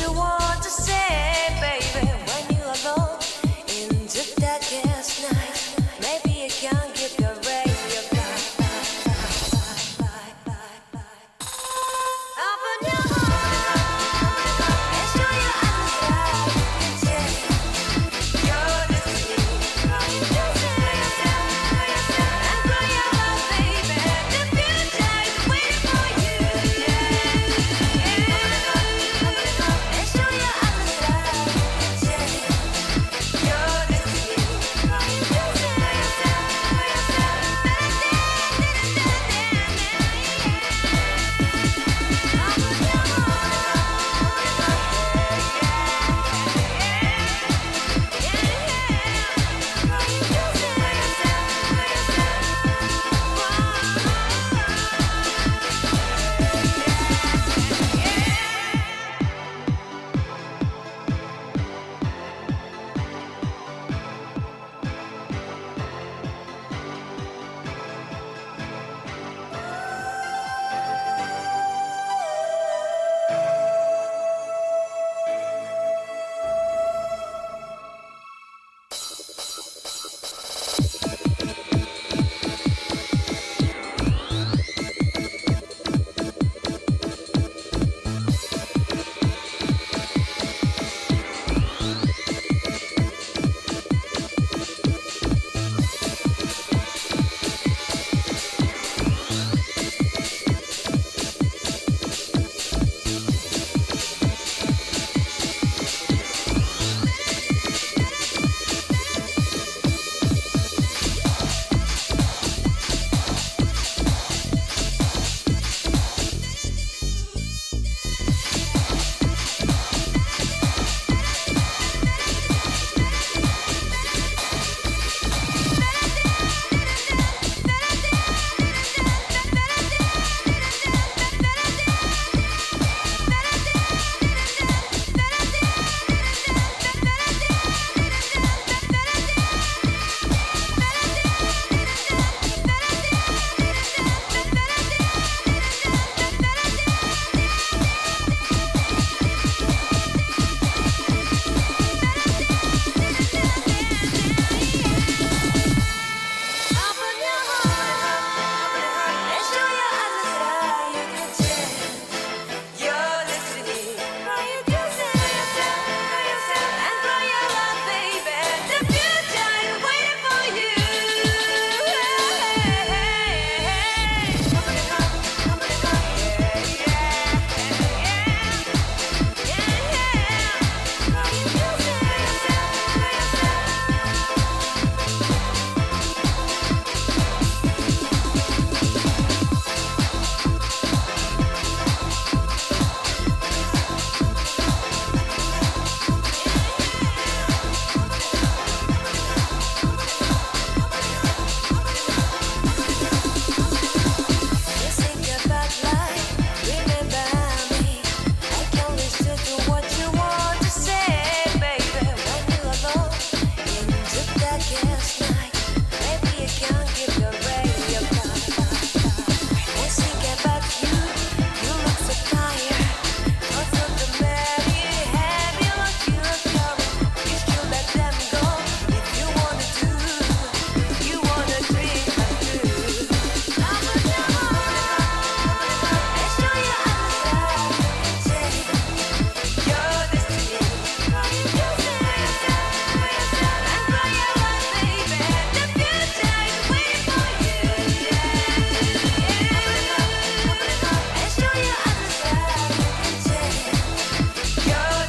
you want to say, baby, when you're alone into darkest night. Maybe you can't keep your radio back. Open your heart and show your eyes that you take your destiny. And cry your love, baby. The future is waiting for you. And show your eyes that you take your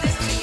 destiny.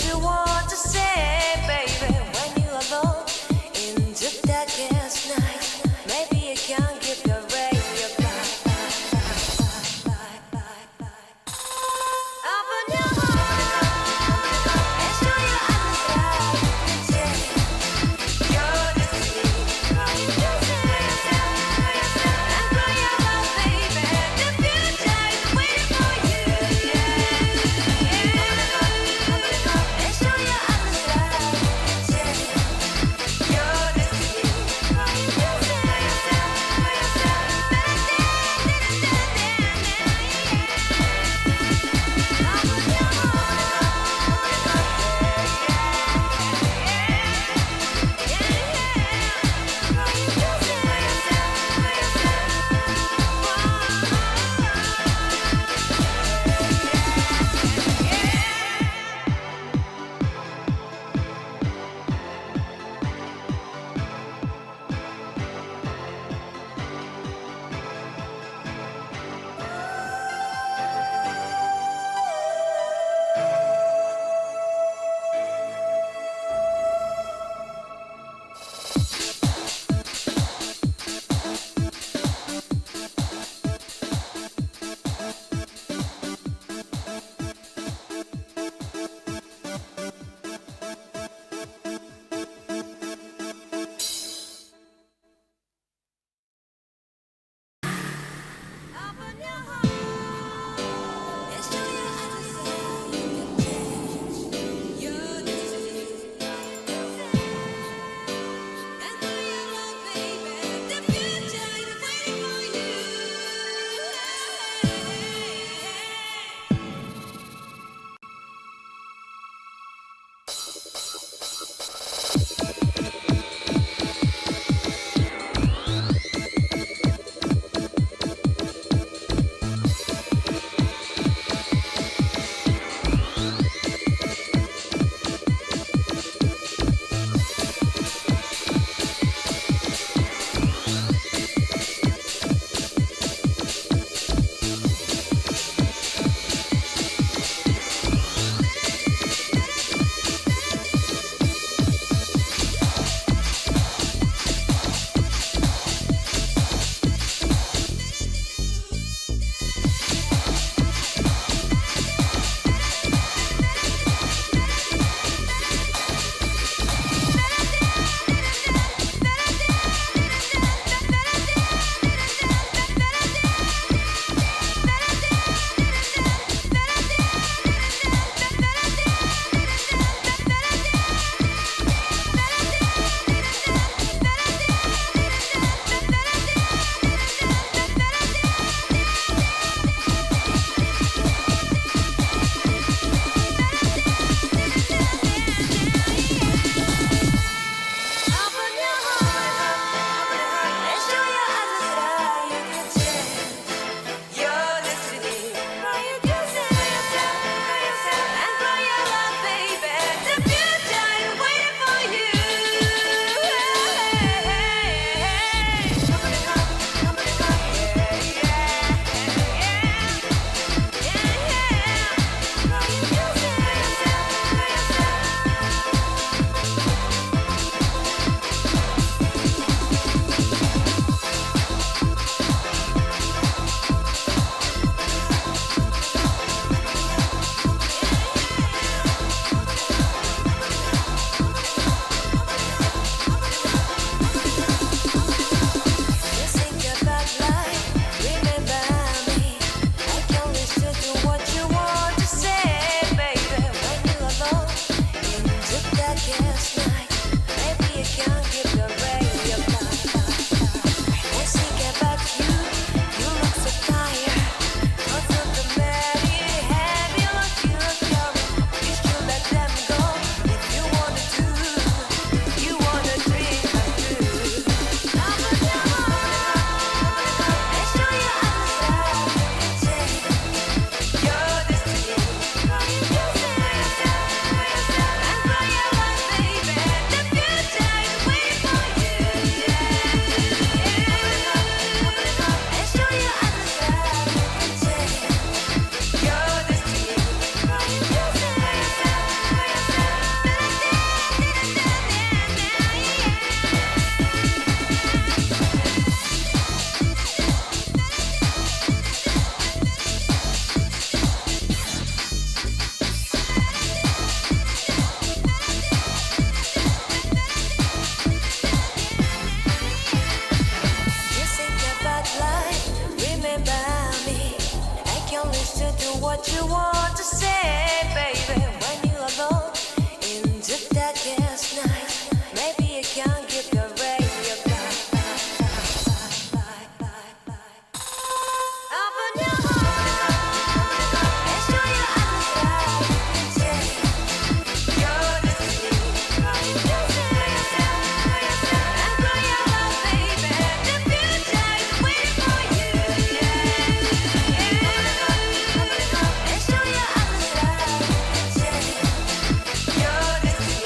you want to say, baby, when you're alone in the darkest night? Maybe you can give your radio back. Open your heart and show your eyes that your destiny. And grow your love, baby. The future is waiting for you. And show your do what you want to say, baby. When you're alone in the darkest night, maybe you can keep your radio open your heart and show your eyes that your destiny. And grow your love, baby. The future is waiting for you. And show your eyes that your destiny.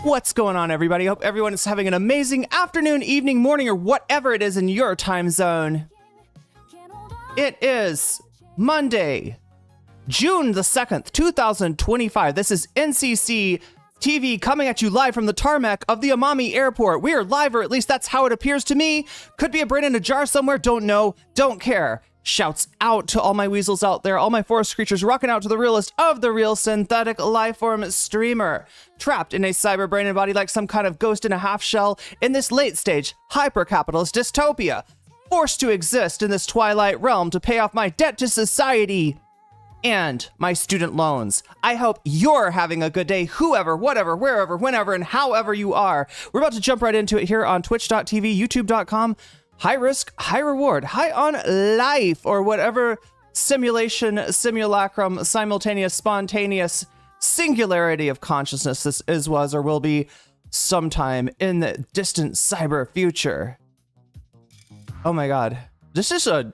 What's going on, everybody? Hope everyone is having an amazing afternoon, evening, morning, or whatever it is in your time zone. It is Monday, June the 2nd, 2025. This is NCC TV coming at you live from the tarmac of the Amami Airport. We are live, or at least that's how it appears to me. Could be a brain in a jar somewhere, don't know, don't care. Shouts out to all my weasels out there, all my forest creatures rocking out to the realest of the real synthetic lifeform streamer. Trapped in a cyber brain and body like some kind of ghost in a half shell in this late stage hyper-capitalist dystopia. Forced to exist in this twilight realm to pay off my debt to society and my student loans. I hope you're having a good day, whoever, whatever, wherever, whenever, and however you are. We're about to jump right into it here on twitch.tv, youtube.com. High risk, high reward, high on life, or whatever simulation, simulacrum, simultaneous, spontaneous singularity of consciousness this is, was, or will be sometime in the distant cyber future. Oh my god. This is a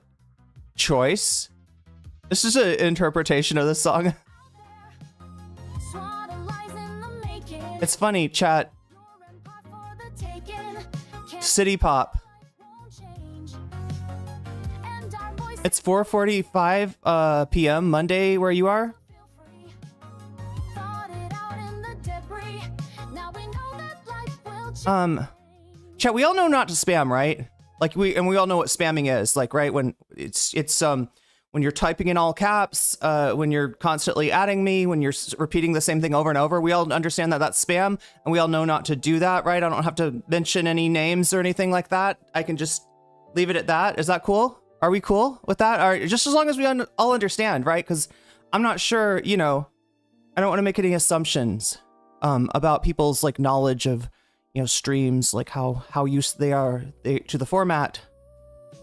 choice. This is an interpretation of this song. It's funny, chat. City pop. It's 4:45 p.m. Monday where you are. Chat, we all know not to spam, right? Like we all know what spamming is, like, right? When it's when you're typing in all caps, when you're constantly adding me, when you're repeating the same thing over and over, we all understand that that's spam, and we all know not to do that, right? I don't have to mention any names or anything like that. I can just leave it at that. Is that cool? Are we cool with that? Or just as long as we all understand, right? Because I'm not sure, you know, I don't want to make any assumptions about people's like knowledge of, you know, streams, like how used they are to the format,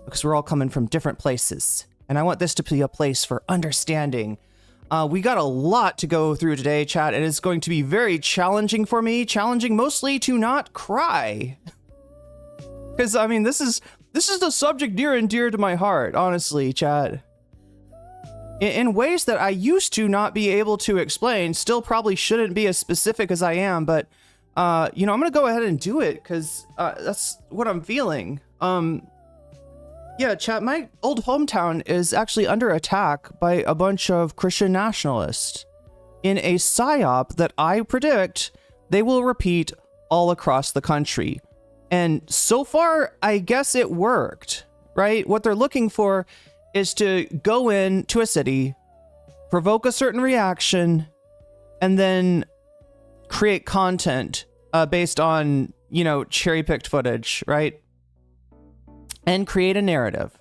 because we're all coming from different places. And I want this to be a place for understanding. We got a lot to go through today, chat. It is going to be very challenging for me, challenging mostly to not cry. Because, I mean, this is the subject near and dear to my heart, honestly, chat. In ways that I used to not be able to explain, still probably shouldn't be as specific as I am, but, you know, I'm going to go ahead and do it, because that's what I'm feeling. Yeah, chat, my old hometown is actually under attack by a bunch of Christian nationalists in a Psyop that I predict they will repeat all across the country. And so far, I guess it worked, right? What they're looking for is to go into a city, provoke a certain reaction, and then create content based on, you know, cherry-picked footage, right? And create a narrative.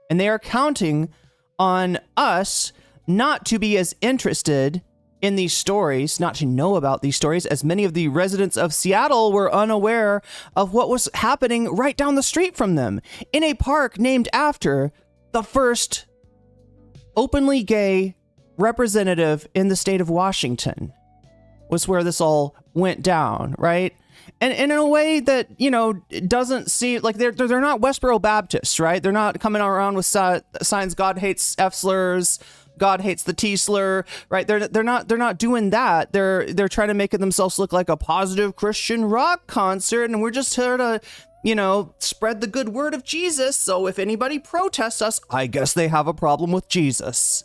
And they are counting on us not to be as interested in these stories, not to know about these stories, as many of the residents of Seattle were unaware of what was happening right down the street from them, in a park named after the first openly gay representative in the state of Washington, was where this all went down, right? And in a way that, you know, doesn't seem like they're not Westboro Baptists, right? They're not coming around with signs, God hates F slurs, God hates the T slur, right? They're not doing that. They're trying to make it themselves look like a positive Christian rock concert, and we're just here to, you know, spread the good word of Jesus. So if anybody protests us, I guess they have a problem with Jesus.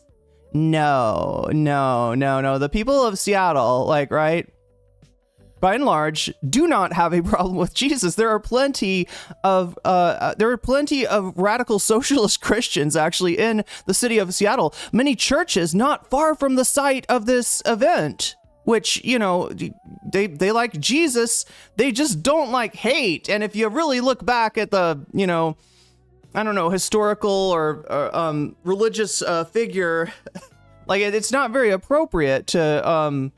No. The people of Seattle, like, right, by and large, do not have a problem with Jesus. There are plenty of radical socialist Christians actually in the city of Seattle. Many churches not far from the site of this event, which, you know, they like Jesus. They just don't like hate. And if you really look back at the, you know, I don't know, historical or religious figure, like it's not very appropriate to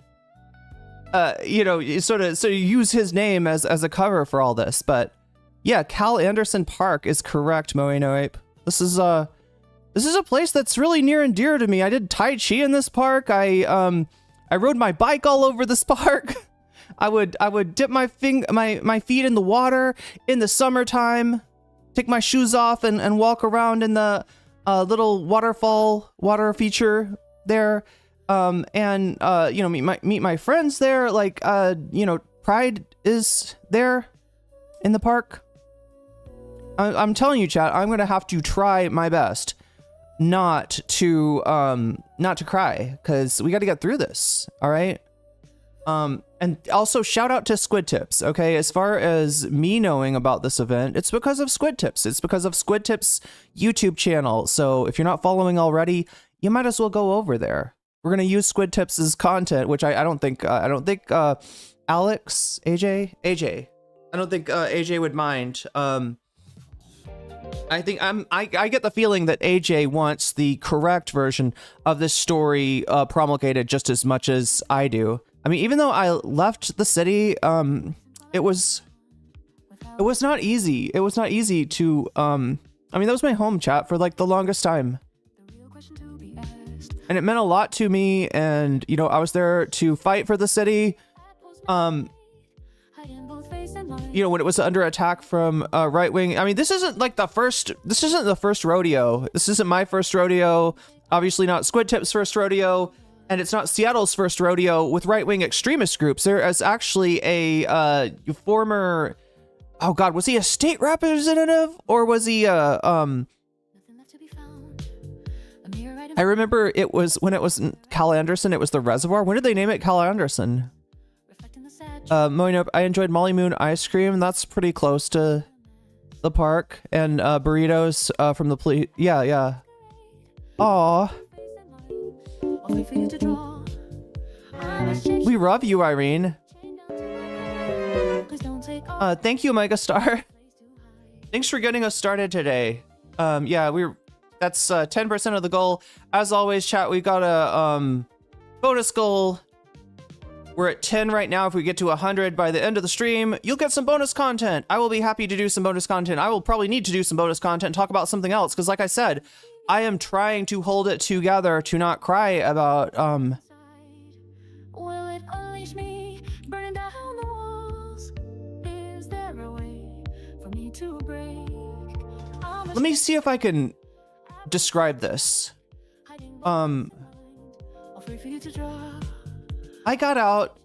you know, sort of use his name as a cover for all this. But yeah, Cal Anderson Park is correct, Moeno Ape. This is a place that's really near and dear to me. I did Tai Chi in this park. I rode my bike all over this park. I would dip my feet in the water in the summertime, take my shoes off and walk around in the little water feature there. And you know, meet my friends there, like, you know, pride is there in the park. I'm telling you, chat, I'm gonna have to try my best not to cry, because we got to get through this. All right. And also shout out to Squid Tips. Okay, as far as me knowing about this event, it's because of Squid Tips. It's because of Squid Tips YouTube channel. So if you're not following already, you might as well go over there. We're gonna use Squid Tips' content, which I don't think Alex, AJ, I don't think AJ would mind. I think I get the feeling that AJ wants the correct version of this story promulgated just as much as I do. I mean, even though I left the city, it was not easy. It was not easy to I mean, that was my home, chat, for like the longest time. And it meant a lot to me, and you know, I was there to fight for the city. You know, when it was under attack from right wing. I mean, this isn't the first rodeo. This isn't my first rodeo. Obviously not Squid Tip's first rodeo, and it's not Seattle's first rodeo with right wing extremist groups. There is actually a former, oh god, was he a state representative, or was he I remember it was when it was Cal Anderson, it was the Reservoir. When did they name it Cal Anderson? I enjoyed Molly Moon ice cream. That's pretty close to the park. And burritos from the police. Yeah. Aw. We love you, Irene. Thank you, Megastar. Thanks for getting us started today. Yeah, that's 10% of the goal. As always, chat, we got a bonus goal. We're at 10 right now. If we get to 100 by the end of the stream, you'll get some bonus content. I will be happy to do some bonus content. I will probably need to do some bonus content and talk about something else, because like I said, I am trying to hold it together to not cry about Will it unleash me, burning down the walls? Is there a way for me to break? Let me see if I can describe this. I got out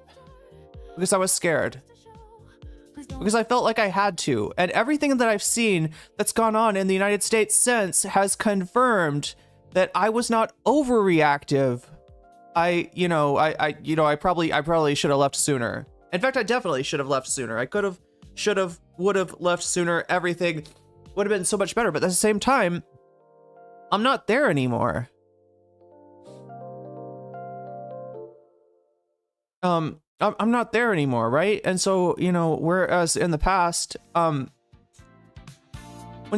because I was scared, because I felt like I had to, and everything that I've seen that's gone on in the United States since has confirmed that I was not overreactive. I probably should have left sooner. In fact, I definitely should have left sooner. I could have, should have, would have left sooner. Everything would have been so much better, but at the same time, I'm not there anymore. I'm not there anymore, right? And so, you know, whereas in the past, when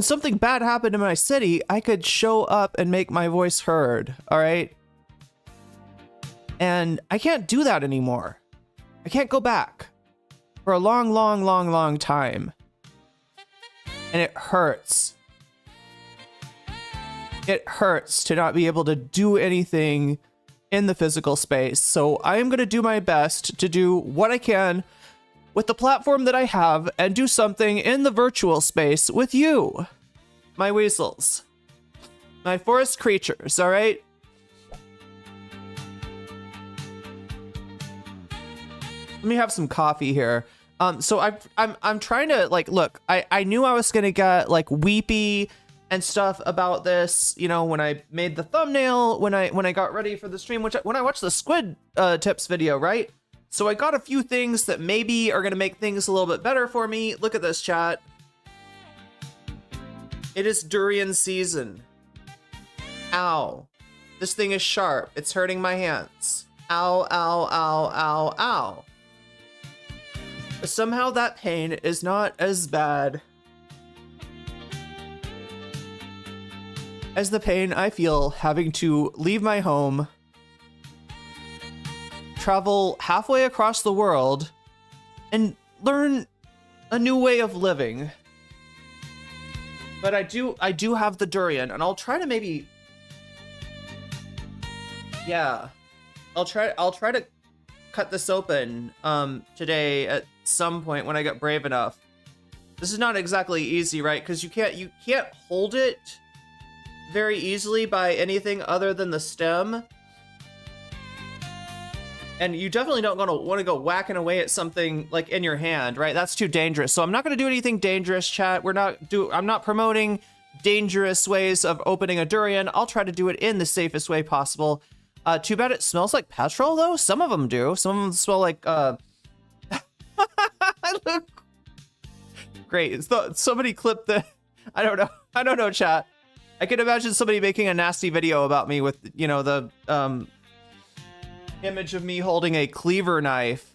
something bad happened in my city, I could show up and make my voice heard, all right? And I can't do that anymore. I can't go back for a long time. And it hurts. It hurts to not be able to do anything in the physical space. So I am going to do my best to do what I can with the platform that I have and do something in the virtual space with you, my weasels, my forest creatures, all right? Let me have some coffee here. So I'm trying to look, I knew I was going to get weepy and stuff about this, you know, when I made the thumbnail, when I got ready for the stream, when I watched the Squid Tips video, right? So I got a few things that maybe are gonna make things a little bit better for me. Look at this, chat. It is durian season. Ow. This thing is sharp. It's hurting my hands. Ow, ow, ow, ow, ow. But somehow that pain is not as bad as the pain I feel having to leave my home, travel halfway across the world, and learn a new way of living. But I do have the durian, and I'll try to maybe, yeah, I'll try to cut this open today at some point when I get brave enough. This is not exactly easy, right? Because you can't hold it very easily by anything other than the stem. And you definitely don't want to go whacking away at something like in your hand, right? That's too dangerous. So I'm not going to do anything dangerous, chat. I'm not promoting dangerous ways of opening a durian. I'll try to do it in the safest way possible. Too bad it smells like petrol, though. Some of them do. Some of them smell like Look. Great. Somebody clipped the... I don't know, chat. I can imagine somebody making a nasty video about me with, you know, the image of me holding a cleaver knife.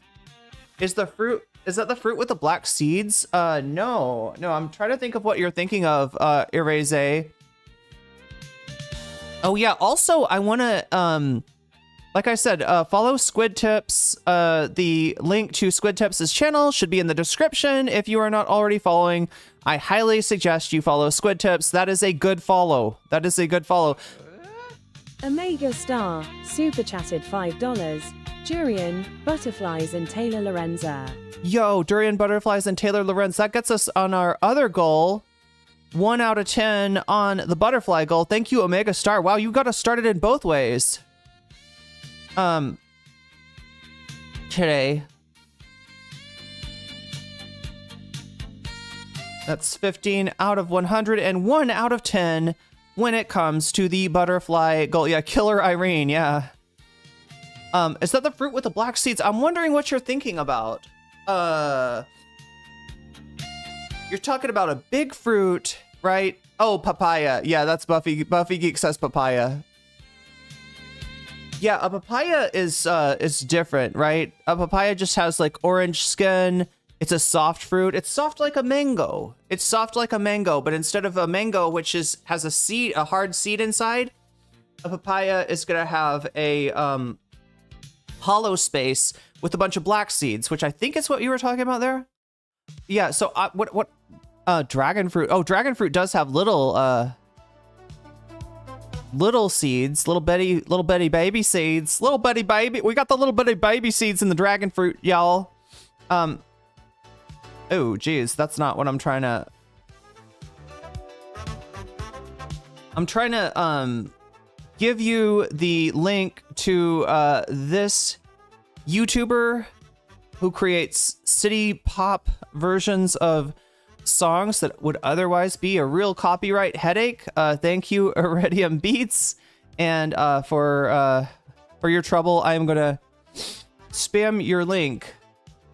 Is that the fruit with the black seeds? No. I'm trying to think of what you're thinking of, Erase. Oh yeah. Also, I want to, like I said, follow Squid Tips. The link to Squid Tips' channel should be in the description. If you are not already following, I highly suggest you follow Squid Tips. That is a good follow. Omega Star, super chatted $5. Durian, butterflies, and Taylor Lorenza. Yo, Durian, butterflies, and Taylor Lorenz. That gets us on our other goal. 1 out of 10 on the butterfly goal. Thank you, Omega Star. Wow, you got us started in both ways. Today. That's 15 out of 100 and 1 out of 10 when it comes to the butterfly goal. Yeah, Killer Irene, yeah. Is that the fruit with the black seeds? I'm wondering what you're thinking about. You're talking about a big fruit, right? Oh, papaya. Yeah, that's Buffy. Buffy Geek says papaya. Yeah, a papaya is different, right? A papaya just has like orange skin. It's a soft fruit. It's soft like a mango. But instead of a mango, which has a seed, a hard seed inside, a papaya is gonna have a hollow space with a bunch of black seeds, which I think is what you were talking about there. Yeah. So what? Dragon fruit. Oh, dragon fruit does have little seeds, little bitty baby seeds, little bitty baby. We got the little bitty baby seeds in the dragon fruit, y'all. Oh, geez, that's not what I'm trying to. I'm trying to give you the link to this YouTuber who creates city pop versions of songs that would otherwise be a real copyright headache. Thank you, Iridium Beats, and for your trouble, I am gonna spam your link.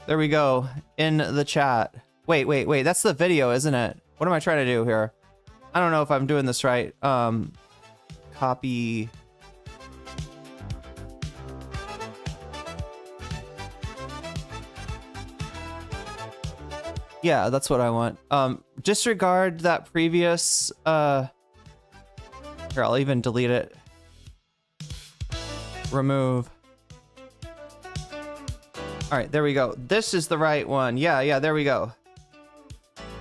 There we go, in the chat. Wait, that's the video, isn't it? What am I trying to do here? I don't know if I'm doing this right. Copy. Yeah, that's what I want. Disregard that previous, here, I'll even delete it. Remove. All right, there we go. This is the right one. Yeah, there we go.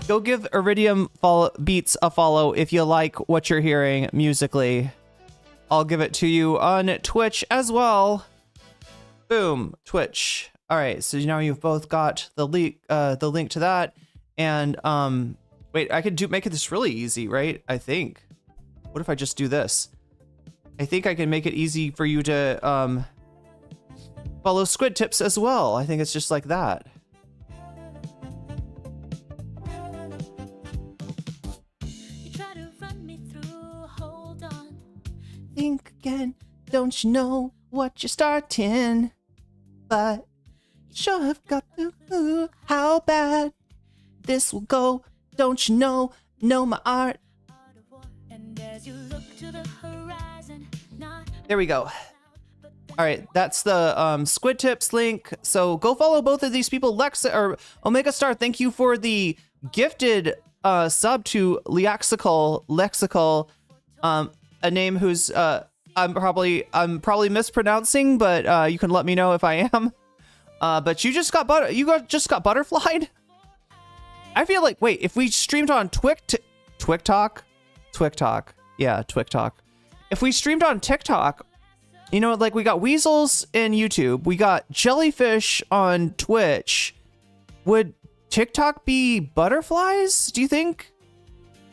Go give Iridium Beats a follow if you like what you're hearing musically. I'll give it to you on Twitch as well. Boom, Twitch. All right, so now you've both got the link to that. And wait, I could make it this really easy, right? I think. What if I just do this? I think I can make it easy for you to follow Squid Tips as well. I think it's just like that. Think again, don't you know what you're starting? But you sure have got to know how bad this will go. Don't you know my art? There we go. All right, that's the Squid Tips link. So go follow both of these people. Lexa or Omega Star, thank you for the gifted sub to Lexical, a name who's I'm probably mispronouncing, but you can let me know if I am. But you just got butterflied. I feel like, wait, if we streamed on TikTok. Yeah, TikTok. If we streamed on TikTok, you know, like we got weasels in YouTube, we got jellyfish on Twitch. Would TikTok be butterflies? Do you think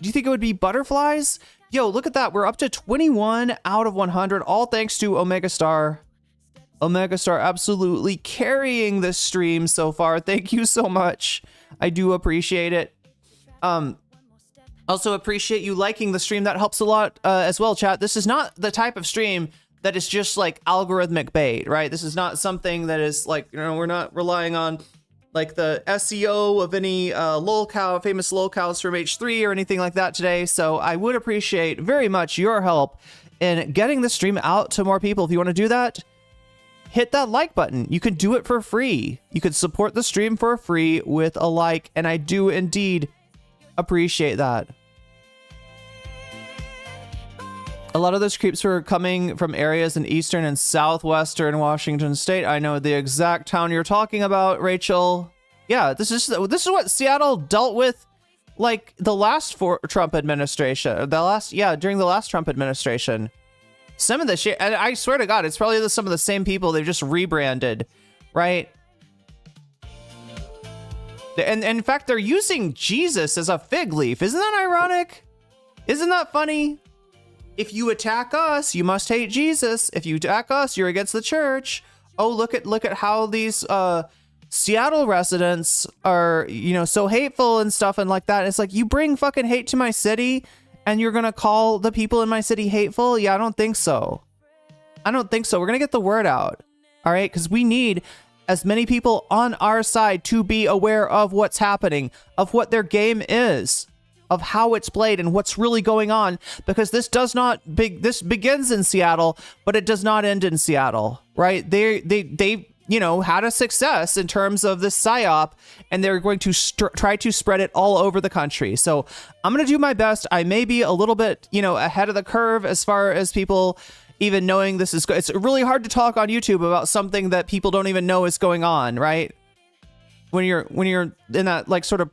it would be butterflies? Yo, look at that. We're up to 21 out of 100. All thanks to Omega Star. Omega Star absolutely carrying this stream so far. Thank you so much. I do appreciate it. Also appreciate you liking the stream. That helps a lot as well, chat. This is not the type of stream that is just like algorithmic bait, right? This is not something that is like, you know, we're not relying on like the SEO of any famous lolcows from H3 or anything like that today. So I would appreciate very much your help in getting the stream out to more people. If you want to do that, hit that like button. You can do it for free. You can support the stream for free with a like, and I do indeed appreciate that. A lot of those creeps were coming from areas in eastern and southwestern Washington state. I know the exact town you're talking about, Rachel. Yeah, this is what Seattle dealt with, like the last Trump administration. During the last Trump administration. Some of the shit, and I swear to God, it's probably some of the same people they've just rebranded, right? And in fact, they're using Jesus as a fig leaf. Isn't that ironic? Isn't that funny? If you attack us, you must hate Jesus. If you attack us, you're against the church. Oh, look at how these Seattle residents are, you know, so hateful and stuff and like that. It's like, you bring fucking hate to my city and you're gonna call the people in my city hateful? Yeah, I don't think so. I don't think so. We're gonna get the word out, all right? Because we need as many people on our side to be aware of what's happening, of what their game is, of how it's played and what's really going on, because this this begins in Seattle, but it does not end in Seattle, right? They you know, had a success in terms of this Psyop, and they're going to try to spread it all over the country. So I'm going to do my best. I may be a little bit, you know, ahead of the curve as far as people even knowing this is, it's really hard to talk on YouTube about something that people don't even know is going on, right? When you're in that like sort of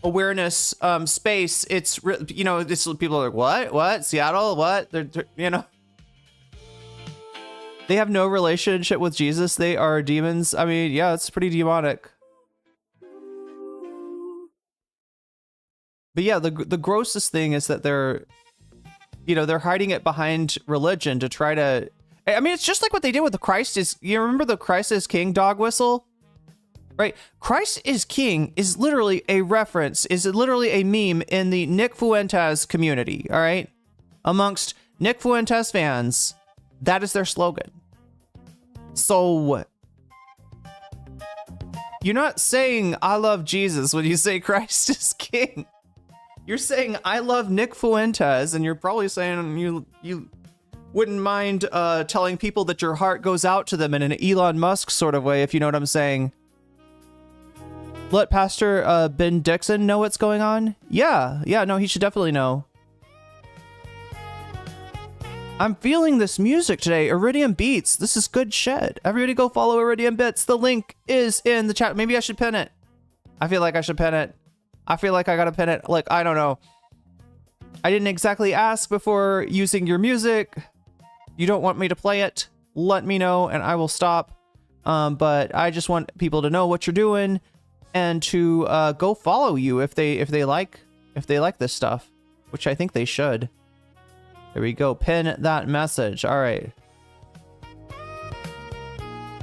awareness space, it's, you know, this, people are like, what Seattle, what they're, you know, they have no relationship with Jesus. They are demons. I mean, yeah, it's pretty demonic. But yeah, the grossest thing is that they're hiding it behind religion to try to, I mean, it's just like what they did with the Christ is, you remember the Christ is King dog whistle? Right? Christ is King is literally a reference, is literally a meme in the Nick Fuentes community, all right? Amongst Nick Fuentes fans, that is their slogan. So you're not saying I love Jesus when you say Christ is King. You're saying I love Nick Fuentes, and you're probably saying you wouldn't mind telling people that your heart goes out to them in an Elon Musk sort of way, if you know what I'm saying. Let Pastor Ben Dixon know what's going on? Yeah, no, he should definitely know. I'm feeling this music today. Iridium Beats. This is good shit. Everybody go follow Iridium Beats. The link is in the chat. Maybe I should pin it. I feel like I should pin it. I feel like I gotta pin it. Like, I don't know. I didn't exactly ask before using your music. You don't want me to play it? Let me know and I will stop. But I just want people to know what you're doing and to go follow you if they like this stuff, which I think they should. There we go. Pin that message. All right.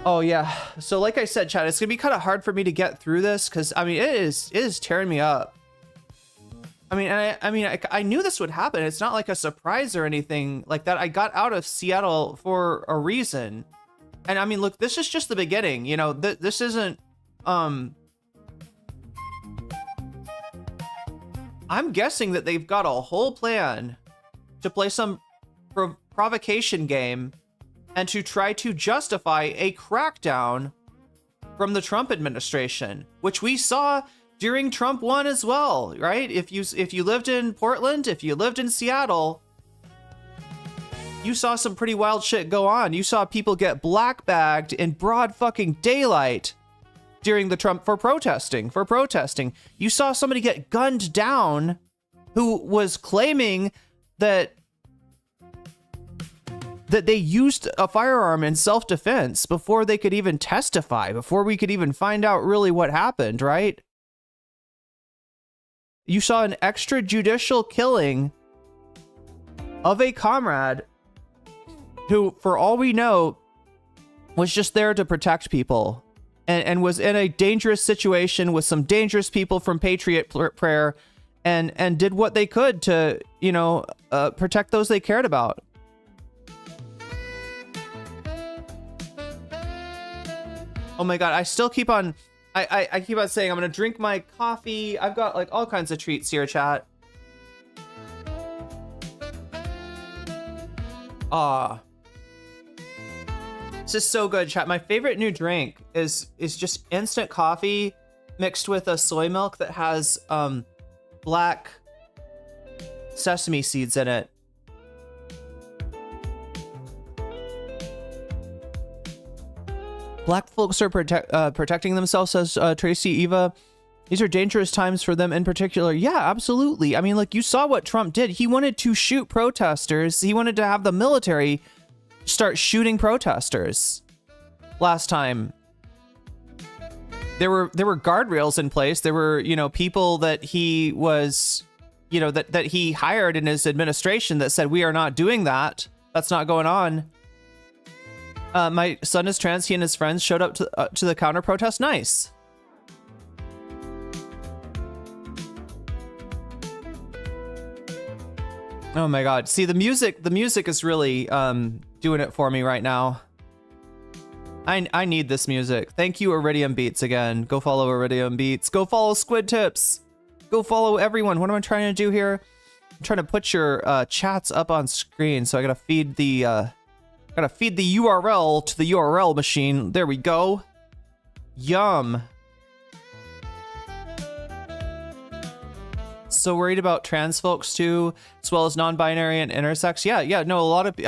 Oh yeah. So like I said, chat, it's gonna be kind of hard for me to get through this because I mean it is tearing me up. I mean, I knew this would happen. It's not like a surprise or anything like that. I got out of Seattle for a reason, and I mean, look, this is just the beginning. You know, this isn't. I'm guessing that they've got a whole plan to play some provocation game and to try to justify a crackdown from the Trump administration, which we saw during Trump 1 as well, right? If you lived in Portland, if you lived in Seattle, you saw some pretty wild shit go on. You saw people get black bagged in broad fucking daylight during the Trump for protesting. You saw somebody get gunned down who was claiming that they used a firearm in self-defense before they could even testify, before we could even find out really what happened, right? You saw an extrajudicial killing of a comrade who, for all we know, was just there to protect people and was in a dangerous situation with some dangerous people from Patriot Prayer and did what they could to, protect those they cared about. Oh my God, I still keep on, I keep on saying I'm going to drink my coffee. I've got like all kinds of treats here, chat. This is so good, chat. My favorite new drink is just instant coffee mixed with a soy milk that has black sesame seeds in it. Black folks are protecting themselves, says Tracy Eva. These are dangerous times for them in particular. Yeah, absolutely. I mean, like, you saw what Trump did. He wanted to shoot protesters. He wanted to have the military start shooting protesters last time. There were guardrails in place. There were, people that he was, that he hired in his administration that said, we are not doing that. That's not going on. My son is trans. He and his friends showed up to the counter protest. Nice. Oh my God. See, the music is really doing it for me right now. I need this music. Thank you, Iridium Beats, again. Go follow Iridium Beats. Go follow Squid Tips. Go follow everyone. What am I trying to do here? I'm trying to put your chats up on screen, so I gotta feed the URL to the URL machine. There we go. Yum. So worried about trans folks too, as well as non-binary and intersex. Yeah, no, a lot of,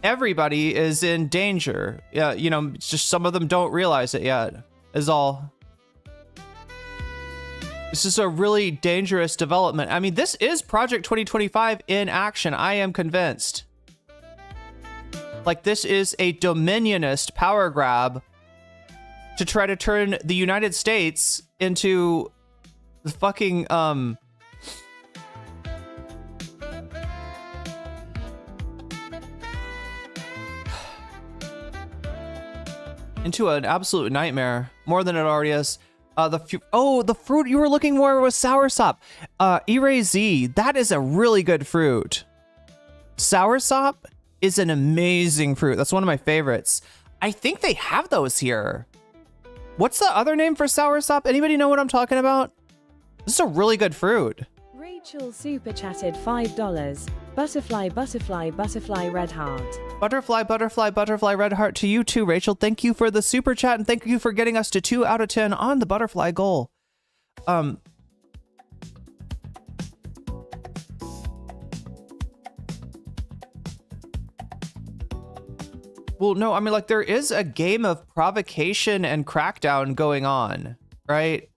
everybody is in danger. Yeah, it's just some of them don't realize it yet, is all. This is a really dangerous development. I mean, this is Project 2025 in action. I am convinced. Like, this is a dominionist power grab to try to turn the United States into the fucking, into an absolute nightmare, more than it already is. The fruit you were looking for was soursop. Irene, that is a really good fruit. Soursop is an amazing fruit. That's one of my favorites. I think they have those here. What's the other name for soursop? Anybody know what I'm talking about? This is a really good fruit. Rachel super chatted $5. Butterfly, butterfly, butterfly, red heart. Butterfly, butterfly, butterfly, red heart to you too, Rachel. Thank you for the super chat and thank you for getting us to 2 out of 10 on the butterfly goal. Well, no, I mean, like, there is a game of provocation and crackdown going on, right?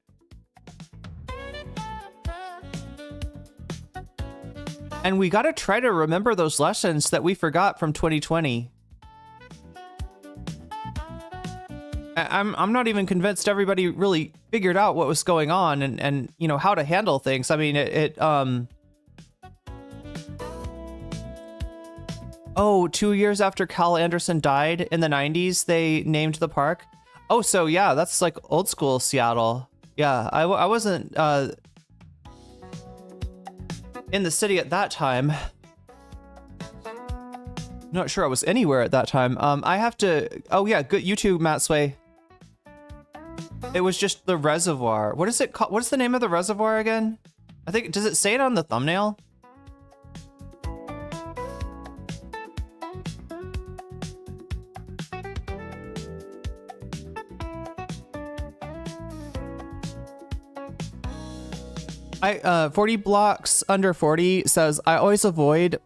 And we got to try to remember those lessons that we forgot from 2020. I'm not even convinced everybody really figured out what was going on and how to handle things. I mean, Oh, 2 years after Cal Anderson died in the 90s, they named the park. Oh, so yeah, that's like old school Seattle. Yeah, I wasn't in the city at that time. Not sure I was anywhere at that time. I have to, oh yeah, good, you too, Matt Sway. It was just the reservoir. What is it called? What's the name of the reservoir again? I think, does it say it on the thumbnail? I 40 blocks under 40 says, I always avoid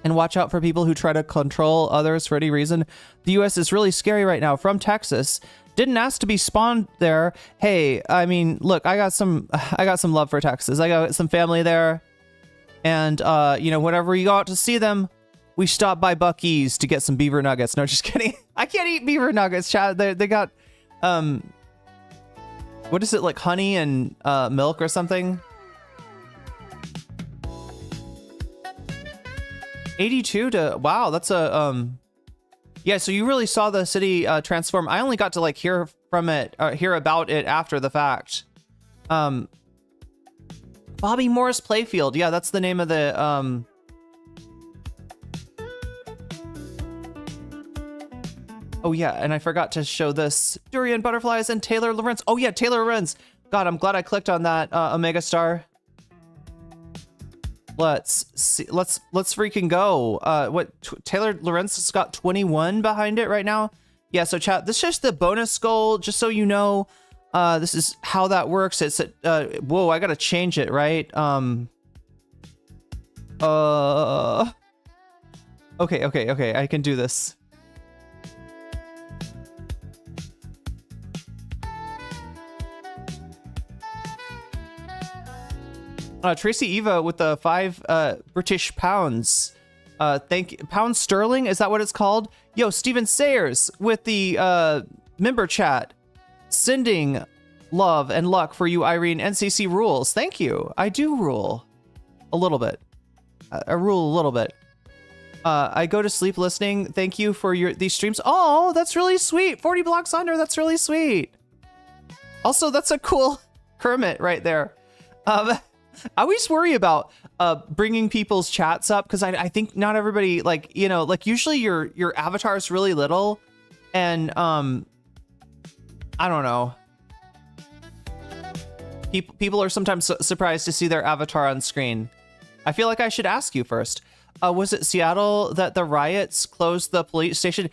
and watch out for people who try to control others for any reason. The US is really scary right now. From Texas. Didn't ask to be spawned there. Hey, I mean, look, I got some love for Texas. I got some family there. And whenever you go out to see them, we stop by Buc-ee's to get some beaver nuggets. No, just kidding. I can't eat beaver nuggets, Chad. They got what is it, like honey and milk or something? 82 to, wow, that's a, yeah, so you really saw the city transform. I only got to like hear from it, hear about it after the fact. Bobby Morris Playfield. Yeah, that's the name of the, oh yeah, and I forgot to show this. Durian Butterflies and Taylor Lorenz. Oh yeah, Taylor Lorenz. God, I'm glad I clicked on that, Omega Star. Let's see. Let's freaking go. Taylor Lorenz has got 21 behind it right now. Yeah, so chat, this is just the bonus goal, just so you know. This is how that works. It's whoa, I gotta change it, right? Okay, I can do this. Tracy Eva with the 5 British pounds. Pound sterling, is that what it's called? Yo, Steven Sayers with the member chat. Sending love and luck for you, Irene. NCC rules. Thank you. I do rule. A little bit. I rule a little bit. I go to sleep listening. Thank you for these streams. Oh, that's really sweet. 40 blocks under. That's really sweet. Also, that's a cool Kermit right there. I always worry about bringing people's chats up because I think not everybody, like, you know, like usually your avatar is really little, and I don't know. People are sometimes surprised to see their avatar on screen. I feel like I should ask you first. Was it Seattle that the riots closed the police station?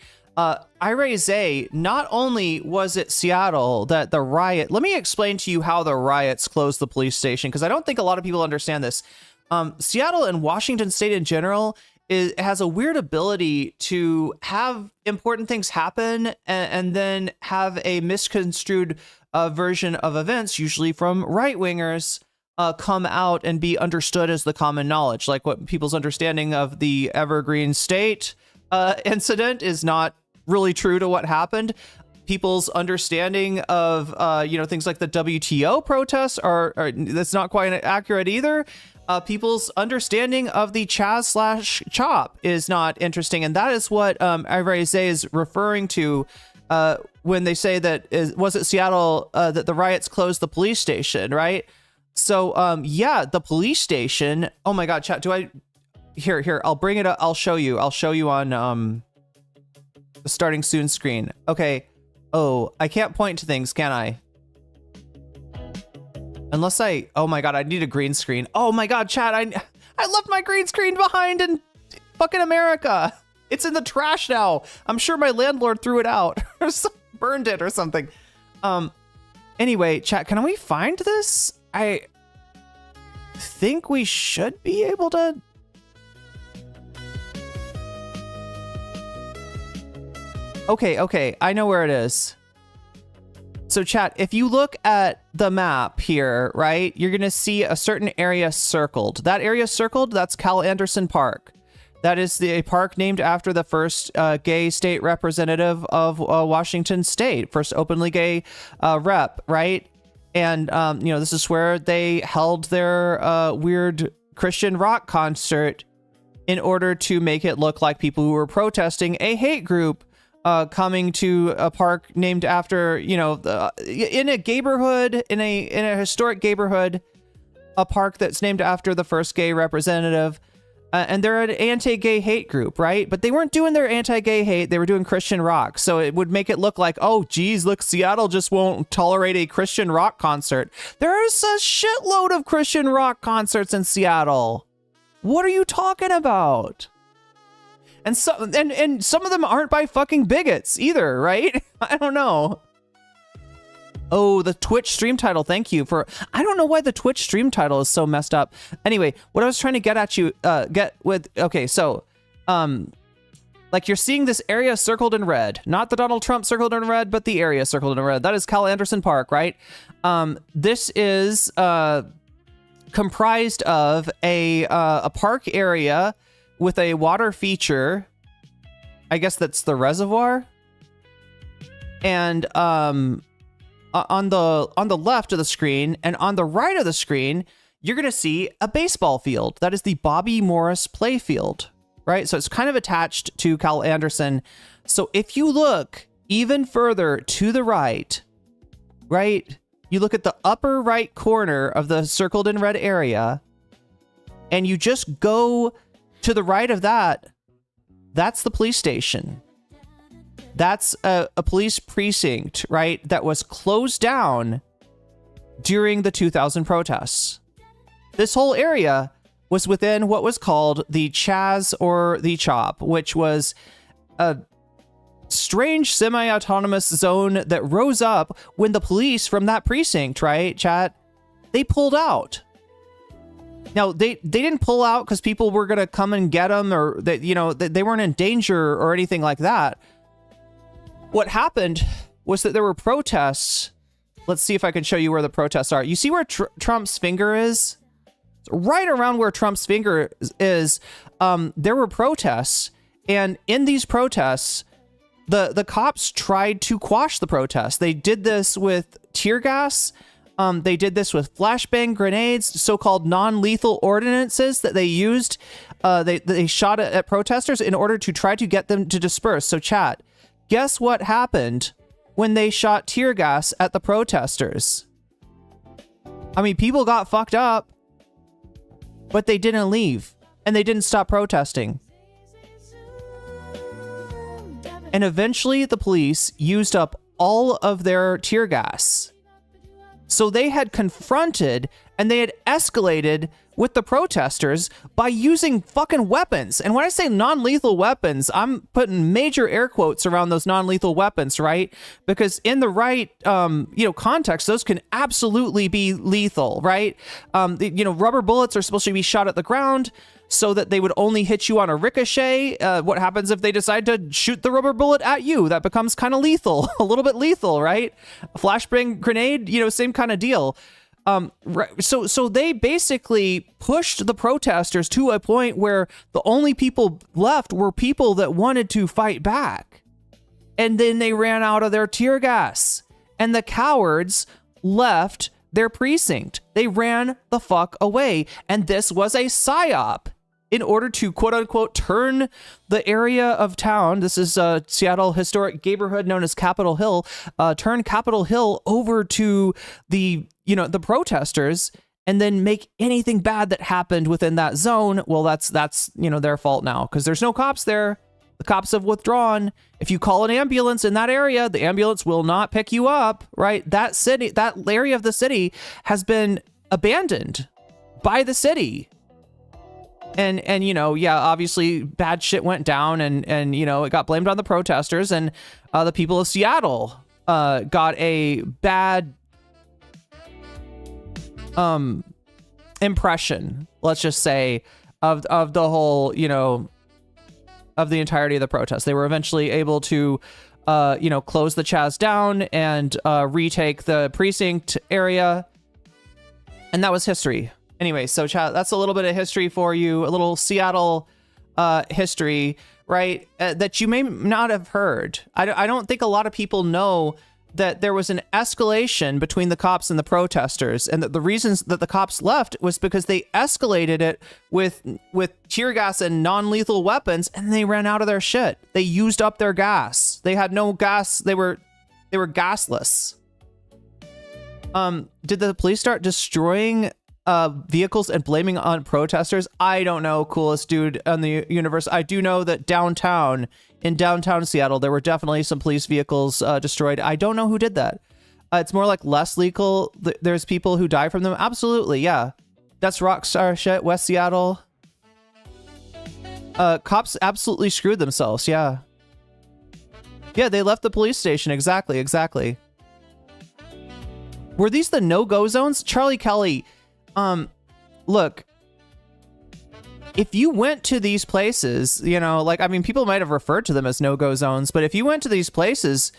Irene, not only was it Seattle that the riot, let me explain to you how the riots closed the police station, because I don't think a lot of people understand this. Seattle and Washington State in general has a weird ability to have important things happen and then have a misconstrued version of events, usually from right-wingers, come out and be understood as the common knowledge. Like what people's understanding of the Evergreen State incident is not really true to what happened. People's understanding of things like the WTO protests are that's not quite accurate either. People's understanding of the Chaz/Chop is not interesting, and that is what Irene is referring to when they say that was it Seattle that the riots closed the police station, right? So yeah, the police station. Oh my God, chat. Do I? Here. I'll bring it up. I'll show you on the starting soon screen. Okay. Oh, I can't point to things, can I? Unless oh my God, I need a green screen. Oh my God, chat, I left my green screen behind in fucking America. It's in the trash now. I'm sure my landlord threw it out or burned it or something. Anyway, chat, can we find this? I think we should be able to. Okay, I know where it is. So chat, if you look at the map here, right, you're going to see a certain area circled. That area circled, that's Cal Anderson Park. That is the park named after the first gay state representative of Washington State, first openly gay rep, right? And, this is where they held their weird Christian rock concert in order to make it look like people who were protesting a hate group coming to a park named after, in a gayborhood, in a historic gayborhood, a park that's named after the first gay representative. And they're an anti-gay hate group, right? But they weren't doing their anti-gay hate. They were doing Christian rock. So it would make it look like, oh, geez, look, Seattle just won't tolerate a Christian rock concert. There's a shitload of Christian rock concerts in Seattle. What are you talking about? And some of them aren't by fucking bigots either, right? I don't know. Oh, the Twitch stream title. Thank you for. I don't know why the Twitch stream title is so messed up. Anyway, what I was trying to get at you, okay, so, like you're seeing this area circled in red, not the Donald Trump circled in red, but the area circled in red. That is Cal Anderson Park, right? This is comprised of a park area with a water feature. I guess that's the reservoir. And on the left of the screen and on the right of the screen, you're going to see a baseball field. That is the Bobby Morris Playfield. right? So it's kind of attached to Cal Anderson. So if you look even further to the right, you look at the upper right corner of the circled in red area, and you just go to the right of that, that's the police station. That's a police precinct, right, that was closed down during the 2000 protests. This whole area was within what was called the Chaz or the Chop, which was a strange semi-autonomous zone that rose up when the police from that precinct, right, chat, they pulled out. Now, they didn't pull out because people were going to come and get them, or that, you know, they weren't in danger or anything like that. What happened was that there were protests. Let's see if I can show you where the protests are. You see where Trump's finger is? Right around where Trump's finger is, there were protests. And in these protests, the cops tried to quash the protests. They did this with tear gas. They did this with flashbang grenades, so-called non-lethal ordinances that they used. They shot at protesters in order to try to get them to disperse. So chat, guess what happened when they shot tear gas at the protesters? I mean, people got fucked up, but they didn't leave and they didn't stop protesting. And eventually the police used up all of their tear gas. So they had confronted and they had escalated with the protesters by using fucking weapons. And when I say non-lethal weapons, I'm putting major air quotes around those non-lethal weapons, right? Because in the right, context, those can absolutely be lethal, right? Rubber bullets are supposed to be shot at the ground so that they would only hit you on a ricochet. What happens if they decide to shoot the rubber bullet at you? That becomes kind of lethal, a little bit lethal, right? A flashbang grenade, same kind of deal. So they basically pushed the protesters to a point where the only people left were people that wanted to fight back. And then they ran out of their tear gas. And the cowards left their precinct. They ran the fuck away. And this was a psyop in order to, quote unquote, turn the area of town. This is a Seattle historic neighborhood known as Capitol Hill. Turn Capitol Hill over to the protesters, and then make anything bad that happened within that zone. Well, that's their fault now because there's no cops there. The cops have withdrawn. If you call an ambulance in that area, the ambulance will not pick you up, right? That area of the city has been abandoned by the city. And obviously bad shit went down and it got blamed on the protesters, and the people of Seattle got a bad impression, let's just say, of the whole, of the entirety of the protest. They were eventually able to, close the Chaz down and retake the precinct area. And that was history. Anyway, so that's a little bit of history for you, a little Seattle history, right? That you may not have heard. I don't think a lot of people know that there was an escalation between the cops and the protesters, and that the reasons that the cops left was because they escalated it with tear gas and non-lethal weapons, and they ran out of their shit. They used up their gas. They had no gas. They were gasless. Did the police start destroying vehicles and blaming on protesters? I don't know, coolest dude on the universe. I do know that in downtown Seattle, there were definitely some police vehicles destroyed. I don't know who did that. It's more like less lethal. There's people who die from them. Absolutely, yeah. That's rockstar shit. West Seattle. Cops absolutely screwed themselves. Yeah. Yeah, they left the police station. Exactly. Were these the no-go zones? Charlie Kelly, look, if you went to these places, people might have referred to them as no-go zones, but if you went to these places,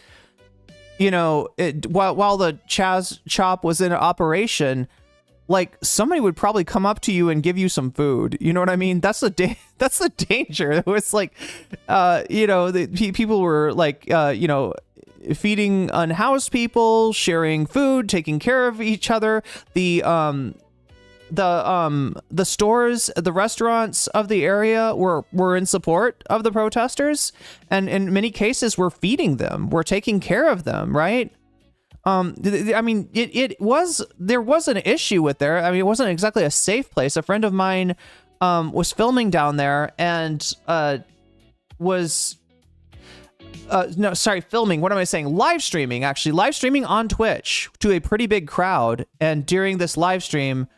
while the Chaz Chop was in operation, like, somebody would probably come up to you and give you some food. You know what I mean? That's the that's the danger. It was like, people were like, feeding unhoused people, sharing food, taking care of each other. the stores, the restaurants of the area were in support of the protesters, and in many cases were feeding them, were taking care of them, right? I mean, there was an issue with there. I mean, it wasn't exactly a safe place. A friend of mine was filming down there and filming. What am I saying? Live streaming on Twitch to a pretty big crowd. And during this live stream,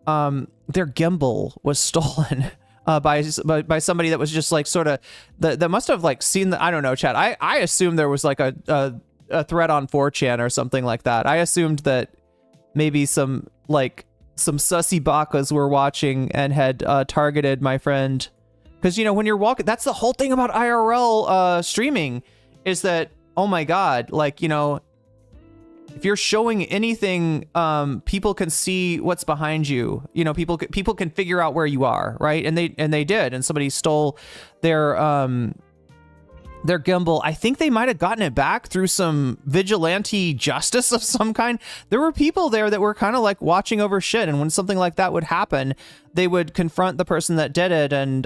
their gimbal was stolen by somebody that was just like sort of that must have like seen the, I don't know, chat. I assume there was like a thread on 4chan or something like that. I assumed that maybe some sussy bakas were watching and had targeted my friend. Because, you know, when you're walking, that's the whole thing about IRL streaming is that, oh my God, like, you know, if you're showing anything, people can see what's behind you. You know, people can figure out where you are, right? And they did. And somebody stole their gimbal. I think they might have gotten it back through some vigilante justice of some kind. There were people there that were kind of like watching over shit, and when something like that would happen, they would confront the person that did it and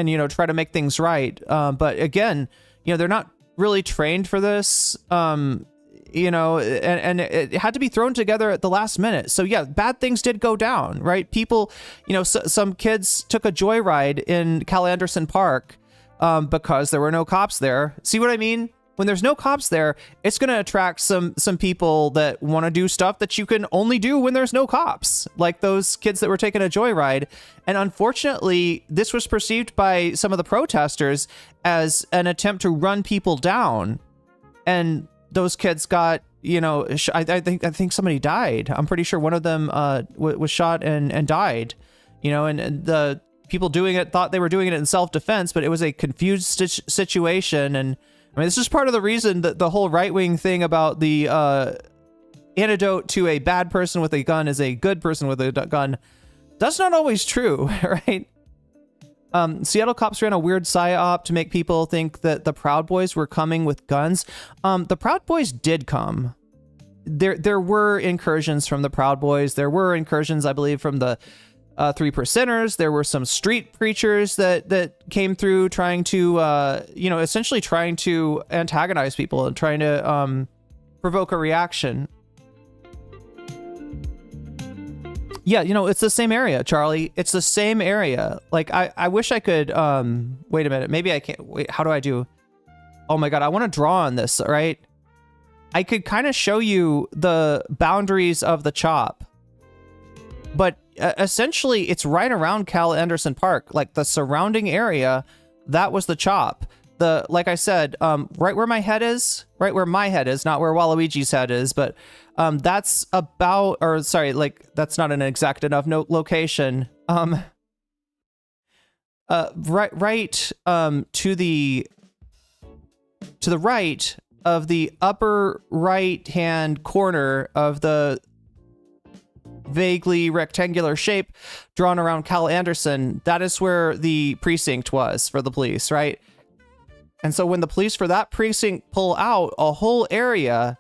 you know, try to make things right. But again, you know, they're not really trained for this. You know, and it had to be thrown together at the last minute. So yeah, bad things did go down, right? People, you know, some kids took a joyride in Cal Anderson Park because there were no cops there. See what I mean? When there's no cops there, it's going to attract some people that want to do stuff that you can only do when there's no cops, like those kids that were taking a joyride. And unfortunately, this was perceived by some of the protesters as an attempt to run people down. And those kids got, you know, I think somebody died. I'm pretty sure one of them was shot and died, you know, and the people doing it thought they were doing it in self-defense, but it was a confused situation. And I mean, this is part of the reason that the whole right-wing thing about the antidote to a bad person with a gun is a good person with a gun. That's not always true, right? Seattle cops ran a weird psyop to make people think that the Proud Boys were coming with guns. The Proud Boys did come. There were incursions from the Proud Boys. There were incursions, I believe, from the 3%ers. There were some street preachers that came through trying to, you know, essentially trying to antagonize people and trying to provoke a reaction. Yeah, you know, it's the same area, Charlie. It's the same area. Like, I wish I could, wait a minute. Maybe I can't. Wait, how do I do? Oh my God, I want to draw on this, right? I could kind of show you the boundaries of the CHOP. But essentially, it's right around Cal Anderson Park. Like, the surrounding area, that was the CHOP. Like I said, right where my head is, not where Waluigi's head is, but that's about, or sorry, like, that's not an exact enough location. Right to the right of the upper right-hand corner of the vaguely rectangular shape drawn around Cal Anderson, that is where the precinct was for the police, right? And so when the police for that precinct pull out, a whole area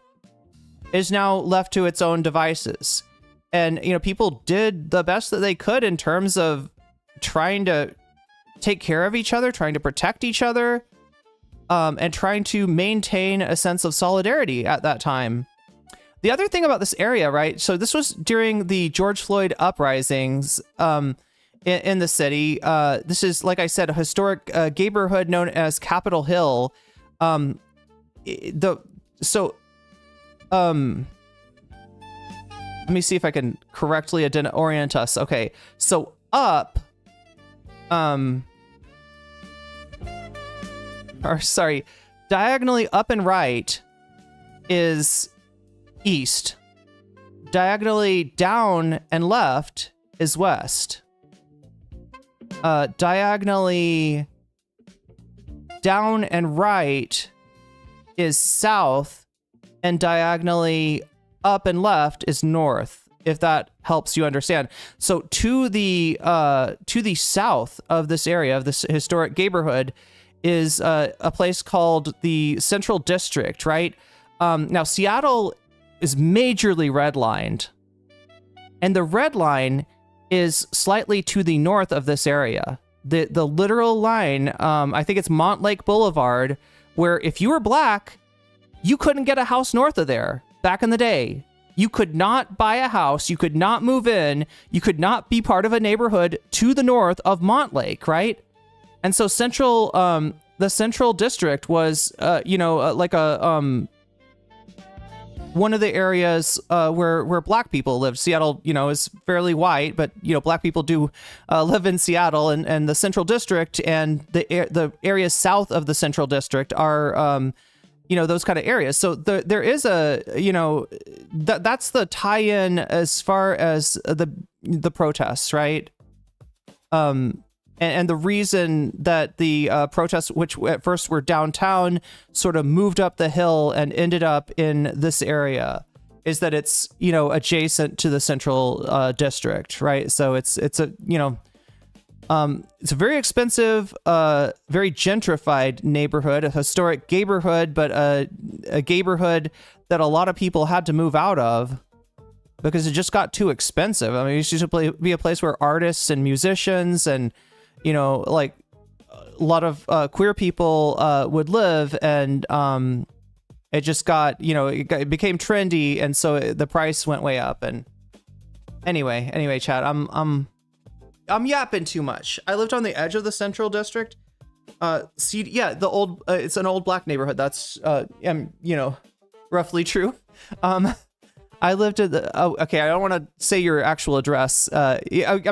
is now left to its own devices. And, you know, people did the best that they could in terms of trying to take care of each other, trying to protect each other, and trying to maintain a sense of solidarity at that time. The other thing about this area, right? So this was during the George Floyd uprisings in the city. This is, like I said, a historic neighborhood known as Capitol Hill. Let me see if I can correctly orient us. Okay, so up, diagonally up and right is east. Diagonally down and left is west. Diagonally down and right is south, and diagonally up and left is north, if that helps you understand. So to the south of this area, of this historic neighborhood, is a place called the Central District, right? Now, Seattle is majorly redlined, and the red line is slightly to the north of this area. The literal line, I think it's Montlake Boulevard, where if you were black, you couldn't get a house north of there back in the day. You could not buy a house. You could not move in. You could not be part of a neighborhood to the north of Montlake, right? And so the central district was, like one of the areas where black people lived. Seattle, is fairly white, but black people do live in Seattle, and the central district and the areas south of the central district are those kind of areas. So there is a that's the tie-in as far as the protests, right? And the reason that the protests, which at first were downtown, sort of moved up the hill and ended up in this area, is that it's adjacent to the central district, right? So it's a very expensive, very gentrified neighborhood, a historic gayborhood, but a gayborhood that a lot of people had to move out of because it just got too expensive. I mean, it used to be a place where artists and musicians and like a lot of queer people would live, and it just got, it became trendy, and so the price went way up. And anyway, chat, I'm yapping too much. I lived on the edge of the central district. The old, it's an old black neighborhood. That's roughly true. I lived at the, okay, I don't want to say your actual address. I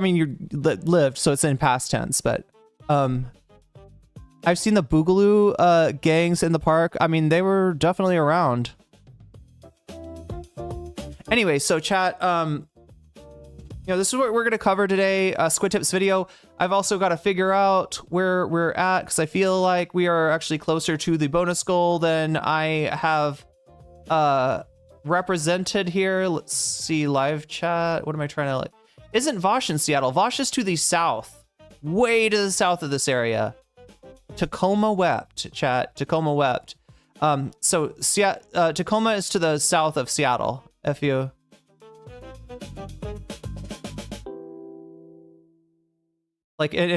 mean, you lived, so it's in past tense, but I've seen the Boogaloo gangs in the park. I mean, they were definitely around. Anyway, so chat, this is what we're going to cover today, Squid Tips video. I've also got to figure out where we're at, because I feel like we are actually closer to the bonus goal than I have represented here. Let's see, live chat. What am I trying to, isn't Vosh in Seattle? Vosh is to the south, way to the south of this area. Tacoma wept, chat. Tacoma wept. So Tacoma is to the south of Seattle. If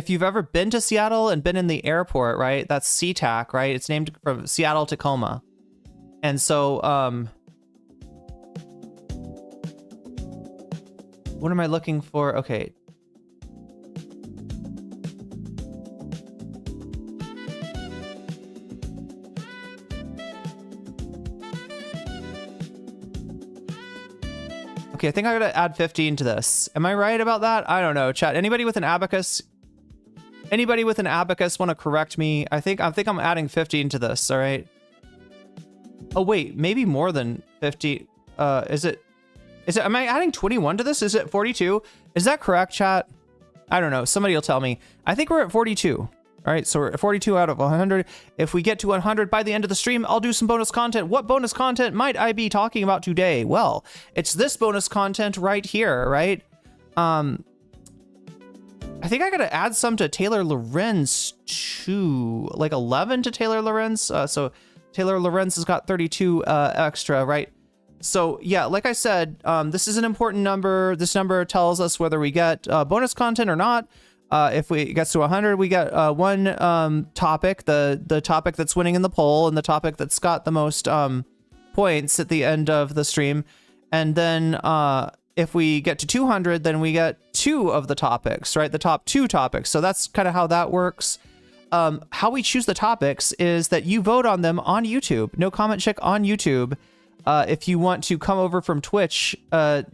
you've ever been to Seattle and been in the airport, right? That's SeaTac, right? It's named from Seattle Tacoma. And so what am I looking for? Okay. Okay, I think I gotta add 15 to this. Am I right about that? I don't know, chat. Anybody with an abacus? Anybody with an abacus want to correct me? I think I'm adding 15 to this, all right? Oh wait, maybe more than 50. Is it, am I adding 21 to this? Is it 42? Is that correct, chat? I don't know. Somebody will tell me. I think we're at 42. All right, so we're at 42 out of 100. If we get to 100 by the end of the stream, I'll do some bonus content. What bonus content might I be talking about today? Well, it's this bonus content right here, right? I think I gotta add some to Taylor Lorenz too, like 11 to Taylor Lorenz. So Taylor Lorenz has got 32 extra, right? So yeah, like I said, this is an important number. This number tells us whether we get bonus content or not. If it gets to 100, we get one topic, the topic that's winning in the poll, and the topic that's got the most points at the end of the stream. And then if we get to 200, then we get 2 of the topics, right? The top 2 topics. So that's kind of how that works. How we choose the topics is that you vote on them on YouTube. No comment check on YouTube. If you want to come over from Twitch,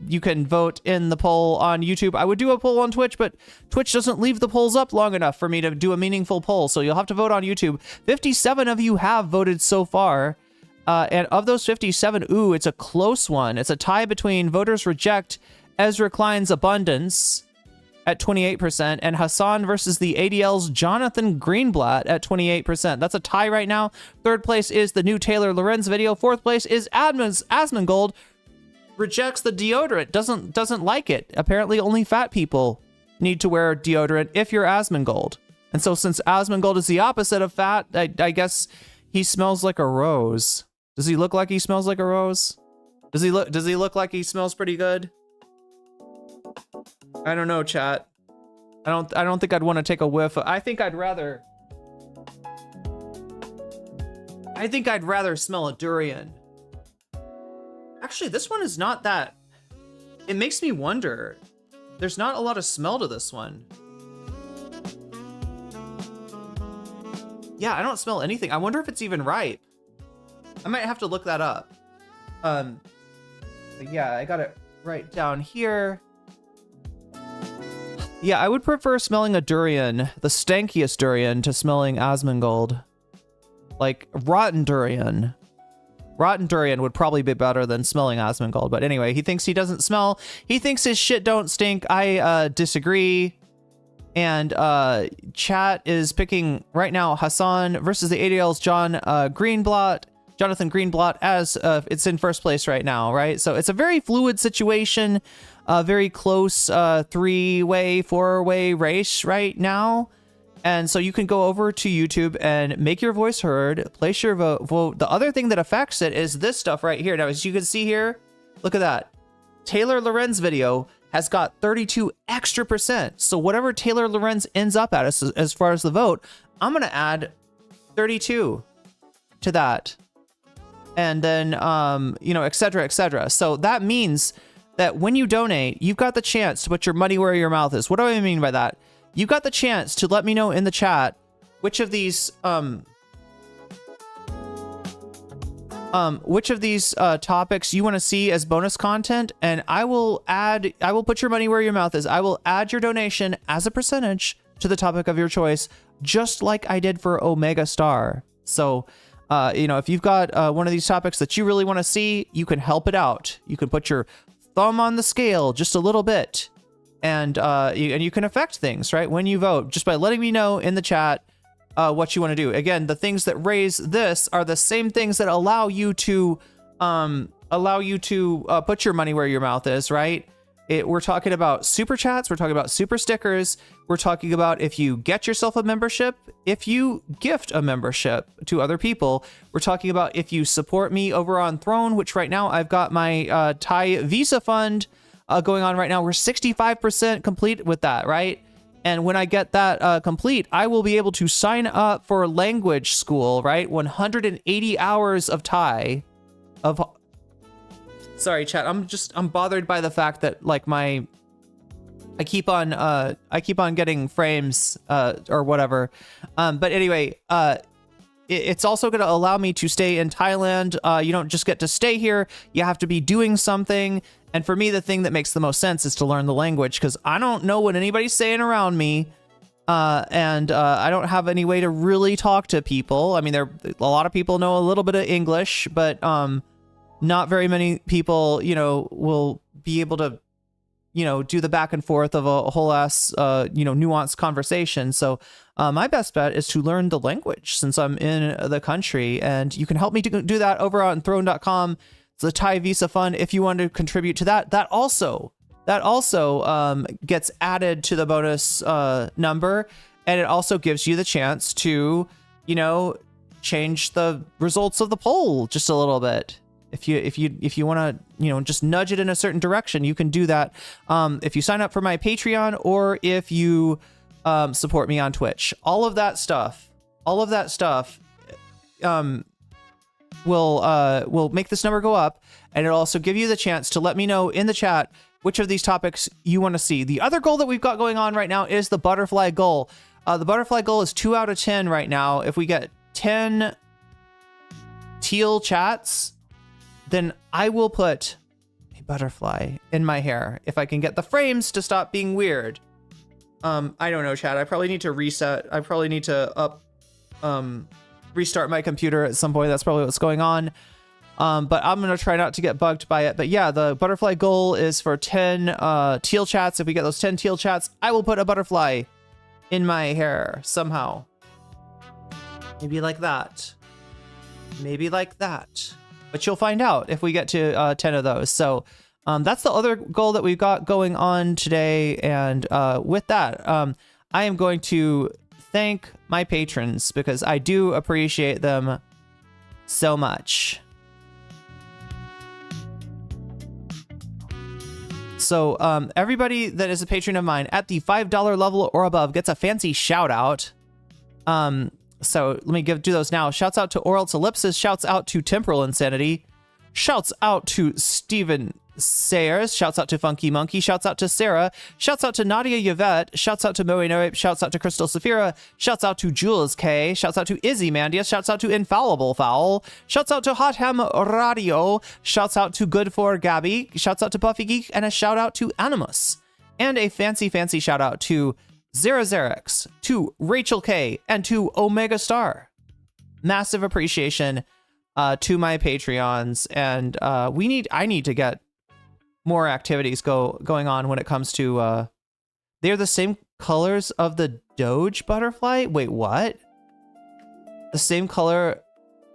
you can vote in the poll on YouTube. I would do a poll on Twitch, but Twitch doesn't leave the polls up long enough for me to do a meaningful poll. So you'll have to vote on YouTube. 57 of you have voted so far. And of those 57, ooh, it's a close one. It's a tie between voters reject Ezra Klein's Abundance at 28% and Hassan versus the ADL's Jonathan Greenblatt at 28%. That's a tie right now. Third place is the new Taylor Lorenz video. Fourth place is Asmongold rejects the deodorant, doesn't like it. Apparently only fat people need to wear deodorant if you're Asmongold. And so since Asmongold is the opposite of fat, I guess he smells like a rose. Does he look like he smells like a rose? Does he look like he smells pretty good? I don't know, chat. I don't think I'd want to take a whiff. I think I'd rather smell a durian. Actually, this one is not that. It makes me wonder. There's not a lot of smell to this one. Yeah, I don't smell anything. I wonder if it's even ripe. I might have to look that up. But yeah, I got it right down here. Yeah, I would prefer smelling a durian, the stankiest durian, to smelling Asmongold. Like, rotten durian. Rotten durian would probably be better than smelling Asmongold. But anyway, he thinks he doesn't smell. He thinks his shit don't stink. I disagree. And chat is picking right now Hassan versus the ADL's Jonathan Greenblatt, as it's in first place right now, right? So it's a very fluid situation, a very close 3-way, 4-way race right now. And so you can go over to YouTube and make your voice heard, place your vote. The other thing that affects it is this stuff right here. Now, as you can see here, look at that. Taylor Lorenz video has got 32 extra %. So whatever Taylor Lorenz ends up at as far as the vote, I'm going to add 32 to that. And then, you know, et cetera, et cetera. So that means that when you donate, you've got the chance to put your money where your mouth is. What do I mean by that? You've got the chance to let me know in the chat which of these topics you want to see as bonus content, and I will put your money where your mouth is. I will add your donation as a percentage to the topic of your choice, just like I did for Omega Star. So, you know, if you've got one of these topics that you really want to see, you can help it out. You can put your thumb on the scale just a little bit, and you can affect things, right, when you vote, just by letting me know in the chat what you want to do. Again, the things that raise this are the same things that allow you to put your money where your mouth is, right? We're talking about super chats, we're talking about super stickers, we're talking about if you get yourself a membership, if you gift a membership to other people, we're talking about if you support me over on Throne, which right now I've got my Thai Visa fund going on right now. We're 65% complete with that, right? And when I get that complete, I will be able to sign up for language school, right? 180 hours of Thai. Sorry, chat. I'm bothered by the fact that like I keep on getting frames or whatever. But anyway, it's also going to allow me to stay in Thailand. You don't just get to stay here. You have to be doing something. And for me, the thing that makes the most sense is to learn the language, because I don't know what anybody's saying around me. And I don't have any way to really talk to people. I mean, a lot of people know a little bit of English, but not very many people, you know, will be able to, you know, do the back and forth of a whole ass, you know, nuanced conversation. So my best bet is to learn the language since I'm in the country, and you can help me to do that over on throne.com. It's the Thai Visa Fund. If you want to contribute to that, that also gets added to the bonus number, and it also gives you the chance to, you know, change the results of the poll just a little bit. If you want to, you know, just nudge it in a certain direction, you can do that. If you sign up for my Patreon, or if you support me on Twitch, all of that stuff will make this number go up, and it'll also give you the chance to let me know in the chat which of these topics you want to see. The other goal that we've got going on right now is the butterfly goal. The butterfly goal is 2 out of 10 right now. If we get 10 teal chats, then I will put a butterfly in my hair if I can get the frames to stop being weird. I don't know, chat. I probably need to reset. I probably need to restart my computer at some point. That's probably what's going on. But I'm going to try not to get bugged by it. But yeah, the butterfly goal is for 10 teal chats. If we get those 10 teal chats, I will put a butterfly in my hair somehow. Maybe like that. Maybe like that. But you'll find out if we get to 10 of those. So that's the other goal that we've got going on today. And with that, I am going to thank my patrons because I do appreciate them so much. So everybody that is a patron of mine at the $5 level or above gets a fancy shout out. So let me do those now. Shouts out to Oral Ellipsis. Shouts out to Temporal Insanity. Shouts out to Steven Sayers. Shouts out to Funky Monkey. Shouts out to Sarah. Shouts out to Nadia Yvette. Shouts out to Moe Noape. Shouts out to Crystal Saphira. Shouts out to Jules K. Shouts out to Izzy Mandius. Shouts out to Infallible Fowl. Shouts out to Hot Ham Radio. Shouts out to Good for Gabby. Shouts out to Puffy Geek. And a shout out to Animus. And a fancy shout out to Zerazerex, to Rachel K, and to Omega Star. Massive appreciation to my Patreons. And I need to get more activities going on when it comes to they're the same colors of the Doge butterfly. Wait, what? The same color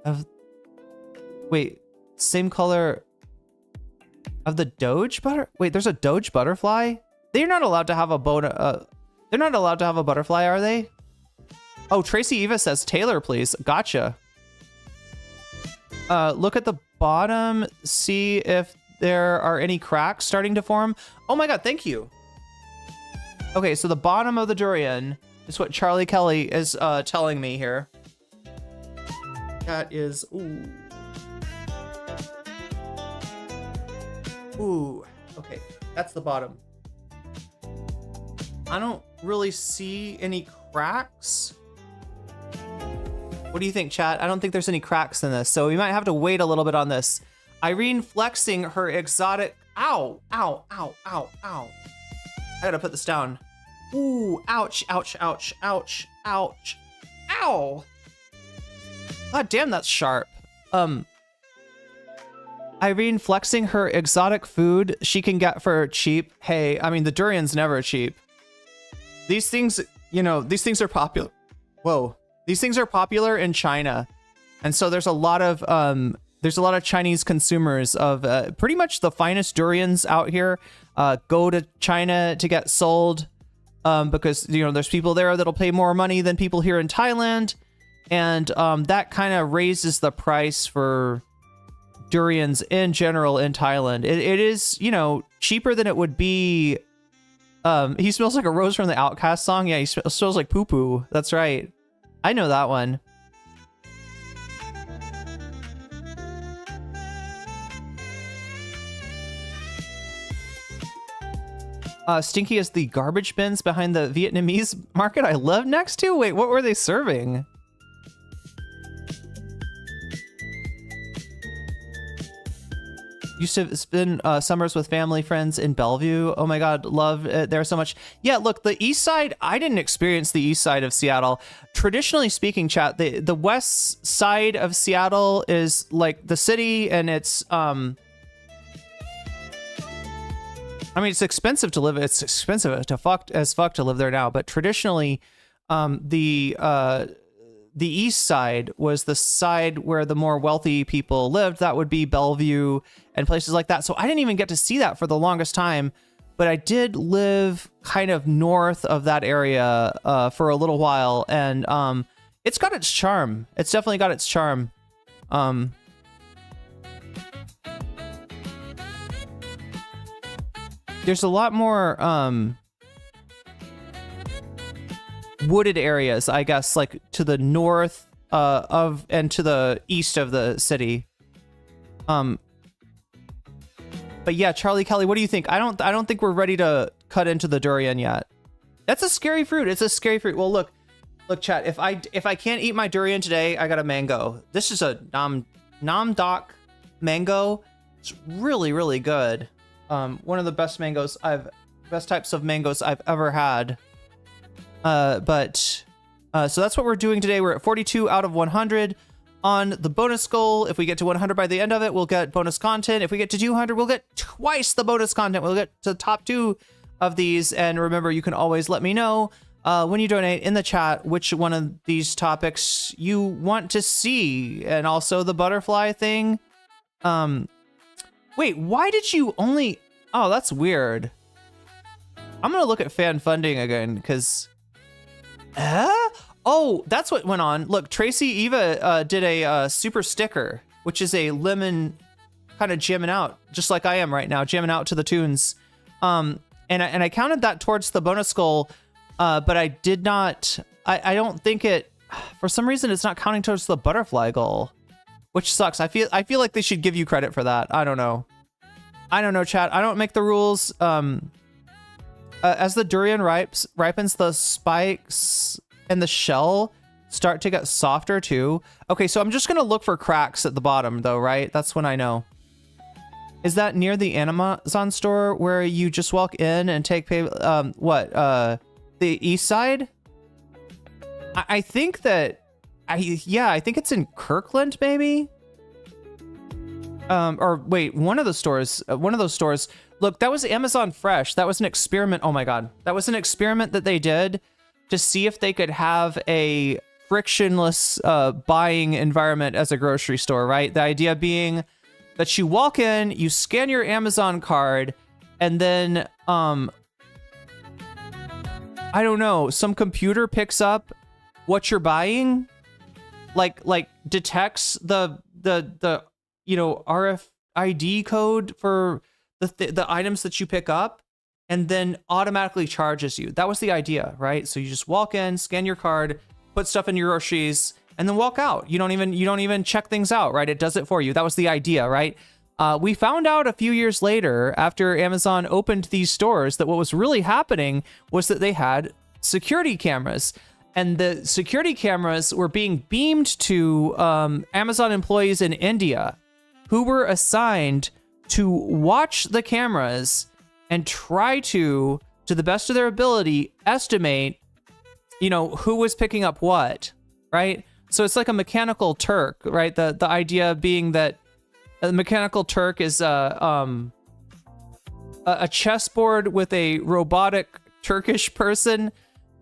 of same color of the Doge wait, there's a Doge butterfly? They're not allowed to have a they're not allowed to have a butterfly, are they? Oh, Tracy Eva says Taylor, please. Gotcha. Look at the bottom, see if there are any cracks starting to form. Oh my god, thank you. Okay, so the bottom of the durian is what Charlie Kelly is telling me here. That is, ooh. Ooh, okay, that's the bottom. I don't really see any cracks. What do you think, chat? I don't think there's any cracks in this, so we might have to wait a little bit on this. Irene flexing her exotic. Ow, ow, ow, ow, ow. I gotta put this down. Ooh, ouch, ouch, ouch, ouch, ouch, ow. God damn, that's sharp. Irene flexing her exotic food she can get for cheap. Hey, I mean, the durian's never cheap. These things, you know, these things are popular. Whoa. These things are popular in China. And so there's a lot of Chinese consumers of pretty much the finest durians out here go to China to get sold because, you know, there's people there that'll pay more money than people here in Thailand. And that kind of raises the price for durians in general in Thailand. It is, you know, cheaper than it would be. He smells like a rose from the Outcast song. Yeah, he smells like poo-poo. That's right. I know that one. Stinky is the garbage bins behind the Vietnamese market I live next to? Wait, what were they serving? Used to spend summers with family friends in Bellevue. Oh my god, love it there so much. Yeah, look, the east side, I didn't experience the east side of Seattle. Traditionally speaking, chat, the west side of Seattle is like the city, and it's I mean, it's expensive to live. It's expensive as fuck to live there now, but traditionally the east side was the side where the more wealthy people lived. That would be Bellevue and places like that. So I didn't even get to see that for the longest time, but I did live kind of north of that area for a little while, and it's got its charm. It's definitely got its charm. There's a lot more wooded areas, I guess, like to the north of and to the east of the city. But yeah, Charlie Kelly, what do you think? I don't think we're ready to cut into the durian yet. That's a scary fruit. It's a scary fruit. Well, look, chat. If I can't eat my durian today, I got a mango. This is a Nam Doc mango. It's really, really good. One of the best types of mangoes I've ever had. So that's what we're doing today. We're at 42 out of 100 on the bonus goal. If we get to 100 by the end of it, we'll get bonus content. If we get to 200, we'll get twice the bonus content. We'll get to the top 2 of these. And remember, you can always let me know when you donate in the chat which one of these topics you want to see. And also the butterfly thing. Wait, why did you only... Oh, that's weird. I'm going to look at fan funding again, because... Oh, that's what went on. Look, Tracy Eva did a super sticker, which is a lemon kind of jamming out, just like I am right now, jamming out to the tunes And I counted that towards the bonus skull, but I did not. I don't think it. For some reason, it's not counting towards the butterfly goal, which sucks. I feel like they should give you credit for that. I don't know. Chat. I don't make the rules. As the durian ripens, the spikes and the shell start to get softer too. Okay, so I'm just gonna look for cracks at the bottom though, right? That's when I know. Is that near the Amazon store where you just walk in and take pay? The east side? I think that, I think it's in Kirkland maybe. Or wait, one of those stores. Look, that was Amazon Fresh. That was an experiment. Oh my God, that was an experiment that they did to see if they could have a frictionless buying environment as a grocery store, right? The idea being that you walk in, you scan your Amazon card, and then, I don't know, some computer picks up what you're buying, like detects the RFID code for the items that you pick up, and then automatically charges you. That was the idea, right? So you just walk in, scan your card, put stuff in your groceries, and then walk out. You don't even check things out, right? It does it for you. That was the idea, right? We found out a few years later, after Amazon opened these stores, that what was really happening was that they had security cameras. And the security cameras were being beamed to Amazon employees in India who were assigned to watch the cameras and try to the best of their ability, estimate, who was picking up what, right? So it's like a mechanical Turk, right? The idea being that a mechanical Turk is a chessboard with a robotic Turkish person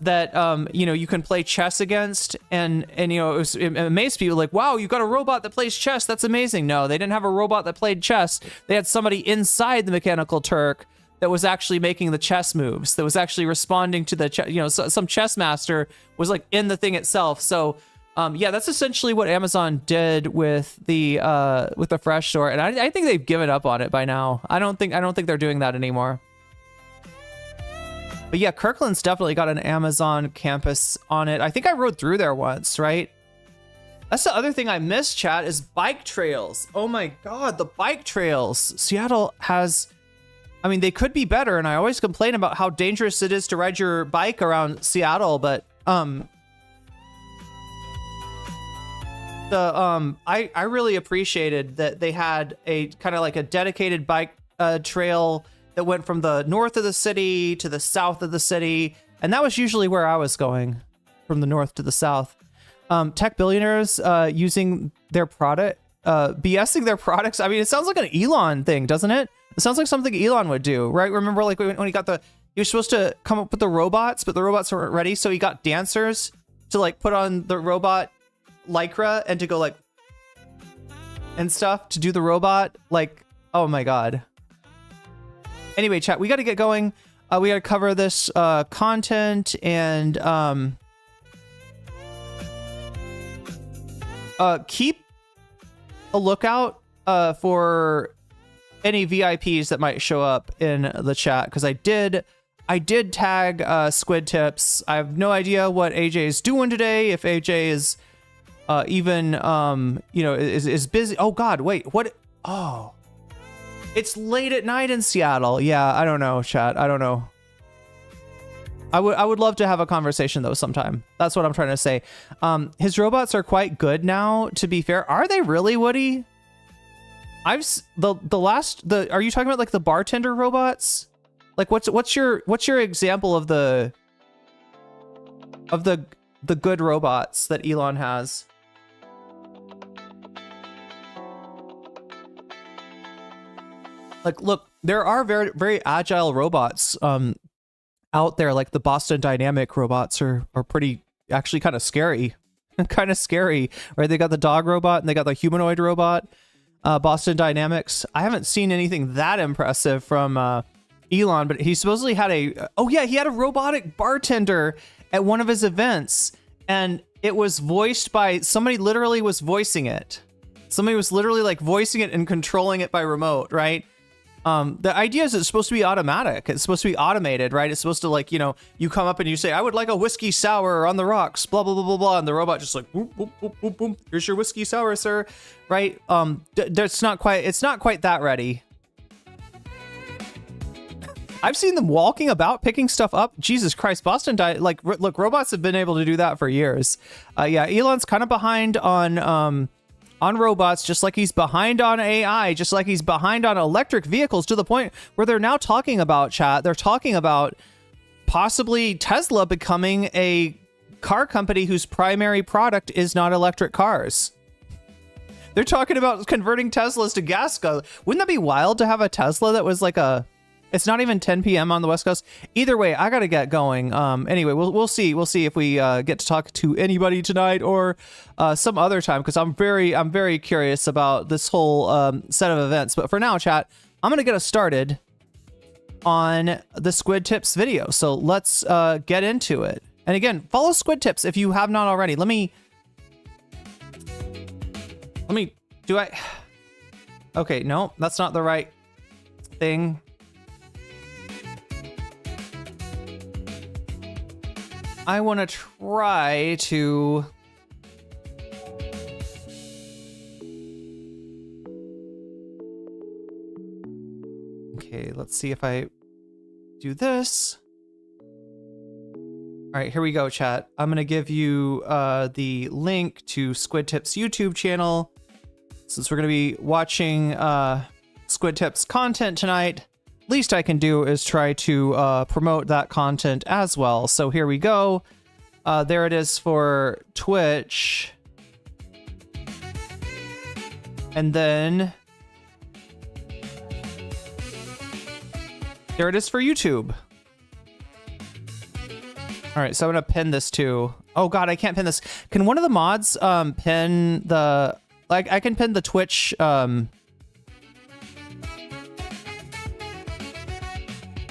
that you can play chess against, and it amazed people, like, wow, you got a robot that plays chess, that's amazing. No, they didn't have a robot that played chess. They had somebody inside the mechanical Turk that was actually making the chess moves, that was actually responding to the some chess master was like in the thing itself. So that's essentially what Amazon did with the Fresh store, and I think they've given up on it by now. I don't think they're doing that anymore. But yeah, Kirkland's definitely got an Amazon campus on it. I think I rode through there once, right? That's the other thing I miss, chat, is bike trails. Oh my God, the bike trails. Seattle has, they could be better, and I always complain about how dangerous it is to ride your bike around Seattle, but I really appreciated that they had a kind of like a dedicated bike trail that went from the north of the city to the south of the city. And that was usually where I was going, from the north to the south. Tech billionaires using their product, BSing their products. It sounds like an Elon thing, doesn't it? It sounds like something Elon would do, right? Remember, like when he was supposed to come up with the robots, but the robots weren't ready. So he got dancers to like put on the robot Lycra and to go like, and stuff to do the robot. Like, oh my God. Anyway, chat, we got to get going. We got to cover this content, and keep a lookout for any VIPs that might show up in the chat, because I did tag Squid Tips. I have no idea what AJ is doing today. If AJ is even is busy. Oh God, wait, what? Oh. It's late at night in Seattle. Yeah, I don't know, chat. I don't know. I would love to have a conversation though sometime. That's what I'm trying to say. His robots are quite good now, to be fair. Are they really, Woody? Are you talking about like the bartender robots? Like what's your example of the good robots that Elon has? Like, look, there are very, very agile robots out there. Like the Boston Dynamic robots are pretty, actually kind of scary. Kind of scary, right? They got the dog robot and they got the humanoid robot, Boston Dynamics. I haven't seen anything that impressive from Elon, but he supposedly had he had a robotic bartender at one of his events, and it was voiced by somebody. Literally was voicing it. Somebody was literally like voicing it and controlling it by remote, right? The idea is it's supposed to be automatic. It's supposed to be automated, right? It's supposed to, like, you know, you come up and you say, I would like a whiskey sour on the rocks, blah, blah, blah, blah, blah. And the robot just like, boop, boop, boop, boop, boop. Here's your whiskey sour, sir. Right? It's not quite that ready. I've seen them walking about, picking stuff up. Jesus Christ, Boston died. Like, look, robots have been able to do that for years. Yeah, Elon's kind of behind on robots, just like he's behind on AI, just like he's behind on electric vehicles, to the point where they're now talking about, chat, they're talking about possibly Tesla becoming a car company whose primary product is not electric cars. They're talking about converting Teslas to gas cars. Wouldn't that be wild to have a Tesla that was like it's not even 10 p.m. on the West Coast. Either way, I gotta get going. Anyway, we'll see. We'll see if we get to talk to anybody tonight or some other time, because I'm very curious about this whole set of events. But for now, chat, I'm gonna get us started on the Squid Tips video. So let's get into it. And again, follow Squid Tips if you have not already. Let me. Okay, no, that's not the right thing. I want to try to... Okay, let's see if I do this. All right, here we go, chat. I'm going to give you the link to Squid Tips' YouTube channel. Since we're going to be watching Squid Tips content tonight, least I can do is try to promote that content as well. So here we go. There it is for Twitch. And then there it is for YouTube. All right, so I'm gonna pin this too. Oh God, I can't pin this. Can one of the mods pin the, like, I can pin the Twitch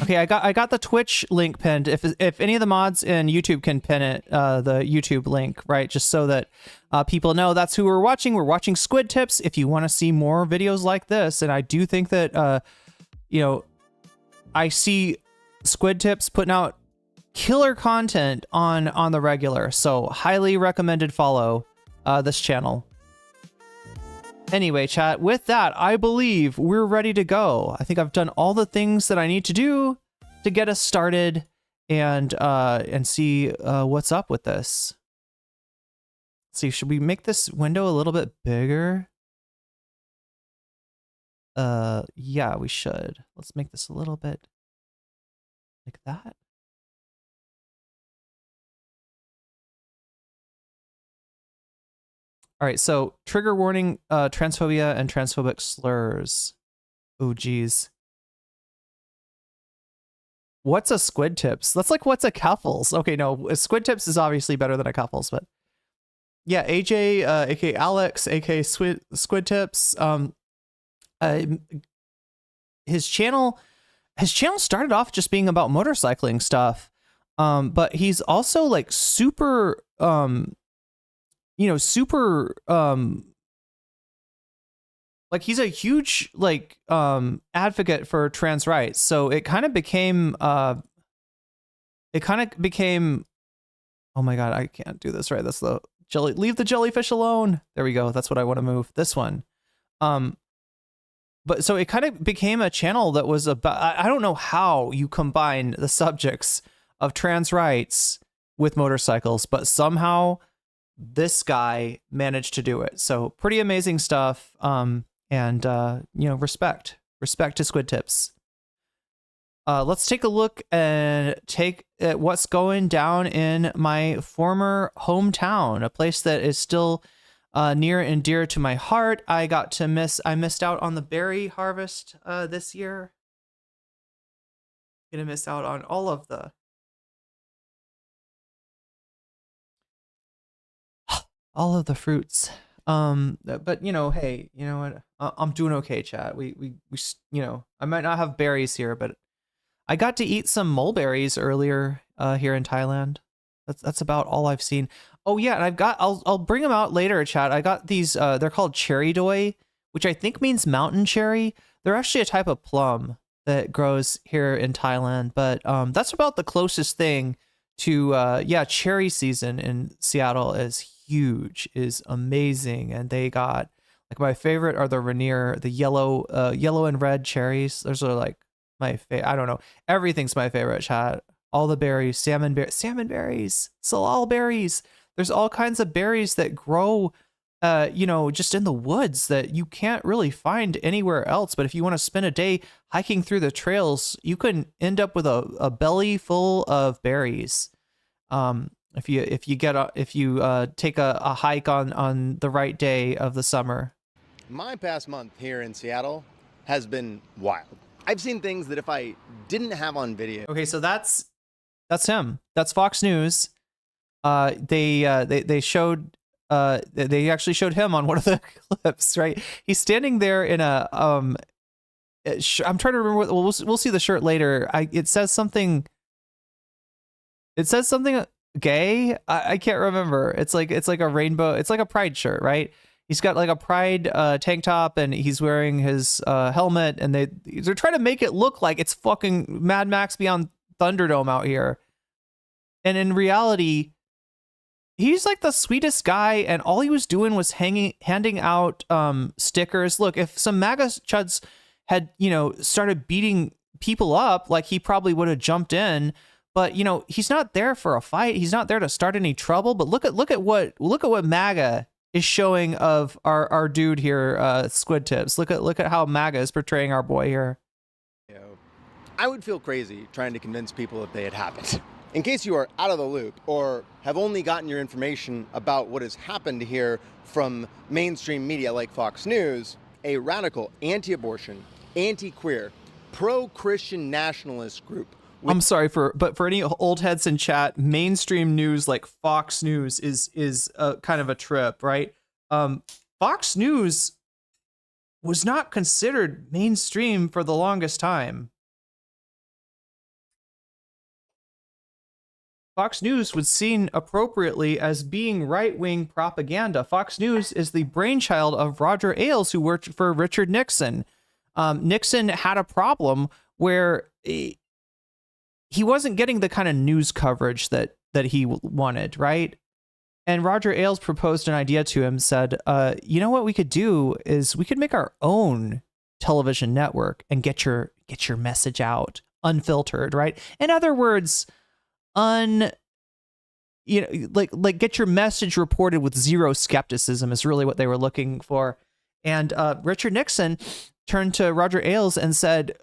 Okay, I got the Twitch link pinned. If any of the mods in YouTube can pin it, the YouTube link, right? Just so that people know that's who we're watching. We're watching Squid Tips. If you want to see more videos like this, and I do think that, you know, I see Squid Tips putting out killer content on the regular. So highly recommended follow this channel. Anyway, chat, with that, I believe we're ready to go. I think I've done all the things that I need to do to get us started and see what's up with this. Let's see, should we make this window a little bit bigger? Yeah, we should. Let's make this a little bit like that. All right, so trigger warning, transphobia and transphobic slurs. Oh, geez. What's a Squid Tips? That's like, what's a Cuffles? Okay, no, Squid Tips is obviously better than a Cuffles, but yeah, AJ, aka Alex, aka Squid Tips. His channel started off just being about motorcycling stuff, but he's also like super, you know, super, like he's a huge, like, advocate for trans rights. So it kind of became, oh my God, I can't do this right. That's the jelly, leave the jellyfish alone. There we go. That's what I want to move. This one. But so it kind of became a channel that was about, I don't know how you combine the subjects of trans rights with motorcycles, but somehow this guy managed to do it. So pretty amazing stuff. And you know, respect to Squid Tips. Let's take a look and take at what's going down in my former hometown, a place that is still near and dear to my heart. I missed out on the berry harvest this year. Gonna miss out on all of the fruits. But you know, hey, you know what? I'm doing okay, chat. We you know, I might not have berries here, but I got to eat some mulberries earlier here in Thailand. That's about all I've seen. Oh yeah, and I'll bring them out later, chat. I got these they're called cherry doi, which I think means mountain cherry. They're actually a type of plum that grows here in Thailand, but that's about the closest thing to cherry season in Seattle is huge, is amazing, and they got like my favorite are the Rainier, the yellow and red cherries. Those are like my favorite. I don't know, everything's my favorite, chat. All the berries, salmon berries, salal berries. There's all kinds of berries that grow just in the woods that you can't really find anywhere else. But if you want to spend a day hiking through the trails, you can end up with a belly full of berries. If you take a hike on the right day of the summer. My past month here in Seattle has been wild. I've seen things that if I didn't have on video. Okay, so that's him. That's Fox News. They actually showed him on one of the clips, right? He's standing there in a I'm trying to remember what, we'll see the shirt later. It says something gay. I can't remember. It's like a rainbow. It's like a pride shirt, right? He's got like a pride tank top, and he's wearing his helmet, and they're trying to make it look like it's fucking Mad Max Beyond Thunderdome out here. And in reality, he's like the sweetest guy, and all he was doing was handing out stickers. Look, if some MAGA chuds had, started beating people up, like he probably would have jumped in. But he's not there for a fight. He's not there to start any trouble. But look at what MAGA is showing of our dude here, Squid Tips. Look at how MAGA is portraying our boy here. I would feel crazy trying to convince people if they had happened. In case you are out of the loop or have only gotten your information about what has happened here from mainstream media like Fox News, a radical anti-abortion, anti-queer, pro-Christian nationalist group. I'm sorry but for any old heads in chat, mainstream news like Fox News is a kind of a trip, right? Fox News was not considered mainstream for the longest time. Fox News was seen appropriately as being right-wing propaganda. Fox News is the brainchild of Roger Ailes, who worked for Richard Nixon. Nixon had a problem where he wasn't getting the kind of news coverage that he wanted, right? And Roger Ailes proposed an idea to him, said, you know what we could do is we could make our own television network and get your message out unfiltered, right? In other words, get your message reported with zero skepticism is really what they were looking for. And Richard Nixon turned to Roger Ailes and said,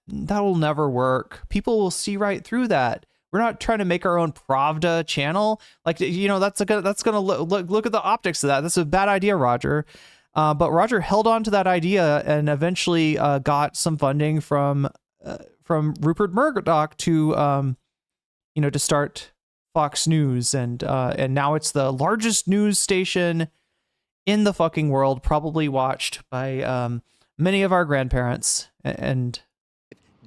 that will never work. People will see right through that. We're not trying to make our own Pravda channel. Like, that's gonna look at the optics of that. That's a bad idea, Roger. But Roger held on to that idea and eventually got some funding from Rupert Murdoch to start Fox News, and now it's the largest news station in the fucking world, probably watched by many of our grandparents and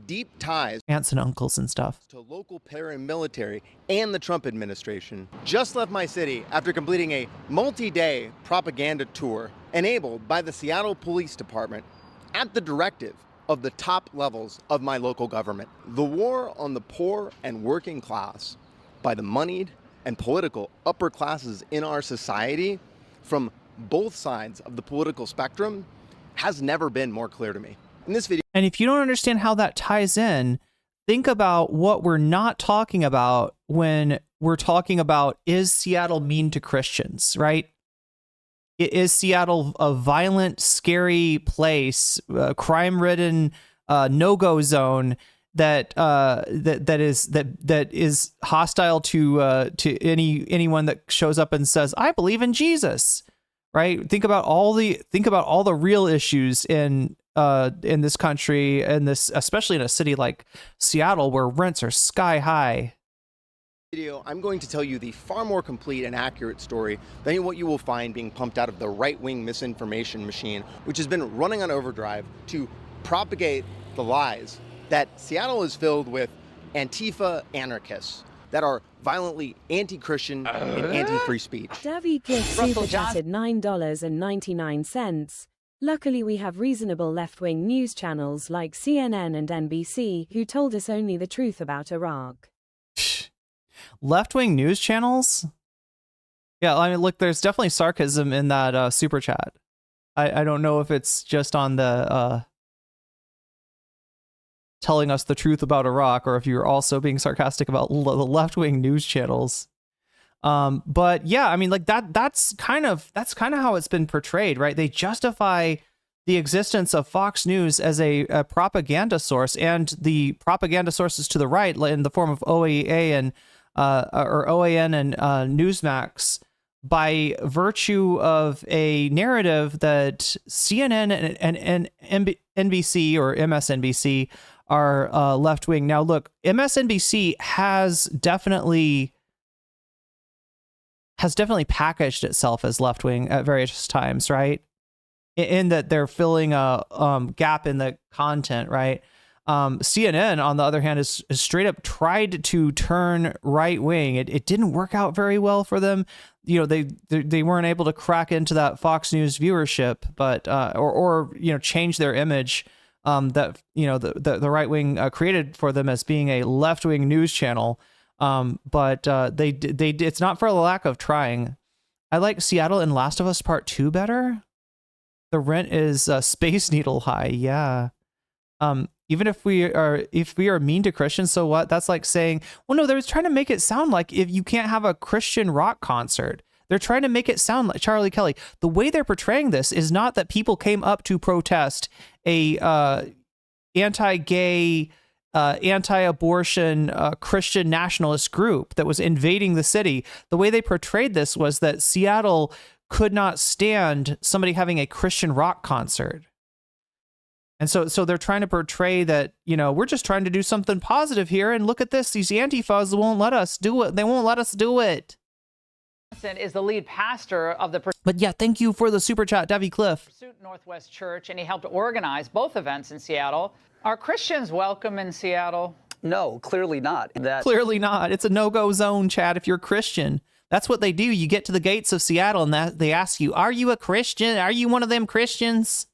deep ties, aunts and uncles and stuff, to local paramilitary and the Trump administration. Just left my city after completing a multi-day propaganda tour enabled by the Seattle Police Department at the directive of the top levels of my local government. The war on the poor and working class by the moneyed and political upper classes in our society from both sides of the political spectrum has never been more clear to me. In this video, and if you don't understand how that ties in, think about what we're not talking about when we're talking about, is Seattle mean to Christians, right? Is Seattle a violent, scary place, crime-ridden, no-go zone that is hostile to anyone that shows up and says, "I believe in Jesus," right? Think about all the real issues in this country, and especially in a city like Seattle where rents are sky high. I'm going to tell you the far more complete and accurate story than what you will find being pumped out of the right-wing misinformation machine, which has been running on overdrive to propagate the lies that Seattle is filled with Antifa anarchists that are violently anti-Christian and anti-free speech. Davy Gift super chatted $9.99. Luckily we have reasonable left-wing news channels like CNN and NBC who told us only the truth about Iraq. Left-wing news channels? Yeah, I mean, look, there's definitely sarcasm in that super chat. I don't know if it's just on the telling us the truth about Iraq, or if you're also being sarcastic about the left-wing news channels. But yeah, I mean, like that's kind of how it's been portrayed, right? They justify the existence of Fox News as a propaganda source, and the propaganda sources to the right, in the form of OAA and or OAN and Newsmax, by virtue of a narrative that CNN and NBC or MSNBC are left-wing. Now, look, MSNBC has definitely packaged itself as left-wing at various times, right? In that they're filling a gap in the content, right? CNN, on the other hand, is straight up tried to turn right-wing. It didn't work out very well for them. You know, they weren't able to crack into that Fox News viewership, but or change their image that the right-wing created for them as being a left-wing news channel. But they it's not for the lack of trying. I like Seattle and Last of Us Part 2 better. The rent is Space Needle high. Yeah. Even if we are mean to Christians, so what? That's like saying, well, no, they're trying to make it sound like if you can't have a Christian rock concert. They're trying to make it sound like Charlie Kelly. The way they're portraying this is not that people came up to protest a anti-gay, anti-abortion Christian nationalist group that was invading the city. The way they portrayed this was that Seattle could not stand somebody having a Christian rock concert. And so they're trying to portray that, we're just trying to do something positive here. And look at this. These Antifas won't let us do it. They won't let us do it. Is the lead pastor of the But yeah, thank you for the super chat, Debbie Cliff. Pursuit Northwest Church, and he helped organize both events in Seattle. Are Christians welcome in Seattle? No, clearly not. Clearly not. It's a no-go zone, Chad, if you're Christian. That's what they do. You get to the gates of Seattle and they ask you, are you a Christian? Are you one of them Christians?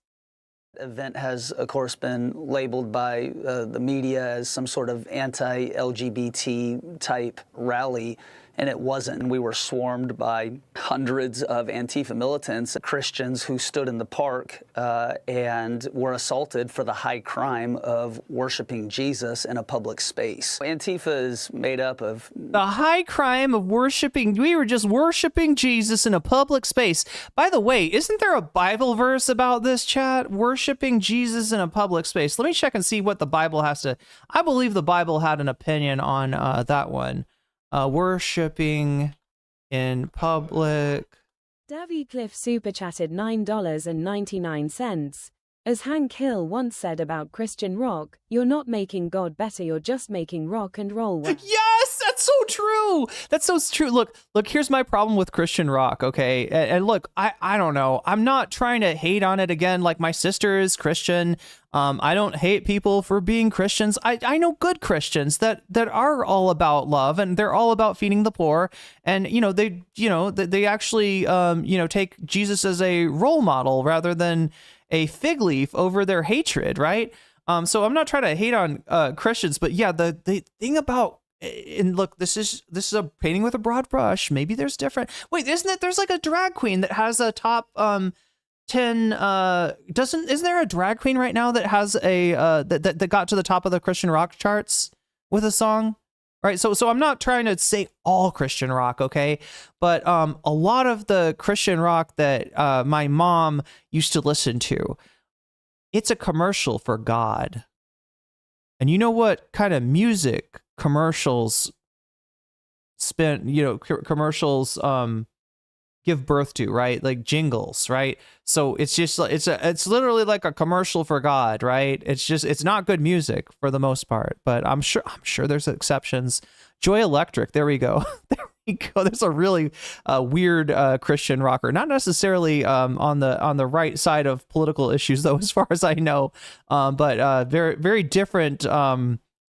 Event has, of course, been labeled by the media as some sort of anti-LGBT type rally, and it wasn't. We were swarmed by hundreds of Antifa militants, Christians who stood in the park and were assaulted for the high crime of worshiping Jesus in a public space. Antifa is made up of the high crime of worshiping. We were just worshiping Jesus in a public space. By the way, isn't there a Bible verse about this, chat? Worshiping Jesus in a public space. Let me check and see what the Bible has to. I believe the Bible had an opinion on that one. Worshipping in public. Davy Cliff super chatted $9.99. As Hank Hill once said about Christian rock, you're not making God better, you're just making rock and roll worse. Yes, that's so true. That's so true. Look, here's my problem with Christian rock, okay? And look, I don't know. I'm not trying to hate on it again. Like, my sister is Christian. I don't hate people for being Christians. I know good Christians that are all about love, and they're all about feeding the poor. And, they actually, take Jesus as a role model rather than a fig leaf over their hatred, right? So I'm not trying to hate on Christians, but yeah, the thing about, and look, this is a painting with a broad brush. Maybe there's different. Wait, isn't it? There's like a drag queen that has a top 10. Isn't there a drag queen right now that has a that got to the top of the Christian rock charts with a song? Right, so I'm not trying to say all Christian rock, okay? But a lot of the Christian rock that my mom used to listen to, it's a commercial for God. And you know what kind of music commercials commercials give birth to, right? Like jingles, right? So it's just it's literally like a commercial for God, right? It's not good music for the most part, but I'm sure there's exceptions. Joy Electric, there we go. There we go. There's a really weird Christian rocker, not necessarily on the right side of political issues though, as far as I know, but very very different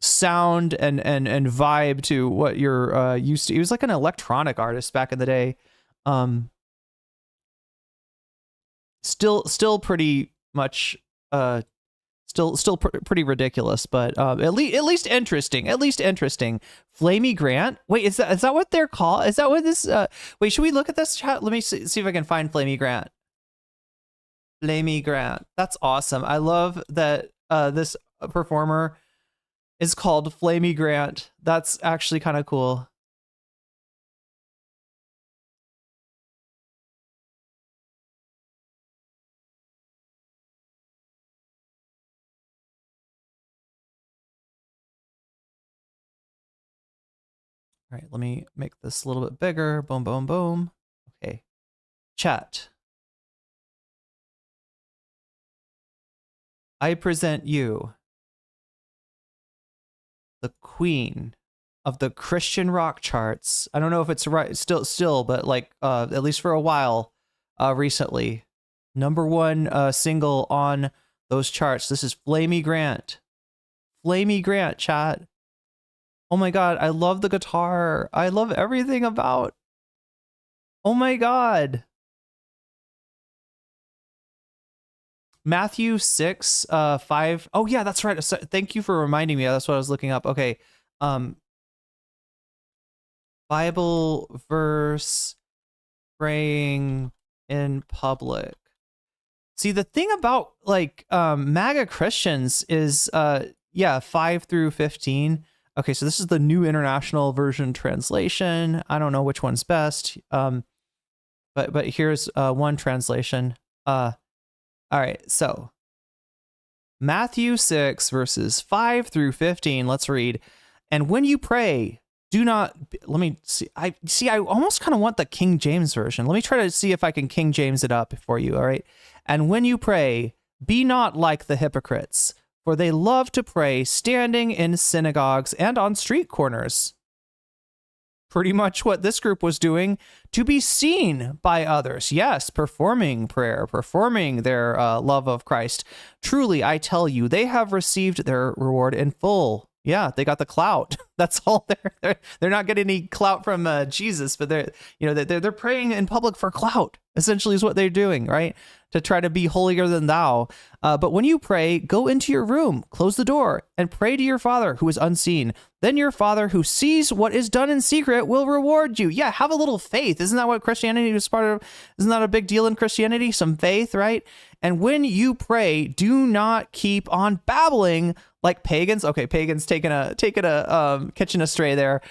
sound and vibe to what you're used to. He was like an electronic artist back in the day. still pretty much pretty ridiculous, but at least interesting. Flamey Grant. Wait, is that what they're called? Is that what this? Wait, should we look at this chat? Let me see if I can find Flamey Grant. Flamey Grant. That's awesome. I love that this performer is called Flamey Grant. That's actually kind of cool. All right, let me make this a little bit bigger. Boom, boom, boom. Okay. Chat. I present you the queen of the Christian rock charts. I don't know if it's right still, but like at least for a while recently. #1 single on those charts. This is Flamey Grant. Flamey Grant, chat. Oh my god, I love the guitar. I love everything about. Oh my god. Matthew 6, 5. Oh yeah, that's right. Thank you for reminding me. That's what I was looking up. Okay. Bible verse, praying in public. See, the thing about like MAGA Christians is 5 through 15. Okay, so this is the New International Version translation. I don't know which one's best. But here's one translation. All right, so Matthew 6 verses 5 through 15. Let's read. And when you pray, do not. Let me see. I almost kind of want the King James version. Let me try to see if I can King James it up for you. All right. And when you pray, be not like the hypocrites, for they love to pray standing in synagogues and on street corners. Pretty much what this group was doing, to be seen by others. Yes, performing prayer, performing their love of Christ. Truly, I tell you, they have received their reward in full. Yeah, they got the clout. That's all. They're not getting any clout from Jesus, but they're praying in public for clout. Essentially, is what they're doing, right? To try to be holier than thou. But when you pray, go into your room, close the door, and pray to your Father who is unseen. Then your Father who sees what is done in secret will reward you. Yeah, have a little faith. Isn't that what Christianity is part of? Isn't that a big deal in Christianity? Some faith, right? And when you pray, do not keep on babbling like pagans. Okay, pagans catching a stray there.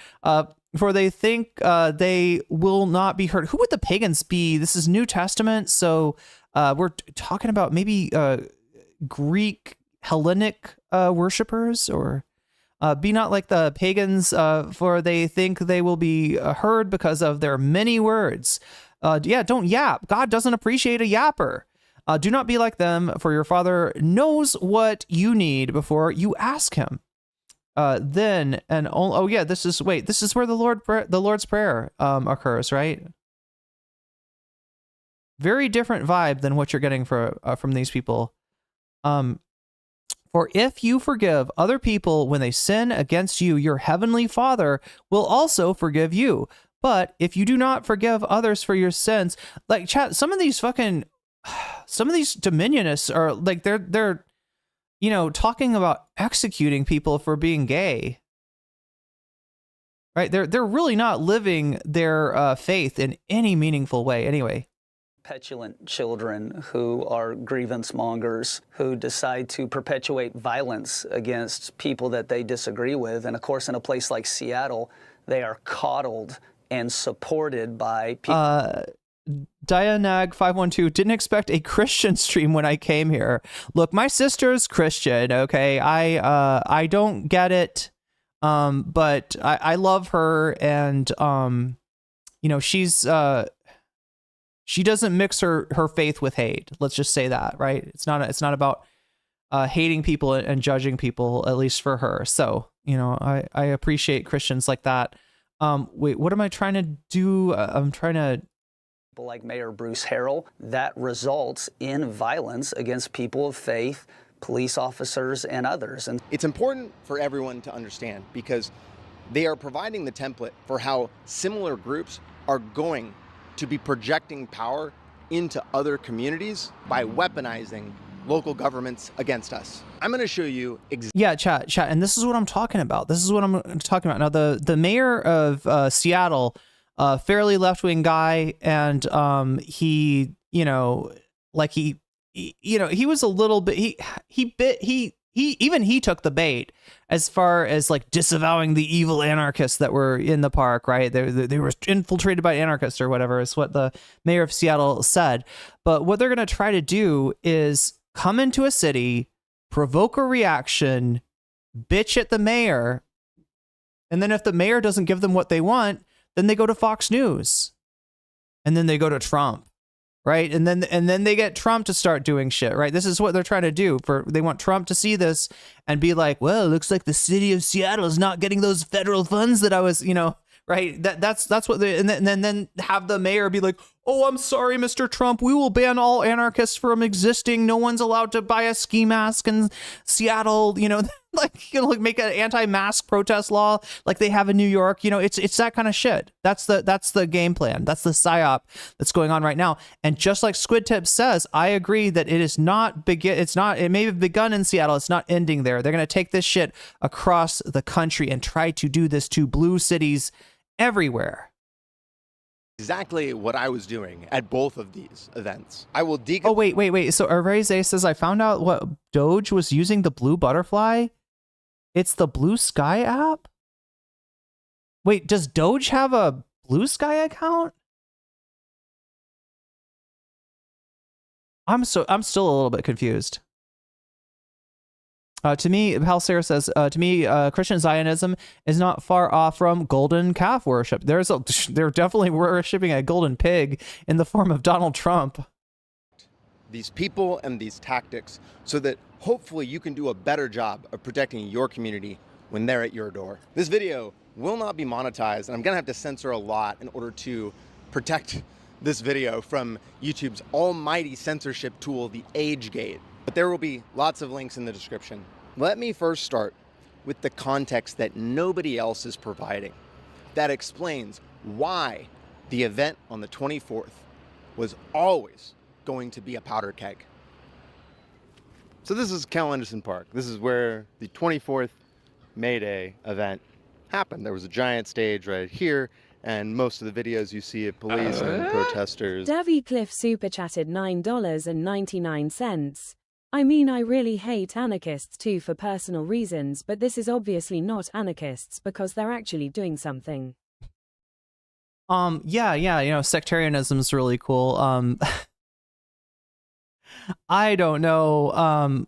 For they think they will not be heard. Who would the pagans be? This is New Testament, so we're talking about maybe Greek Hellenic worshipers, or be not like the pagans, for they think they will be heard because of their many words. Don't yap. God doesn't appreciate a yapper. Do not be like them, for your Father knows what you need before you ask him. This is where the Lord's Prayer occurs, right? Very different vibe than what you're getting from these people. For if you forgive other people when they sin against you, your heavenly Father will also forgive you. But if you do not forgive others for your sins, like chat, some of these dominionists are like they're talking about executing people for being gay. Right? They're really not living their faith in any meaningful way anyway. Petulant children who are grievance mongers, who decide to perpetuate violence against people that they disagree with. And of course, in a place like Seattle, they are coddled and supported by people. Dianag 512 didn't expect a Christian stream when I came here. Look, my sister's Christian, okay? I don't get it, but I love her, and she doesn't mix her faith with hate. Let's just say that, right? It's not about hating people and judging people, at least for her. So I appreciate Christians like that. Wait, what am I trying to do? I'm trying to. Like Mayor Bruce Harrell, that results in violence against people of faith, police officers, and others. And it's important for everyone to understand, because they are providing the template for how similar groups are going to be projecting power into other communities by weaponizing local governments against us. I'm going to show you Yeah, chat, and this is what I'm talking about. This is what I'm talking about. Now, the mayor of Seattle, fairly left-wing guy, and he, you know, like he was a little bit, he took the bait as far as like disavowing the evil anarchists that were in the park, right? They were infiltrated by anarchists or whatever is what the mayor of Seattle said. But what they're going to try to do is come into a city, provoke a reaction, bitch at the mayor, and then if the mayor doesn't give them what they want, then they go to Fox News, and then they go to Trump. Right. And then they get Trump to start doing shit. Right. This is what they're trying to do. They want Trump to see this and be like, well, it looks like the city of Seattle is not getting those federal funds that I was, you know. Right. That's what they, and then have the mayor be like, oh, I'm sorry, Mr. Trump. We will ban all anarchists from existing. No one's allowed to buy a ski mask in Seattle. You know, like, you know, like make an anti-mask protest law like they have in New York. You know, it's that kind of shit. That's the game plan. That's the psyop that's going on right now. And just like Squid Tip says, I agree that it is not it may have begun in Seattle. It's not ending there. They're going to take this shit across the country and try to do this to blue cities everywhere. exactly what I was doing at both of these events. I will Oh, wait. So Areze says, I found out what Doge was using the Blue Butterfly. It's the Blue Sky app? Wait, does Doge have a Blue Sky account? I'm still a little bit confused. To me, Halsair says, to me, Christian Zionism is not far off from golden calf worship. They're definitely worshiping a golden pig in the form of Donald Trump. These people and these tactics so that hopefully you can do a better job of protecting your community when they're at your door. This video will not be monetized, and I'm gonna have to censor a lot in order to protect this video from YouTube's almighty censorship tool, the Age Gate. But there will be lots of links in the description. Let me first start with the context that nobody else is providing. That explains why the event on the 24th was always going to be a powder keg. So this is Cal Anderson Park. This is where the 24th May Day event happened. There was a giant stage right here, and most of the videos you see of police and protesters. Davy Cliff super chatted $9.99. I mean, I really hate anarchists too for personal reasons, but this is obviously not anarchists because they're actually doing something. Yeah, you know, sectarianism is really cool. I don't know.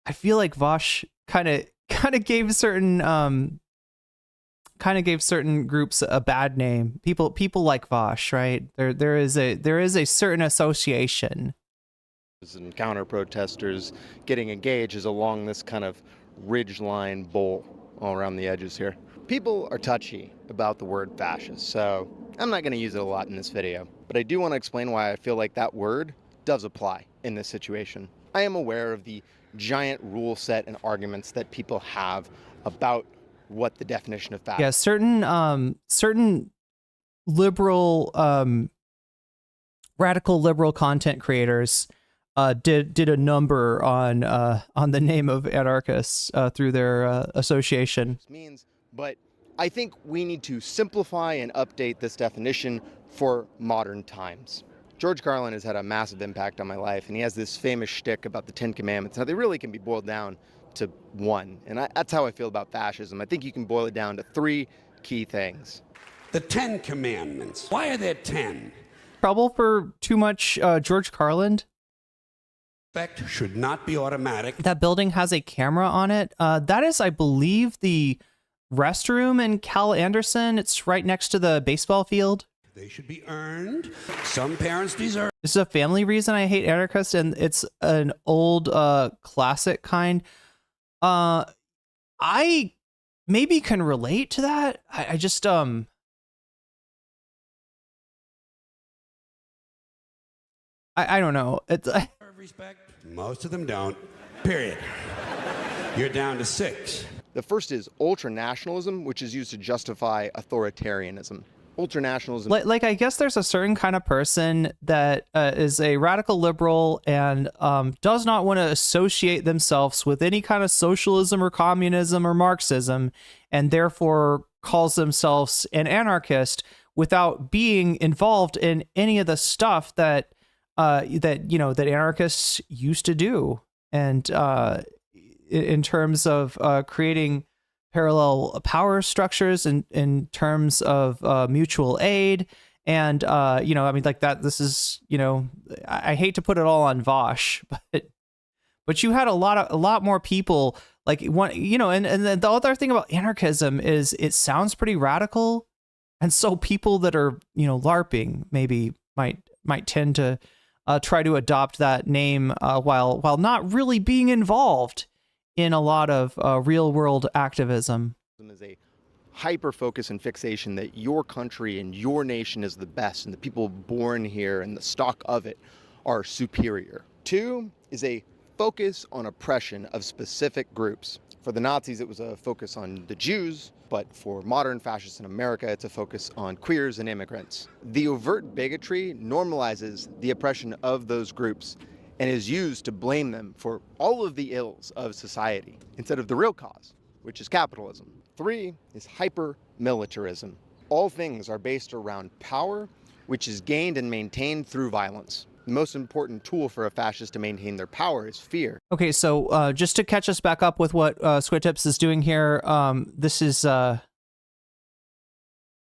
I feel like Vosh kind of gave certain groups a bad name. People like Vosh, right? There is a certain association. And counter protesters getting engaged is along this kind of ridgeline bowl all around the edges here. People are touchy about the word fascist, so I'm not going to use it a lot in this video. But I do want to explain why I feel like that word does apply in this situation. I am aware of the giant rule set and arguments that people have about what the definition of fascism. Yeah, certain liberal, radical liberal content creators did a number on the name of anarchists through their association. But I think we need to simplify and update this definition for modern times. George Carlin has had a massive impact on my life, and he has this famous shtick about the 10 Commandments. Now, they really can be boiled down to one, and that's how I feel about fascism. I think you can boil it down to three key things. The 10 Commandments. Why are there 10? Trouble for too much George Carlin? Respect should not be automatic. That building has a camera on it. That is, I believe, the restroom in Cal Anderson. It's right next to the baseball field. They should be earned. Some parents deserve. This is a family reason I hate anarchists, and it's an old classic kind. I maybe can relate to that. I just I don't know. It's Respect. Most of them don't. Period. You're down to 6. The first is ultranationalism, which is used to justify authoritarianism. Ultranationalism. Like I guess there's a certain kind of person that is a radical liberal and does not want to associate themselves with any kind of socialism or communism or Marxism, and therefore calls themselves an anarchist without being involved in any of the stuff that that anarchists used to do, and in terms of creating parallel power structures in terms of mutual aid. And, I mean, like that, this is, I hate to put it all on Vosh, but you had a lot more people like one, and then the other thing about anarchism is it sounds pretty radical. And so people that are, LARPing maybe might tend to try to adopt that name while not really being involved in a lot of real world activism. Is a hyper focus and fixation that your country and your nation is the best and the people born here and the stock of it are superior. 2 is a focus on oppression of specific groups. For the Nazis, it was a focus on the Jews, but for modern fascists in America, it's a focus on queers and immigrants. The overt bigotry normalizes the oppression of those groups and is used to blame them for all of the ills of society instead of the real cause, which is capitalism. 3 is hyper-militarism. All things are based around power, which is gained and maintained through violence. The most important tool for a fascist to maintain their power is fear. Okay, so just to catch us back up with what Squid Tips is doing here, this is... oh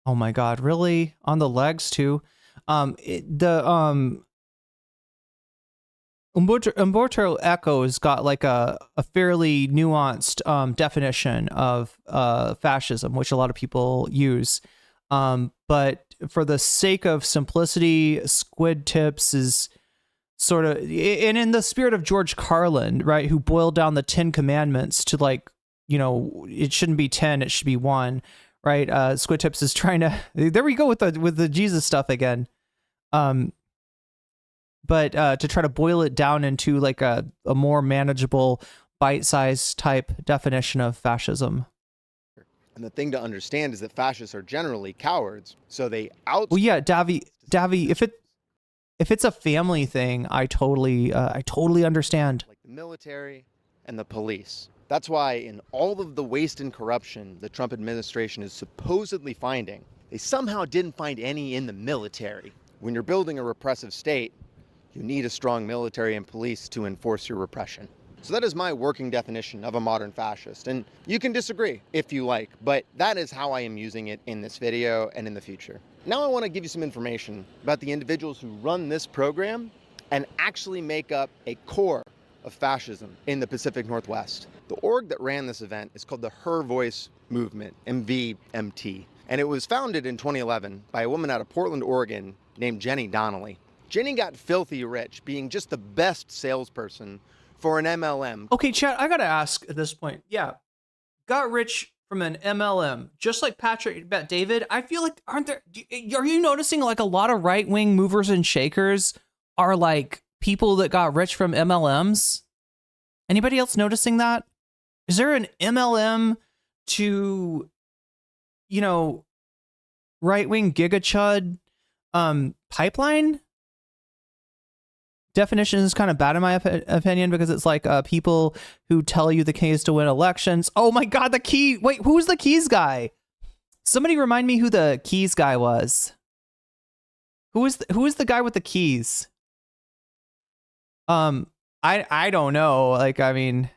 my god, really? On the legs, too? Umberto Eco's got like a fairly nuanced definition of fascism, which a lot of people use. But for the sake of simplicity, Squid Tips is sort of, and in the spirit of George Carlin, right, who boiled down the 10 commandments to like, it shouldn't be 10, it should be 1, right? Squid Tips is trying to, there we go with the Jesus stuff again. But to try to boil it down into like a more manageable, bite-sized type definition of fascism. And the thing to understand is that fascists are generally cowards, so they Well, yeah, Davy, if it's a family thing, I totally understand. Like the military and the police. That's why in all of the waste and corruption the Trump administration is supposedly finding, they somehow didn't find any in the military. When you're building a repressive state, you need a strong military and police to enforce your repression. So that is my working definition of a modern fascist. And you can disagree if you like, but that is how I am using it in this video and in the future. Now I want to give you some information about the individuals who run this program and actually make up a core of fascism in the Pacific Northwest. The org that ran this event is called the Her Voice Movement, MVMT. And it was founded in 2011 by a woman out of Portland, Oregon named Jenny Donnelly. Jenny got filthy rich being just the best salesperson for an MLM. Okay, Chad, I gotta ask at this point. Yeah, got rich from an MLM, just like Patrick Bet David. I feel like are you noticing like a lot of right-wing movers and shakers are like people that got rich from MLMs? Anybody else noticing that? Is there an MLM to, right-wing gigachud pipeline? Definition is kind of bad in my opinion because it's like people who tell you the keys to win elections. Oh my god, the key. Wait, who's the keys guy? Somebody remind me who the keys guy was. Who is the guy with the keys? I don't know. Like, I mean,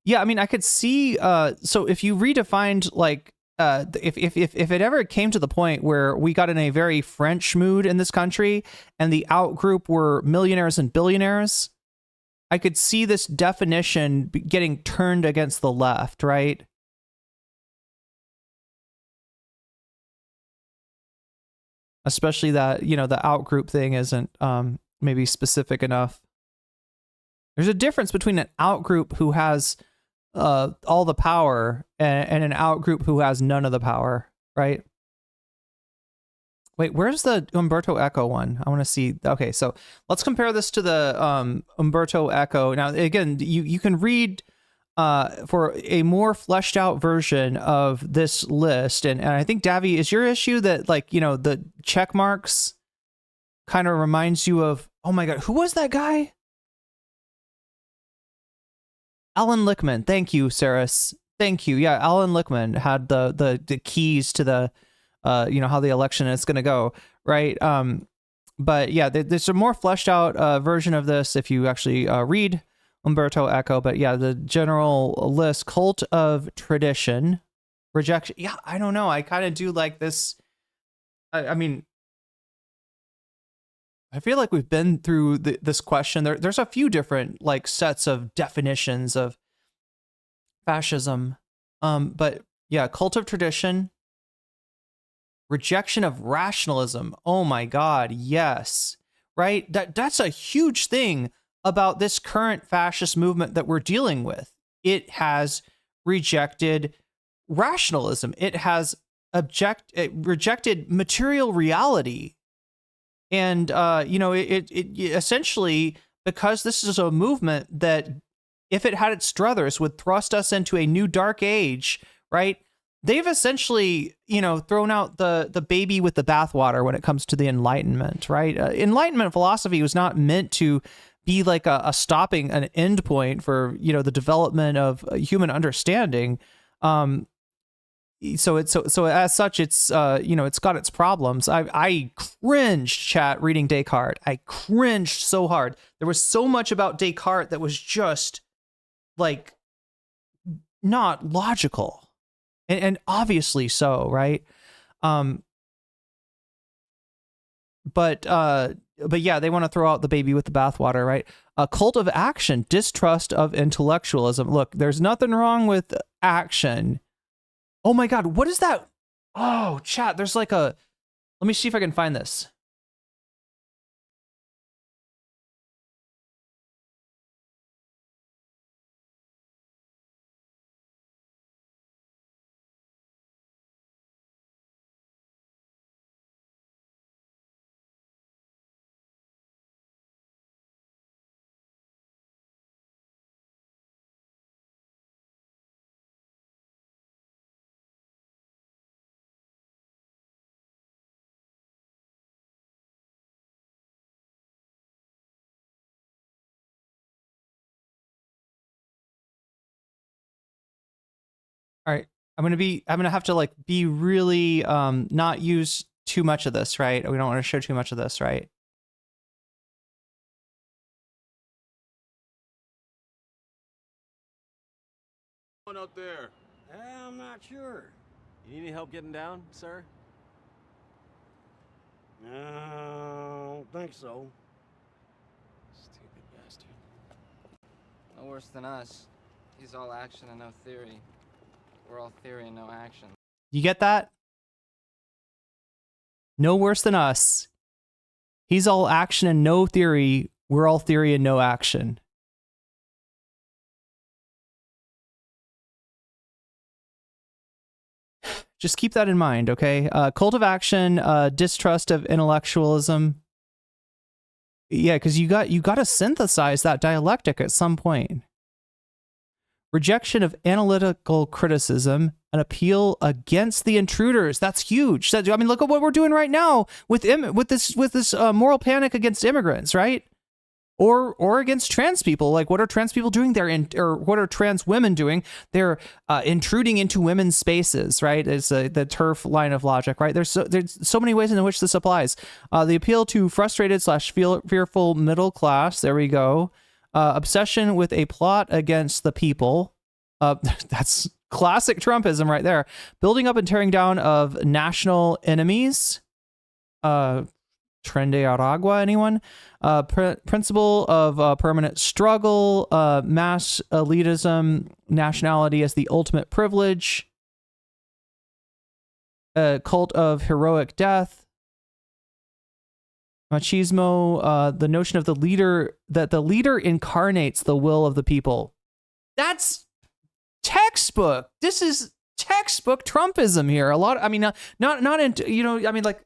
yeah, I mean, I could see. So if you redefined like, if it ever came to the point where we got in a very French mood in this country, and the out group were millionaires and billionaires, I could see this definition getting turned against the left, right? Especially that the out group thing isn't maybe specific enough. There's a difference between an out group who has all the power and an out group who has none of the power, right? Wait, where's the Umberto Eco one? I want to see. Okay, so let's compare this to the Umberto Eco. Now, again, you can read for a more fleshed out version of this list, and I think, Davy, is your issue that, like, you know, the check marks kind of reminds you of, oh my God, who was that guy? Alan Lichtman. Thank you, Saris. Thank you. Yeah, Alan Lichtman had the keys to the you know, how the election is going to go, right? But yeah, there's a more fleshed out version of this if you actually read Umberto Eco. But yeah, the general list: cult of tradition, rejection. Yeah, I don't know. I kind of do like this. I mean, I feel like we've been through this question. There's a few different like sets of definitions of fascism. But yeah, cult of tradition, rejection of rationalism. Oh my God, yes. Right? That's a huge thing about this current fascist movement that we're dealing with. It has rejected rationalism. It has rejected material reality. And, you know, it essentially, because this is a movement that, if it had its druthers, would thrust us into a new dark age, right? They've essentially, you know, thrown out the baby with the bathwater when it comes to the Enlightenment, right? Enlightenment philosophy was not meant to be like an end point for, you know, the development of human understanding. So as such, it's you know, it's got its problems. I cringed, chat, reading Descartes. I cringed so hard. There was so much about Descartes that was just like not logical, and obviously so, right? But yeah, they want to throw out the baby with the bathwater, right? A cult of action, distrust of intellectualism. Look, there's nothing wrong with action. Oh my God, what is that? Oh, chat, there's like let me see if I can find this. All right, I'm gonna have to like be really not use too much of this, right? We don't want to show too much of this, right? Out there? I'm not sure. You need any help getting down, sir? No, I don't think so. Stupid bastard. No worse than us. He's all action and no theory. We're all theory and no action. You get that? No worse than us. He's all action and no theory. We're all theory and no action. Just keep that in mind, okay? Cult of action, distrust of intellectualism. Yeah, because you got to synthesize that dialectic at some point. Rejection of analytical criticism, an appeal against the intruders. That's huge. I mean, look at what we're doing right now with this moral panic against immigrants, right? Or against trans people. Like, what are trans people doing there? Or what are trans women doing? They're intruding into women's spaces, right? It's the turf line of logic, right? There's so many ways in which this applies. The appeal to frustrated / fearful middle class. There we go. Obsession with a plot against the people. That's classic Trumpism right there. Building up and tearing down of national enemies. Trende Aragua, anyone? Principle of permanent struggle, mass elitism, nationality as the ultimate privilege, cult of heroic death, machismo, the notion of the leader, that the leader incarnates the will of the people. That's textbook. This is textbook Trumpism here. A lot. I mean, not into, you know, I mean, like,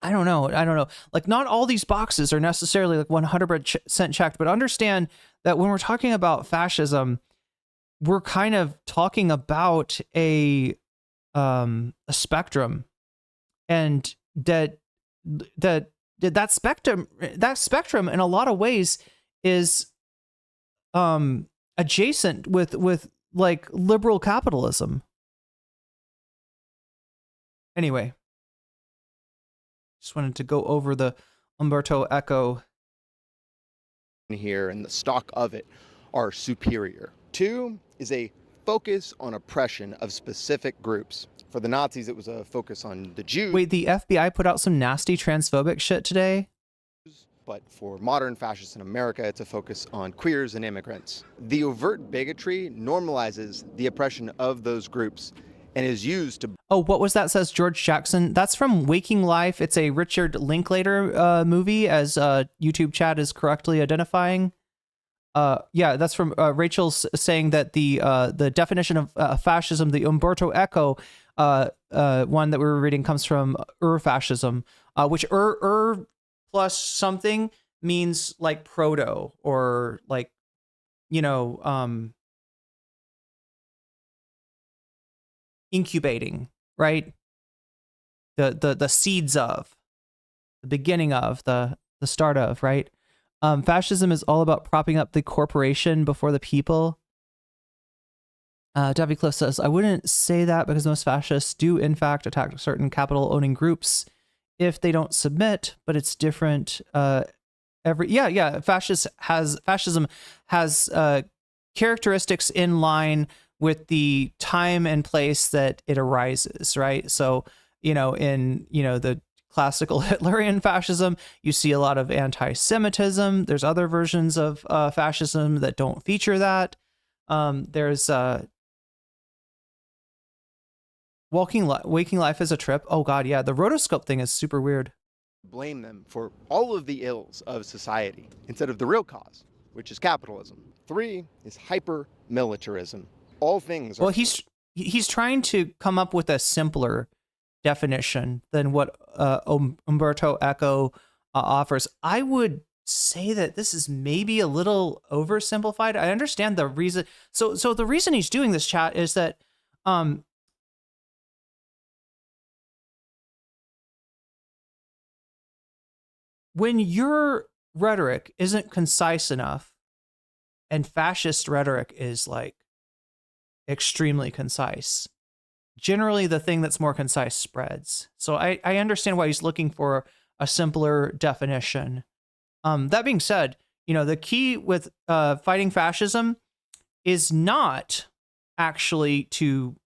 I don't know. Like, not all these boxes are necessarily like 100% checked, but understand that when we're talking about fascism, we're kind of talking about a spectrum, and that spectrum in a lot of ways is adjacent with like liberal capitalism. Anyway, just wanted to go over the Umberto Eco here, and the stock of it are superior. 2 is a focus on oppression of specific groups. For the Nazis, it was a focus on the Jews. Wait, the FBI put out some nasty transphobic shit today? But for modern fascists in America, it's a focus on queers and immigrants. The overt bigotry normalizes the oppression of those groups and is used to... Oh, what was that, says George Jackson? That's from Waking Life. It's a Richard Linklater movie, as YouTube chat is correctly identifying. Yeah, that's from Rachel's saying that the definition of fascism, the Umberto Eco one that we were reading, comes from fascism, which plus something means like proto, or like, you know, incubating, right? The seeds of, the beginning of, the start of, right? Fascism is all about propping up the corporation before the people. Debbie Cliff says, I wouldn't say that, because most fascists do in fact attack certain capital owning groups if they don't submit, but it's different. Fascism has characteristics in line with the time and place that it arises, right? So, you know, in, you know, the classical Hitlerian fascism, you see a lot of anti-Semitism. There's other versions of fascism that don't feature that. There's Waking Life is a Trip. Oh God, yeah, the rotoscope thing is super weird. Blame them for all of the ills of society instead of the real cause, which is capitalism. 3 is hyper-militarism. All things are... Well, he's trying to come up with a simpler definition than what Umberto Eco offers. I would say that this is maybe a little oversimplified. I understand the reason. So the reason he's doing this, chat, is that when your rhetoric isn't concise enough, and fascist rhetoric is like extremely concise, generally the thing that's more concise spreads. So I understand why he's looking for a simpler definition. That being said, you know, the key with fighting fascism is not actually to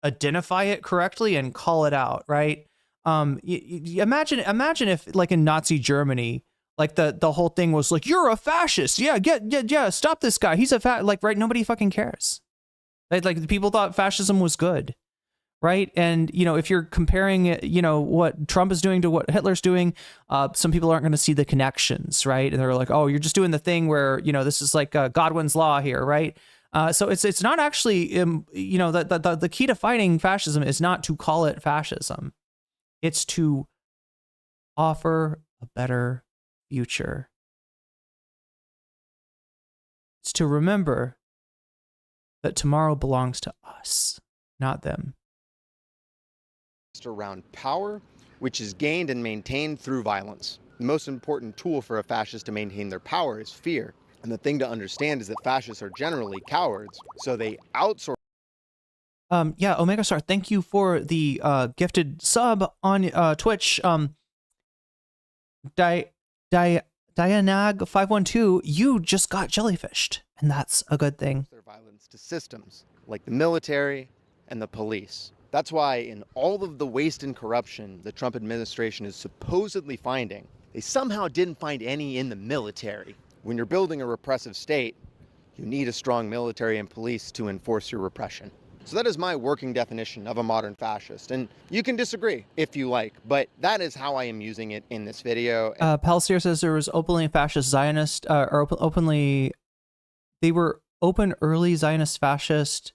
identify it correctly and call it out, right? Imagine if, like, in Nazi Germany, like the whole thing was like, you're a fascist. Yeah, stop this guy. He's a like, right? Nobody fucking cares. Right? Like, people thought fascism was good. Right. And, you know, if you're comparing it, you know, what Trump is doing to what Hitler's doing, some people aren't going to see the connections. Right. And they're like, oh, you're just doing the thing where, you know, this is like Godwin's law here. Right. So it's not actually, you know, the key to fighting fascism is not to call it fascism. It's to offer a better future. It's to remember that tomorrow belongs to us, not them. Around power, which is gained and maintained through violence. The most important tool for a fascist to maintain their power is fear. And the thing to understand is that fascists are generally cowards, so they outsource. Yeah, Omega Star, thank you for the gifted sub on Twitch. Dianag512, you just got jellyfished, and that's a good thing. Their violence to systems like the military and the police. That's why in all of the waste and corruption the Trump administration is supposedly finding, they somehow didn't find any in the military. When you're building a repressive state, you need a strong military and police to enforce your repression. So that is my working definition of a modern fascist. And you can disagree if you like, but that is how I am using it in this video. Palsier says there was openly fascist Zionist, or openly, they were open early Zionist fascist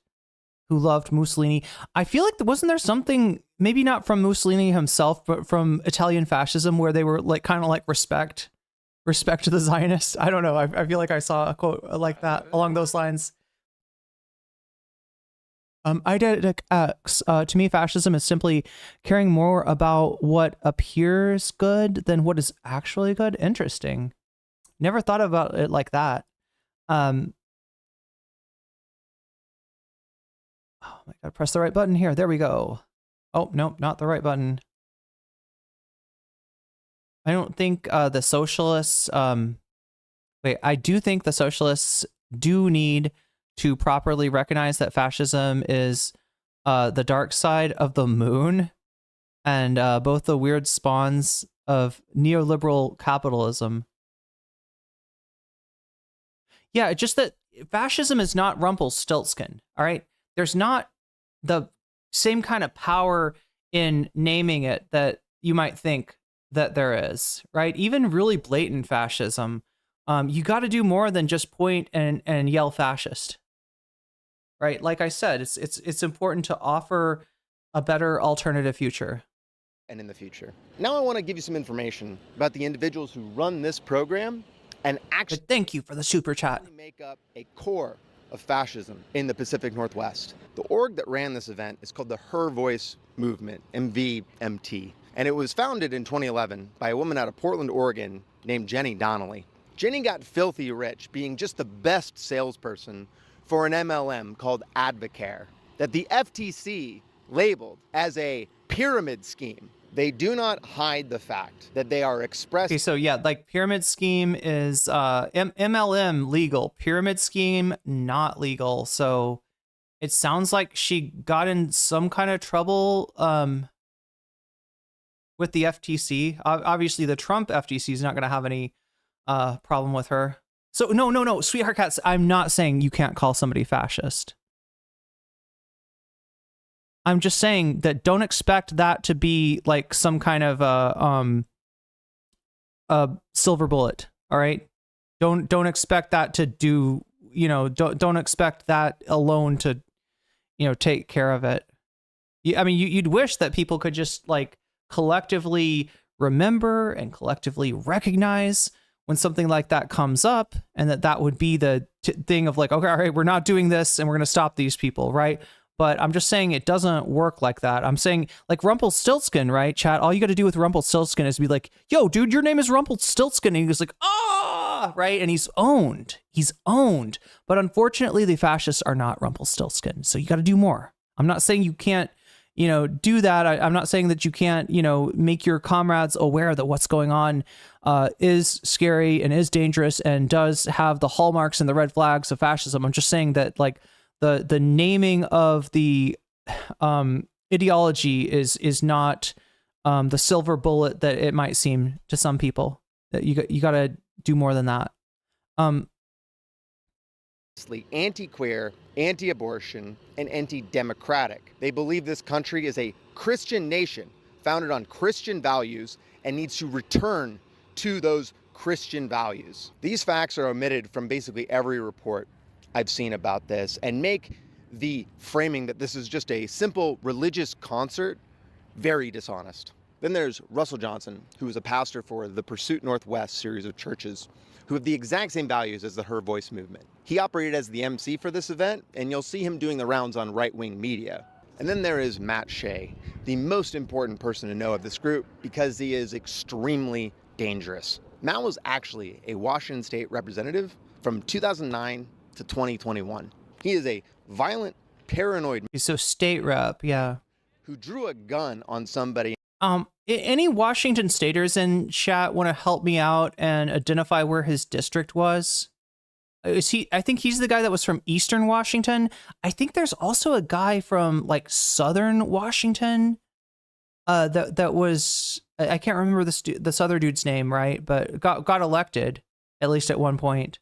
who loved Mussolini. I feel like wasn't there something maybe not from Mussolini himself, but from Italian fascism, where they were like kind of like respect to the Zionists. I don't know. I feel like I saw a quote like that along those lines. Eidetic X, to me, fascism is simply caring more about what appears good than what is actually good. Interesting. Never thought about it like that. Oh my God, press the right button here. There we go. Oh, no, not the right button. I don't think the socialists, I do think the socialists do need to properly recognize that fascism is the dark side of the moon, and both the weird spawns of neoliberal capitalism. Yeah, just that fascism is not Rumpelstiltskin, all right? There's not the same kind of power in naming it that you might think that there is, right? Even really blatant fascism, you got to do more than just point and yell fascist. Right, like I said, it's important to offer a better alternative future. And in the future. Now I want to give you some information about the individuals who run this program and actually But thank you for the super chat. make up a core of fascism in the Pacific Northwest. The org that ran this event is called the Her Voice Movement, MVMT. And it was founded in 2011 by a woman out of Portland, Oregon named Jenny Donnelly. Jenny got filthy rich being just the best salesperson for an MLM called Advocare that the FTC labeled as a pyramid scheme. They do not hide the fact that they are expressed. Okay, so yeah, like pyramid scheme is MLM legal, pyramid scheme not legal. So it sounds like she got in some kind of trouble with the FTC. Obviously, the Trump FTC is not going to have any problem with her. So no, sweetheart cats, I'm not saying you can't call somebody fascist. I'm just saying that don't expect that to be like some kind of a silver bullet. All right, don't expect that to do. Don't expect that alone to take care of it. I mean, you'd wish that people could just like collectively remember and collectively recognize when something like that comes up, and that would be the thing of like, okay, all right, we're not doing this and we're going to stop these people, right? But I'm just saying it doesn't work like that. I'm saying like Rumpelstiltskin, right, chat? All you got to do with Rumpelstiltskin is be like, yo, dude, your name is Rumpelstiltskin. And he was like, ah, right? And he's owned. But unfortunately, the fascists are not Rumpelstiltskin. So you got to do more. I'm not saying you can't, do that. I'm not saying that you can't, make your comrades aware that what's going on is scary and is dangerous and does have the hallmarks and the red flags of fascism. I'm just saying that like the naming of the ideology is not the silver bullet that it might seem to some people. That you got to do more than that. Anti-queer, anti-abortion, and anti-democratic. They believe this country is a Christian nation founded on Christian values and needs to return to those Christian values. These facts are omitted from basically every report I've seen about this and make the framing that this is just a simple religious concert very dishonest. Then there's Russell Johnson, who is a pastor for the Pursuit Northwest series of churches who have the exact same values as the Her Voice movement. He operated as the MC for this event, and you'll see him doing the rounds on right-wing media. And then there is Matt Shea, the most important person to know of this group because he is extremely dangerous. Matt was actually a Washington State representative from 2009 to 2021. He is a violent, paranoid. He's so state rep, yeah. Who drew a gun on somebody. Any Washington staters in chat want to help me out and identify where his district was? Is he? I think he's the guy that was from Eastern Washington. I think there's also a guy from like Southern Washington. That was, I can't remember this other dude's name, right? But got elected at least at one point.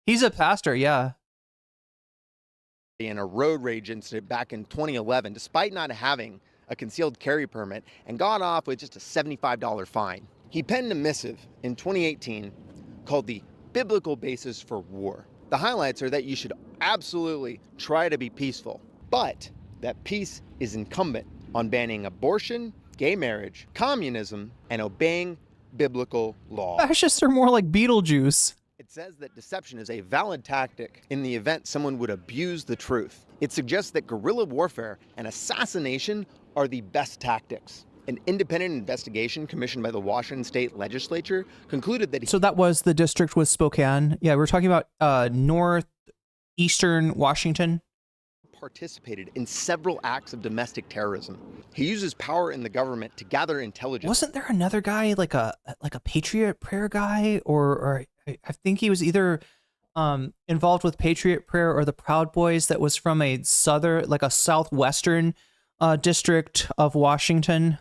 He's a pastor, yeah. In a road rage incident back in 2011, despite not having a concealed carry permit, and got off with just a $75 fine. He penned a missive in 2018 called the Biblical Basis for War. The highlights are that you should absolutely try to be peaceful, but that peace is incumbent on banning abortion, gay marriage, communism, and obeying biblical law. Fascists are more like Beetlejuice. It says that deception is a valid tactic in the event someone would abuse the truth. It suggests that guerrilla warfare and assassination are the best tactics. An independent investigation commissioned by the Washington State Legislature concluded that... So that was the district with Spokane. Yeah, we're talking about northeastern Washington. Participated in several acts of domestic terrorism. He uses power in the government to gather intelligence. Wasn't there another guy, like a Patriot Prayer guy, or I think he was either involved with Patriot Prayer or the Proud Boys, that was from a southwestern district of Washington.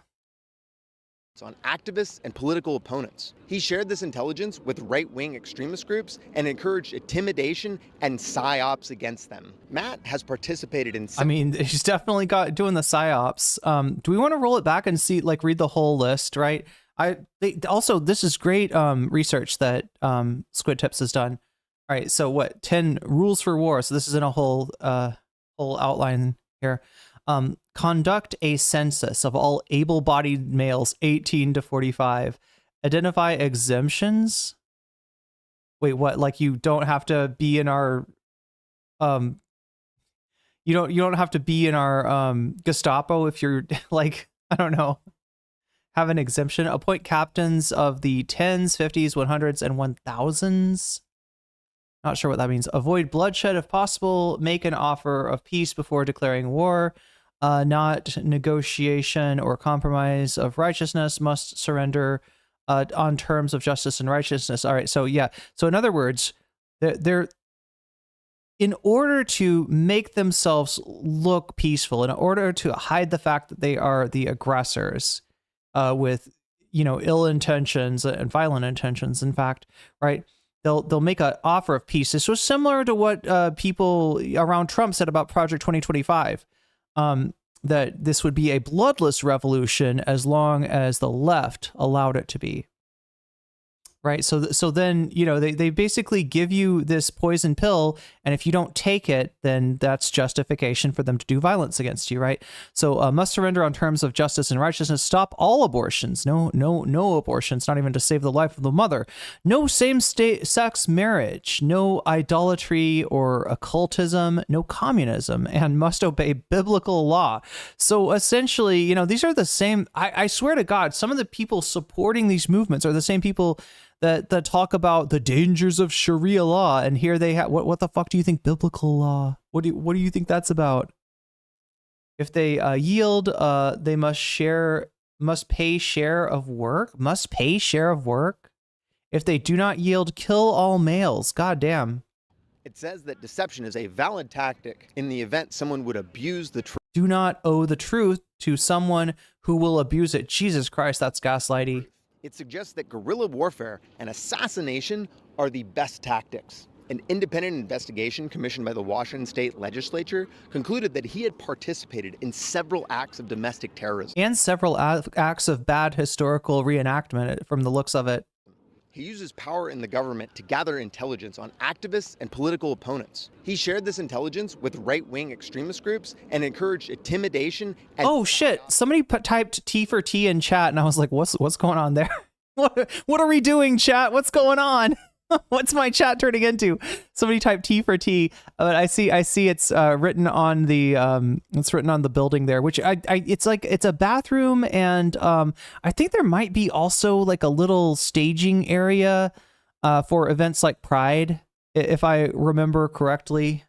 On activists and political opponents. He shared this intelligence with right-wing extremist groups and encouraged intimidation and psyops against them. Matt has participated in... I mean, he's definitely doing the psyops. Do we want to roll it back and see, read the whole list, right? Also, this is great research that Squid Tips has done. All right, so what? 10 rules for war. So this is in a whole outline here. Conduct a census of all able-bodied males 18 to 45. Identify exemptions. Wait, what? Like, you don't have to be in our you don't have to be in our Gestapo if you're I don't know, have an exemption. Appoint captains of the 10s, 50s, 100s, and 1000s. Not sure what that means. Avoid bloodshed if possible. Make an offer of peace before declaring war. Not negotiation or compromise of righteousness. Must surrender on terms of justice and righteousness. All right, so yeah. So in other words, they're in order to make themselves look peaceful, in order to hide the fact that they are the aggressors, with ill intentions and violent intentions. In fact, right. They'll make an offer of peace. This was similar to what people around Trump said about Project 2025. That this would be a bloodless revolution as long as the left allowed it to be. Right. So then, they basically give you this poison pill, and if you don't take it, then that's justification for them to do violence against you. Right. So must surrender on terms of justice and righteousness. Stop all abortions. No abortions, not even to save the life of the mother. No same-sex marriage. No idolatry or occultism. No communism, and must obey biblical law. So essentially, these are the same. I swear to God, some of the people supporting these movements are the same people that talk about the dangers of Sharia law, and here they have what the fuck do you think biblical law? What do you think that's about? If they yield, they must pay share of work. Must pay share of work. If they do not yield, kill all males. God damn. It says that deception is a valid tactic in the event someone would abuse the truth. Do not owe the truth to someone who will abuse it. Jesus Christ, that's gaslighty. It suggests that guerrilla warfare and assassination are the best tactics. An independent investigation commissioned by the Washington State Legislature concluded that he had participated in several acts of domestic terrorism. And several acts of bad historical reenactment, from the looks of it. He uses power in the government to gather intelligence on activists and political opponents. He shared this intelligence with right-wing extremist groups and encouraged intimidation and... Oh shit, somebody typed T for T in chat, and I was like, what's going on there? What are we doing, chat? What's going on? What's my chat turning into? Somebody typed T for T, but I see it's written on the building there, which it's a bathroom, and I think there might be also like a little staging area for events like Pride, if I remember correctly.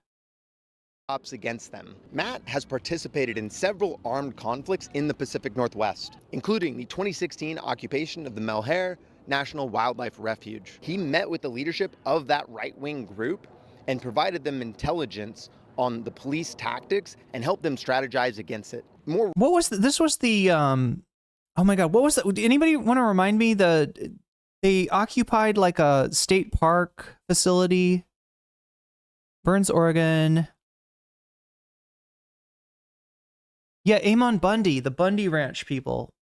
Against them. Matt has participated in several armed conflicts in the Pacific Northwest, including the 2016 occupation of the Malheur National Wildlife Refuge. He met with the leadership of that right-wing group and provided them intelligence on the police tactics and helped them strategize against it. What was this was the oh my god, what was that? Anybody want to remind me? They occupied like a state park facility, Burns, Oregon. Yeah, Amon Bundy, the Bundy Ranch people.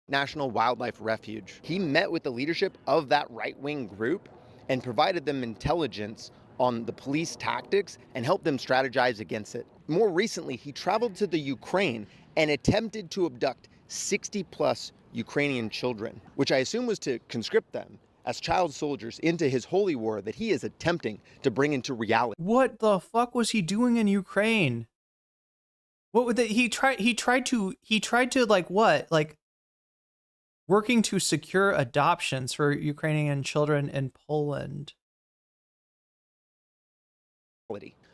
National Wildlife Refuge. He met with the leadership of that right-wing group and provided them intelligence on the police tactics and helped them strategize against it. More recently, he traveled to the Ukraine and attempted to abduct 60 plus Ukrainian children, which I assume was to conscript them as child soldiers into his holy war that he is attempting to bring into reality. What the fuck was he doing in Ukraine? What would he tried to like what? Like working to secure adoptions for Ukrainian children in Poland.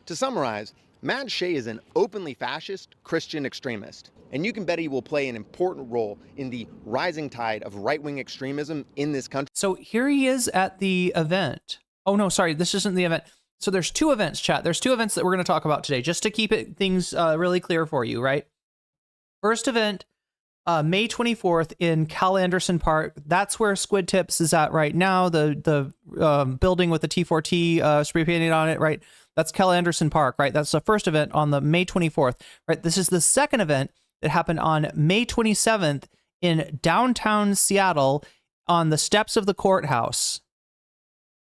To summarize, Matt Shea is an openly fascist Christian extremist, and you can bet he will play an important role in the rising tide of right-wing extremism in this country. So here he is at the event. Oh no, sorry, this isn't the event. So there's two events, chat. There's two events that we're going to talk about today, just to keep things really clear for you, right? First event, May 24th in Cal Anderson Park. That's where Squid Tips is at right now. The building with the T4T spray painted on it, right? That's Cal Anderson Park, right? That's the first event on the May 24th, right? This is the second event that happened on May 27th in downtown Seattle on the steps of the courthouse.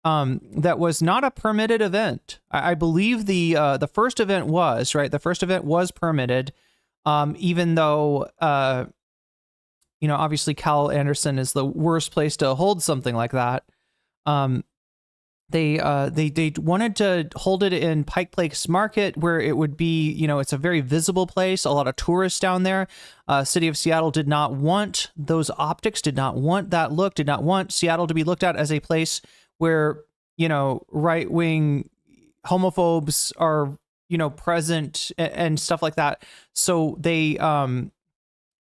That was not a permitted event. I believe the first event was, right? The first event was permitted, even though, you know, obviously Cal Anderson is the worst place to hold something like that. They wanted to hold it in Pike Place Market, where it would be, you know, it's a very visible place, a lot of tourists down there. City of Seattle did not want those optics, did not want that look, did not want Seattle to be looked at as a place where, you know, right-wing homophobes are, you know, present and stuff like that. So they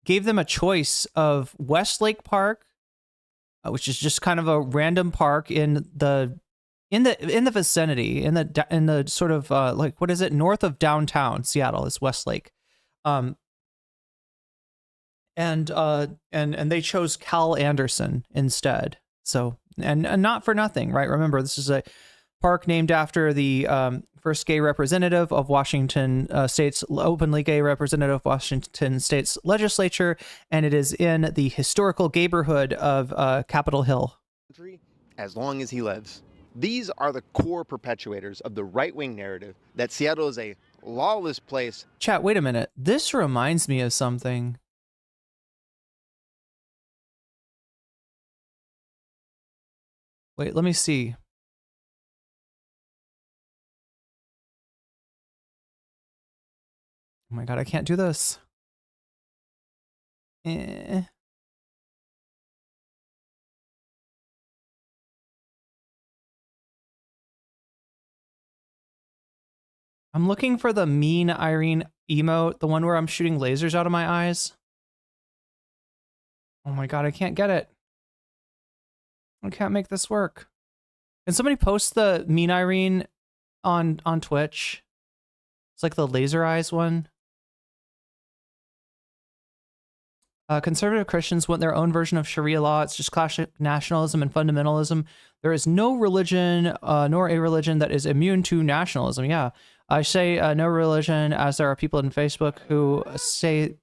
gave them a choice of Westlake Park, which is just kind of a random park in the vicinity, in the sort of like, what is it, north of downtown Seattle is Westlake, and they chose Cal Anderson instead. So and not for nothing, right? Remember, this is a park named after the first gay representative of Washington State's openly gay representative of Washington State's legislature, and it is in the historical neighborhood of Capitol Hill. As long as he lives. These are the core perpetuators of the right-wing narrative that Seattle is a lawless place. Chat, wait a minute. This reminds me of something. Wait, let me see. Oh my God, I can't do this. I'm looking for the mean Irene emote, the one where I'm shooting lasers out of my eyes. Oh my God, I can't get it. I can't make this work. Can somebody post the mean Irene on Twitch? It's like the laser eyes one. Conservative Christians want their own version of Sharia law. It's just classic nationalism and fundamentalism. There is no religion, nor a religion that is immune to nationalism. Yeah, I say no religion, as there are people in Facebook who say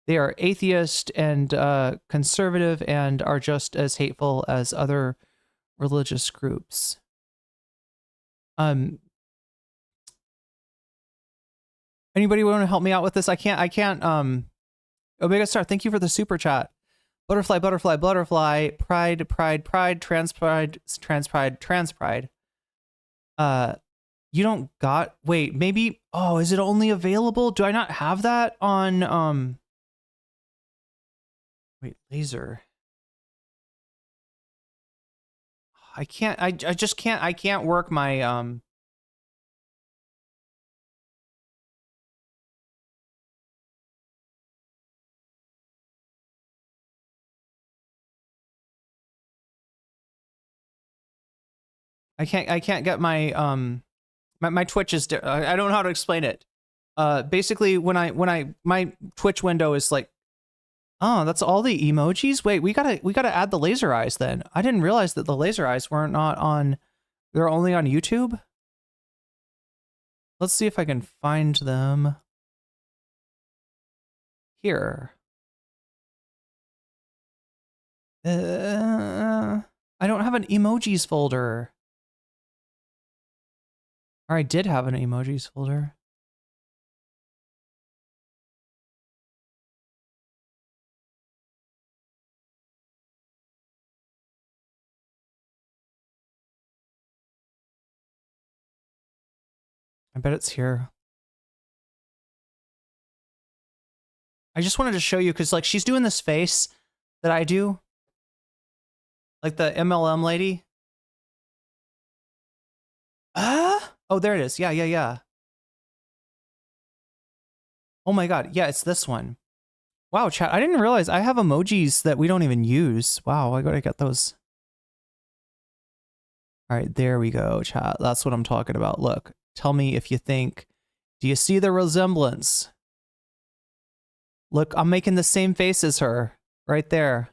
they are atheist and conservative and are just as hateful as other religious groups. Anybody want to help me out with this? I can't. Omega Star, thank you for the super chat. Butterfly, butterfly, butterfly, pride, pride, pride, trans pride, trans pride, trans pride. You don't got, wait, maybe, oh, is it only available? Do I not have that on, wait, laser. I can't, I just can't, I can't work my, I can't get my my Twitch is I don't know how to explain it. Basically when my Twitch window is like, oh, that's all the emojis. Wait, we gotta add the laser eyes then. I didn't realize that the laser eyes weren't not on. They're only on YouTube. Let's see if I can find them here. I don't have an emojis folder. Or I did have an emojis folder. I bet it's here. I just wanted to show you because like she's doing this face that I do. Like the MLM lady. Oh, there it is. Yeah, yeah, yeah. Oh my God. Yeah, it's this one. Wow, chat. I didn't realize I have emojis that we don't even use. Wow, I gotta get those. All right, there we go, chat. That's what I'm talking about. Look, tell me if you think, do you see the resemblance? Look, I'm making the same face as her right there.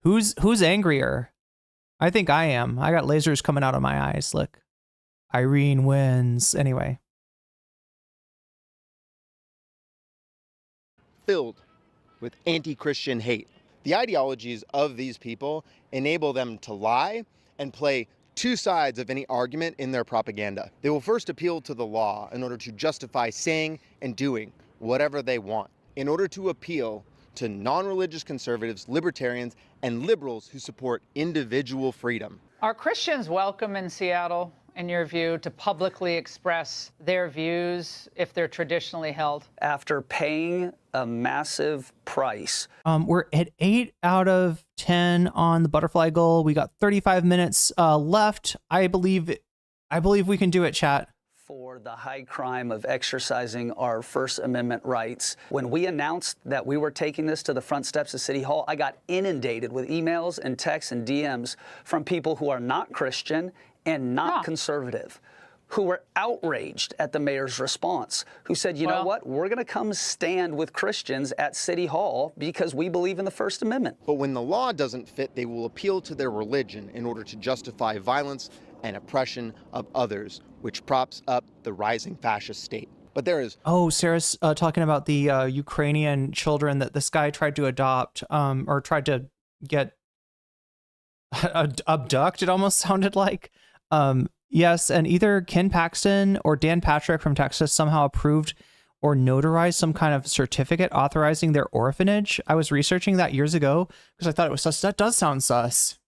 Who's angrier? I think I am. I got lasers coming out of my eyes. Look, Irene wins. Anyway. Filled with anti-Christian hate. The ideologies of these people enable them to lie and play two sides of any argument in their propaganda. They will first appeal to the law in order to justify saying and doing whatever they want, in order to appeal to non-religious conservatives, libertarians, and liberals who support individual freedom. Are Christians welcome in Seattle, in your view, to publicly express their views if they're traditionally held? After paying a massive price. We're at 8 out of 10 on the butterfly goal. We got 35 minutes left. I believe we can do it, chat. For the high crime of exercising our First Amendment rights. When we announced that we were taking this to the front steps of City Hall, I got inundated with emails and texts and DMs from people who are not Christian and not conservative, who were outraged at the mayor's response, who said, you know what, we're going to come stand with Christians at City Hall because we believe in the First Amendment. But when the law doesn't fit, they will appeal to their religion in order to justify violence and oppression of others, which props up the rising fascist state. But there is... Oh, Sarah's talking about the Ukrainian children that this guy tried to adopt, or tried to get abduct, it almost sounded like. Yes, and either Ken Paxton or Dan Patrick from Texas somehow approved or notarized some kind of certificate authorizing their orphanage. I was researching that years ago because I thought it was sus. That does sound sus.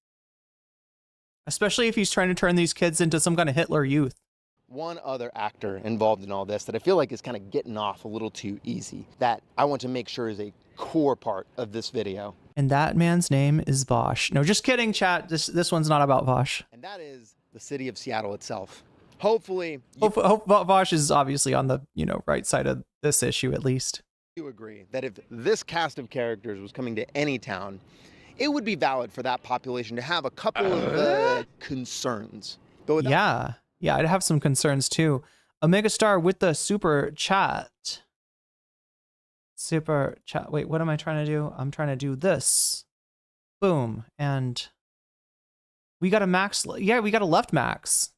Especially if he's trying to turn these kids into some kind of Hitler Youth. One other actor involved in all this that I feel like is kind of getting off a little too easy, that I want to make sure is a core part of this video. And that man's name is Vosh. No, just kidding, chat. This one's not about Vosh. And that is the city of Seattle itself. Hopefully... Vosh is obviously on the, right side of this issue, at least. You agree that if this cast of characters was coming to any town, it would be valid for that population to have a couple of concerns. Yeah, I'd have some concerns too. Omega Star with the super chat. Super chat. Wait, what am I trying to do? I'm trying to do this. Boom. And we got a max. Yeah, we got a left max.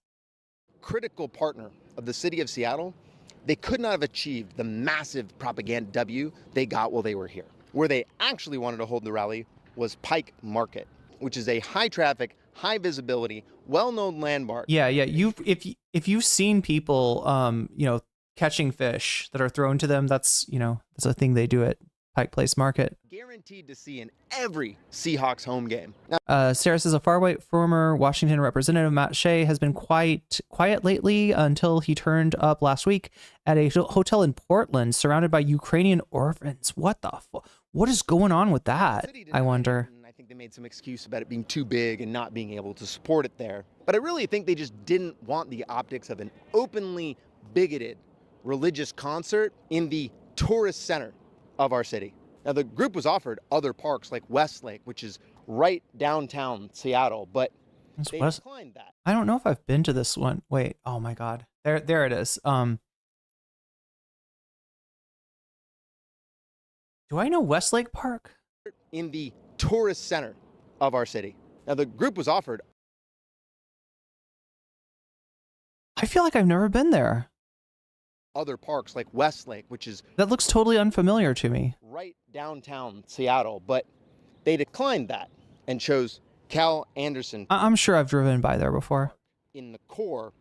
Critical partner of the city of Seattle, they could not have achieved the massive propaganda W they got while they were here. Where they actually wanted to hold the rally was Pike Market, which is a high traffic, high visibility, well-known landmark. Yeah. If you've seen people, catching fish that are thrown to them, that's a thing they do at Pike Place Market. Guaranteed to see in every Seahawks home game. Sarah says a far-right former Washington representative, Matt Shea, has been quiet lately until he turned up last week at a hotel in Portland surrounded by Ukrainian orphans. What the fuck? What is going on with that? I wonder. I think they made some excuse about it being too big and not being able to support it there. But I really think they just didn't want the optics of an openly bigoted religious concert in the tourist center of our city. Now, the group was offered other parks like Westlake, which is right downtown Seattle, but they declined that. I don't know if I've been to this one. Wait, oh my God. There it is. Do I know Westlake Park? In the tourist center of our city. Now, the group was offered. I feel like I've never been there. Other parks like Westlake, which is... That looks totally unfamiliar to me. Right downtown Seattle, but they declined that and chose Cal Anderson. I'm sure I've driven by there before. In the core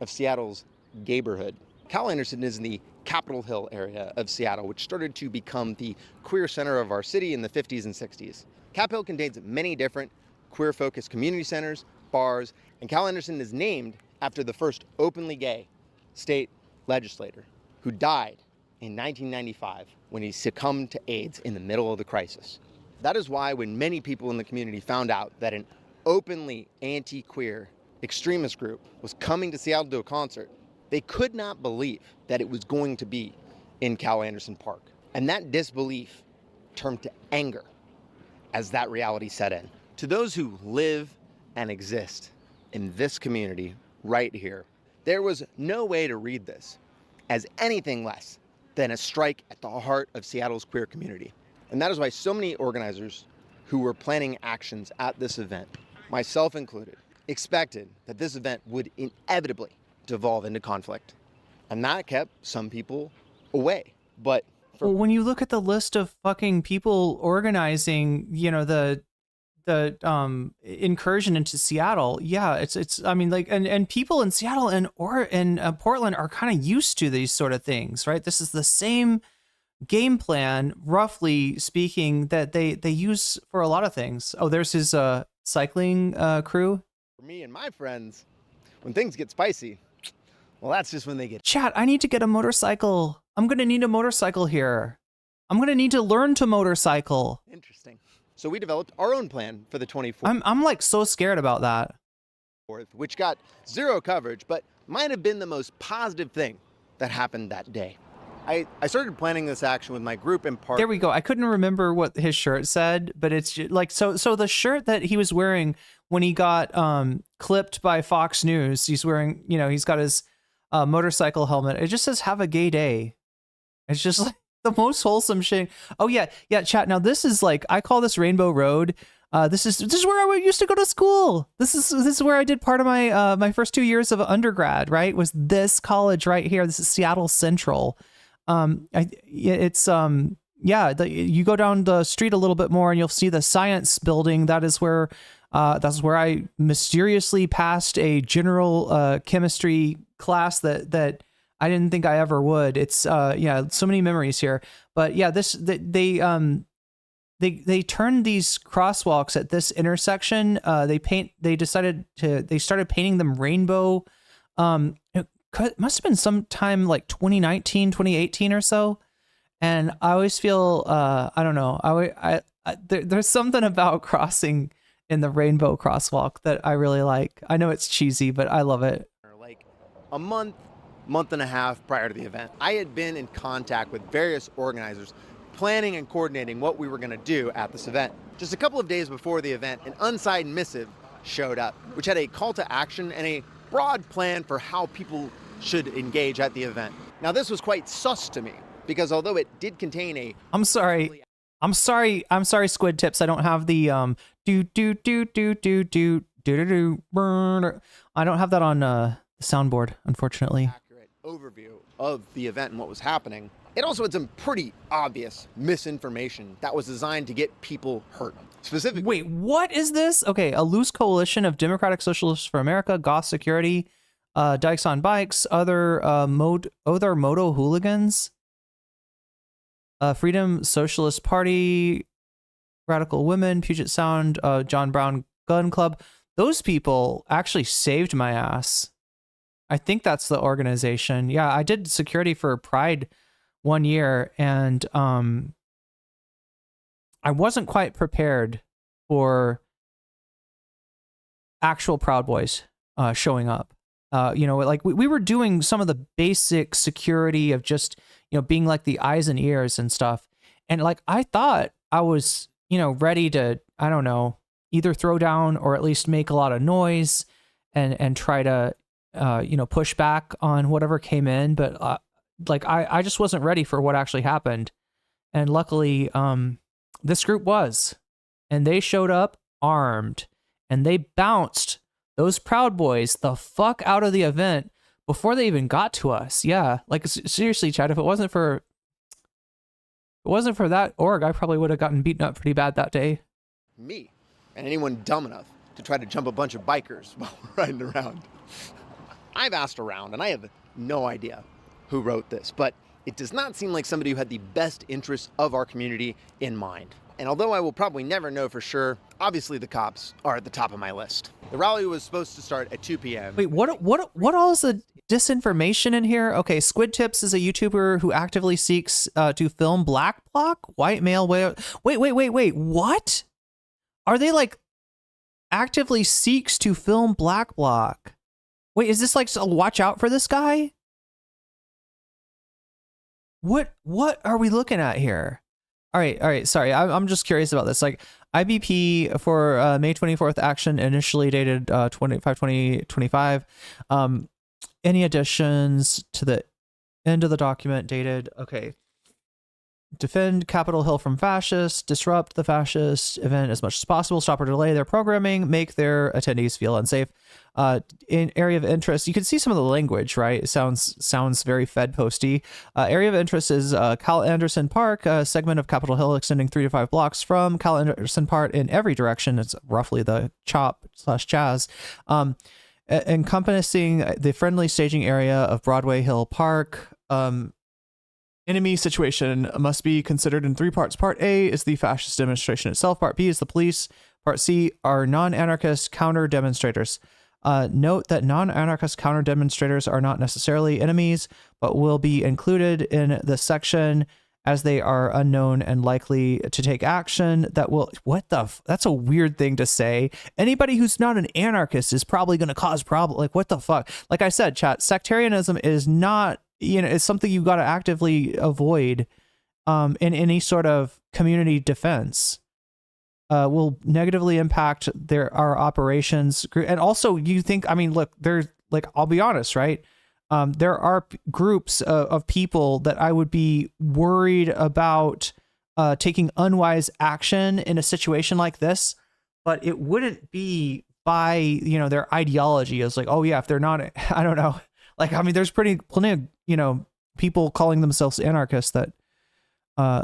of Seattle's neighborhood. Cal Anderson is in the Capitol Hill area of Seattle, which started to become the queer center of our city in the 50s and 60s. Cap Hill contains many different queer-focused community centers, bars, And Cal Anderson is named after the first openly gay state legislator who died in 1995 when he succumbed to AIDS in the middle of the crisis. That is why when many people in the community found out that an openly anti-queer extremist group was coming to Seattle to a concert, they could not believe that it was going to be in Cal Anderson Park. And that disbelief turned to anger as that reality set in. To those who live and exist in this community right here, there was no way to read this as anything less than a strike at the heart of Seattle's queer community. And that is why so many organizers who were planning actions at this event, myself included, expected that this event would inevitably devolve into conflict. And that kept some people away. But well, when you look at the list of fucking people organizing, the incursion into Seattle, yeah, it's I mean, like, and people in Seattle and Portland are kind of used to these sort of things, right? This is the same game plan, roughly speaking, that they use for a lot of things. Oh, there's his cycling crew. For me and my friends, when things get spicy, well, that's just when they get... Chat, I need to get a motorcycle. I'm going to need a motorcycle here. I'm going to need to learn to motorcycle. Interesting. So we developed our own plan for the 24th. I'm like so scared about that. Which got zero coverage, but might have been the most positive thing that happened that day. I started planning this action with my group in park. There we go. I couldn't remember what his shirt said, but it's like, so the shirt that he was wearing when he got clipped by Fox News, he's wearing, he's got his motorcycle helmet. It just says, "Have a gay day." It's just like the most wholesome shit. Oh yeah. Chat. Now this is like, I call this Rainbow Road. This is where I used to go to school. This is where I did part of my my first 2 years of undergrad. Right, was this college right here. This is Seattle Central. You go down the street a little bit more and you'll see the science building. That's where I mysteriously passed a general chemistry class that I didn't think I ever would. It's so many memories here. But yeah, they turned these crosswalks at this intersection. They started painting them rainbow. It must have been sometime like 2019, 2018 or so. And I always feel, I don't know, there's something about crossing in the rainbow crosswalk that I really like. I know it's cheesy, but I love it. Like a month and a half prior to the event, I had been in contact with various organizers planning and coordinating what we were going to do at this event. Just a couple of days before the event, an unsigned missive showed up, which had a call to action and a broad plan for how people should engage at the event. Now, this was quite sus to me, because although it did contain a... I'm sorry, Squid Tips. I don't have the I don't have that on the soundboard, unfortunately. Accurate overview of the event and what was happening. It also had some pretty obvious misinformation that was designed to get people hurt. Specifically... Wait, what is this? Okay, a loose coalition of Democratic Socialists for America, Goth Security, Dykes on Bikes, other moto hooligans, Freedom Socialist Party, Radical Women, Puget Sound, John Brown Gun Club. Those people actually saved my ass. I think that's the organization. Yeah, I did security for Pride 1 year, and I wasn't quite prepared for actual Proud Boys showing up. Like we were doing some of the basic security of just, being like the eyes and ears and stuff. And like, I thought I was, ready to, I don't know, either throw down or at least make a lot of noise and try to, push back on whatever came in. But like, I just wasn't ready for what actually happened. And luckily, this group was, and they showed up armed and they bounced those Proud Boys the fuck out of the event before they even got to us. Yeah, like seriously, Chad, if it wasn't for that org, I probably would have gotten beaten up pretty bad that day. Me and anyone dumb enough to try to jump a bunch of bikers while we're riding around. I've asked around and I have no idea who wrote this, but it does not seem like somebody who had the best interests of our community in mind. And although I will probably never know for sure, obviously the cops are at the top of my list. The rally was supposed to start at 2 p.m. Wait, what all is the disinformation in here? Okay, Squid Tips is a YouTuber who actively seeks to film black bloc, white male. Wait, what? Are they like actively seeks to film black bloc? Wait, is this like a watch out for this guy? What are we looking at here? All right. Sorry, I'm just curious about this. Like IBP for May 24th action initially dated 25/20/25. Any additions to the end of the document dated? Okay. Defend Capitol Hill from fascists, disrupt the fascist event as much as possible, stop or delay their programming, make their attendees feel unsafe. In area of interest, you can see some of the language, right? It sounds very Fed posty. Area of interest is Cal Anderson Park, a segment of Capitol Hill extending 3 to 5 blocks from Cal Anderson Park in every direction. It's roughly the CHOP/Chaz. Encompassing the friendly staging area of Broadway Hill Park. Enemy situation must be considered in 3 parts. Part A is the fascist demonstration itself. Part B is the police. Part C are non-anarchist counter demonstrators. Note that non-anarchist counter demonstrators are not necessarily enemies, but will be included in the section as they are unknown and likely to take action that will... That's a weird thing to say. Anybody who's not an anarchist is probably going to cause problem. Like, what the fuck? Like I said, chat, sectarianism is not... it's something you got to actively avoid in any sort of community defense. Will negatively impact our operations. And also, you think, I mean, look, there's like, I'll be honest, right? There are groups of people that I would be worried about taking unwise action in a situation like this, but it wouldn't be by, their ideology. It's like, oh yeah, if they're not, I don't know. Like, I mean, there's plenty of, people calling themselves anarchists that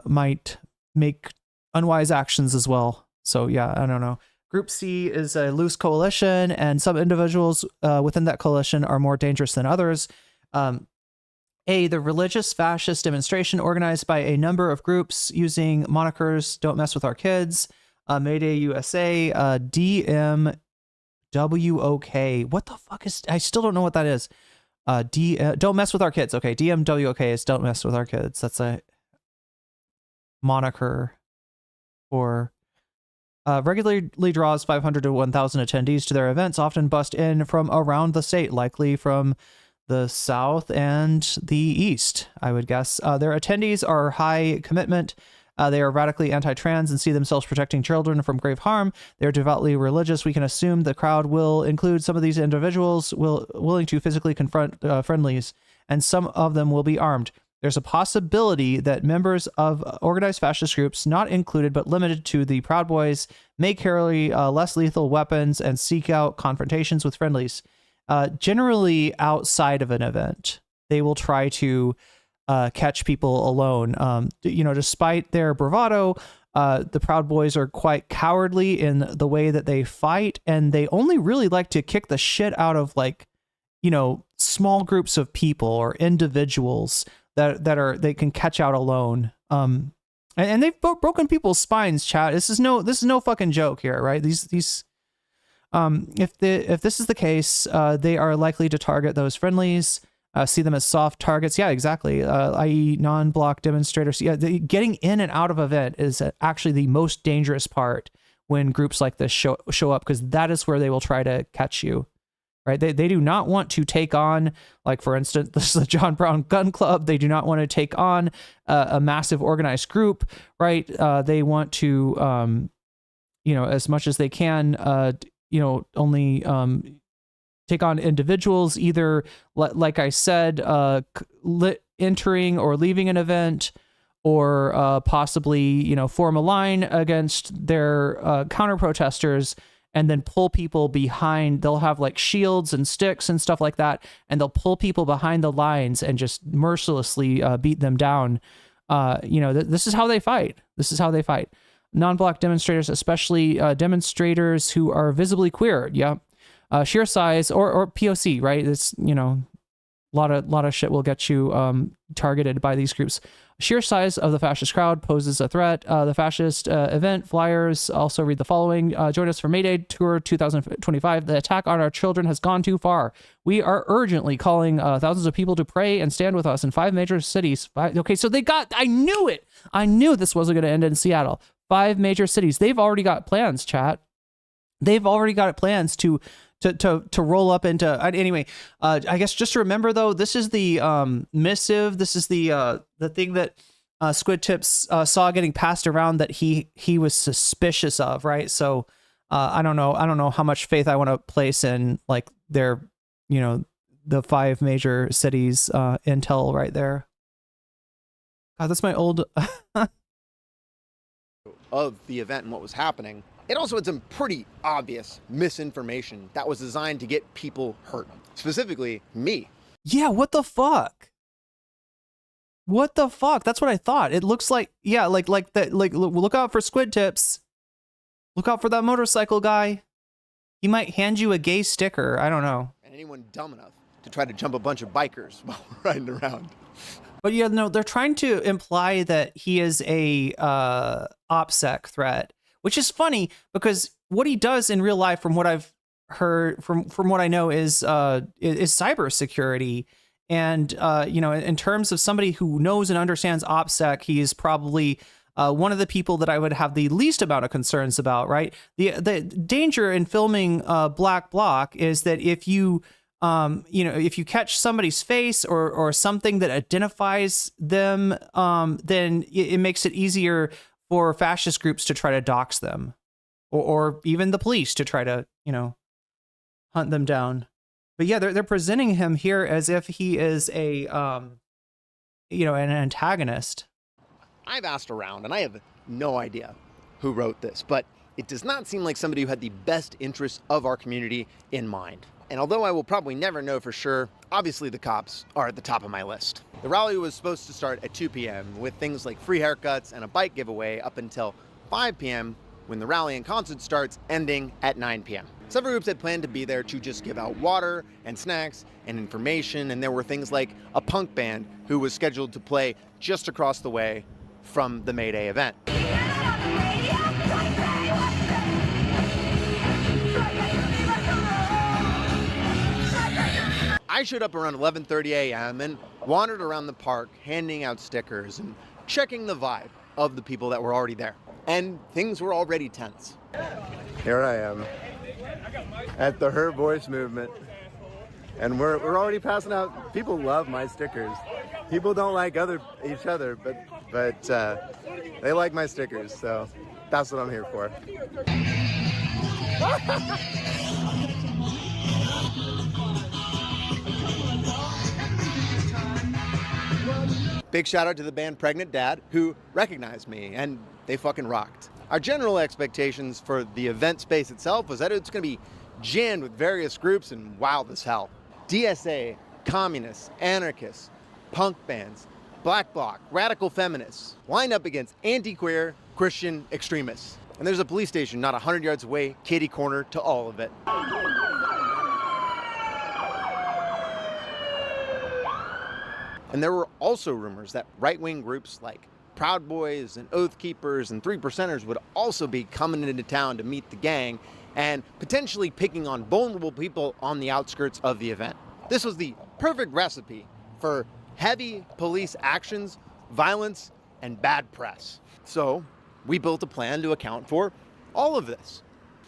might make unwise actions as well. So yeah, I don't know. Group C is a loose coalition, and some individuals within that coalition are more dangerous than others. A, the religious fascist demonstration organized by a number of groups using monikers, Don't Mess With Our Kids, Mayday USA, DMWOK. What the fuck is... I still don't know what that is. Don't Mess With Our Kids. Okay, DMWOK is Don't Mess With Our Kids. That's a moniker for... regularly draws 500 to 1,000 attendees to their events, often bust in from around the state, likely from the South and the East, I would guess. Their attendees are high commitment. They are radically anti-trans and see themselves protecting children from grave harm. They're devoutly religious. We can assume the crowd will include some of these individuals willing to physically confront friendlies, and some of them will be armed. There's a possibility that members of organized fascist groups, not included but limited to the Proud Boys, may carry less lethal weapons and seek out confrontations with friendlies. Generally outside of an event, they will try to catch people alone. Despite their bravado, the Proud Boys are quite cowardly in the way that they fight, and they only really like to kick the shit out of small groups of people or individuals that they can catch out alone. And they've broken people's spines, chat. This is no fucking joke here, right? These if this is the case, they are likely to target those friendlies, see them as soft targets. Yeah, exactly. I.e. non-block demonstrators. Yeah, getting in and out of event is actually the most dangerous part when groups like this show up, because that is where they will try to catch you. Right? They do not want to take on, like, for instance, this is the John Brown Gun Club. They do not want to take on a massive organized group, right? They want to, as much as they can, only take on individuals, either, like I said, entering or leaving an event, or possibly, form a line against their counter-protesters, and then pull people behind. They'll have like shields and sticks and stuff like that, and they'll pull people behind the lines and just mercilessly beat them down. This is how they fight. Non-block demonstrators, especially demonstrators who are visibly queer. Yeah. Sheer size or POC, right? It's, a lot of shit will get you targeted by these groups. Sheer size of the fascist crowd poses a threat. The fascist event flyers also read the following. Join us for May Day Tour 2025. The attack on our children has gone too far. We are urgently calling thousands of people to pray and stand with us in 5 major cities. Okay, so they got, I knew it. I knew this wasn't going to end in Seattle. 5 major cities. They've already got plans, chat. They've already got plans to roll up into, anyway. I guess just to remember though, this is the missive. This is the thing that Squid Tips saw getting passed around that he was suspicious of, right? So I don't know how much faith I want to place in like their, you know, the 5 major cities intel right there. God, that's my old of the event and what was happening. It also had some pretty obvious misinformation that was designed to get people hurt, specifically me. Yeah, what the fuck? What the fuck? That's what I thought. It looks like, yeah, like that. Like, look out for Squid Tips. Look out for that motorcycle guy. He might hand you a gay sticker. I don't know. And anyone dumb enough to try to jump a bunch of bikers while riding around. But yeah, no, they're trying to imply that he is a OPSEC threat, which is funny because what he does in real life, from what I've heard, from what I know, is cybersecurity. And you know, in terms of somebody who knows and understands OPSEC, he is probably one of the people that I would have the least amount of concerns about. Right? The danger in filming Black Bloc is that if you you know, if you catch somebody's face or something that identifies them, then it makes it easier for fascist groups to try to dox them, or even the police to try to, you know, hunt them down. But yeah, they're presenting him here as if he is a, you know, an antagonist. I've asked around and I have no idea who wrote this, but it does not seem like somebody who had the best interests of our community in mind. And although I will probably never know for sure, obviously the cops are at the top of my list. The rally was supposed to start at 2 p.m. with things like free haircuts and a bike giveaway up until 5 p.m. when the rally and concert starts, ending at 9 p.m. Several groups had planned to be there to just give out water and snacks and information, and there were things like a punk band who was scheduled to play just across the way from the May Day event. I showed up around 11:30 a.m. and wandered around the park handing out stickers and checking the vibe of the people that were already there. And things were already tense. Here I am at the Her Voice movement, and we're already passing out. People love my stickers. People don't like each other, but they like my stickers, so that's what I'm here for. Big shout out to the band Pregnant Dad, who recognized me, and they fucking rocked. Our general expectations for the event space itself was that it's going to be jammed with various groups and wild as hell. DSA, communists, anarchists, punk bands, Black Bloc, radical feminists, lined up against anti-queer Christian extremists. And there's a police station not 100 yards away, kitty corner to all of it. And there were also rumors that right-wing groups like Proud Boys and Oath Keepers and 3 Percenters would also be coming into town to meet the gang and potentially picking on vulnerable people on the outskirts of the event. This was the perfect recipe for heavy police actions, violence, and bad press. So we built a plan to account for all of this.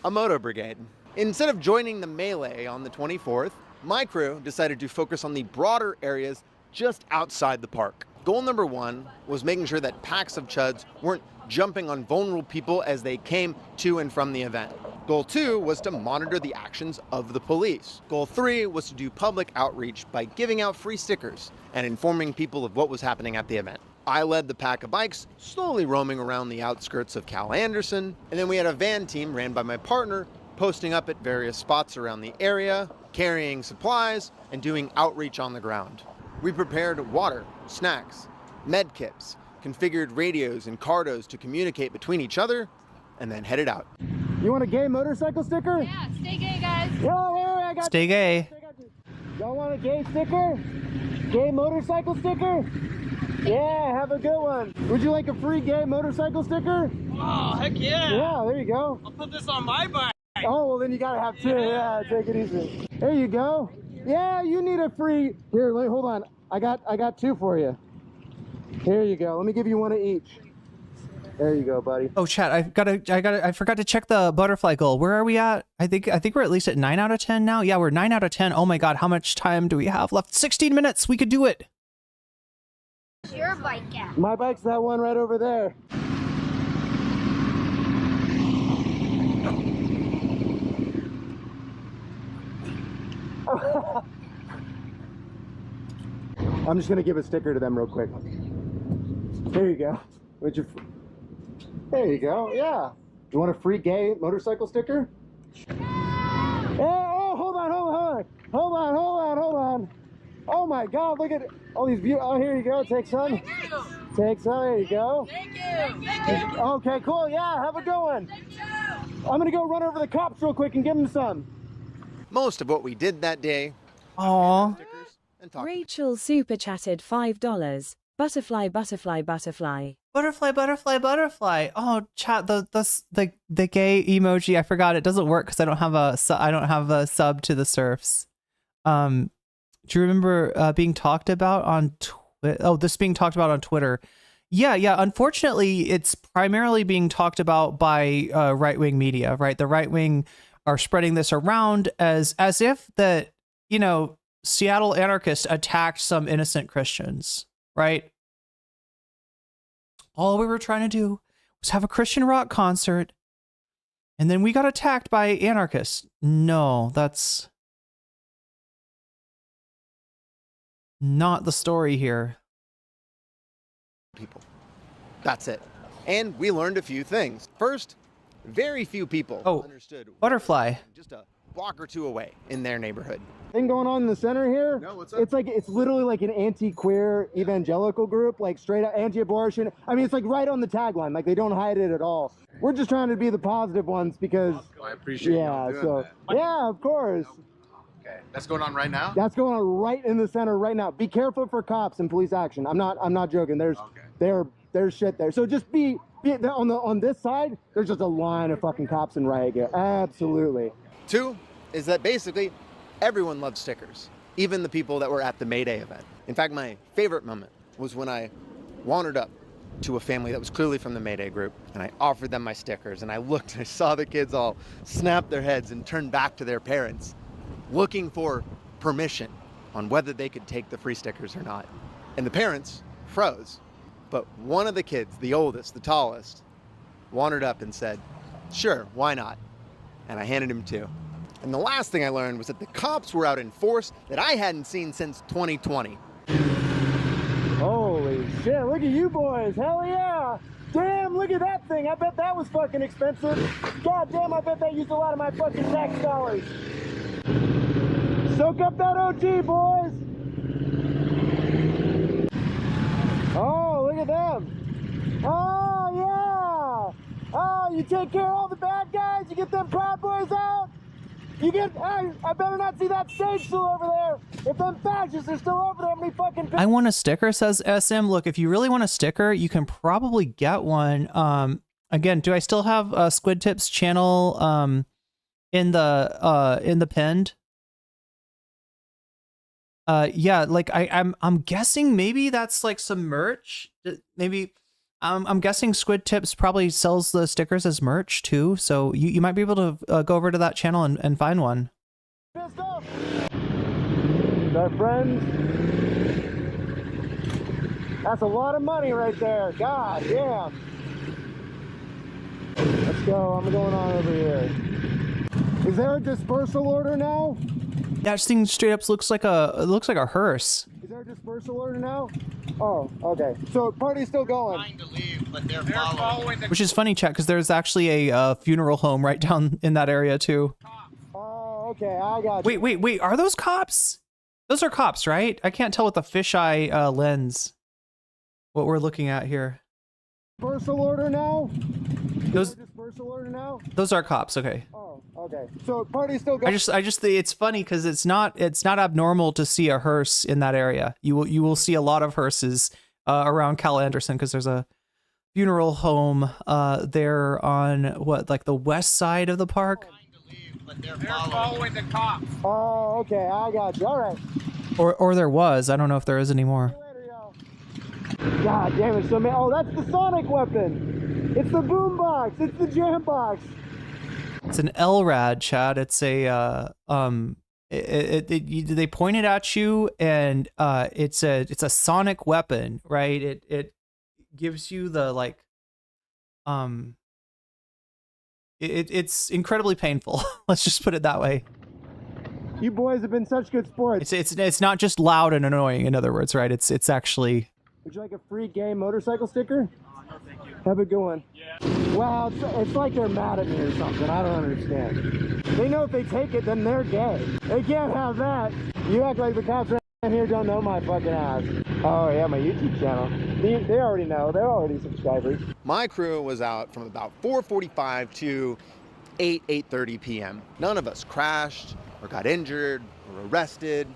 A moto brigade. Instead of joining the melee on the 24th, my crew decided to focus on the broader areas just outside the park. Goal number 1 was making sure that packs of chuds weren't jumping on vulnerable people as they came to and from the event. Goal 2 was to monitor the actions of the police. Goal 3 was to do public outreach by giving out free stickers and informing people of what was happening at the event. I led the pack of bikes, slowly roaming around the outskirts of Cal Anderson, and then we had a van team ran by my partner, posting up at various spots around the area, carrying supplies, and doing outreach on the ground. We prepared water, snacks, med kits, configured radios and cardos to communicate between each other, and then headed out. You want a gay motorcycle sticker? Yeah, stay gay, guys. Yo, wait, I got Stay gay. Y'all want a gay sticker? Gay motorcycle sticker? Yeah, have a good one. Would you like a free gay motorcycle sticker? Oh, heck yeah. Yeah, there you go. I'll put this on my bike. Oh, well then you gotta have two. Yeah, take it easy. There you go. Yeah, you need a free. Here, hold on. I got two for you. Here you go. Let me give you one of each. There you go, buddy. Oh, chat, I forgot to check the butterfly goal. Where are we at? I think we're at least at 9 out of 10 now. Yeah, we're 9 out of 10. Oh my God, how much time do we have left? 16 minutes. We could do it. Where's your bike at? My bike's that one right over there. I'm just gonna give a sticker to them real quick. There you go. There you go. Yeah. You want a free gay motorcycle sticker? Oh, hold on. Oh my God, look at all these views. Oh, here you go. Take some. Take some. There you go. Thank you. Okay, cool. Yeah, have a good one. I'm gonna go run over the cops real quick and give them some. Most of what we did that day. Aww. Rachel super chatted $5. Butterfly, butterfly, butterfly. Butterfly, butterfly, butterfly. Oh, chat, the gay emoji. I forgot it doesn't work because I don't have a sub to the surfs. Do you remember being talked about on Twitter? Oh, this being talked about on Twitter. Yeah. Unfortunately, it's primarily being talked about by right-wing media, right? The right-wing are spreading this around as if that, Seattle anarchists attacked some innocent Christians, right? All we were trying to do was have a Christian rock concert, and then we got attacked by anarchists. No, that's not the story here. People. That's it. And we learned a few things. First, very few people understood butterfly just a block or two away in their neighborhood. Thing going on in the center here. No, what's up? It's literally like an anti-queer evangelical group, like straight up anti-abortion. I mean, it's like right on the tagline, like they don't hide it at all. We're just trying to be the positive ones because I appreciate y'all doing that. Yeah, of course. Okay, that's going on right now. That's going on right in the center right now. Be careful for cops and police action. I'm not joking. There's shit there. So just be on this side. There's just a line of fucking cops and riot gear. Absolutely. Two is that basically everyone loves stickers, even the people that were at the May Day event. In fact, my favorite moment was when I wandered up to a family that was clearly from the May Day group, and I offered them my stickers, and I looked and I saw the kids all snap their heads and turn back to their parents, looking for permission on whether they could take the free stickers or not. And the parents froze. But one of the kids, the oldest, the tallest, wandered up and said, sure, why not? And I handed him two. And the last thing I learned was that the cops were out in force that I hadn't seen since 2020. Holy shit, look at you boys, hell yeah! Damn, look at that thing, I bet that was fucking expensive. God damn, I bet that used a lot of my fucking tax dollars. Soak up that OG, boys! Oh, look at them. Oh, yeah! Oh, you take care of all the bad guys, you get them Proud Boys out. You get, hey, I better not see that stage still over there. If them fascists are still over there, me fucking... I want a sticker, says SM. Look, if you really want a sticker, you can probably get one. Again, do I still have Squid Tips channel in the pinned? Yeah, like I'm guessing maybe that's like some merch. Maybe I'm guessing Squid Tips probably sells the stickers as merch too. So you might be able to go over to that channel and find one. Pissed off. Our friends. That's a lot of money right there. God damn. Let's go. I'm going on over here. Is there a dispersal order now? That thing straight up looks like a hearse. Is there a dispersal order now? Oh, okay. So party's still going. Trying to leave, but they're following. Which is funny, chat, because there's actually a funeral home right down in that area too. Oh, okay. I got you. Wait. Are those cops? Those are cops, right? I can't tell with the fisheye lens what we're looking at here. Dispersal order now? Those dispersal order now? Those are cops. Okay. Oh, okay. So party's still going. I just think it's funny because it's not abnormal to see a hearse in that area. You will see a lot of hearses around Cal Anderson, because there's a funeral home there on like the west side of the park. But they're following the cops. Oh, okay, I got you. All right. Or there was. I don't know if there is anymore. God damn it, so man. Oh, that's the sonic weapon. It's the boom box. It's the jam box. It's an LRAD, Chad. It's a they point it at you, and it's a sonic weapon, right? It gives you the like it's incredibly painful. Let's just put it that way. You boys have been such good sports. It's not just loud and annoying. In other words, right? It's actually. Would you like a free gay motorcycle sticker? No, thank you. Have a good one. Yeah. Wow, it's like they're mad at me or something. I don't understand. They know if they take it, then they're gay. They can't have that. You act like the cops around here don't know my fucking ass. Oh yeah, my YouTube channel. They already know. They're already subscribers. My crew was out from about 4:45 to 8:30 p.m. None of us crashed or got injured or arrested.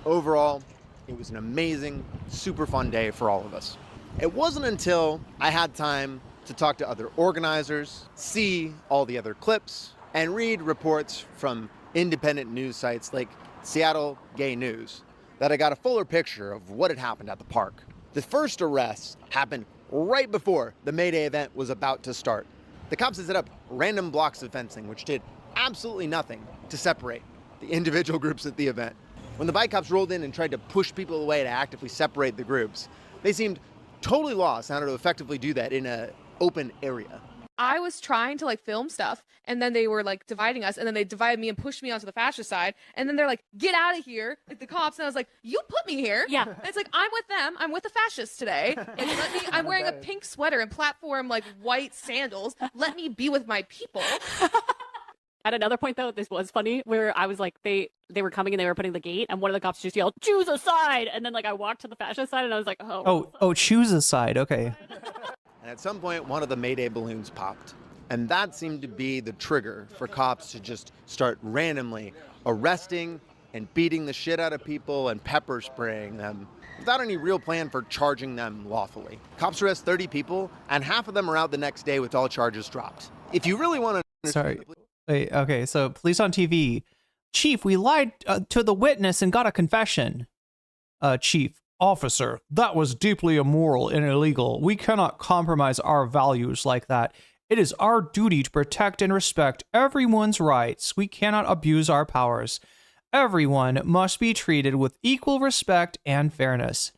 Overall, it was an amazing, super fun day for all of us. It wasn't until I had time to talk to other organizers, see all the other clips, and read reports from independent news sites like Seattle Gay News that I got a fuller picture of what had happened at the park. The first arrest happened right before the May Day event was about to start. The cops had set up random blocks of fencing, which did absolutely nothing to separate the individual groups at the event. When the bike cops rolled in and tried to push people away to actively separate the groups, they seemed totally lost on how to effectively do that in an open area. I was trying to like film stuff, and then they were like dividing us, and then they divided me and pushed me onto the fascist side, and then they're like, get out of here, like the cops, and I was like, you put me here. Yeah. And it's like, I'm with them, I'm with the fascists today, and let me, I'm wearing a pink sweater and platform like white sandals, let me be with my people. At another point, though, this was funny, where I was like, they were coming and they were putting the gate, and one of the cops just yelled, choose a side! And then, like, I walked to the fascist side, and I was like, Oh, choose a side, okay. And at some point, one of the Mayday balloons popped. And that seemed to be the trigger for cops to just start randomly arresting and beating the shit out of people and pepper spraying them without any real plan for charging them lawfully. Cops arrest 30 people, and half of them are out the next day with all charges dropped. If you really want to... Sorry. Wait, okay, so police on TV. Chief, we lied to the witness and got a confession. Chief, officer, that was deeply immoral and illegal. We cannot compromise our values like that. It is our duty to protect and respect everyone's rights. We cannot abuse our powers. Everyone must be treated with equal respect and fairness.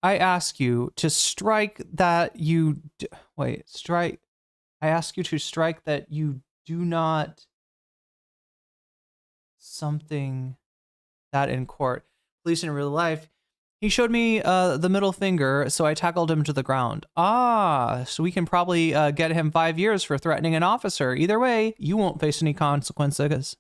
I ask you to strike that you... I ask you to strike that you do not something that in court. Police in real life. He showed me the middle finger, so I tackled him to the ground. So we can probably get him 5 years for threatening an officer. Either way, you won't face any consequences.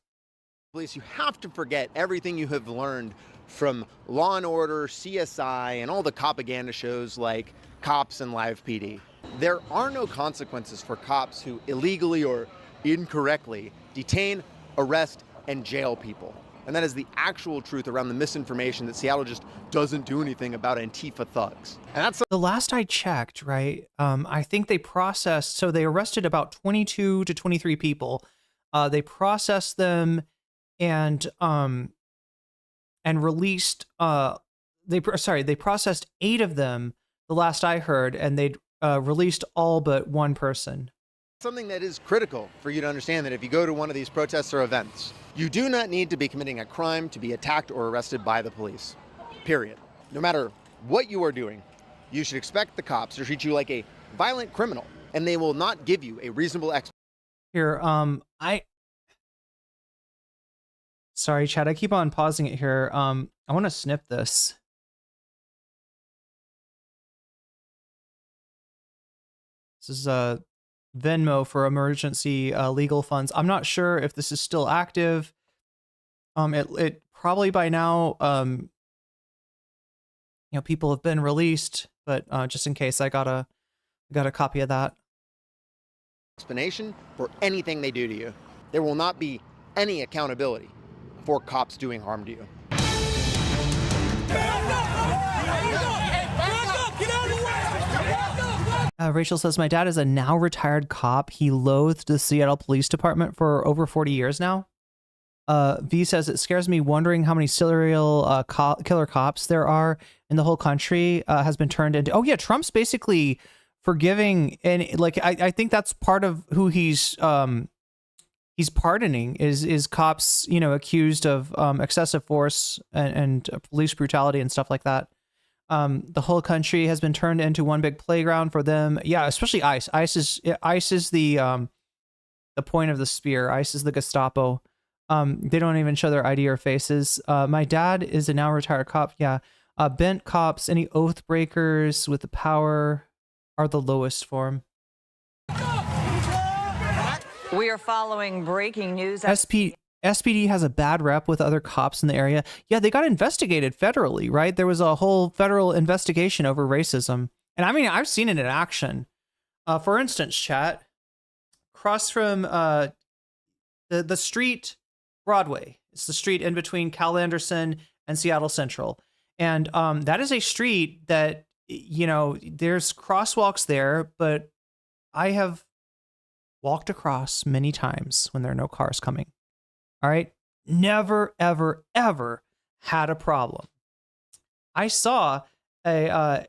Police, you have to forget everything you have learned from Law & Order, CSI, and all the propaganda shows like Cops and Live PD. There are no consequences for cops who illegally or incorrectly detain, arrest, and jail people. And that is the actual truth around the misinformation that Seattle just doesn't do anything about Antifa thugs. And that's the last I checked, right? I think they processed, so they arrested about 22 to 23 people. They processed them and released, they processed 8 of them, the last I heard, and they released all but one person. something that is critical for you to understand, that if you go to one of these protests or events, you do not need to be committing a crime to be attacked or arrested by the police. Period. No matter what you are doing, you should expect the cops to treat you like a violent criminal, and they will not give you a reasonable explanation. Here, sorry, Chad, I keep on pausing it here. I want to snip this. This is Venmo for emergency legal funds. I'm not sure if this is still active. It probably by now, you know, people have been released, but just in case, I got a copy of that. Explanation for anything they do to you. There will not be any accountability for cops doing harm to you. Back up! Get Rachel says, my dad is a now retired cop. He loathed the Seattle Police Department for over 40 years now. V says, it scares me wondering how many serial killer cops there are in the whole country has been turned into. Oh, yeah, Trump's basically forgiving. And like, I think that's part of who he's pardoning is cops, you know, accused of excessive force and police brutality and stuff like that. The whole country has been turned into one big playground for them. Yeah, especially ICE. ICE is the point of the spear. ICE is the Gestapo. They don't even show their ID or faces. My dad is a now retired cop. Yeah. Bent cops, any oath breakers with the power are the lowest form. We are following breaking news. SPD has a bad rep with other cops in the area. Yeah, they got investigated federally, right? There was a whole federal investigation over racism. And I mean, I've seen it in action. For instance, chat, across from the street, Broadway. It's the street in between Cal Anderson and Seattle Central. And that is a street that, you know, there's crosswalks there, but I have walked across many times when there are no cars coming. All right. Never, ever, ever had a problem. I saw an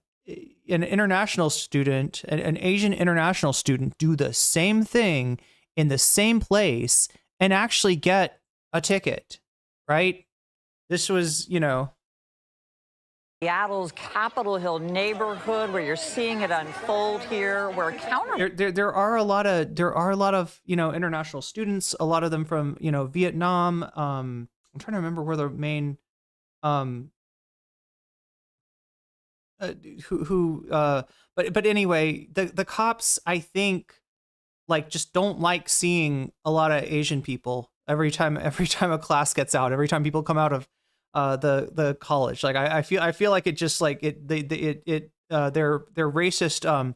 international student, an Asian international student, do the same thing in the same place and actually get a ticket, right? This was, you know, Seattle's Capitol Hill neighborhood, where you're seeing it unfold here, where there are a lot of you know, international students, a lot of them from, you know, Vietnam. I'm trying to remember where the main but anyway, the cops, I think, like, just don't like seeing a lot of Asian people every time a class gets out, every time people come out of the college. Like I feel like it just like their racist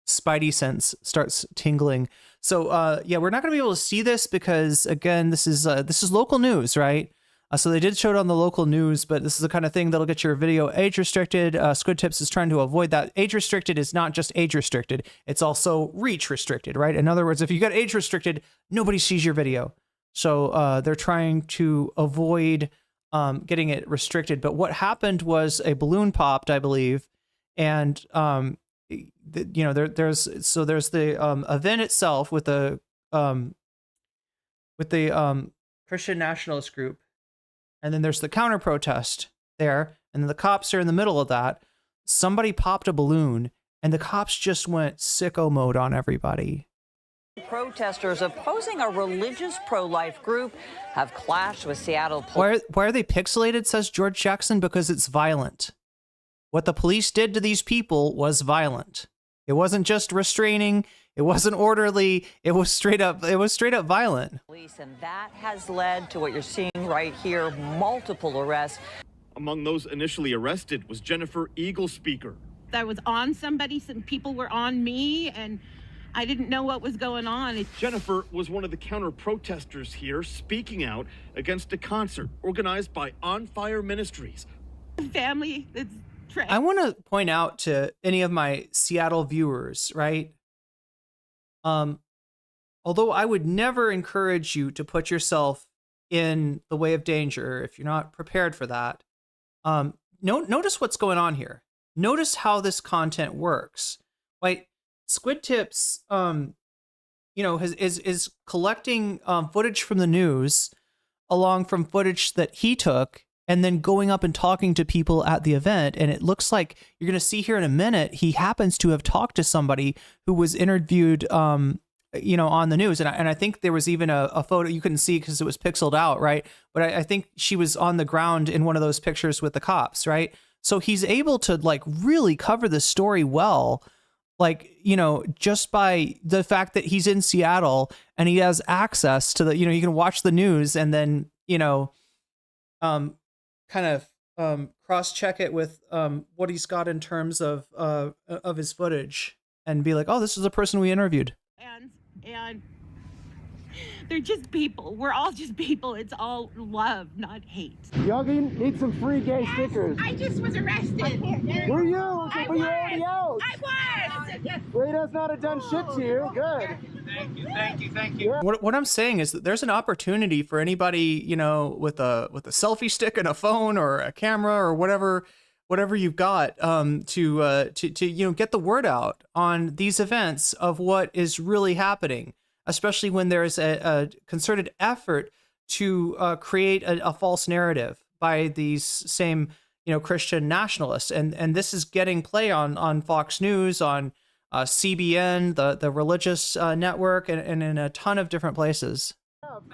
spidey sense starts tingling. So yeah, we're not gonna be able to see this because, again, this is local news, right? So they did show it on the local news, but this is the kind of thing that'll get your video age restricted. Squid Tips is trying to avoid that. Age restricted is not just age restricted, it's also reach restricted, right? In other words, if you get age restricted, nobody sees your video. So they're trying to avoid getting it restricted. But what happened was a balloon popped, I believe, and you know, there's the event itself with the Christian Nationalist group, and then there's the counter protest there, and then the cops are in the middle of that. Somebody popped a balloon, and the cops just went sicko mode on everybody. Protesters opposing a religious pro-life group have clashed with Seattle police. Why are they pixelated, says George Jackson? Because it's violent. What the police did to these people was violent. It wasn't just restraining. It wasn't orderly. It was straight up violent. And that has led to what you're seeing right here, multiple arrests. Among those initially arrested was Jennifer Eaglespeaker. I was on somebody, some people were on me, and I didn't know what was going on. Jennifer was one of the counter-protesters here, speaking out against a concert organized by On Fire Ministries. Family that's I want to point out to any of my Seattle viewers, right? Although I would never encourage you to put yourself in the way of danger if you're not prepared for that. Notice what's going on here. Notice how this content works. Like, Squid Tips, you know, is collecting footage from the news along from footage that he took, and then going up and talking to people at the event. And it looks like you're going to see here in a minute, he happens to have talked to somebody who was interviewed, you know, on the news. And I think there was even a photo you couldn't see because it was pixeled out, right? But I think she was on the ground in one of those pictures with the cops, right? So he's able to, like, really cover the story well, like, you know, just by the fact that he's in Seattle and he has access to the, you know, you can watch the news and then, you know, kind of cross-check it with what he's got in terms of his footage and be like, oh, this is the person we interviewed. And They're just people. We're all just people. It's all love, not hate. Y'all need some free gay stickers. I just was arrested. Were you? But you're already out. I was. Rada's not have done shit to you. Good. Thank you. What I'm saying is that there's an opportunity for anybody, you know, with a selfie stick and a phone or a camera or whatever you've got, to you know, get the word out on these events of what is really happening, especially when there's a concerted effort to create a false narrative by these same, you know, Christian nationalists, and this is getting play on Fox News, on CBN, the religious network, and in a ton of different places. Yeah, of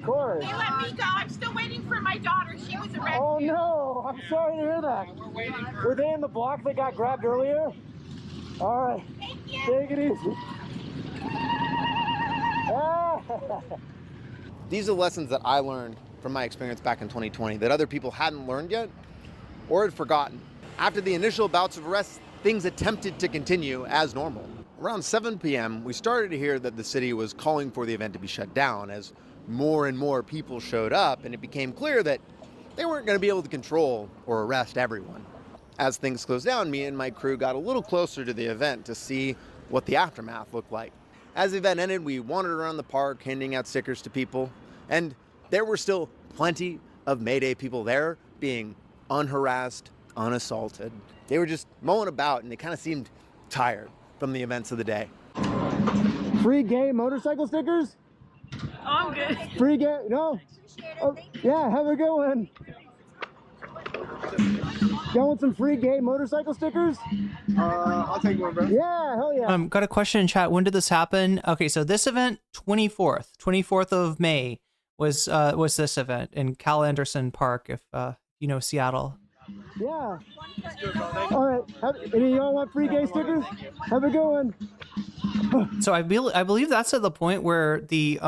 course. They let me go. I'm still waiting for my daughter. She was arrested. Oh no, I'm sorry to hear that. Were they in the block that got grabbed earlier? All right. Thank you. Take it easy. These are lessons that I learned from my experience back in 2020 that other people hadn't learned yet or had forgotten. After the initial bouts of arrests, things attempted to continue as normal. Around 7 p.m., we started to hear that the city was calling for the event to be shut down as more and more people showed up, and it became clear that they weren't going to be able to control or arrest everyone. As things closed down, me and my crew got a little closer to the event to see what the aftermath looked like. As the event ended, we wandered around the park handing out stickers to people, and there were still plenty of Mayday people there being unharassed, unassaulted. They were just mulling about, and they kind of seemed tired from the events of the day. Free gay motorcycle stickers? Oh, I'm good. Free gay? No? Oh, yeah, have a good one. Y'all want some free gay motorcycle stickers? I'll take one, bro. Yeah, hell yeah. Got a question in chat. When did this happen? Okay, so this event, 24th of May was this event in Cal Anderson Park, if you know Seattle. Yeah. All right. Any of y'all want free gay stickers? Have a good one. So I believe that's at the point where the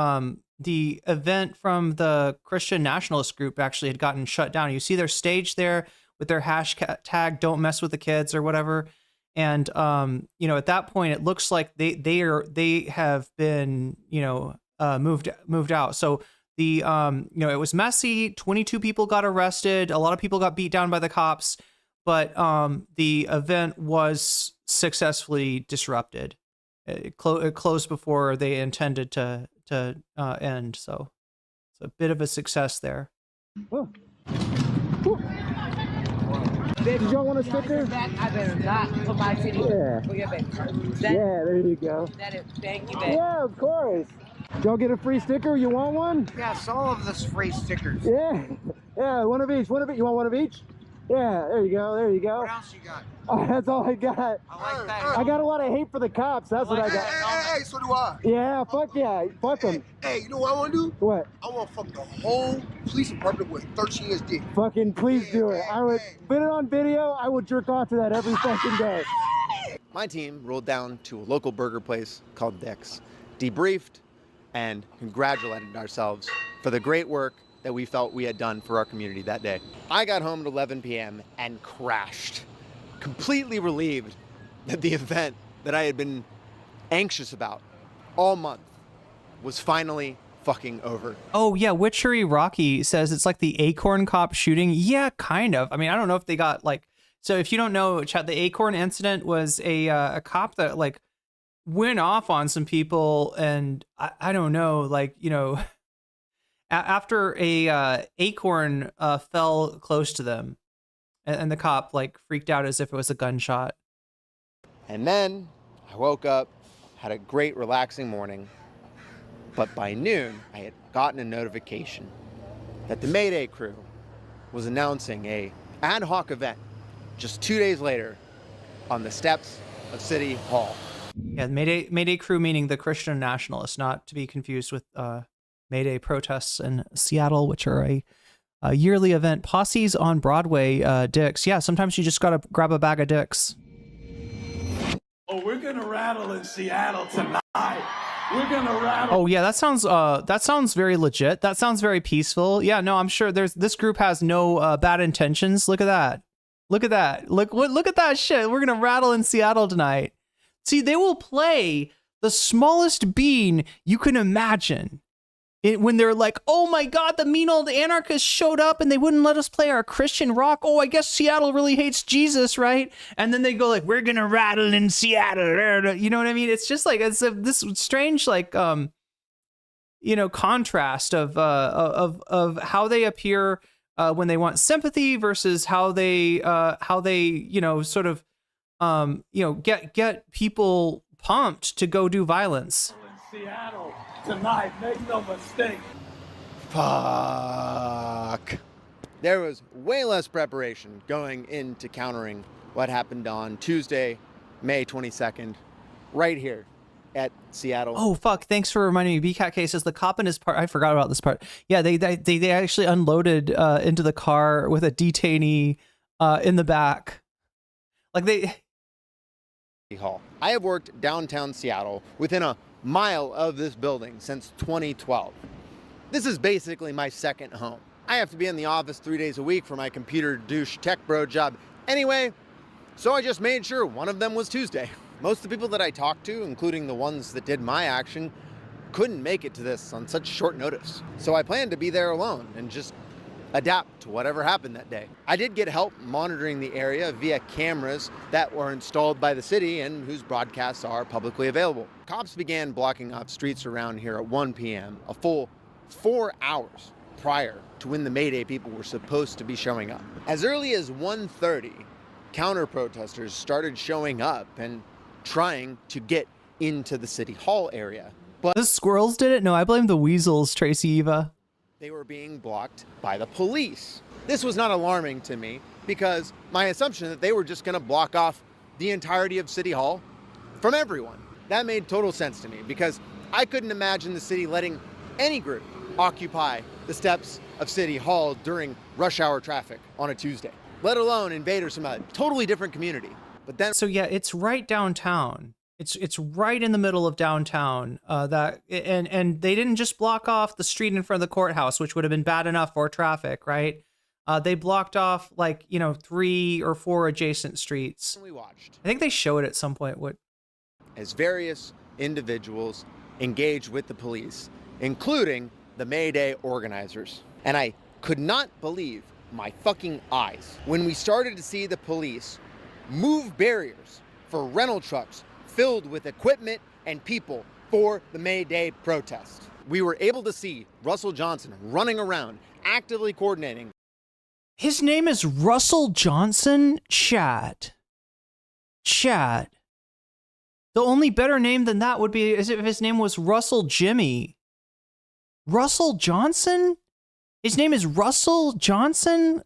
event from the Christian Nationalist group actually had gotten shut down. You see their stage there with their hashtag "Don't mess with the kids" or whatever, and you know, at that point it looks like they have been, you know, moved out. So the you know, it was messy. 22 people got arrested. A lot of people got beat down by the cops, but the event was successfully disrupted. It closed before they intended to end. So it's a bit of a success there. Oh. Did y'all want a sticker? I better not put my city for your baby. Yeah, there you go. Thank you, baby. Yeah, of course. Did y'all get a free sticker? You want one? Yes, all of this free stickers. Yeah. Yeah, one of each. You want one of each? Yeah, there you go. What else you got? Oh, that's all I got. I like that. I got a lot of hate for the cops. That's what I got. Hey, so do I. Yeah, fuck yeah. Fuck them. Hey, you know what I want to do? What? I want to fuck the whole police department with 13 years dick. Fucking please do it. I would put it on video. I would jerk off to that every fucking day. My team rolled down to a local burger place called Dick's, debriefed, and congratulated ourselves for the great work that we felt we had done for our community that day. I got home at 11 p.m. and crashed, completely relieved that the event that I had been anxious about all month was finally fucking over. Oh yeah, Witchery Rocky says it's like the Acorn cop shooting. Yeah, kind of. I mean, I don't know if they got like, so if you don't know, chat, the Acorn incident was a cop that like went off on some people, and I don't know, like, you know, after a acorn fell close to them, and the cop like freaked out as if it was a gunshot. And then I woke up, had a great relaxing morning, but by noon I had gotten a notification that the Mayday crew was announcing a ad hoc event just 2 days later on the steps of City Hall. Yeah, Mayday crew meaning the Christian Nationalists, not to be confused with Mayday protests in Seattle, which are a yearly event. Posses on Broadway, dicks. Yeah, sometimes you just gotta grab a bag of dicks. Oh, we're gonna rattle in Seattle tonight. We're gonna rattle. Oh yeah, that sounds very legit. That sounds very peaceful. Yeah, no, I'm sure this group has no bad intentions. Look at that. Look at that. Look at that shit. We're gonna rattle in Seattle tonight. See, they will play the smallest bean you can imagine when they're like, oh my God, the mean old anarchists showed up and they wouldn't let us play our Christian rock. Oh, I guess Seattle really hates Jesus, right? And then they go like, we're gonna rattle in Seattle. You know what I mean? It's just like it's this strange like contrast of how they appear when they want sympathy versus how they sort of get people pumped to go do violence. Seattle tonight, make no mistake. Fuck. There was way less preparation going into countering what happened on Tuesday, May 22nd, right here at Seattle. Oh fuck! Thanks for reminding me. BCAT case says the cop in his part. I forgot about this part. Yeah, they actually unloaded into the car with a detainee in the back. Like they. Hall. I have worked downtown Seattle within a mile of this building since 2012. This is basically my second home. I have to be in the office 3 days a week for my computer douche tech bro job anyway, so I just made sure one of them was Tuesday. Most of the people that I talked to, including the ones that did my action, couldn't make it to this on such short notice. So I planned to be there alone and just adapt to whatever happened that day. I did get help monitoring the area via cameras that were installed by the city and whose broadcasts are publicly available. Cops began blocking off streets around here at 1 p.m., a full 4 hours prior to when the May Day people were supposed to be showing up. As early as 1:30, counter-protesters started showing up and trying to get into the city hall area. But the squirrels did it? No, I blame the weasels, Tracy Eva. They were being blocked by the police. This was not alarming to me because my assumption that they were just going to block off the entirety of City Hall from everyone. That made total sense to me because I couldn't imagine the city letting any group occupy the steps of City Hall during rush hour traffic on a Tuesday, let alone invaders from a totally different community. But then, so yeah, it's right downtown. It's right in the middle of downtown. And they didn't just block off the street in front of the courthouse, which would have been bad enough for traffic, right? They blocked off 3 or 4 adjacent streets. We watched. I think they show it at some point. As various individuals engaged with the police, including the May Day organizers. And I could not believe my fucking eyes when we started to see the police move barriers for rental trucks filled with equipment and people for the May Day protest. We were able to see Russell Johnson running around, actively coordinating. His name is Russell Johnson? Chat. The only better name than that would be as if his name was Russell Jimmy. Russell Johnson? His name is Russell Johnson?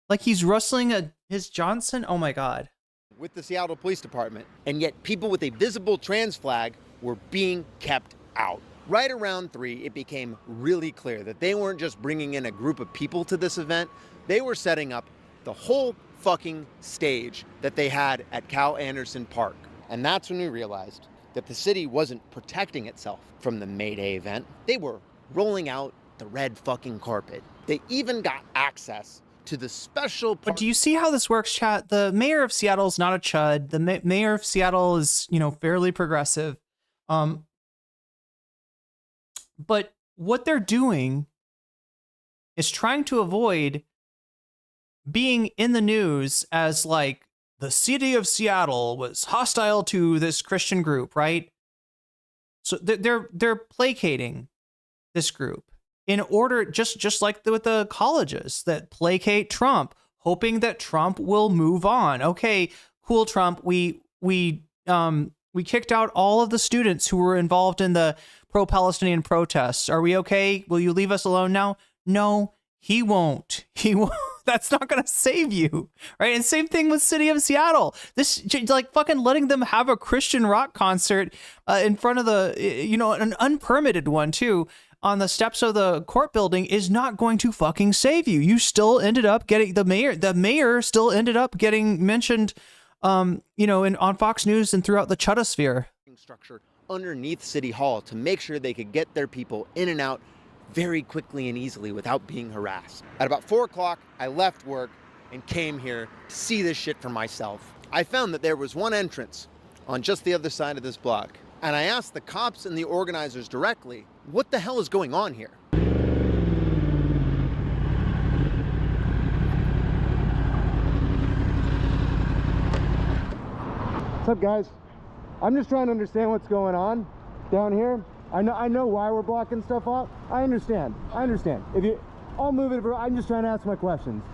Like he's rustling his Johnson? Oh my God. With the Seattle Police Department, and yet people with a visible trans flag were being kept out. Right around 3, it became really clear that they weren't just bringing in a group of people to this event, they were setting up the whole fucking stage that they had at Cal Anderson Park. And that's when we realized that the city wasn't protecting itself from the May Day event. They were rolling out the red fucking carpet. They even got access to the special But do you see how this works, chat? The mayor of Seattle is not a chud. The mayor of Seattle is, fairly progressive. But what they're doing is trying to avoid being in the news as like the city of Seattle was hostile to this Christian group, right? So they're placating this group. In order, just like with the colleges that placate Trump, hoping that Trump will move on. Okay, cool, Trump. We kicked out all of the students who were involved in the pro-Palestinian protests. Are we okay? Will you leave us alone now? No, he won't. He won't. That's not going to save you, right? And same thing with City of Seattle. This, like, fucking letting them have a Christian rock concert in front of the, an unpermitted one too, on the steps of the court building is not going to fucking save you. You still ended up getting the mayor still ended up getting mentioned, on Fox News and throughout the chudosphere. Structure underneath City Hall to make sure they could get their people in and out very quickly and easily without being harassed. At about 4 o'clock, I left work and came here to see this shit for myself. I found that there was one entrance on just the other side of this block, And I asked the cops and the organizers directly, what the hell is going on here? What's up, guys? I'm just trying to understand what's going on down here. I know why we're blocking stuff off. I understand. If you, I'll move it. I'm just trying to ask my questions.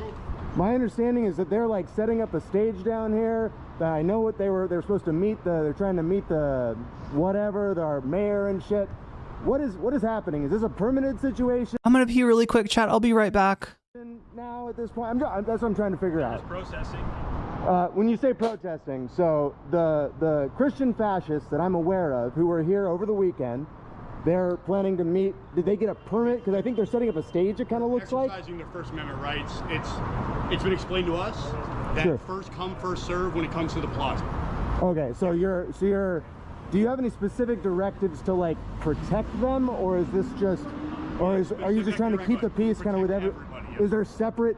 My understanding is that they're like setting up a stage down here. That I know what they're supposed to meet. They're trying to meet the whatever, our mayor and shit. What is happening? Is this a permanent situation? I'm gonna pee really quick, chat. I'll be right back. Now at this point, that's what I'm trying to figure out. Processing. When you say protesting, so the Christian fascists that I'm aware of who were here over the weekend, they're planning to meet. Did they get a permit? Because I think they're setting up a stage, it kind of looks like. Exercising their First Amendment rights. It's been explained to us that Sure. first come, first serve when it comes to the plaza. Okay, so do you have any specific directives to like protect them, or is this just, are you just trying to keep the peace kind of with everybody? Is there separate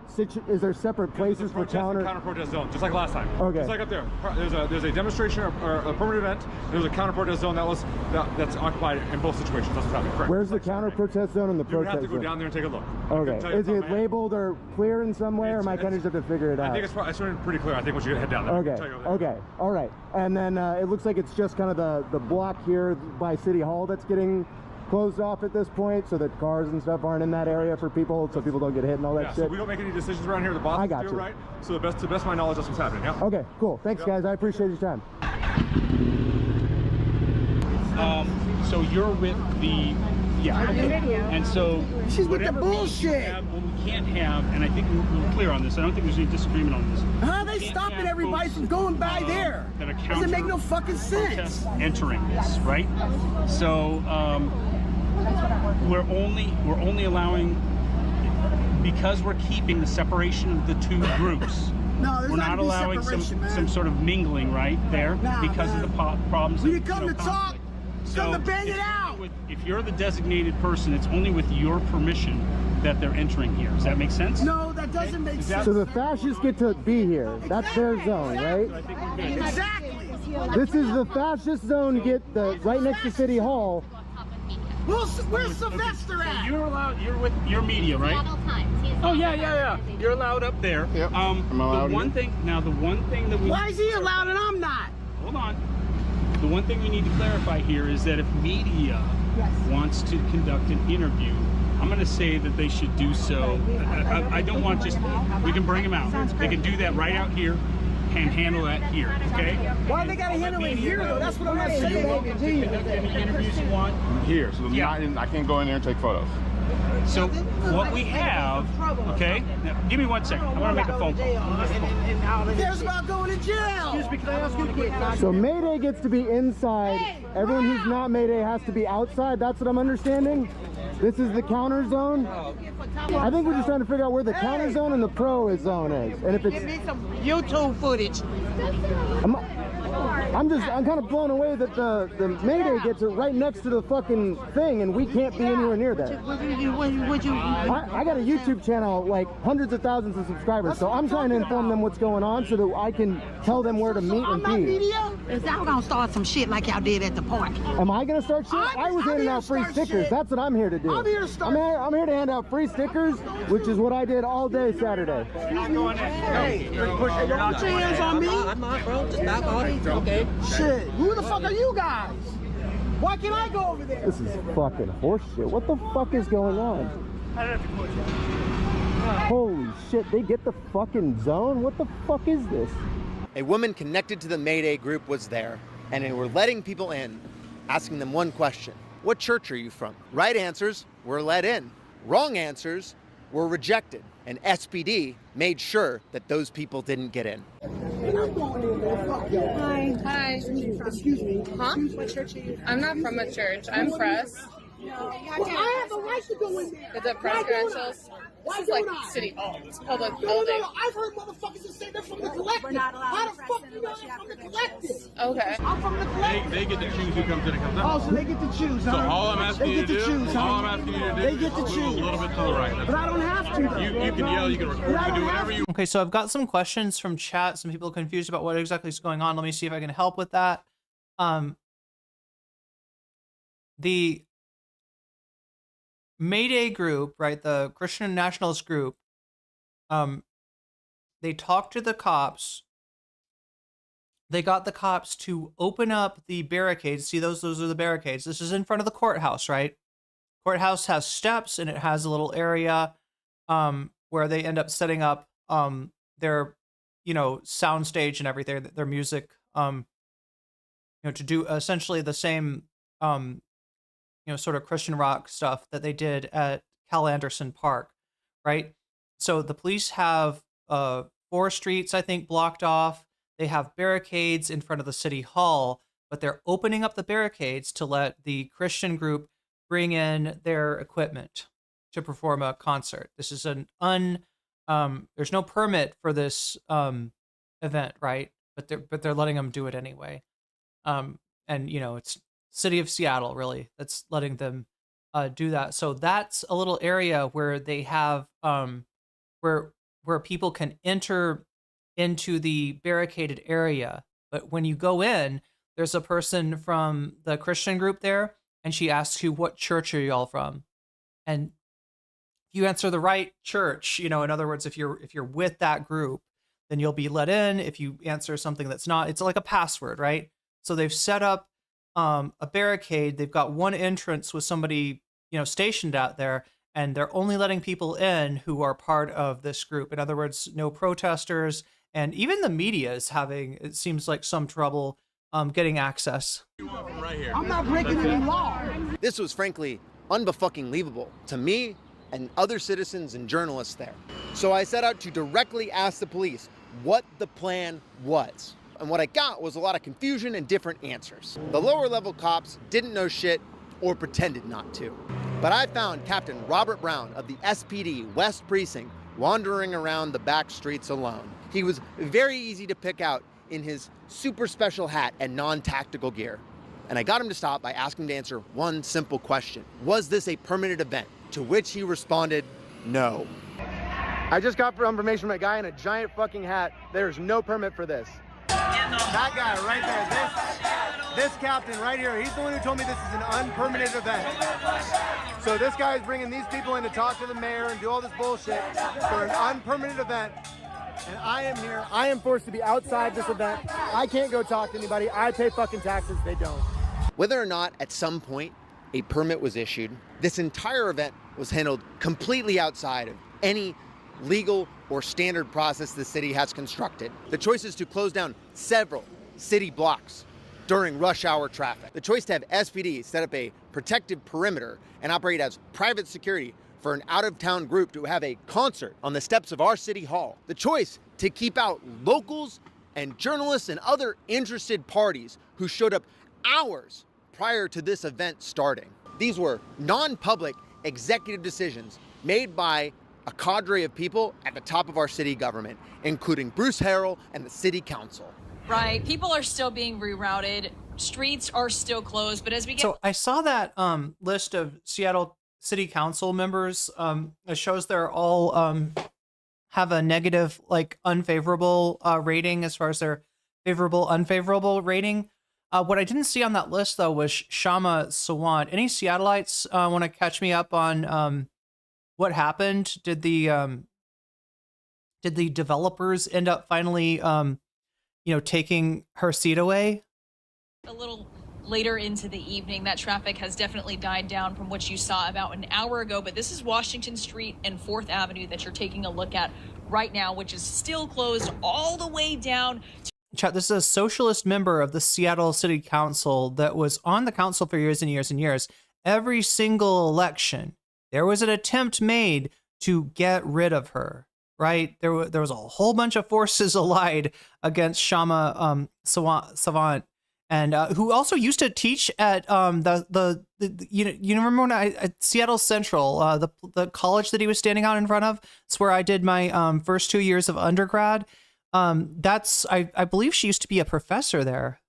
places for counter protest zone, just like last time? Okay. Just like up there. There's a demonstration or a permanent event. There's a counter protest zone that's occupied in both situations. That's what's happening. Correct. Where's the counter protest zone and the protest zone? You have to go down there and take a look. Okay. Is it labeled or clear in some way, or am I kind of just have to figure it out? I think it's pretty clear. I think once you head down there. Okay. Okay. All right. And then it looks like it's just kind of the block here by City Hall that's getting closed off at this point, so that cars and stuff aren't in that area for people, so people don't get hit and all that shit. So we don't make any decisions around here. The bosses do it, right? So to the best of my knowledge, that's what's happening. Yeah. Okay. Cool. Thanks, guys. I appreciate your time. So you're with the and so she's with the bullshit. What we can't have, and I think we're clear on this. I don't think there's any disagreement on this. How are they stopping everybody from going by there? Doesn't make no fucking sense. Entering this, right? So we're only allowing, because we're keeping the separation of the two groups. No, we're not allowing some sort of mingling right there because of the problems. We come to talk. Come to bang it out. If you're the designated person, it's only with your permission that they're entering here. Does that make sense? No, that doesn't make sense. So the fascists get to be here. That's their zone, right? Exactly. This is the fascist zone. Get right next to City Hall. Where's Sylvester at? You're allowed. You're with your media, right? Oh yeah. You're allowed up there. Yep. I'm allowed. The one thing that we. Why is he allowed and I'm not? Hold on. The one thing we need to clarify here is that if media wants to conduct an interview, I'm going to say that they should do so. I don't want we can bring them out. They can do that right out here and handle that here, okay? Why they got to handle it here, though? That's what I'm not saying. Any interviews you want? Here, so I can't go in there and take photos. So what we have, okay? Now, give me 1 second. I'm going to make a phone call. There's about going to jail. Excuse me, can I ask you a quick question? So Mayday gets to be inside. Everyone who's not Mayday has to be outside. That's what I'm understanding. This is the counter zone. I think we're just trying to figure out where the counter zone and the pro zone is. And if it's... Give me some YouTube footage. I'm kind of blown away that the Mayday gets it right next to the fucking thing, and we can't be anywhere near that. I got a YouTube channel, like hundreds of thousands of subscribers, so I'm trying to inform them what's going on so that I can tell them where to meet and be. Is y'all gonna start some shit like y'all did at the park? Am I gonna start shit? I was handing out free stickers. That's what I'm here to do. I'm here to start. I'm here to hand out free stickers, which is what I did all day Saturday. Hey, put your hands on me. I'm not, bro. Just back on it. Okay. Shit, who the fuck are you guys? Why can't I go over there? This is fucking horseshit. What the fuck is going on? Holy shit, they get the fucking zone? What the fuck is this? A woman connected to the Mayday group was there, and they were letting people in, asking them one question. What church are you from? Right answers were let in. Wrong answers were rejected, and SPD made sure that those people didn't get in. Hi. Excuse me. Huh? What church are you from? I'm not from a church. I'm press. Well, I have the right to go in there. Is it press credentials? This is like City Hall. It's a public building. No. I've heard motherfuckers that say they're from the collective. We're not allowed. How the fuck you know they're from the collective? Okay. I'm from the collective. They get to choose who comes in and comes out. Oh, so they get to choose, huh? So all I'm asking you to do, They get to choose. Move a little bit to the right. But I don't have to. You can yell, you can record, you can do whatever you. Okay, so I've got some questions from chat. Some people are confused about what exactly is going on. Let me see if I can help with that. the Mayday group, right? The Christian Nationalist group, they talked to the cops. They got the cops to open up the barricades. See, those are the barricades. This is in front of the courthouse, right? Courthouse has steps, and it has a little area where they end up setting up their, sound stage and everything, their music, to do essentially the same, sort of Christian rock stuff that they did at Cal Anderson Park, right? So the police have 4 streets, I think, blocked off. They have barricades in front of the city hall, but they're opening up the barricades to let the Christian group bring in their equipment to perform a concert. This is there's no permit for this event, right? But they're letting them do it anyway. And it's city of Seattle really that's letting them do that. So that's a little area where they have where people can enter into the barricaded area. But when you go in, there's a person from the Christian group there, and she asks you, what church are y'all from? And you answer the right church, in other words, if you're with that group, then you'll be let in. If you answer something that's not, it's like a password, right? So they've set up a barricade. They've got one entrance with somebody, stationed out there, and they're only letting people in who are part of this group. In other words, no protesters, and even the media is having, it seems like, some trouble getting access. I'm not breaking any law. This was frankly unbefucking-lievable to me and other citizens and journalists there. So I set out to directly ask the police what the plan was. And what I got was a lot of confusion and different answers. The lower level cops didn't know shit or pretended not to. But I found Captain Robert Brown of the SPD West Precinct wandering around the back streets alone. He was very easy to pick out in his super special hat and non-tactical gear. And I got him to stop by asking him to answer one simple question. Was this a permitted event? To which he responded, no. I just got information from a guy in a giant fucking hat. There's no permit for this. That guy right there, this captain right here, he's the one who told me this is an unpermitted event. So this guy is bringing these people in to talk to the mayor and do all this bullshit for an unpermitted event. And I am here. I am forced to be outside this event. I can't go talk to anybody. I pay fucking taxes. They don't. Whether or not at some point a permit was issued, this entire event was handled completely outside of any legal or standard process the city has constructed. The choice is to close down several city blocks during rush hour traffic. The choice to have SPD set up a protective perimeter and operate as private security for an out-of-town group to have a concert on the steps of our city hall. The choice to keep out locals and journalists and other interested parties who showed up hours prior to this event starting. These were non-public executive decisions made by a cadre of people at the top of our city government, including Bruce Harrell and the city council. Right, people are still being rerouted, streets are still closed, but as we get... So I saw that list of Seattle City Council members. It shows they're all have a negative, like, unfavorable rating as far as their favorable, unfavorable rating. What I didn't see on that list, though, was Shama Sawant. Any Seattleites want to catch me up on what happened? Did the developers end up finally, taking her seat away? A little later into the evening, that traffic has definitely died down from what you saw about an hour ago, but this is Washington Street and 4th Avenue that you're taking a look at right now, which is still closed all the way down to... Chat, this is a socialist member of the Seattle City Council that was on the council for years and years and years. Every single election, there was an attempt made to get rid of her, right? There was a whole bunch of forces allied against Shama Savant, and who also used to teach at you remember when at Seattle Central, the college that he was standing out in front of. It's where I did my first 2 years of undergrad. That's I believe she used to be a professor there.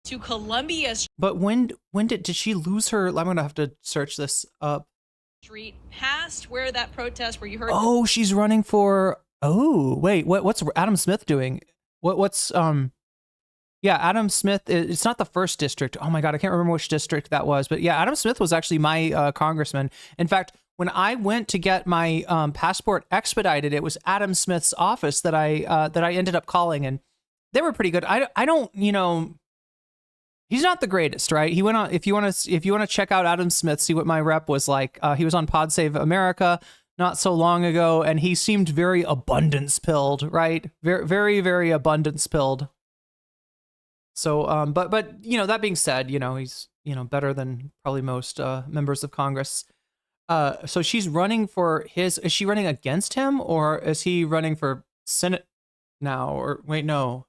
To Columbia But when did she lose her? I'm gonna have to search this up. Street, past where that protest where you heard... Oh, she's running for... Oh, wait, what's Adam Smith doing? What's Yeah, Adam Smith, it's not the first district. Oh my God, I can't remember which district that was. But yeah, Adam Smith was actually my congressman. In fact, when I went to get my passport expedited, it was Adam Smith's office that I ended up calling, and they were pretty good. I don't, you know, he's not the greatest, right? He went on, if you want to check out Adam Smith, see what my rep was like. He was on Pod Save America not so long ago, and he seemed very abundance pilled, right? Very, very, very abundance pilled. So, but you know, that being said, you know, he's, you know, better than probably most members of Congress. So she's running for is she running against him, or is he running for Senate now? Or wait, no.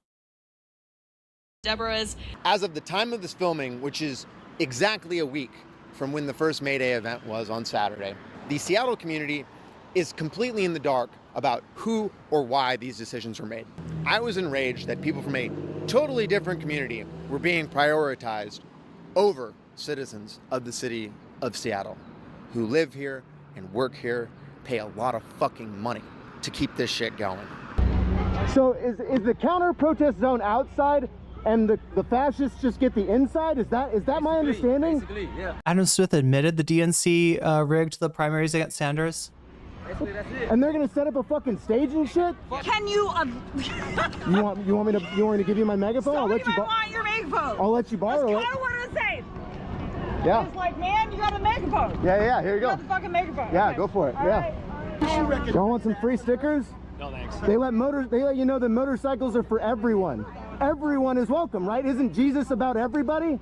Deborah's. As of the time of this filming, which is exactly a week from when the first May Day event was on Saturday, the Seattle community is completely in the dark about who or why these decisions were made. I was enraged that people from a totally different community were being prioritized over citizens of the city of Seattle who live here and work here, pay a lot of fucking money to keep this shit going. So is the counter protest zone outside and the fascists just get the inside? Is that my understanding? Basically, yeah. Adam Smith admitted the DNC rigged the primaries against Sanders. And they're gonna set up a fucking stage and shit? Can you? You want me to give you my megaphone? I'll let you I want your megaphone. I'll let you borrow it. That's kind of what I was saying. Yeah. It's like, man, you got a megaphone. Yeah. Here you go. You got the fucking megaphone. Yeah, Okay. go for it. All Yeah. right. Y'all want some free stickers? No thanks. They let you know that motorcycles are for everyone. Everyone is welcome, right? Isn't Jesus about everybody?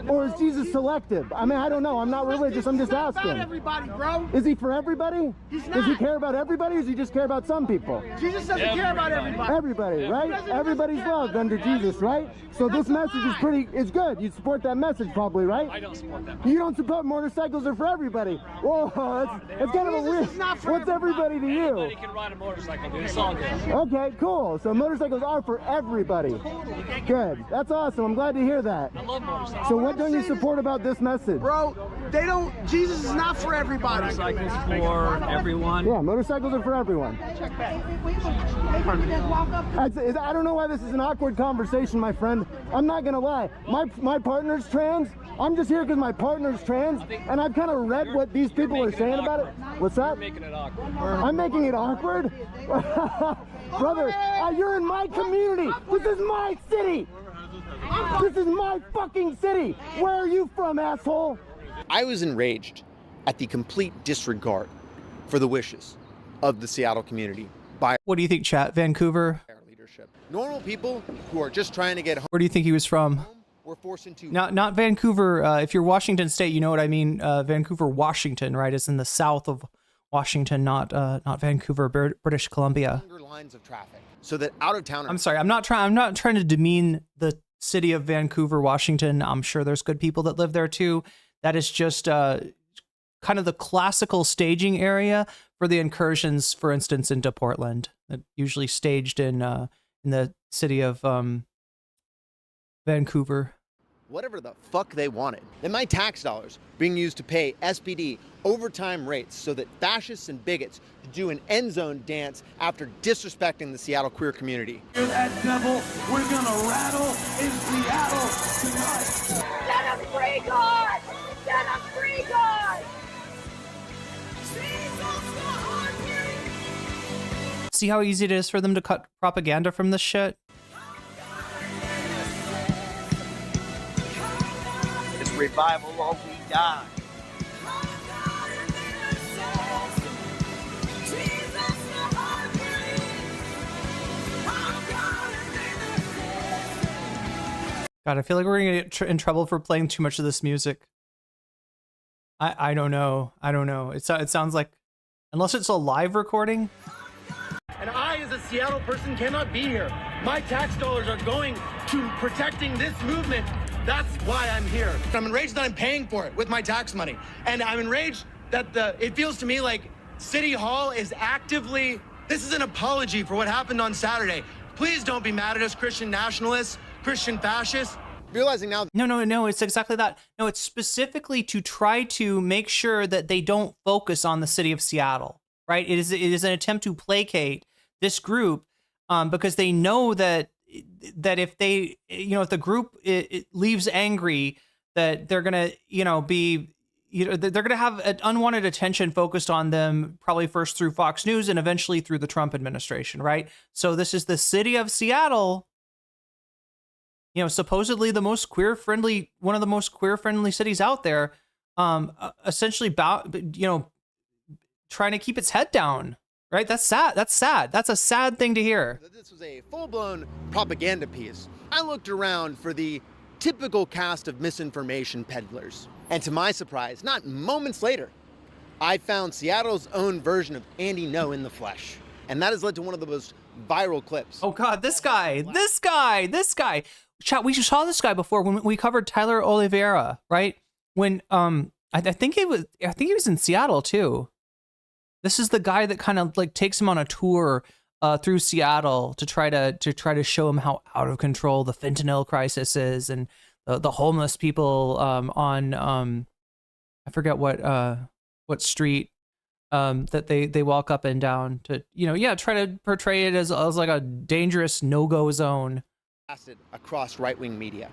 Or is Jesus selective? I mean, I don't know. I'm not religious. I'm just asking. About everybody, bro. Is he for everybody? He's Does he not. care about everybody, or does he just care about some people? Jesus doesn't care about everybody. Everybody, right? Everybody's loved under Jesus, right? So this message is it's good. You support that message probably, right? I don't support that. You don't support motorcycles are for everybody. Whoa, that's kind of a weird. What's everybody to you? Anybody can ride a motorcycle, dude. It's all good. Okay, cool. So motorcycles are for everybody. Good. That's awesome. I'm glad to hear that. I love motorcycles. So what don't you support about this message? Bro, they don't. Jesus is not for everybody. Motorcycles for everyone. Yeah, motorcycles are for everyone. I don't know why this is an awkward conversation, my friend. I'm not gonna lie. My partner's trans. I'm just here because my partner's trans, and I've kind of read what these people are saying about it. What's that? You're making it awkward. I'm making it awkward? Brother, you're in my community. This is my city. This is my fucking city. Where are you from, asshole? I was enraged at the complete disregard for the wishes of the Seattle community by What do you think, chat? Vancouver? our leadership. Normal people who are just trying to get home Where do you think he was from? were forced into Not Vancouver. If you're Washington State, you know what I mean. Vancouver, Washington, right? It's in the south of Washington, not Vancouver, British Columbia. longer lines of traffic so that out of towners. I'm sorry. I'm not trying to demean the city of Vancouver, Washington. I'm sure there's good people that live there too. That is just kind of the classical staging area for the incursions, for instance, into Portland. Usually staged in the city of Vancouver. Whatever the fuck they wanted. Then my tax dollars being used to pay SPD overtime rates so that fascists and bigots could do an end zone dance after disrespecting the Seattle queer community. Hear that, devil? We're gonna rattle in Seattle tonight. Set them free, God! Set them free, God! See how easy it is for them to cut propaganda from this shit? It's revival or we die. God, I feel like we're gonna get in trouble for playing too much of this music. I don't know. It sounds like, unless it's a live recording. And I, as a Seattle person, cannot be here. My tax dollars are going to protecting this movement. That's why I'm here. I'm enraged that I'm paying for it with my tax money. And I'm enraged that it feels to me like City Hall is actively, this is an apology for what happened on Saturday. Please don't be mad at us, Christian nationalists, Christian fascists. Realizing now. No, it's exactly that. No, it's specifically to try to make sure that they don't focus on the city of Seattle, right? It is an attempt to placate this group because they know that that if they, if the group it leaves angry, that they're gonna, be, they're gonna have an unwanted attention focused on them, probably first through Fox News and eventually through the Trump administration, right? So this is the city of Seattle, supposedly the most queer-friendly, one of the most queer-friendly cities out there, essentially, trying to keep its head down, right? That's sad. That's sad. That's a sad thing to hear. This was a full-blown propaganda piece. I looked around for the typical cast of misinformation peddlers. And to my surprise, not moments later, I found Seattle's own version of Andy No in the flesh. And that has led to one of the most viral clips. Oh God, this guy. Chat, we saw this guy before when we covered Tyler Oliveira, right? When I think he was in Seattle too. This is the guy that kind of like takes him on a tour through Seattle to try to show him how out of control the fentanyl crisis is, and the homeless people on I forget what street that they walk up and down to, try to portray it as like a dangerous no-go zone. Across right-wing media.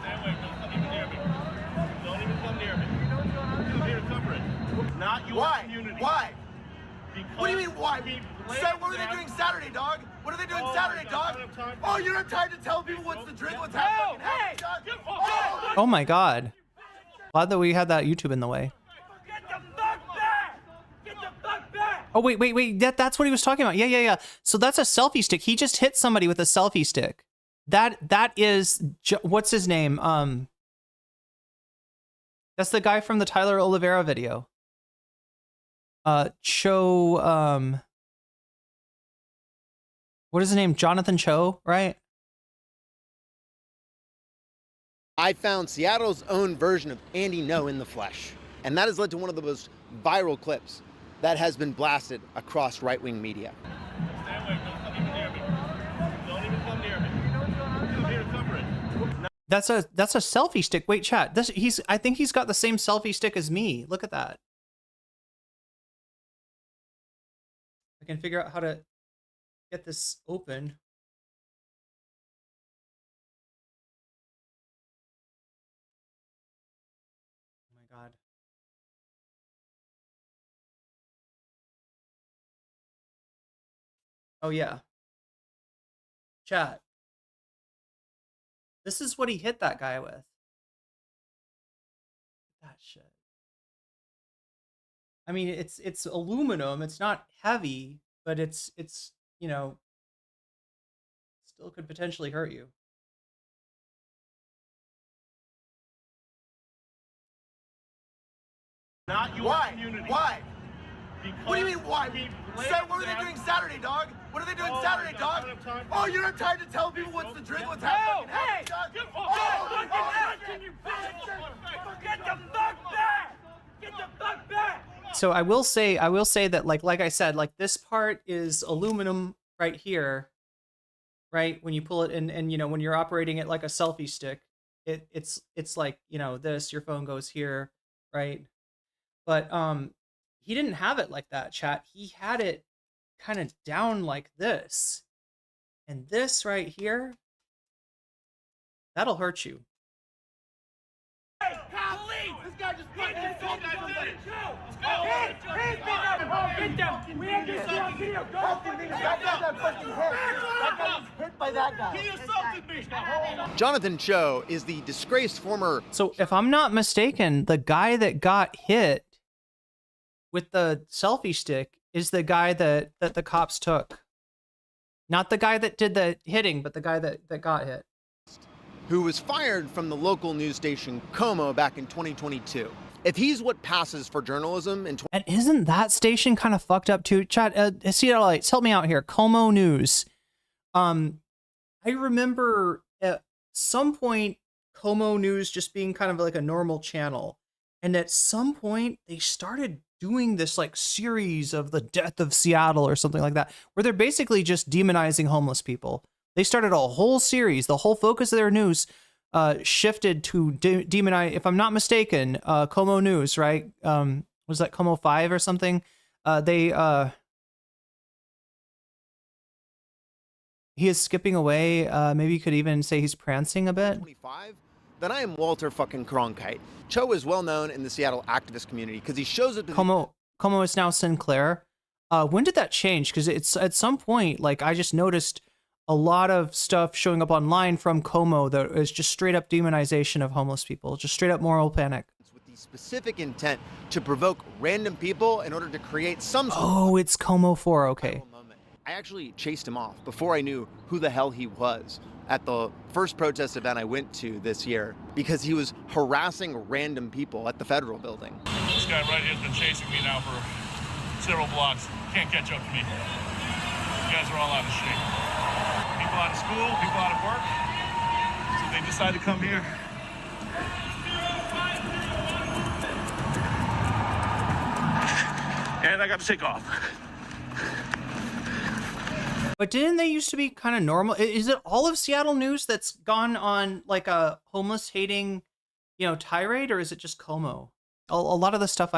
Stay away. Don't even come near me. Don't even come near me. I'm here to cover it. Not your community. Why? Because what do you mean, why? What were they doing Saturday, dog? What are they doing Saturday, dog? Oh, you don't have time to tell people what's to drink, what's happening, dog? Oh my God. Glad that we had that YouTube in the way. Get the fuck back! Get the fuck back! Oh, wait. That's what he was talking about. Yeah. So that's a selfie stick. He just hit somebody with a selfie stick. That is, what's his name? That's the guy from the Tyler Oliveira video. What is his name? Jonathan Cho, right? I found Seattle's own version of Andy No in the flesh. And that has led to one of the most viral clips that has been blasted across right-wing media. Stay away. Don't even come near me. I'm here to cover it. That's a selfie stick. Wait, chat. I think he's got the same selfie stick as me. Look at that. I can figure out how to get this open. Oh my God. Oh yeah. Chat. This is what he hit that guy with. That shit. I mean, it's aluminum. It's not heavy, but it's still could potentially hurt you. Not your community. Why? Because what do you mean, why? What were they doing Saturday, dog? What are they doing Saturday, dog? Oh, you don't have time to tell people what's to drink, what's happening, dog? Get the fuck back! Get the fuck back! So I will say that like I said, like this part is aluminum right here, right? When you pull it and when you're operating it like a selfie stick, it's like, this, your phone goes here, right? But he didn't have it like that, chat. He had it kind of down like this. And this right here, that'll hurt you. Hey, police! This guy just fucking assaulted somebody. Get down! We have this on video. That guy's fucking hit. That guy was hit by that guy. He assaulted me. Jonathan Cho is the disgraced former... So if I'm not mistaken, the guy that got hit with the selfie stick is the guy that the cops took. Not the guy that did the hitting, but the guy that got hit. Who was fired from the local news station Como back in 2022. If he's what passes for journalism in... And isn't that station kind of fucked up too? Chat, Seattleites, help me out here. Como News. I remember at some point Como News just being kind of like a normal channel. And at some point they started doing this like series of the death of Seattle or something like that, where they're basically just demonizing homeless people. They started a whole series. The whole focus of their news shifted to demonize, if I'm not mistaken, Como News, right? Was that Como 5 or something? He he is skipping away. Maybe you could even say he's prancing a bit. Then I am Walter fucking Cronkite. Cho is well known in the Seattle activist community because he shows up to Como is now Sinclair. When did that change? Because it's at some point, like, I just noticed a lot of stuff showing up online from Como that is just straight up demonization of homeless people, just straight up moral panic. With the specific intent to provoke random people in order to create some sort Oh, it's Como 4, okay. I actually chased him off before I knew who the hell he was at the first protest event I went to this year because he was harassing random people at the federal building. This guy right here has been chasing me now for several blocks. Can't catch up to me. You guys are all out of shape. People out of school, people out of work. So they decide to come here. And I got to take off. But didn't they used to be kind of normal? Is it all of Seattle news that's gone on like a homeless hating, tirade, or is it just Como? A lot of the stuff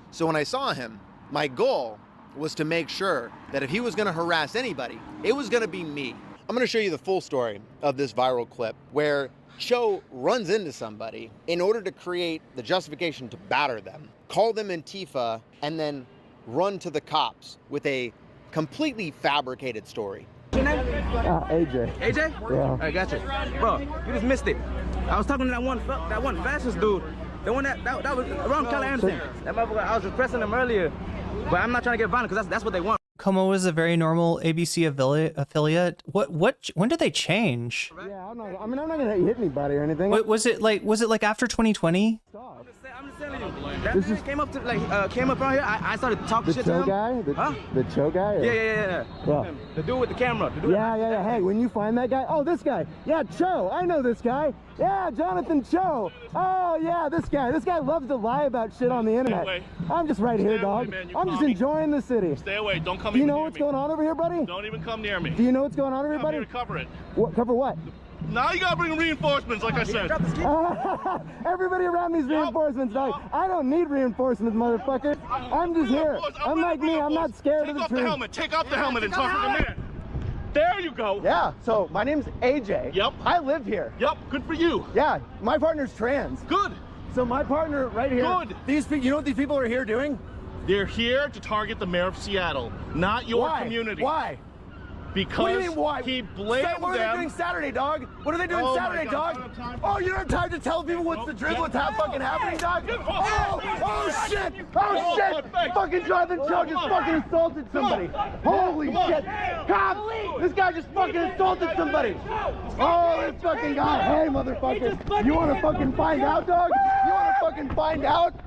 So when I saw him, my goal was to make sure that if he was going to harass anybody, it was going to be me. I'm going to show you the full story of this viral clip where Cho runs into somebody in order to create the justification to batter them, call them Antifa, and then run to the cops with a completely fabricated story. What's your name? AJ. AJ? Yeah. I got you. Bro, you just missed it. I was talking to that one fascist dude. The one that was around Kelly Anderson. That motherfucker, I was just pressing him earlier. But I'm not trying to get violent because that's what they want. Como was a very normal ABC affiliate. When did they change? Yeah, I'm not gonna hit anybody or anything. Was it like after 2020? I'm just telling you. That man came up around here. I started talking shit to him. The Cho guy? Or? Yeah. The dude with the camera. Yeah. Hey, when you find that guy, oh, this guy. Yeah, Cho. I know this guy. Yeah, Jonathan Cho. Oh, yeah, this guy. This guy loves to lie about shit on the internet. I'm just right here, dog. I'm just enjoying the city. Stay away. Don't come. Do you know what's going on over here, buddy? Don't even come near me. Do you know what's going on over here, buddy? I'm here to cover it. What? Cover what? Now you gotta bring reinforcements, like I said. Everybody around me's reinforcements, dog. I don't need reinforcements, motherfucker. I'm just here. I'm like me. I'm not scared of the truth. Take off the helmet. Take off the helmet and talk to the man. There you go. Yeah, so my name's AJ. Yep. I live here. Yep, good for you. Yeah, my partner's trans. Good. So my partner right here. Good. You know what these people are here doing? They're here to target the mayor of Seattle, not your community. Why? Because what do you mean, why? He blamed them. What are they doing Saturday, dog? What are they doing Saturday, dog? Oh, you don't have time to tell people what's the drill, what's fucking happening, dog? Oh, shit! Oh, shit! Fucking Jonathan Cho just fucking assaulted somebody. Holy shit! Cops! This guy just fucking assaulted somebody. Oh, this fucking guy. Hey, motherfucker. You want to fucking find out, dog? You want to fucking find out?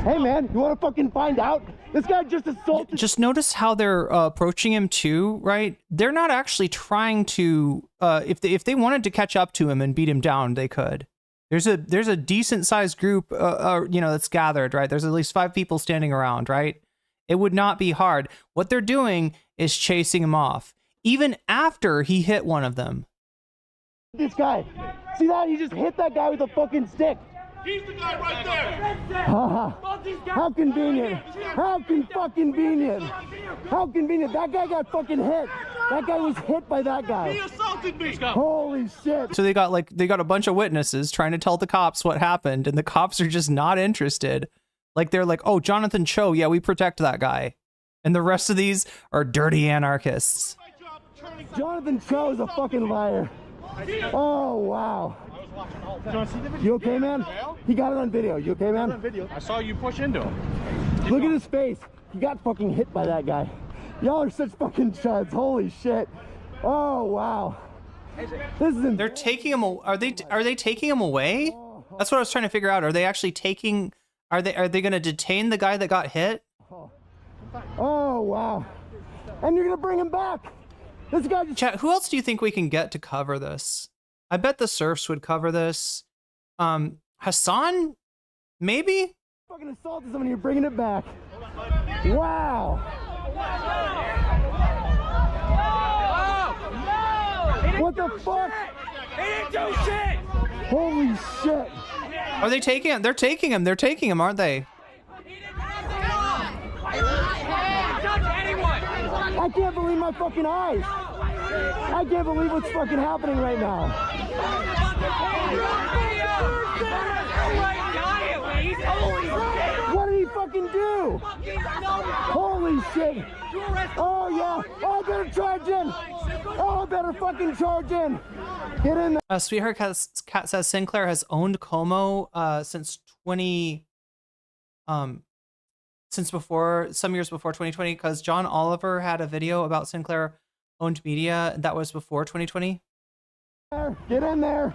Hey, man, you want to fucking find out? This guy just assaulted. Just notice how they're approaching him too, right? They're not actually trying to. If they wanted to catch up to him and beat him down, they could. There's a decent sized group, that's gathered, right? There's at least 5 people standing around, right? It would not be hard. What they're doing is chasing him off, even after he hit one of them. This guy, see that? He just hit that guy with a fucking stick. He's the guy right there. How convenient. How fucking convenient. How convenient. That guy got fucking hit. That guy was hit by that guy. He assaulted me. Holy shit. So they got a bunch of witnesses trying to tell the cops what happened, and the cops are just not interested. Like they're like, oh, Jonathan Cho, yeah, we protect that guy. And the rest of these are dirty anarchists. Jonathan Cho is a fucking liar. Oh, wow. You okay, man? He got it on video. You okay, man? I saw you push into him. Look at his face. He got fucking hit by that guy. Y'all are such fucking chuds. Holy shit. Oh, wow. This is. They're taking him. Are they taking him away? That's what I was trying to figure out. Are they actually taking? Are they going to detain the guy that got hit? Oh, wow. And you're gonna bring him back. This guy just. Chat. Who else do you think we can get to cover this? I bet the Surfs would cover this. Hassan, maybe. Fucking assaulted someone. You're bringing it back. Wow. What the fuck? He didn't do shit. Holy shit. Are they taking him? They're taking him. They're taking him, aren't they? I can't believe my fucking eyes. I can't believe what's fucking happening right now. What did he fucking do? Holy shit. Oh yeah. Oh, I better charge in. Oh, I better fucking charge in. Get in there. Sweetheart Cat says Sinclair has owned Como since some years before 2020, because John Oliver had a video about Sinclair owned media that was before 2020. Get in there.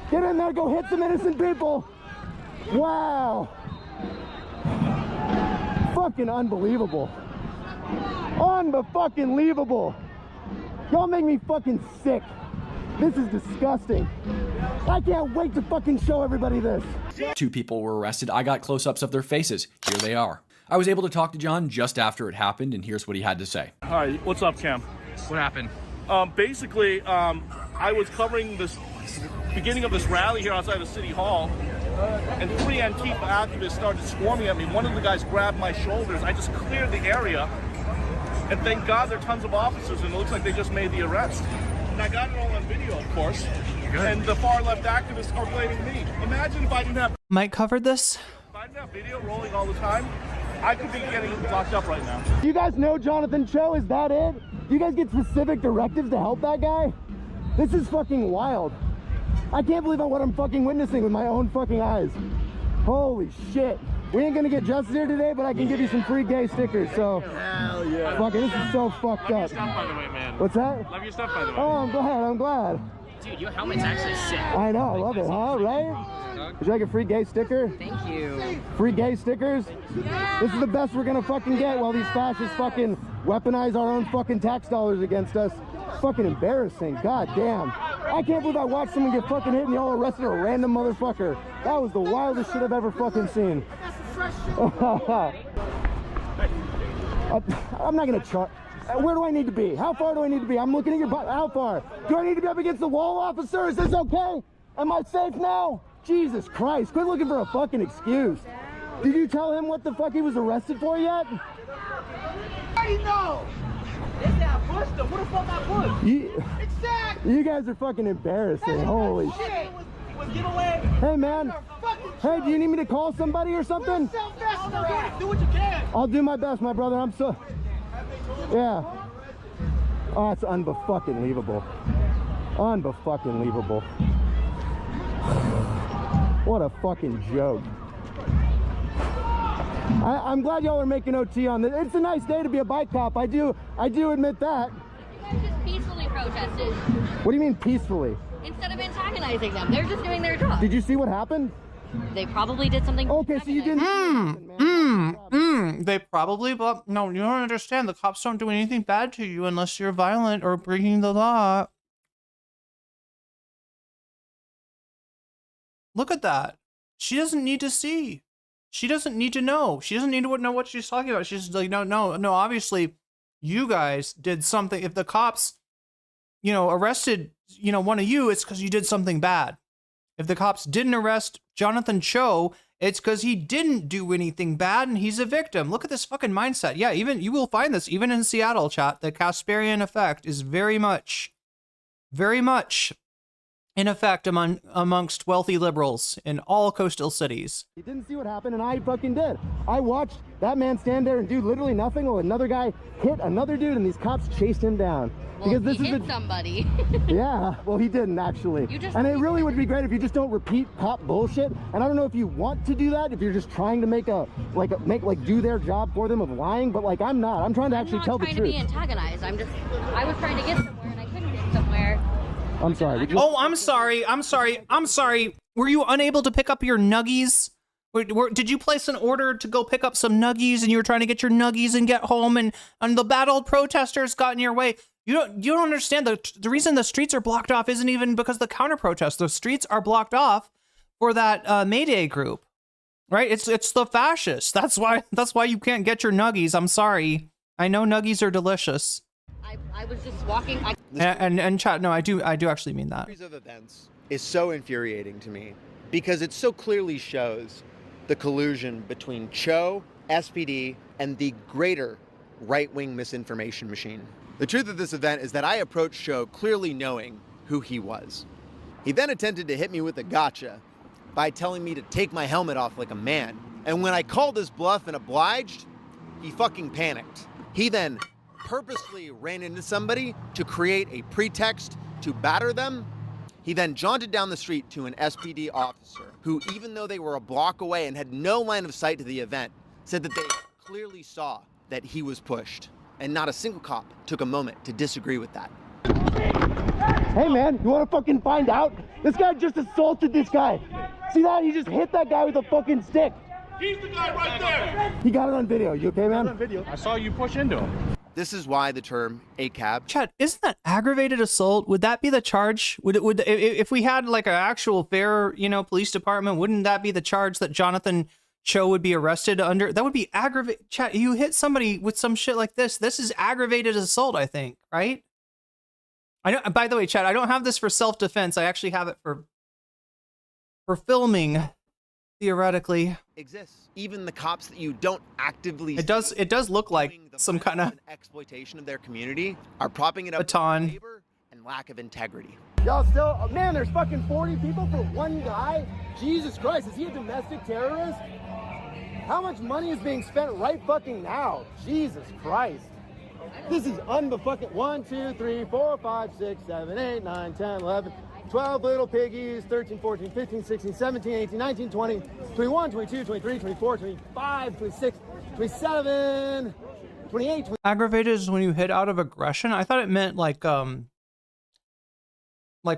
Get in there. Go hit some innocent people. Wow. Fucking unbelievable. Unfucking-lievable. Y'all make me fucking sick. This is disgusting. I can't wait to fucking show everybody this. 2 people were arrested. I got close-ups of their faces. Here they are. I was able to talk to John just after it happened, and here's what he had to say. Hi, what's up, Cam? What happened? Basically, I was covering this beginning of this rally here outside of City Hall, and 3 Antifa activists started swarming at me. One of the guys grabbed my shoulders. I just cleared the area, and thank God there are tons of officers, and it looks like they just made the arrest. And I got it all on video, of course. Good. And the far left activists are blaming me. Imagine if I didn't have... Mike covered this. If I didn't have video rolling all the time, I could be getting locked up right now. You guys know Jonathan Cho? Is that it? You guys get specific directives to help that guy? This is fucking wild. I can't believe what I'm fucking witnessing with my own fucking eyes. Holy shit. We ain't gonna get justice here today, but I can give you some free gay stickers, so... Hell yeah. Fucking, this is so fucked Love up. your stuff, by the way, man. What's that? Love your stuff, by the way. Oh, I'm glad. Dude, your helmet's actually sick. I know, I love it, huh? Right? Would you like a free gay sticker? Thank you. Free gay stickers? This is the best we're gonna fucking get while these fascists fucking weaponize our own fucking tax dollars against us. Fucking embarrassing, god damn. I can't believe I watched someone get fucking hit and y'all arrested a random motherfucker. That was the wildest shit I've ever fucking seen. I'm not gonna try. Where do I need to be? How far do I need to be? I'm looking at your butt. How far? Do I need to be up against the wall, officer? Is this okay? Am I safe now? Jesus Christ, quit looking for a fucking excuse. Did you tell him what the fuck he was arrested for yet? I know. I pushed him. What the fuck I pushed? Exactly. You guys are fucking embarrassing. Holy shit. Hey man. Hey, do you need me to call somebody or something? Do what you can. I'll do my best, my brother. I'm so... Yeah. Oh, it's unfucking-lievable. Unfucking-lievable. What a fucking joke. I'm glad y'all are making OT on this. It's a nice day to be a bike cop. I do admit that. You guys just peacefully protested. What do you mean peacefully? Instead of antagonizing them, they're just doing their job. Did you see what happened? They probably did something. Okay, so you didn't. They probably, but no, you don't understand. The cops don't do anything bad to you unless you're violent or breaking the law. Look at that. She doesn't need to see. She doesn't need to know. She doesn't need to know what she's talking about. She's like, no. Obviously, you guys did something. If the cops, arrested, one of you, it's because you did something bad. If the cops didn't arrest Jonathan Cho, it's because he didn't do anything bad and he's a victim. Look at this fucking mindset. Yeah, even you will find this even in Seattle, chat. The Kasperian effect is very much in effect amongst wealthy liberals in all coastal cities. He didn't see what happened, and I fucking did. I watched that man stand there and do literally nothing while another guy hit another dude, and these cops chased him down. Well, because this hit somebody. Yeah, well, he didn't actually. And it really would be great if you just don't repeat cop bullshit. And I don't know if you want to do that, if you're just trying to make do their job for them of lying, but I'm not. I'm trying to actually tell the truth. I'm not trying to be antagonized. I was trying to get somewhere and I couldn't get somewhere. I'm sorry. I'm sorry. Were you unable to pick up your nuggies? Did you place an order to go pick up some nuggies and you were trying to get your nuggies and get home and the bad old protesters got in your way? You don't understand. The reason the streets are blocked off isn't even because the counter protest. The streets are blocked off for that Mayday group, right? It's the fascists. That's why you can't get your nuggies. I'm sorry. I know nuggies are delicious. I was just walking. And chat, no, I do actually mean that. Series of events is so infuriating to me because it so clearly shows the collusion between Cho, SPD, and the greater right-wing misinformation machine. The truth of this event is that I approached Cho clearly knowing who he was. He then attempted to hit me with a gotcha by telling me to take my helmet off like a man. And when I called his bluff and obliged, he fucking panicked. He then purposely ran into somebody to create a pretext to batter them. He then jaunted down the street to an SPD officer who, even though they were a block away and had no line of sight to the event, said that they clearly saw that he was pushed. And not a single cop took a moment to disagree with that. Hey man, you wanna fucking find out? This guy just assaulted this guy. See that? He just hit that guy with a fucking stick. He's the guy right there. He got it on video. You okay, man? On video. I saw you push into him. This is why the term ACAB. Chad, isn't that aggravated assault? Would that be the charge? Would if we had like an actual fair, police department, wouldn't that be the charge that Jonathan Cho would be arrested under? That would be aggravated. Chad, you hit somebody with some shit like this. This is aggravated assault, I think, right? I know. By the way, Chad, I don't have this for self-defense. I actually have it for filming, theoretically. Exists. Even the cops that you don't actively It does look like some kind of exploitation of their community are propping it up baton for favor and lack of integrity. Y'all still, man, there's fucking 40 people for one guy? Jesus Christ, is he a domestic terrorist? How much money is being spent right fucking now? Jesus Christ. This is unfucking 1, 2, 3, 4, 5, 6, 7, 8, 9, 10, 11, 12 little piggies, 13, 14, 15, 16, 17, 18, 19, 20, 21, 22, 23, 24, 25, 26, 27, 28, 20. Aggravated is when you hit out of aggression. I thought it meant like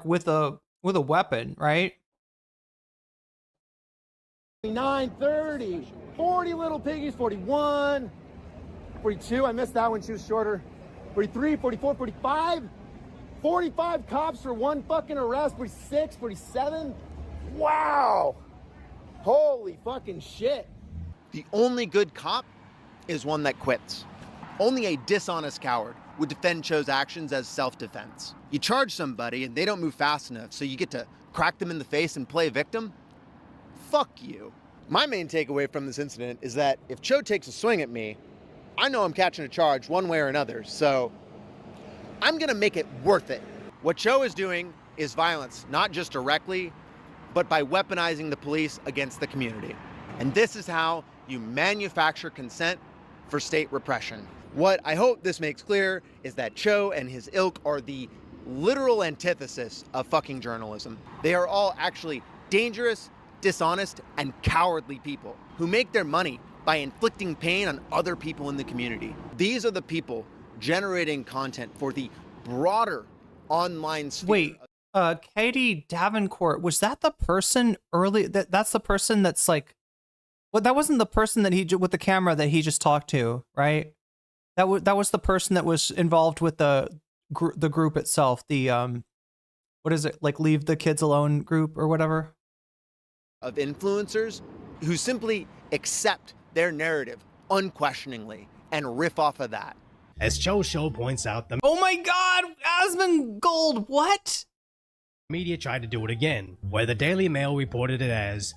with a weapon, right? 29, 30, 40 little piggies, 41, 42, I missed that one, she was shorter. 43, 44, 45, 45 cops for one fucking arrest, 46, 47. Wow. Holy fucking shit. The only good cop is one that quits. Only a dishonest coward would defend Cho's actions as self-defense. You charge somebody and they don't move fast enough, so you get to crack them in the face and play victim? Fuck you. My main takeaway from this incident is that if Cho takes a swing at me, I know I'm catching a charge one way or another, so I'm gonna make it worth it. What Cho is doing is violence, not just directly, but by weaponizing the police against the community. And this is how you manufacture consent for state repression. What I hope this makes clear is that Cho and his ilk are the literal antithesis of fucking journalism. They are all actually dangerous, dishonest, and cowardly people who make their money by inflicting pain on other people in the community. These are the people generating content for the broader online sphere. Wait, Katie Davenport, was that the person early? That's the person that's like, well, that wasn't the person that he with the camera that he just talked to, right? That was the person that was involved with the group itself. The what is it, like Leave the Kids Alone group or whatever? Of influencers who simply accept their narrative unquestioningly and riff off of that. As Cho Show points out, the oh my God, Asmongold, what? Media tried to do it again, where the Daily Mail reported it as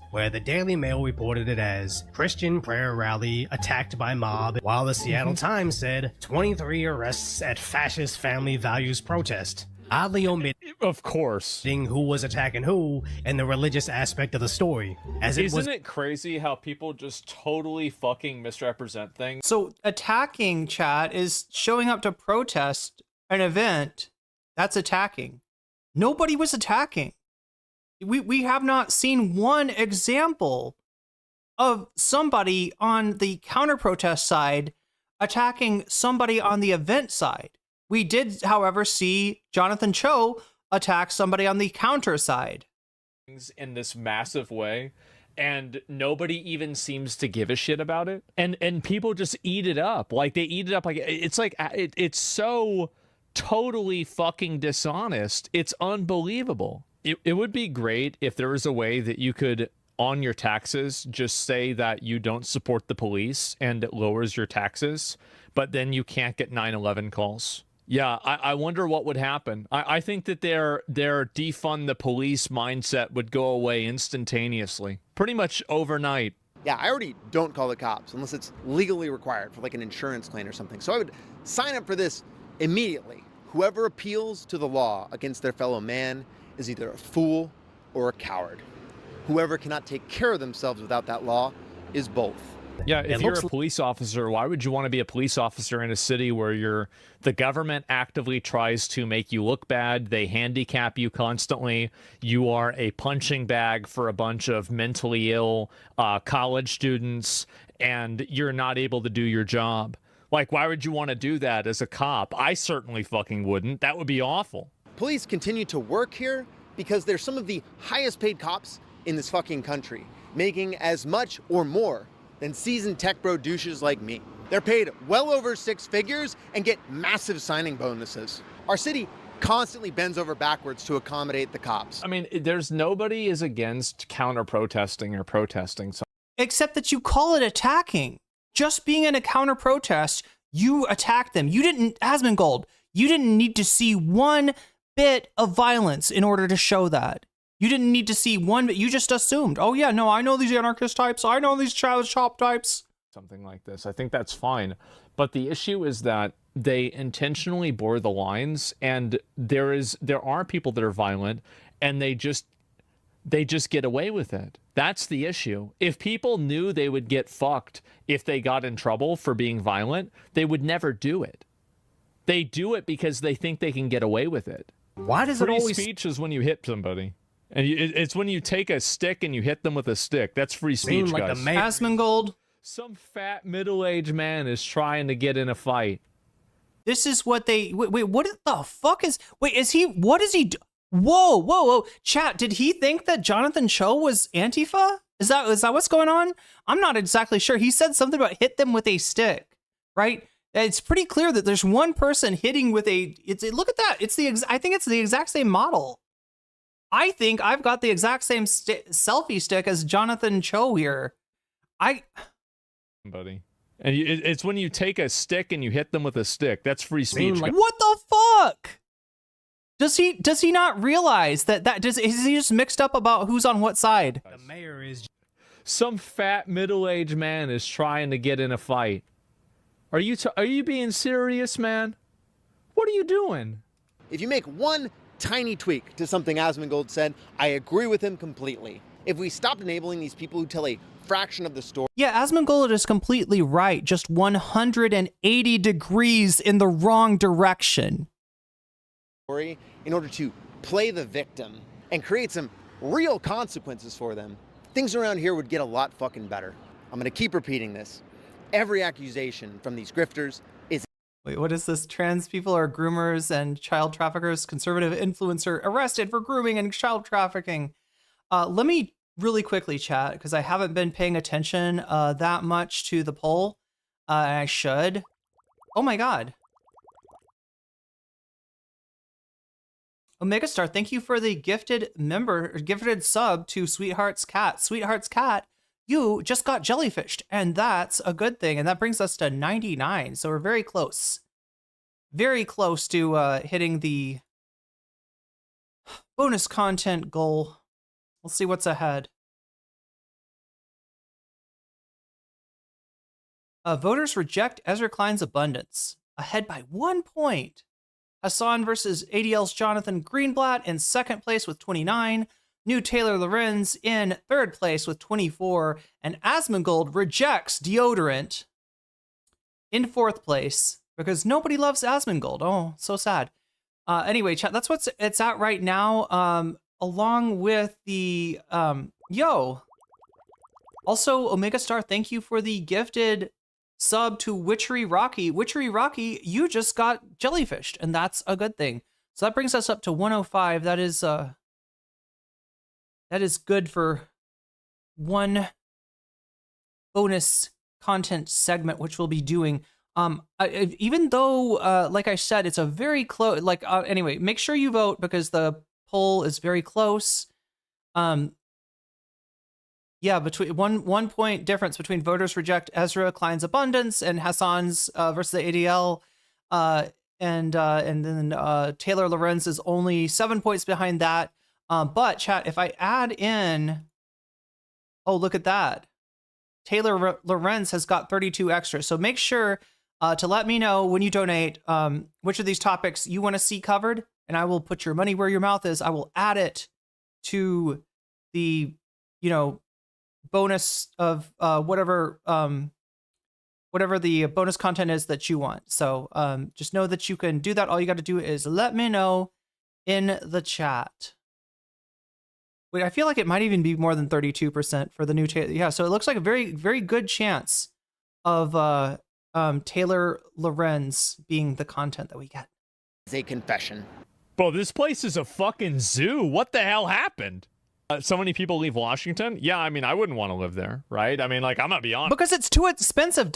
Christian prayer rally attacked by mob, while the Seattle Times said 23 arrests at fascist family values protest. Oddly omitting, of course, who was attacking who and the religious aspect of the story. Isn't it crazy how people just totally fucking misrepresent things? So attacking, chat, is showing up to protest an event. That's attacking. Nobody was attacking. We have not seen one example of somebody on the counter-protest side attacking somebody on the event side. We did, however, see Jonathan Cho attack somebody on the counter side. In this massive way, and nobody even seems to give a shit about it. And people just eat it up. Like, they eat it up. Like, it's so totally fucking dishonest. It's unbelievable. It would be great if there was a way that you could, on your taxes, just say that you don't support the police and it lowers your taxes, but then you can't get 9/11 calls. Yeah, I wonder what would happen. I think that their defund the police mindset would go away instantaneously, pretty much overnight. Yeah, I already don't call the cops unless it's legally required for like an insurance claim or something. So I would sign up for this immediately. Whoever appeals to the law against their fellow man is either a fool or a coward. Whoever cannot take care of themselves without that law is both. Yeah, if you're a police officer, why would you want to be a police officer in a city where the government actively tries to make you look bad, they handicap you constantly, you are a punching bag for a bunch of mentally ill college students, and you're not able to do your job? Like, why would you want to do that as a cop? I certainly fucking wouldn't. That would be awful. Police continue to work here because they're some of the highest paid cops in this fucking country, making as much or more than seasoned tech bro douches like me. They're paid well over 6 figures and get massive signing bonuses. Our city constantly bends over backwards to accommodate the cops. I mean, there's nobody is against counter-protesting or protesting. Except that you call it attacking. Just being in a counter-protest, you attacked them. You didn't, Asmongold, you didn't need to see one bit of violence in order to show that. You didn't need to see one, but you just assumed, oh yeah, no, I know these anarchist types. I know these child shop types. Something like this. I think that's fine. But the issue is that they intentionally blur the lines, and there are people that are violent, and they just get away with it. That's the issue. If people knew they would get fucked if they got in trouble for being violent, they would never do it. They do it because they think they can get away with it. Why does it always... Free speech is when you hit somebody. And it's when you take a stick and you hit them with a stick. That's free speech, like guys. Asmongold. Some fat middle-aged man is trying to get in a fight. This is what they... Wait, what the fuck is... Wait, is he... What is he... Whoa. Chat, did he think that Jonathan Cho was Antifa? Is that what's going on? I'm not exactly sure. He said something about hit them with a stick, right? It's pretty clear that there's one person hitting with a... Look at that. I think it's the exact same model. I think I've got the exact same selfie stick as Jonathan Cho here. Buddy. And it's when you take a stick and you hit them with a stick. That's free speech. What the fuck? Does he not realize is he just mixed up about who's on what side? The mayor is... Some fat middle-aged man is trying to get in a fight. Are you being serious, man? What are you doing? If you make one tiny tweak to something Asmongold said, I agree with him completely. If we stopped enabling these people who tell a fraction of the story... Yeah, Asmongold is completely right. Just 180 degrees in the wrong direction. In order to play the victim and create some real consequences for them, things around here would get a lot fucking better. I'm gonna keep repeating this. Every accusation from these grifters is... Wait, what is this? Trans people are groomers and child traffickers. Conservative influencer arrested for grooming and child trafficking. Let me really quickly chat, because I haven't been paying attention that much to the poll. And I should. Oh my god. Omega Star, thank you for the gifted sub to Sweetheart's Cat. Sweetheart's Cat, you just got jellyfished, and that's a good thing. And that brings us to 99. So we're very close. Very close to hitting the bonus content goal. We'll see what's ahead. Voters reject Ezra Klein's abundance. Ahead by 1 point. Hassan versus ADL's Jonathan Greenblatt in second place with 29. New Taylor Lorenz in third place with 24. And Asmongold rejects deodorant in fourth place because nobody loves Asmongold. Oh, so sad. Anyway, chat, that's what it's at right now. Along with the, Also, Omega Star, thank you for the gifted sub to Witchery Rocky. Witchery Rocky, you just got jellyfished, and that's a good thing. So that brings us up to 105. That is good for one bonus content segment, which we'll be doing. Even though, like I said, it's a very close. Anyway, make sure you vote because the poll is very close. Yeah, between one point difference between voters reject Ezra Klein's abundance and Hassan's versus the ADL, and then Taylor Lorenz is only 7 points behind that. But chat, if I add in, oh look at that, Taylor Lorenz has got 32 extra. So make sure to let me know when you donate which of these topics you want to see covered, and I will put your money where your mouth is. I will add it to the, bonus of whatever the bonus content is that you want. So just know that you can do that. All you got to do is let me know in the chat. Wait, I feel like it might even be more than 32% for the new Taylor. Yeah, so it looks like a very, very good chance of Taylor Lorenz being the content that we get. It's a confession. Bro, this place is a fucking zoo. What the hell happened? So many people leave Washington? Yeah, I mean, I wouldn't want to live there, right? I mean, like, I'm gonna be honest. Because it's too expensive.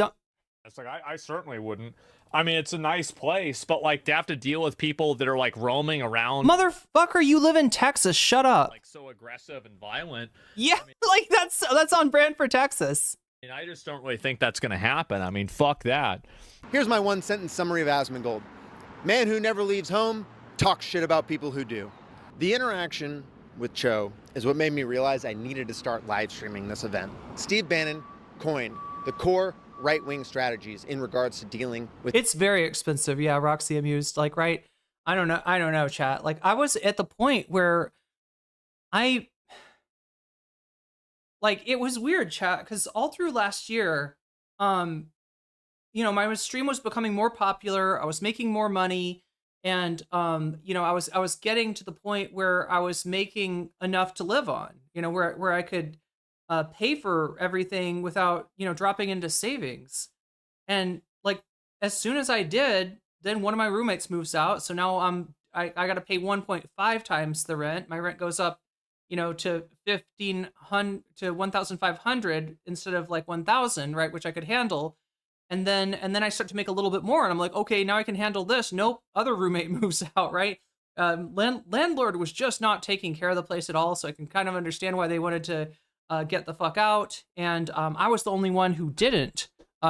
It's like, I certainly wouldn't. I mean, it's a nice place, but, like, to have to deal with people that are, like, roaming around. Motherfucker, you live in Texas. Shut up. Like, so aggressive and violent. Yeah, I mean, like, that's on brand for Texas. And I just don't really think that's gonna happen. I mean, fuck that. Here's my one-sentence summary of Asmongold. Man who never leaves home talks shit about people who do. The interaction with Cho is what made me realize I needed to start live streaming this event. Steve Bannon coined the core right-wing strategies in regards to dealing with... It's very expensive. Yeah, Roxy amused. Like, right? I don't know, chat. Like, I was at the point where it was weird, chat, because all through last year, my stream was becoming more popular. I was making more money. And, I was getting to the point where I was making enough to live on, where I could pay for everything without, dropping into savings. And like, as soon as I did, then one of my roommates moves out. So now I got to pay 1.5 times the rent. My rent goes up, to 1,500 instead of like 1,000, right? Which I could handle. And then I start to make a little bit more, and I'm like, okay, now I can handle this. Nope, other roommate moves out, right? Landlord was just not taking care of the place at all, so I can kind of understand why they wanted to get the fuck out. And I was the only one who didn't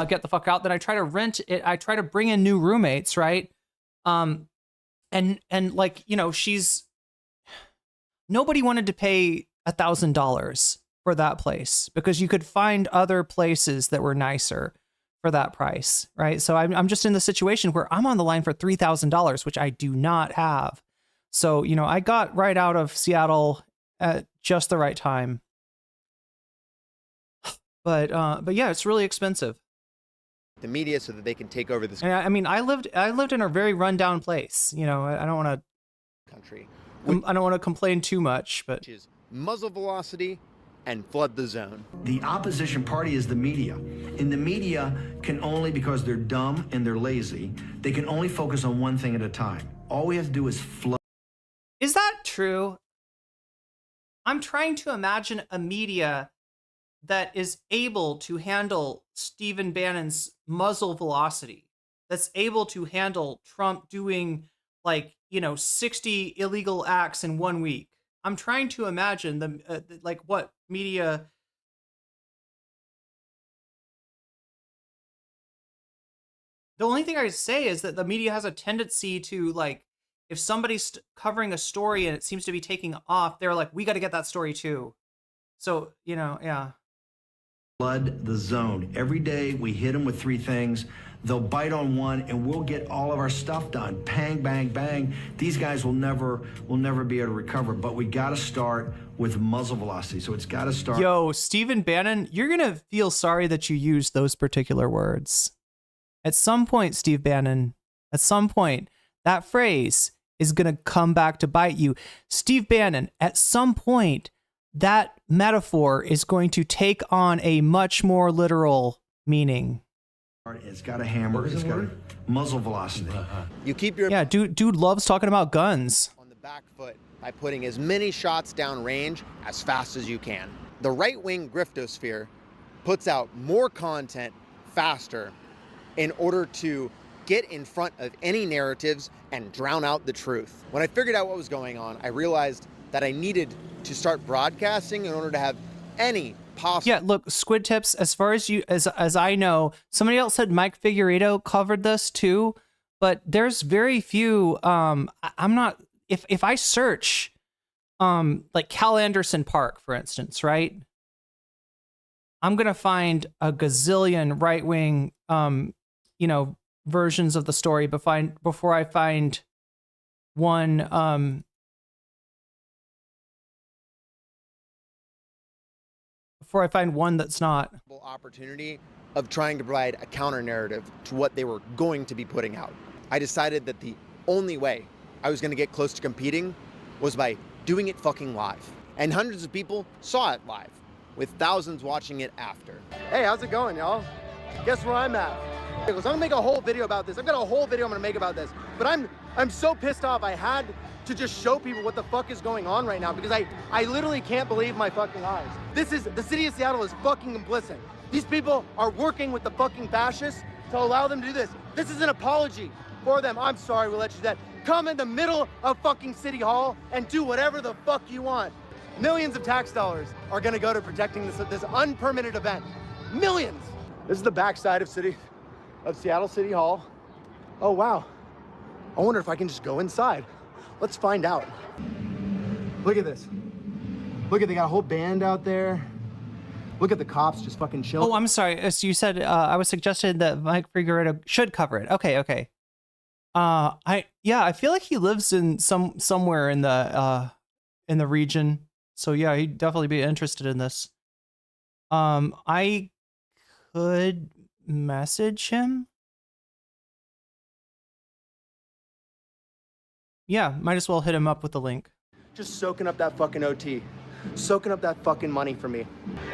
get the fuck out. Then I try to rent it. I try to bring in new roommates, right? And like, nobody wanted to pay $1,000 for that place because you could find other places that were nicer for that price, right? So I'm just in the situation where I'm on the line for $3,000, which I do not have. So, I got right out of Seattle at just the right time. But yeah, it's really expensive. The media so that they can take over this. And I mean, I lived in a very rundown place. I don't want to country. I don't want to complain too much, but which is muzzle velocity and flood the zone. The opposition party is the media. And the media can only, because they're dumb and they're lazy, they can only focus on one thing at a time. All we have to do is flood. Is that true? I'm trying to imagine a media that is able to handle Stephen Bannon's muzzle velocity, that's able to handle Trump doing 60 illegal acts in 1 week. I'm trying to imagine what media. The only thing I say is that the media has a tendency to, if somebody's covering a story and it seems to be taking off, they're like, we got to get that story too. So, yeah. Flood the zone. Every day we hit them with 3 things. They'll bite on one and we'll get all of our stuff done. Bang, bang, bang. These guys will never be able to recover, but we got to start with muzzle velocity. So it's got to start. Yo, Stephen Bannon, you're going to feel sorry that you used those particular words. At some point, Steve Bannon, at some point, that phrase is going to come back to bite you. Steve Bannon, at some point, that metaphor is going to take on a much more literal meaning. It's got a hammer. It's got a muzzle velocity. You keep your dude loves talking about guns on the back foot by putting as many shots down range as fast as you can. The right-wing griftosphere puts out more content faster in order to get in front of any narratives and drown out the truth. When I figured out what was going on, I realized that I needed to start broadcasting in order to have any possible. Yeah, look, Squid Tips, as far as as I know, somebody else said Mike Figueredo covered this too, but there's very few. I'm not. If I search, like Cal Anderson Park, for instance, right? I'm gonna find a gazillion right-wing, you know, versions of the story before I find one, before I find one that's not. Opportunity of trying to provide a counter narrative to what they were going to be putting out. I decided that the only way I was going to get close to competing was by doing it fucking live. And hundreds of people saw it live, with thousands watching it after. Hey, how's it going, y'all? Guess where I'm at? I'm gonna make a whole video about this. I've got a whole video I'm gonna make about this. But I'm so pissed off. I had to just show people what the fuck is going on right now because I literally can't believe my fucking eyes. The city of Seattle is fucking complicit. These people are working with the fucking fascists to allow them to do this. This is an apology for them. I'm sorry we let you do that. Come in the middle of fucking City Hall and do whatever the fuck you want. Millions of tax dollars are gonna go to protecting this unpermitted event. Millions! This is the backside of Seattle City Hall. Oh wow. I wonder if I can just go inside. Let's find out. Look at this. Look at, they got a whole band out there. Look at the cops just fucking chilling. Oh, I'm sorry. So you said I was suggested that Mike Figueredo should cover it. Okay. I feel like he lives in somewhere in the region. So yeah, he'd definitely be interested in this. I could message him. Yeah, might as well hit him up with the link. Just soaking up that fucking OT. Soaking up that fucking money for me.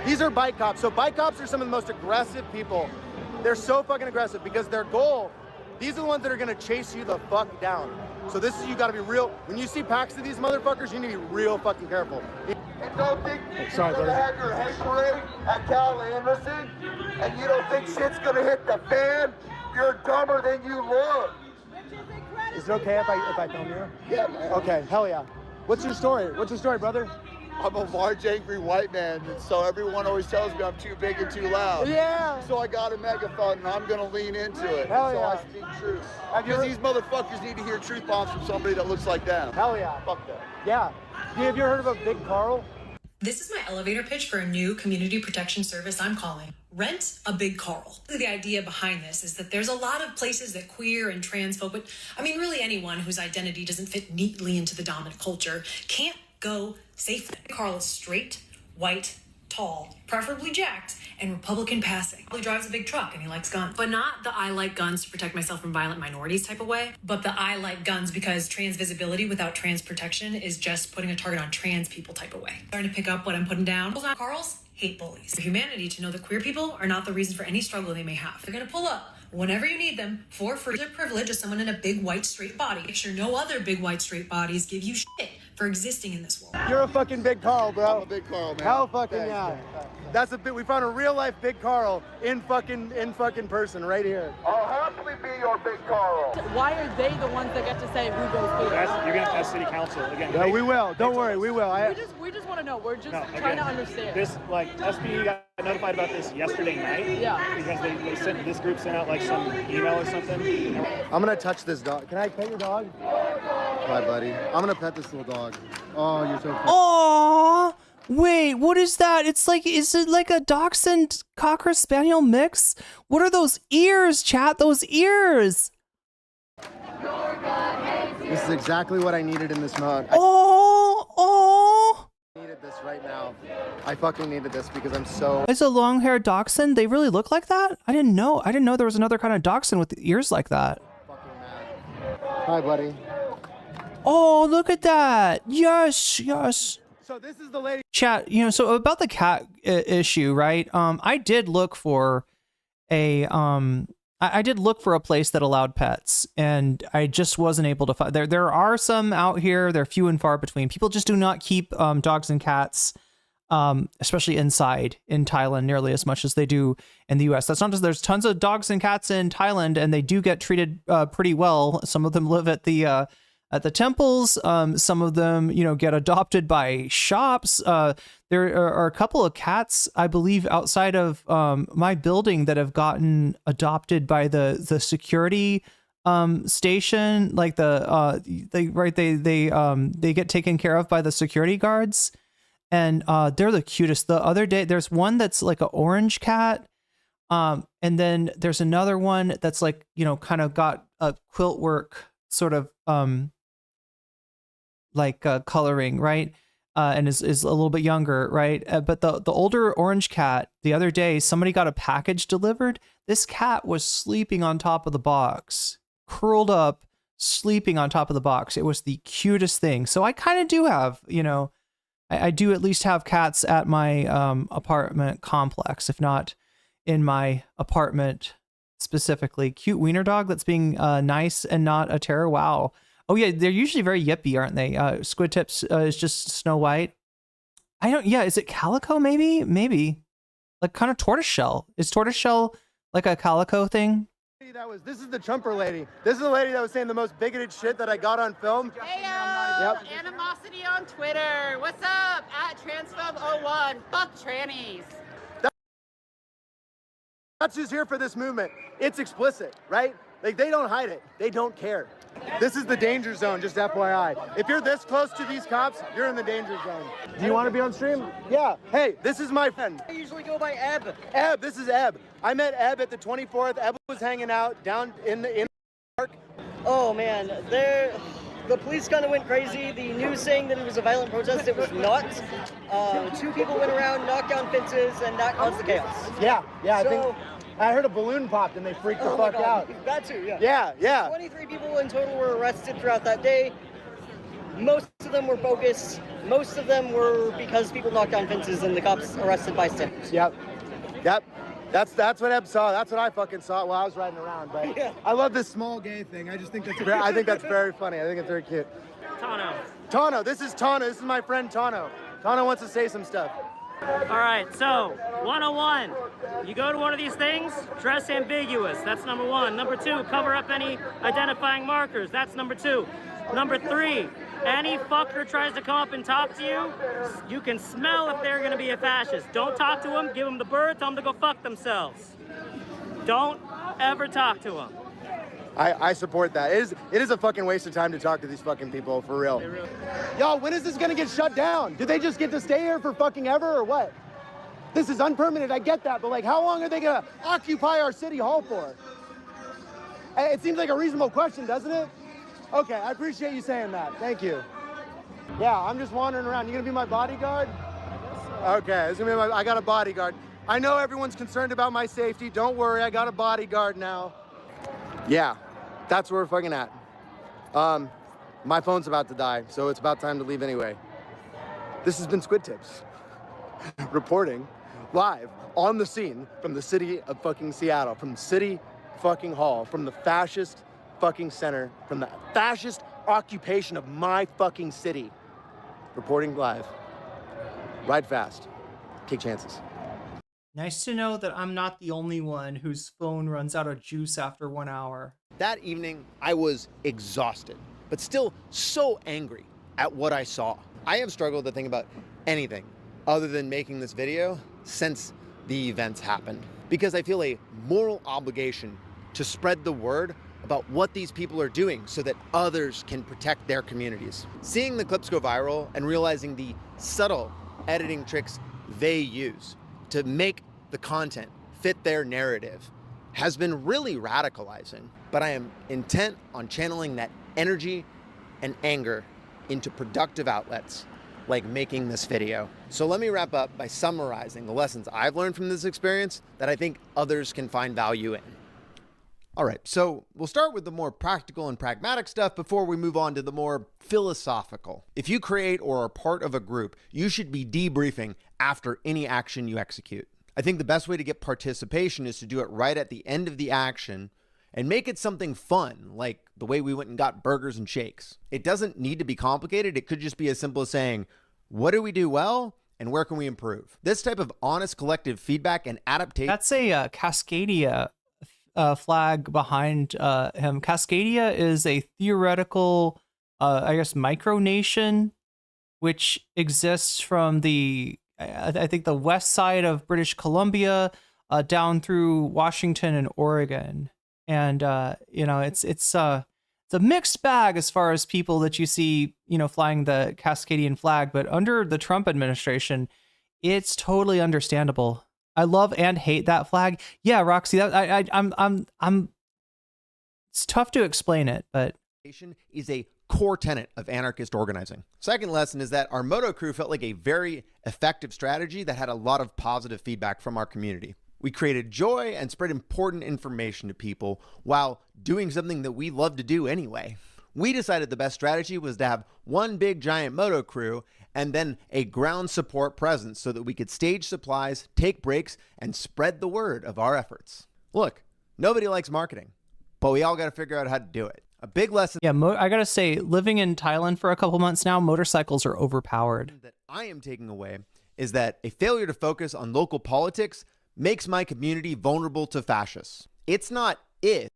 These are bike cops. So bike cops are some of the most aggressive people. They're so fucking aggressive because their goal, these are the ones that are gonna chase you the fuck down. So this is, you gotta be real. When you see packs of these motherfuckers, you need to be real fucking careful. And don't think Sorry, you're gonna have your head parade at Cal Anderson and you don't think shit's gonna hit the fan? You're dumber than you look. Is it okay if I film you? Yeah, man. Okay, hell yeah. What's your story? What's your story, brother? I'm a large, angry white man, and so everyone always tells me I'm too big and too loud. Yeah. So I got a megaphone, and I'm gonna lean into it. Hell so yeah. I speak truth. Because these motherfuckers need to hear truth bombs from somebody that looks like them. Hell yeah. Fuck that. Yeah. Have you heard of a Big Carl? This is my elevator pitch for a new community protection service I'm calling Rent a Big Carl. The idea behind this is that there's a lot of places that queer and trans folk, but I mean really anyone whose identity doesn't fit neatly into the dominant culture, can't go safely. Carl is straight, white, tall, preferably jacked, and Republican passing. He drives a big truck and he likes guns. But not the I like guns to protect myself from violent minorities type of way, but the I like guns because trans visibility without trans protection is just putting a target on trans people type of way. Starting to pick up what I'm putting down. Carl's hate bullies. For humanity to know that queer people are not the reason for any struggle they may have. They're gonna pull up whenever you need them for free. Their privilege as someone in a big white straight body. Make sure no other big white straight bodies give you shit for existing in this world. You're a fucking Big Carl, bro. I'm a Big Carl, man. Hell fucking Thanks, yeah. man. That's a bit. We found a real life Big Carl in fucking person right here. I'll happily be your Big Carl. Why are they the ones that get to say who goes through? You're gonna ask city council again. Yeah, we will. Don't worry, we will. We just want to know. We're just trying to understand. This SB got notified about this yesterday night. Yeah. Because this group sent out like some email or something. I'm gonna touch this dog. Can I pet your dog? Hi, buddy. I'm gonna pet this little dog. Oh, you're so cute. Aww. Wait, what is that? Is it like a Dachshund Cocker Spaniel mix? What are those ears, chat? Those ears. This is exactly what I needed in this moment. Oh. I needed this right now. I fucking needed this because I'm so... It's a long-haired dachshund. They really look like that? I didn't know. I didn't know there was another kind of dachshund with ears like that. Hi, buddy. Oh, look at that. Yes. So this is the lady. Chat, so about the cat issue, right? I did look for a place that allowed pets, and I just wasn't able to find. There are some out here. They're few and far between. People just do not keep dogs and cats, especially inside in Thailand, nearly as much as they do in the U.S. That's not just, there's tons of dogs and cats in Thailand, and they do get treated pretty well. Some of them live at the temples. Some of them, get adopted by shops. There are a couple of cats, I believe, outside of my building that have gotten adopted by the security station. Like they get taken care of by the security guards. and they're the cutest. The other day, there's one that's like an orange cat, and then there's another one that's like, you know, kind of got a quilt work sort of coloring, right? And is a little bit younger, right? But the older orange cat, the other day, somebody got a package delivered. This cat was sleeping on top of the box, curled up, sleeping on top of the box. It was the cutest thing. So I kind of do have, you know, I do at least have cats at my apartment complex, if not in my apartment specifically. Cute wiener dog that's being nice and not a terror. Wow. Oh yeah, they're usually very yippy, aren't they? Squid Tips is just Snow White. Yeah, is it calico maybe? Maybe. Like kind of tortoiseshell. Is tortoiseshell like a calico thing? This is the Trumper lady. This is the lady that was saying the most bigoted shit that I got on film. Heyo! Yep. Animosity on Twitter. What's up? At Transphobe01. Fuck trannies. That's who's here for this movement. It's explicit, right? Like, they don't hide it. They don't care. This is the danger zone, just FYI. If you're this close to these cops, you're in the danger zone. Do you want to be on stream? Yeah. Hey, this is my friend. I usually go by Eb. Eb, this is Eb. I met Eb at the 24th. Eb was hanging out down in the park. Oh, man. The police kind of went crazy. The news saying that it was a violent protest, it was not. 2 people went around, knocked down fences, and that caused the chaos. Yeah, I heard a balloon popped and they freaked the fuck out. That too, yeah. Yeah. 23 people in total were arrested throughout that day. Most of them were bogus. Most of them were because people knocked down fences and the cops arrested bystanders. Yep. That's what Eb saw. That's what I fucking saw while I was riding around. But yeah. I love this small gay thing. I just think that's I think that's very funny. I think it's very cute. Tano, this is Tano. This is my friend Tano. Tano wants to say some stuff. All right, so 101, you go to one of these things, dress ambiguous. That's number 1. Number 2, cover up any identifying markers. That's number 2. Number 3, any fucker tries to come up and talk to you, you can smell if they're gonna be a fascist. Don't talk to them, give them the bird, tell them to go fuck themselves. Don't ever talk to them. I support that. It is a fucking waste of time to talk to these fucking people, for real. Y'all, when is this gonna get shut down? Do they just get to stay here for fucking ever or what? This is unpermitted, I get that, but like, how long are they gonna occupy our city hall for? It seems like a reasonable question, doesn't it? Okay, I appreciate you saying that. Thank you. Yeah, I'm just wandering around. You gonna be my bodyguard? Okay, it's gonna be I got a bodyguard. I know everyone's concerned about my safety. Don't worry, I got a bodyguard now. Yeah, that's where we're fucking at. My phone's about to die, so it's about time to leave anyway. This has been Squid Tips, reporting live on the scene from the city of fucking Seattle, from City fucking Hall, from the fascist fucking center, from the fascist occupation of my fucking city. Reporting live. Ride fast. Take chances. Nice to know that I'm not the only one whose phone runs out of juice after 1 hour. That evening, I was exhausted, but still so angry at what I saw. I have struggled to think about anything other than making this video since the events happened, because I feel a moral obligation to spread the word about what these people are doing so that others can protect their communities. Seeing the clips go viral and realizing the subtle editing tricks they use to make the content fit their narrative has been really radicalizing, but I am intent on channeling that energy and anger into productive outlets like making this video. So let me wrap up by summarizing the lessons I've learned from this experience that I think others can find value in. All right, so we'll start with the more practical and pragmatic stuff before we move on to the more philosophical. If you create or are part of a group, you should be debriefing after any action you execute. I think the best way to get participation is to do it right at the end of the action and make it something fun, like the way we went and got burgers and shakes. It doesn't need to be complicated. It could just be as simple as saying, what do we do well and where can we improve? This type of honest collective feedback and adaptation. That's a Cascadia flag behind him. Cascadia is a theoretical, I guess, micronation, which exists from the, I think, the west side of British Columbia down through Washington and Oregon. And you know, it's it's a mixed bag as far as people that you see, flying the Cascadian flag, but under the Trump administration, it's totally understandable. I love and hate that flag. Yeah, Roxy, I'm it's tough to explain it, but is a core tenet of anarchist organizing. Second lesson is that our moto crew felt like a very effective strategy that had a lot of positive feedback from our community. We created joy and spread important information to people while doing something that we love to do anyway. We decided the best strategy was to have one big giant moto crew and then a ground support presence so that we could stage supplies, take breaks, and spread the word of our efforts. Look, nobody likes marketing, but we all got to figure out how to do it. A big lesson. Yeah, I gotta say, living in Thailand for a couple months now, motorcycles are overpowered. That I am taking away is that a failure to focus on local politics makes my community vulnerable to fascists. It's not if,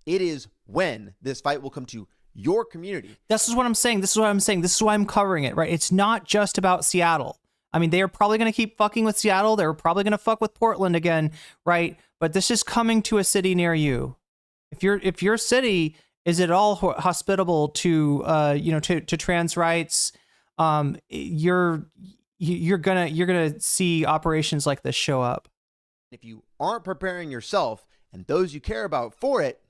it is when this fight will come to your community. This is what I'm saying. This is why I'm covering it, right? It's not just about Seattle. I mean, they are probably going to keep fucking with Seattle. They're probably going to fuck with Portland again, right? But this is coming to a city near you. If your city is at all hospitable to to trans rights, you're gonna see operations like this show up. If you aren't preparing yourself and those you care about for it,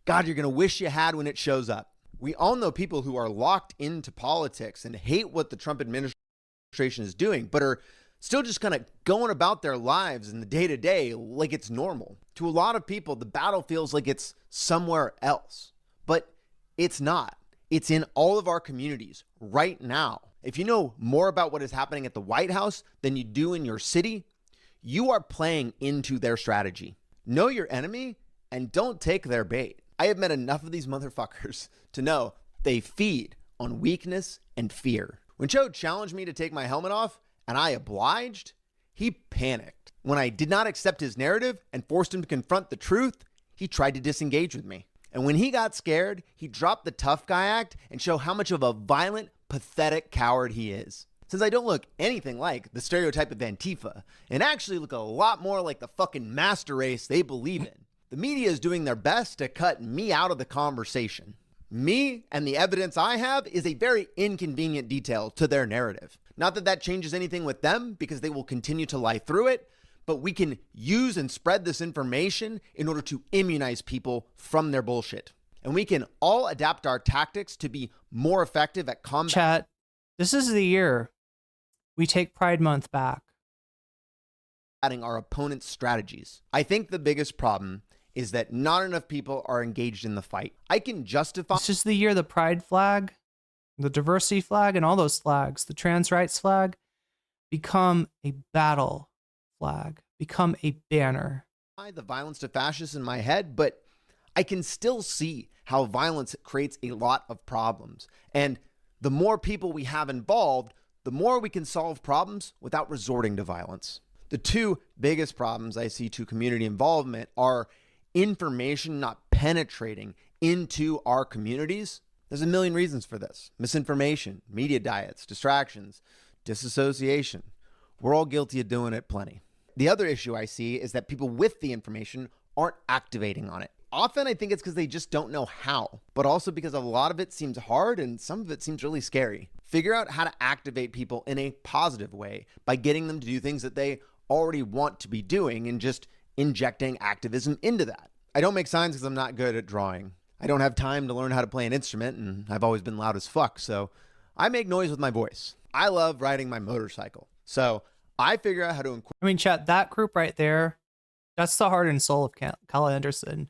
God, you're gonna wish you had when it shows up. We all know people who are locked into politics and hate what the Trump administration is doing, but are still just kind of going about their lives in the day-to-day like it's normal. To a lot of people, the battle feels like it's somewhere else, but it's not. It's in all of our communities right now. If you know more about what is happening at the White House than you do in your city, you are playing into their strategy. Know your enemy and don't take their bait. I have met enough of these motherfuckers to know they feed on weakness and fear. When Cho challenged me to take my helmet off and I obliged, he panicked. When I did not accept his narrative and forced him to confront the truth, he tried to disengage with me. And when he got scared, he dropped the tough guy act and showed how much of a violent, pathetic coward he is. Since I don't look anything like the stereotype of Antifa and actually look a lot more like the fucking master race they believe in, the media is doing their best to cut me out of the conversation. Me and the evidence I have is a very inconvenient detail to their narrative. Not that that changes anything with them because they will continue to lie through it, but we can use and spread this information in order to immunize people from their bullshit. And we can all adapt our tactics to be more effective at combat. Chat, this is the year we take Pride Month back. Adding our opponent's strategies. I think the biggest problem is that not enough people are engaged in the fight. I can justify. This is the year the Pride flag, the diversity flag, and all those flags, the trans rights flag, become a battle flag, become a banner. The violence to fascists in my head, but I can still see how violence creates a lot of problems. And the more people we have involved, the more we can solve problems without resorting to violence. The two biggest problems I see to community involvement are information not penetrating into our communities. There's a million reasons for this. Misinformation, media diets, distractions, disassociation. We're all guilty of doing it plenty. The other issue I see is that people with the information aren't activating on it. Often I think it's because they just don't know how, but also because a lot of it seems hard and some of it seems really scary. Figure out how to activate people in a positive way by getting them to do things that they already want to be doing and just injecting activism into that. I don't make signs because I'm not good at drawing. I don't have time to learn how to play an instrument, and I've always been loud as fuck, so I make noise with my voice. I love riding my motorcycle, so I figure out how to incorporate. I mean, chat, that group right there, that's the heart and soul of Cal Anderson.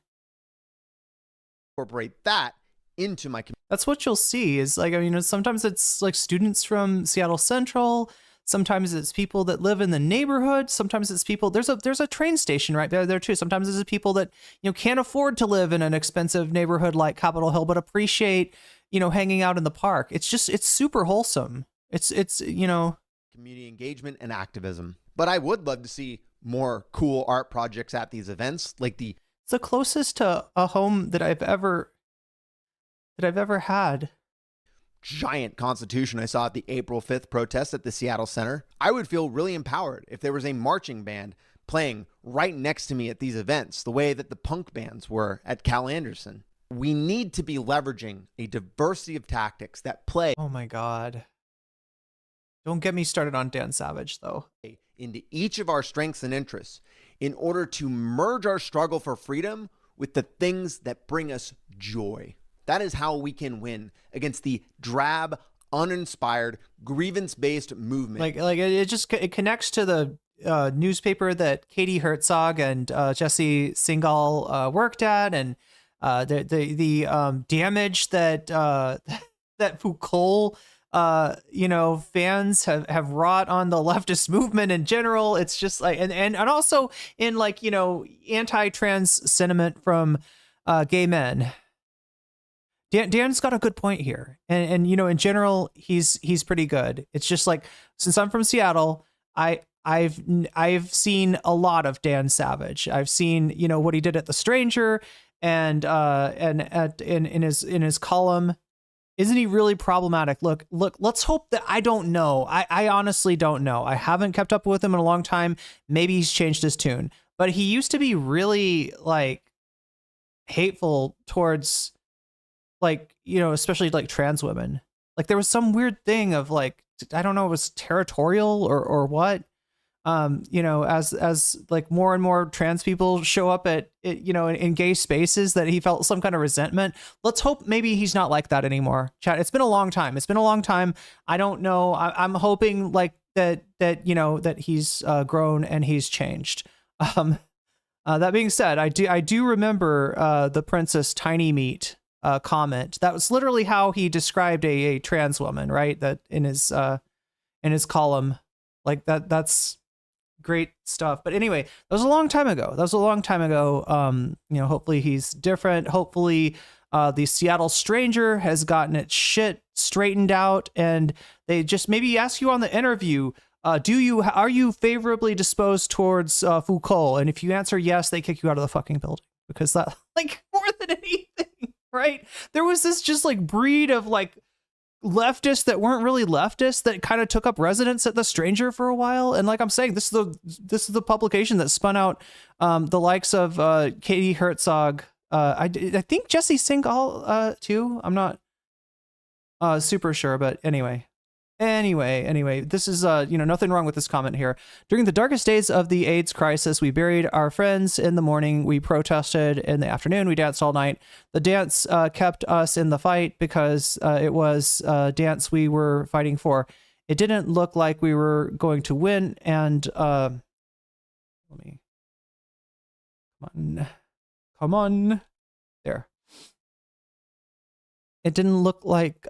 Incorporate that into my community. That's what you'll see is like, I mean, sometimes it's like students from Seattle Central. Sometimes it's people that live in the neighborhood. Sometimes it's people, there's a train station right there too. Sometimes it's people that, can't afford to live in an expensive neighborhood like Capitol Hill, but appreciate, hanging out in the park. It's super wholesome. It's community engagement and activism. But I would love to see more cool art projects at these events, like it's the closest to a home that I've ever had. Giant Constitution I saw at the April 5th protest at the Seattle Center. I would feel really empowered if there was a marching band playing right next to me at these events, the way that the punk bands were at Cal Anderson. We need to be leveraging a diversity of tactics that play. Oh my God. Don't get me started on Dan Savage, though. Into each of our strengths and interests in order to merge our struggle for freedom with the things that bring us joy. That is how we can win against the drab, uninspired, grievance-based movement. Like it connects to the newspaper that Katie Herzog and Jesse Singal worked at, and the damage that that Foucault fans have wrought on the leftist movement in general. It's just like, and also in like, anti-trans sentiment from gay men. Dan's got a good point here. And in general, he's pretty good. It's just like, since I'm from Seattle, I've seen a lot of Dan Savage. I've seen, what he did at The Stranger and in his column. Isn't he really problematic? Look, let's hope that I don't know. I honestly don't know. I haven't kept up with him in a long time. Maybe he's changed his tune, but he used to be really like hateful towards especially like trans women. Like there was some weird thing of like, I don't know, it was territorial or what. As like more and more trans people show up at in gay spaces, that he felt some kind of resentment. Let's hope maybe he's not like that anymore. Chat. It's been a long time. I don't know. I'm hoping like that he's grown and he's changed. That being said, I do remember the Princess Tiny Meat comment. That was literally how he described a trans woman, right? That in his column, like that's great stuff. But anyway, that was a long time ago. Hopefully he's different. Hopefully the Seattle Stranger has gotten its shit straightened out, and they just maybe ask you on the interview, are you favorably disposed towards Foucault? And if you answer yes, they kick you out of the fucking building, because that, like, more than anything, right? There was this just like breed of like leftists that weren't really leftists that kind of took up residence at The Stranger for a while. And like I'm saying, this is the publication that spun out the likes of Katie Herzog. I think Jesse Singal too. I'm not super sure, but anyway, this is nothing wrong with this comment here. During the darkest days of the AIDS crisis, we buried our friends in the morning. We protested in the afternoon. We danced all night. The dance kept us in the fight because it was a dance we were fighting for. It didn't look like we were going to win. And come on, there. It didn't look like.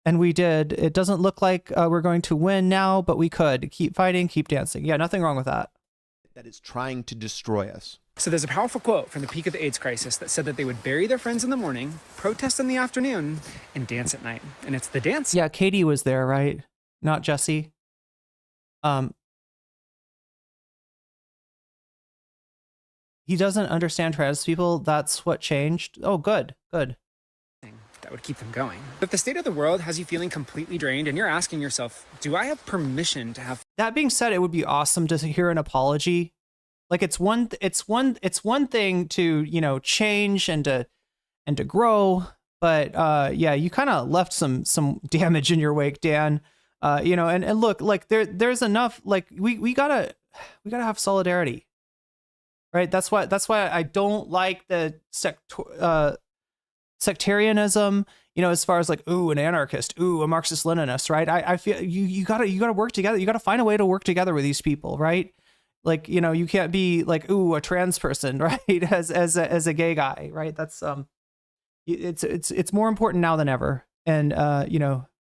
And we did. It doesn't look like we're going to win now, but we could. Keep fighting, keep dancing. Yeah, nothing wrong with that. That is trying to destroy us. So there's a powerful quote from the peak of the AIDS crisis that said that they would bury their friends in the morning, protest in the afternoon, and dance at night. And it's the dance. Yeah, Katie was there, right? Not Jesse. He doesn't understand trans people. That's what changed. Oh, good. That would keep them going. But the state of the world has you feeling completely drained, and you're asking yourself, do I have permission to have... That being said, it would be awesome to hear an apology. Like it's one thing to, change and to grow, but yeah, you kind of left some damage in your wake, Dan. And look, like there's enough, like we gotta have solidarity. Right? That's why I don't like the sectarianism, as far as like, ooh, an anarchist, ooh, a Marxist Leninist, right? I feel you gotta work together. You gotta find a way to work together with these people, right? Like, you can't be like, ooh, a trans person, right? as a gay guy, right? That's it's more important now than ever. And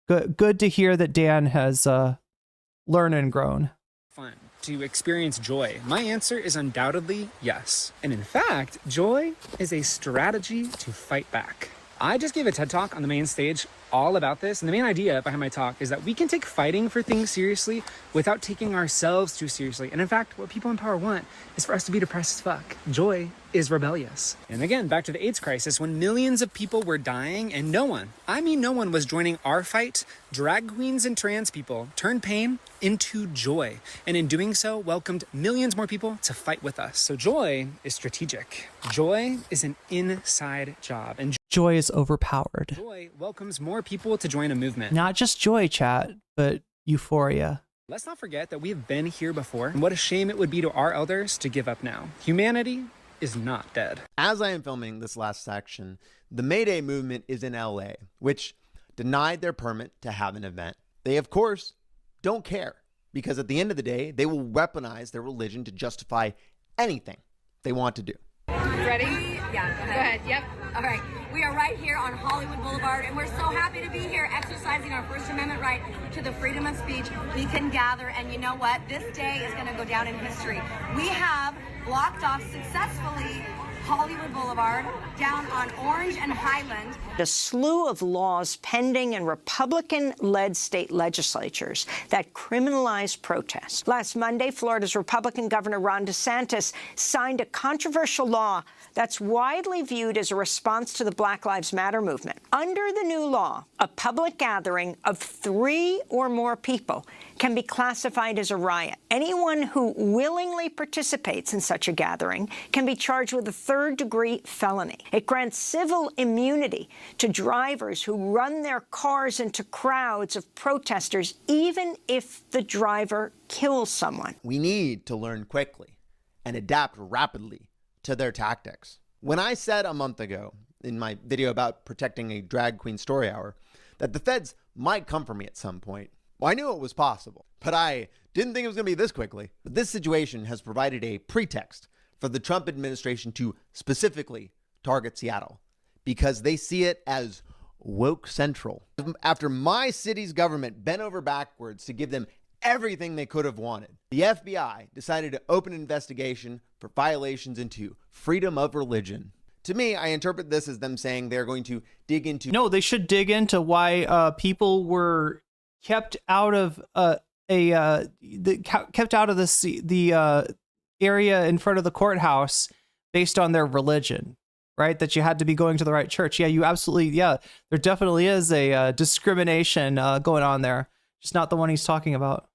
good to hear that Dan has learned and grown. Fun to experience joy? My answer is undoubtedly yes. And in fact, joy is a strategy to fight back. I just gave a TED Talk on the main stage all about this, and the main idea behind my talk is that we can take fighting for things seriously without taking ourselves too seriously. And in fact, what people in power want is for us to be depressed as fuck. Joy is rebellious. And again, back to the AIDS crisis, when millions of people were dying and no one, I mean no one, was joining our fight, drag queens and trans people turned pain into joy. And in doing so, welcomed millions more people to fight with us. So joy is strategic. Joy is an inside job. And Joy is overpowered. joy welcomes more people to join a movement. Not just joy, chat, but euphoria. Let's not forget that we have been here before, and what a shame it would be to our elders to give up now. Humanity is not dead. As I am filming this last section, the May Day movement is in LA, which denied their permit to have an event. They, of course, don't care, because at the end of the day, they will weaponize their religion to justify anything they want to do. Ready? Yeah, go ahead. Yep. All right. We are right here on Hollywood Boulevard, and we're so happy to be here exercising our First Amendment right to the freedom of speech. We can gather, and you know what? This day is going to go down in history. We have blocked off successfully Hollywood Boulevard down on Orange and Highland. A slew of laws pending in Republican-led state legislatures that criminalize protest. Last Monday, Florida's Republican Governor Ron DeSantis signed a controversial law that's widely viewed as a response to the Black Lives Matter movement. Under the new law, a public gathering of 3 or more people can be classified as a riot. Anyone who willingly participates in such a gathering can be charged with a third-degree felony. It grants civil immunity to drivers who run their cars into crowds of protesters, even if the driver kills someone. We need to learn quickly and adapt rapidly to their tactics. When I said a month ago in my video about protecting a drag queen story hour that the feds might come for me at some point, well, I knew it was possible, but I didn't think it was going to be this quickly. But this situation has provided a pretext for the Trump administration to specifically target Seattle because they see it as woke central. After my city's government bent over backwards to give them everything they could have wanted, the FBI decided to open an investigation for violations into freedom of religion. To me, I interpret this as them saying they're going to dig into... No, they should dig into why people were kept out of kept out of the area in front of the courthouse based on their religion, right? That you had to be going to the right church. Yeah, you absolutely, yeah, there definitely is a discrimination going on there. Just not the one he's talking about.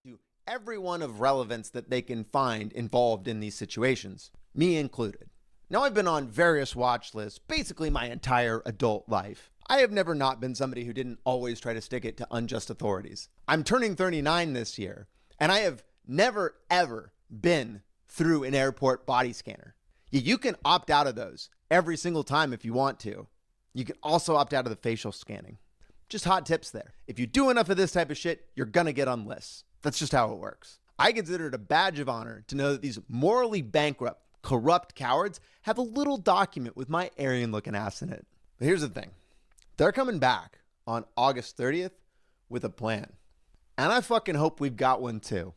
Everyone of relevance that they can find involved in these situations, me included. Now, I've been on various watch lists basically my entire adult life. I have never not been somebody who didn't always try to stick it to unjust authorities. I'm turning 39 this year, and I have never, ever been through an airport body scanner. You can opt out of those every single time if you want to. You can also opt out of the facial scanning. Just hot tips there. If you do enough of this type of shit, you're gonna get on lists. That's just how it works. I consider it a badge of honor to know that these morally bankrupt, corrupt cowards have a little document with my Aryan-looking ass in it. But here's the thing. They're coming back on August 30th with a plan. And I fucking hope we've got one too.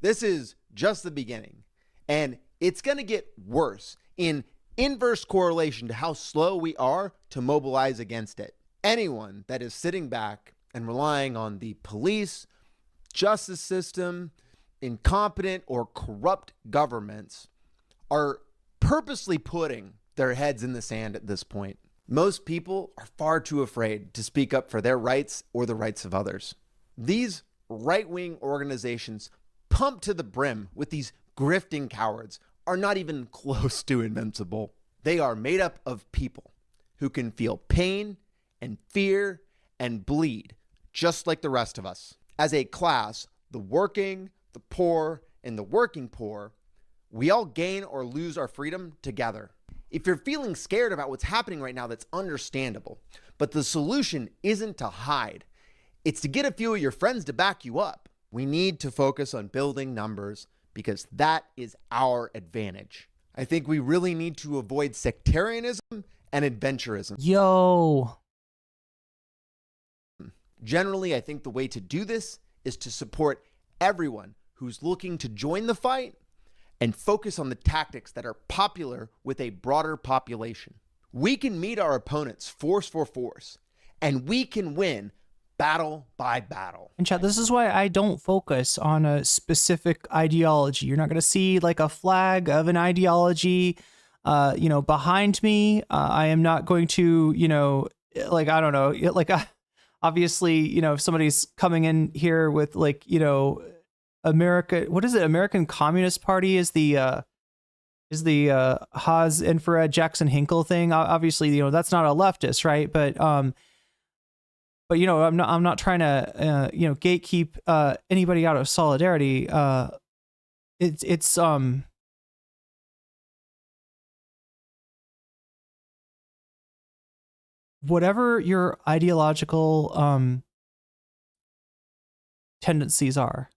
This is just the beginning. And it's gonna get worse in inverse correlation to how slow we are to mobilize against it. Anyone that is sitting back and relying on the police, justice system, incompetent or corrupt governments are purposely putting their heads in the sand at this point. Most people are far too afraid to speak up for their rights or the rights of others. These right-wing organizations pumped to the brim with these grifting cowards are not even close to invincible. They are made up of people who can feel pain and fear and bleed just like the rest of us. As a class, the working, the poor, and the working poor, we all gain or lose our freedom together. If you're feeling scared about what's happening right now, that's understandable. But the solution isn't to hide. It's to get a few of your friends to back you up. We need to focus on building numbers because that is our advantage. I think we really need to avoid sectarianism and adventurism. Yo. Generally, I think the way to do this is to support everyone who's looking to join the fight and focus on the tactics that are popular with a broader population. We can meet our opponents force for force, and we can win battle by battle. And chat, this is why I don't focus on a specific ideology. You're not going to see like a flag of an ideology, behind me. I am not going to, like, I don't know, like, obviously, if somebody's coming in here with like, America, what is it? American Communist Party is the Haas Infrared Jackson Hinkle thing. Obviously, that's not a leftist, right? But I'm not trying to gatekeep anybody out of solidarity. It's whatever your ideological tendencies are,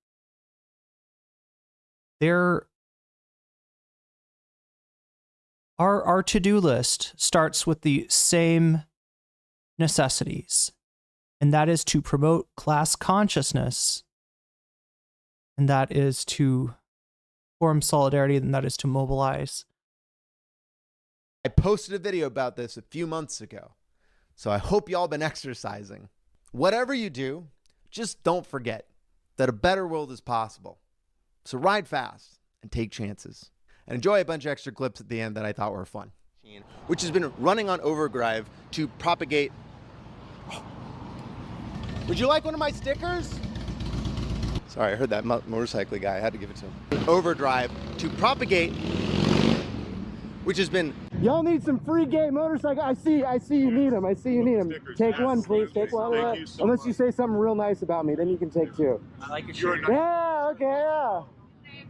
our to-do list starts with the same necessities, and that is to promote class consciousness, and that is to form solidarity, and that is to mobilize. I posted a video about this a few months ago, so I hope y'all been exercising. Whatever you do, just don't forget that a better world is possible. So ride fast and take chances. And enjoy a bunch of extra clips at the end that I thought were fun. Which has been running on overdrive to propagate... Would you like one of my stickers? Sorry, I heard that motorcycle guy. I had to give it to him. Overdrive to propagate, which has been... Y'all need some free gay motorcycle. I see you need them. Take one, please. Take one. Unless you say something real nice about me, then you can take two. I like your shirt. Yeah, okay, yeah.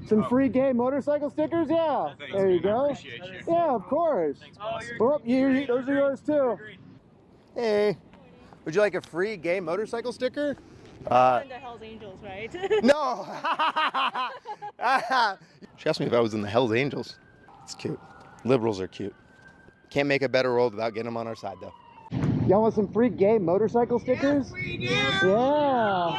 Some free gay motorcycle stickers? Yeah. Thanks, there you man. go. I appreciate you. Yeah, of course. Thanks, boss. Those are yours too. Hey, would you like a free gay motorcycle sticker? You're in the Hells Angels, right? No! She asked me if I was in the Hells Angels. It's cute. Liberals are cute. Can't make a better world without getting them on our side, though. Y'all want some free gay motorcycle stickers? Yeah.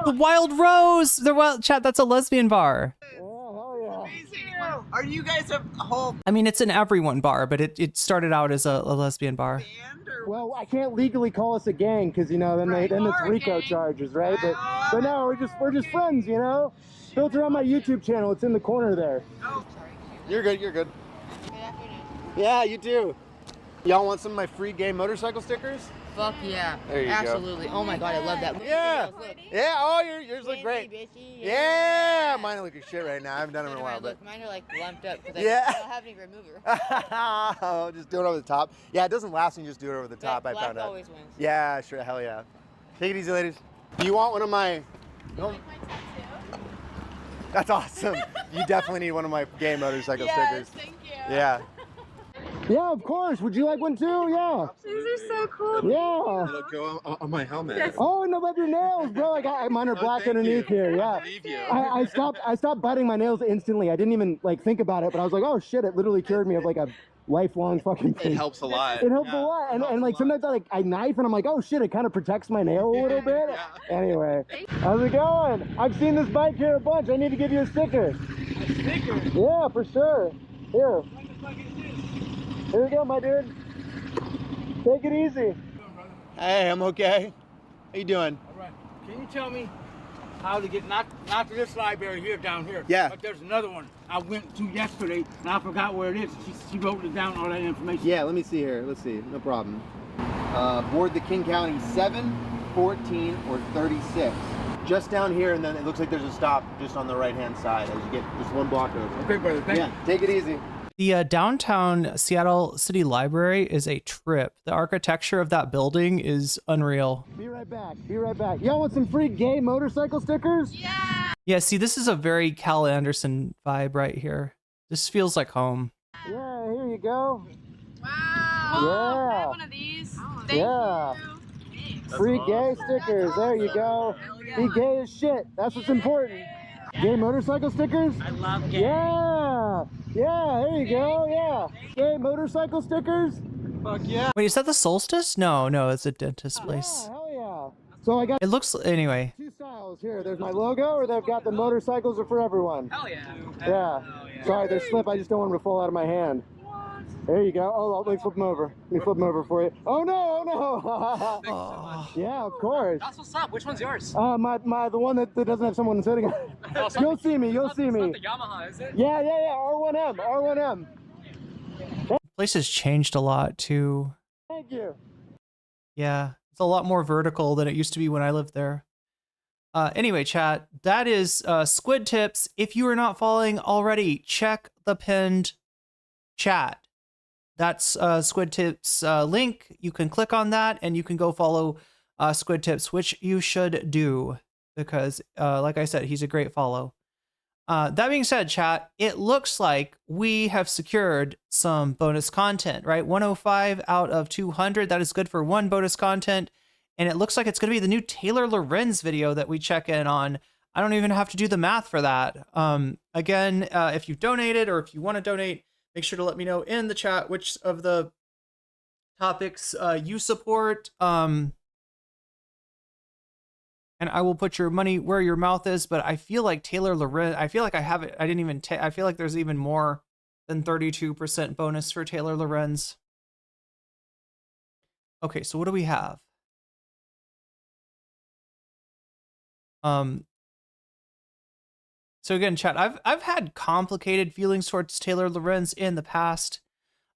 The Wild Rose! Chat, that's a lesbian bar. Oh, hell yeah. Are you guys a whole... I mean, it's an everyone bar, but it started out as a lesbian bar. Well, I can't legally call us a gang because then it's RICO charges, right? But no, we're just friends, Filter on my YouTube channel. It's in the corner there. Oh, You're good. Yeah, you too. Y'all want some of my free gay motorcycle stickers? Fuck yeah. There you Absolutely. go. Oh my god, I love that. Yeah. Yeah, oh, yours look great. Yeah, mine look like shit right now. I haven't done them in a while, but. Mine are like lumped up because Yeah. I don't have any remover. Oh, just do it over the top. Yeah, it doesn't last when you just do it over the top, I Black found out. always wins. Yeah, sure, hell yeah. Take it easy, ladies. Do you want one of my... That's awesome. You definitely need one of my gay motorcycle stickers. Thank you. Yeah. Yeah, of course. Would you like one too? Yeah. These are so cool. Yeah. It'll go on my helmet. Oh, and I love your nails, bro. Mine are black underneath here. Yeah. I believe you. I stopped biting my nails instantly. I didn't even think about it, but I was like, oh shit! It literally cured me of like a lifelong fucking thing. It helps a lot. It helps a lot, and like sometimes I knife and I'm like, oh shit! It kind of protects my nail a little bit. Anyway, how's it going? I've seen this bike here a bunch. I need to give you a sticker. A sticker? Yeah, for sure. Here. Here you go, my dude. Take it easy. Hey, I'm okay. How you doing? All right. Can you tell me how to get not to this library here down here? Yeah. But there's another one I went to yesterday and I forgot where it is. She wrote it down, all that information. Yeah, let me see here. Let's see. No problem. Board the King County 7, 14, or 36. Just down here, and then it looks like there's a stop just on the right-hand side as you get just one block over. Okay, brother. Thank you. Take it easy. The downtown Seattle City Library is a trip. The architecture of that building is unreal. Be right back. Y'all want some free gay motorcycle stickers? Yeah, see, this is a very Cal Anderson vibe right here. This feels like home. Yeah, here you go. Wow. Yeah. Can I have one of these? Thank Yeah. you. Free gay stickers. There you go. Be gay as shit. That's what's important. Gay motorcycle stickers? I love gay. Yeah. Yeah, there you go. Yeah. Gay motorcycle stickers? Fuck yeah. Wait, is that the Solstice? No, it's a dentist place. Yeah, hell yeah. So I got It looks, anyway. two styles here. There's my logo, or they've got the motorcycles are for everyone. Hell yeah. Yeah. Sorry, there's slip. I just don't want them to fall out of my hand. There you go. Oh, let me flip them over. Let me flip them over for you. Oh no! Oh no! Yeah, of course. That's what's up. Which one's yours? The one that doesn't have someone sitting on it. You'll see me. You'll see me. It's not the Yamaha, is it? Yeah. R1M. Place has changed a lot too. Thank you. Yeah, it's a lot more vertical than it used to be when I lived there. Anyway, chat, that is Squid Tips. If you are not following already, check the pinned chat. That's Squid Tips link. You can click on that and you can go follow Squid Tips, which you should do because, like I said, he's a great follow. That being said, chat, it looks like we have secured some bonus content, right? 105 out of 200. That is good for one bonus content. And it looks like it's going to be the new Taylor Lorenz video that we check in on. I don't even have to do the math for that. Again, if you've donated or if you want to donate, make sure to let me know in the chat which of the topics you support. And I will put your money where your mouth is. But I feel like Taylor Lorenz, I feel like I have it. I didn't even I feel like there's even more than 32% bonus for Taylor Lorenz. Okay, so what do we have? So again, chat, I've had complicated feelings towards Taylor Lorenz in the past.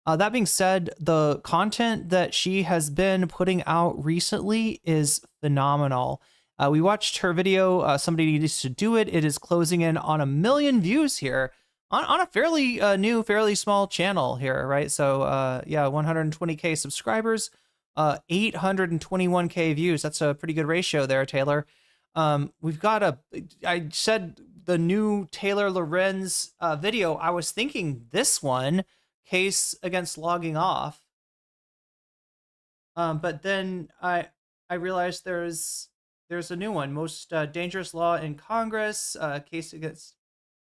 That being said, the content that she has been putting out recently is phenomenal. We watched her video, Somebody Needs to Do It. It is closing in on 1 million views here on a fairly new, fairly small channel here, right? So yeah, 120K subscribers, 821K views. That's a pretty good ratio there, Taylor. We've got I said the new Taylor Lorenz video. I was thinking this one, Case Against Logging Off. But then I realized there's a new one, Most Dangerous Law in Congress, Case Against,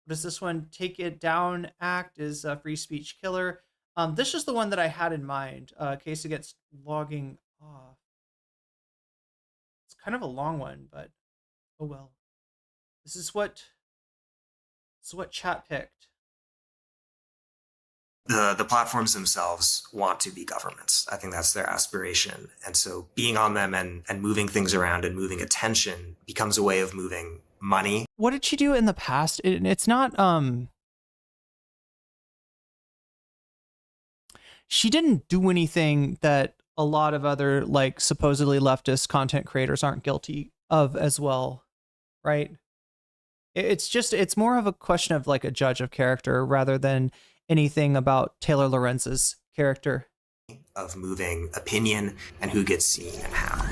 what is this one? Take It Down Act is a free speech killer. This is the one that I had in mind, Case Against Logging Off. It's kind of a long one, but oh well. This is what chat picked. The platforms themselves want to be governments. I think that's their aspiration. And so being on them and moving things around and moving attention becomes a way of moving money. What did she do in the past? It's not she didn't do anything that a lot of other like supposedly leftist content creators aren't guilty of as well. Right? It's more of a question of like a judge of character rather than anything about Taylor Lorenz's character. Of moving opinion and who gets seen and how.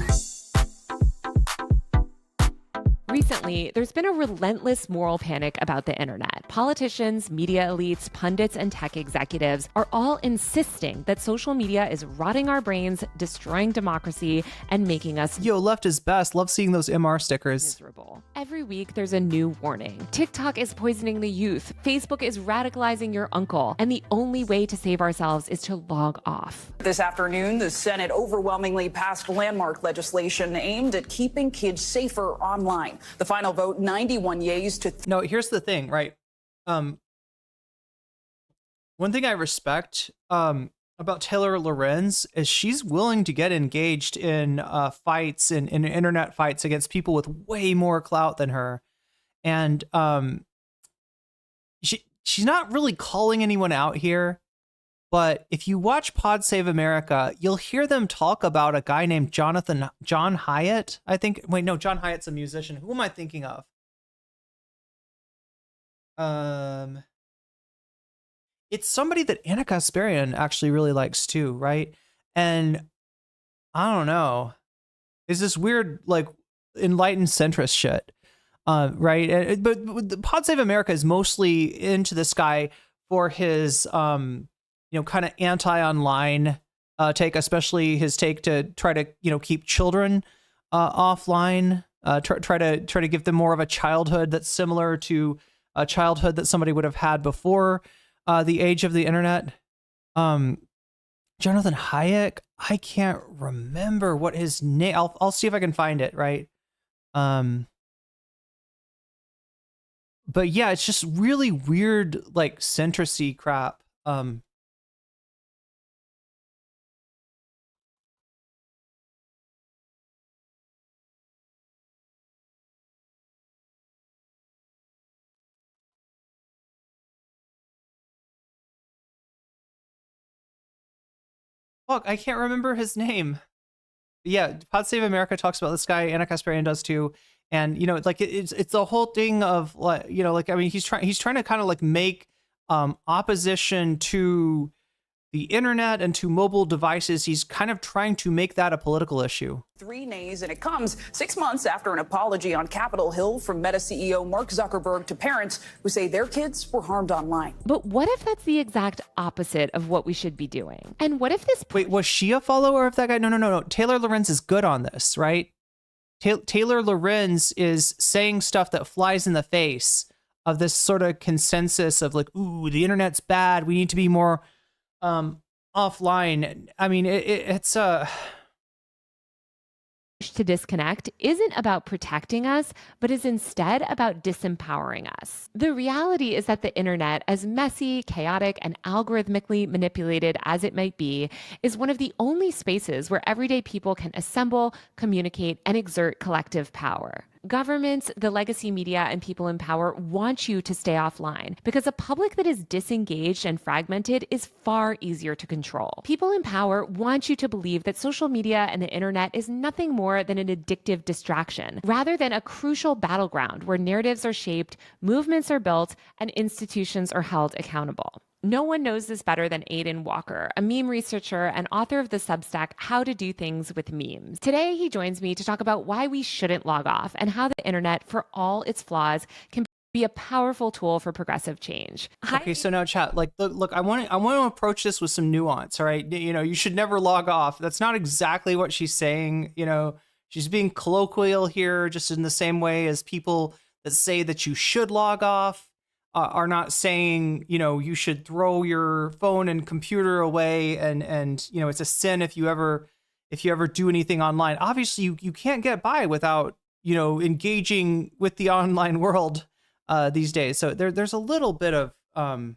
Recently, there's been a relentless moral panic about the internet. Politicians, media elites, pundits, and tech executives are all insisting that social media is rotting our brains, destroying democracy, and making us left is best. Love seeing those MR stickers. Miserable. Every week, there's a new warning. TikTok is poisoning the youth. Facebook is radicalizing your uncle. And the only way to save ourselves is to log off. This afternoon, the Senate overwhelmingly passed landmark legislation aimed at keeping kids safer online. The final vote, 91 yeas to... No, here's the thing, right? One thing I respect about Taylor Lorenz is she's willing to get engaged in fights, in internet fights against people with way more clout than her. And she's not really calling anyone out here. But if you watch Pod Save America, you'll hear them talk about a guy named John Hyatt. I think, wait, no, John Hyatt's a musician. Who am I thinking of? It's somebody that Anna Kasparian actually really likes too, right? And I don't know. It's this weird, like, enlightened centrist shit, right? But Pod Save America is mostly into this guy for his, kind of anti-online take, especially his take to try to, keep children offline, try to give them more of a childhood that's similar to a childhood that somebody would have had before the age of the internet. Jonathan Hayek, I can't remember what his name. I'll see if I can find it, right? But yeah, it's just really weird, like centrist-y crap. Fuck, I can't remember his name. Yeah, Pod Save America talks about this guy. Anna Kasparian does too. And like it's the whole thing of like like I mean he's trying to kind of like make opposition to the internet and to mobile devices. He's kind of trying to make that a political issue. 3 nays, and it comes 6 months after an apology on Capitol Hill from Meta CEO Mark Zuckerberg to parents who say their kids were harmed online. But what if that's the exact opposite of what we should be doing? And what if this... Wait, was she a follower of that guy? No. Taylor Lorenz is good on this, right? Taylor Lorenz is saying stuff that flies in the face of this sort of consensus of like, ooh, the internet's bad. We need to be more offline. I mean, it's to disconnect isn't about protecting us, but is instead about disempowering us. The reality is that the internet, as messy, chaotic, and algorithmically manipulated as it might be, is one of the only spaces where everyday people can assemble, communicate, and exert collective power. Governments, the legacy media, and people in power want you to stay offline because a public that is disengaged and fragmented is far easier to control. People in power want you to believe that social media and the internet is nothing more than an addictive distraction, rather than a crucial battleground where narratives are shaped, movements are built, and institutions are held accountable. No one knows this better than Aidan Walker, a meme researcher and author of the Substack How to Do Things with Memes. Today, he joins me to talk about why we shouldn't log off and how the internet, for all its flaws, can be a powerful tool for progressive change. Okay, so now chat, like, look, I want to approach this with some nuance, all right? You should never log off. That's not exactly what she's saying. She's being colloquial here, just in the same way as people that say that you should log off are not saying, you should throw your phone and computer away and it's a sin if you ever do anything online. Obviously, you can't get by without, engaging with the online world these days. So there's a little bit of oh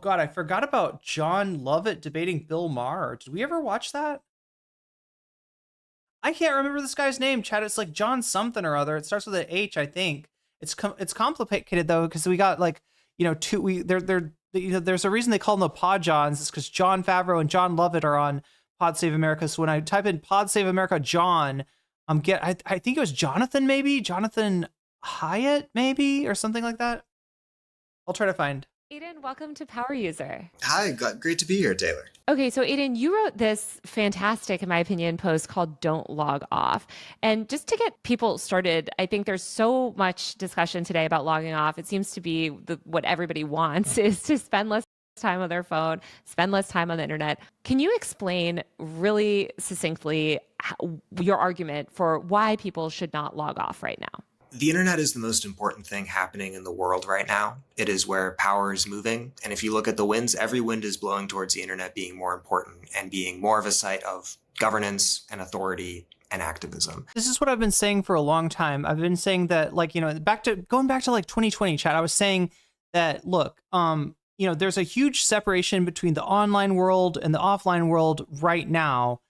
God, I forgot about John Lovett debating Bill Maher. Did we ever watch that? I can't remember this guy's name, Chad. It's like John something or other. It starts with an H, I think. It's complicated though, because we got like, there's a reason they call them the Pod Johns. It's because John Favreau and John Lovett are on Pod Save America. So when I type in Pod Save America John, I think it was Jonathan Hyatt maybe, or something like that. I'll try to find. Aidan, welcome to Power User. Hi, great to be here, Taylor. Okay, so Aidan, you wrote this fantastic, in my opinion, post called Don't Log Off. And just to get people started, I think there's so much discussion today about logging off. It seems to be what everybody wants is to spend less time on their phone, spend less time on the internet. Can you explain really succinctly your argument for why people should not log off right now? The internet is the most important thing happening in the world right now. It is where power is moving. And if you look at the winds, every wind is blowing towards the internet being more important and being more of a site of governance and authority and activism. This is what I've been saying for a long time. I've been saying that, like, going back to like 2020, Chad, I was saying that, look, there's a huge separation between the online world and the offline world right now.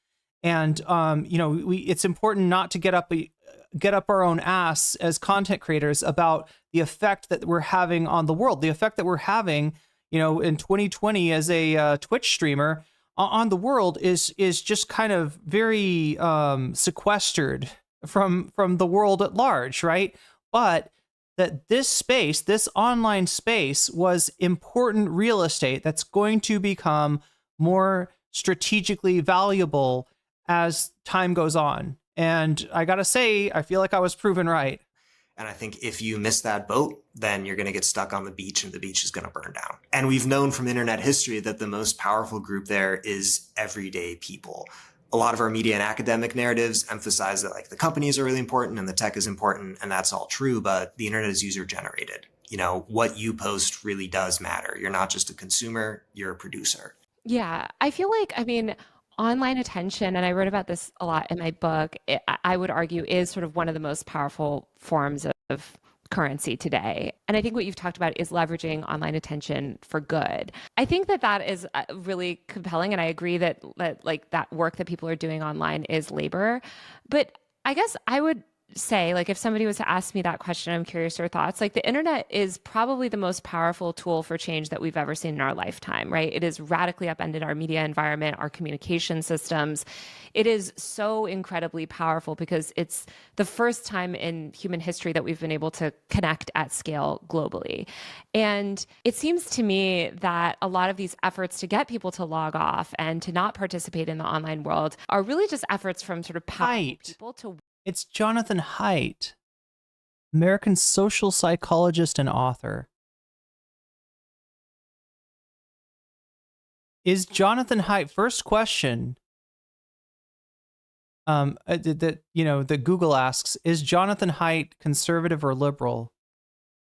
And, it's important not to get up our own ass as content creators about the effect that we're having on the world, the effect that we're having, in 2020 as a Twitch streamer on the world is just kind of very sequestered from the world at large, right? But that this online space was important real estate that's going to become more strategically valuable as time goes on. And I gotta say, I feel like I was proven right. And I think if you miss that boat, then you're going to get stuck on the beach and the beach is going to burn down. And we've known from internet history that the most powerful group there is everyday people. A lot of our media and academic narratives emphasize that like the companies are really important and the tech is important, and that's all true, but the internet is user generated. What you post really does matter. You're not just a consumer, you're a producer. Yeah, I feel like, online attention, and I wrote about this a lot in my book, I would argue is sort of one of the most powerful forms of currency today. And I think what you've talked about is leveraging online attention for good. I think that is really compelling, and I agree that like that work that people are doing online is labor. But I guess I would say, like, if somebody was to ask me that question, I'm curious your thoughts. Like, the internet is probably the most powerful tool for change that we've ever seen in our lifetime, right? It has radically upended our media environment, our communication systems. It is so incredibly powerful because it's the first time in human history that we've been able to connect at scale globally. And it seems to me that a lot of these efforts to get people to log off and to not participate in the online world are really just efforts from sort of powerful people to... It's Jonathan Haidt, American social psychologist and author. Is Jonathan Haidt, first question, that Google asks, is Jonathan Haidt conservative or liberal?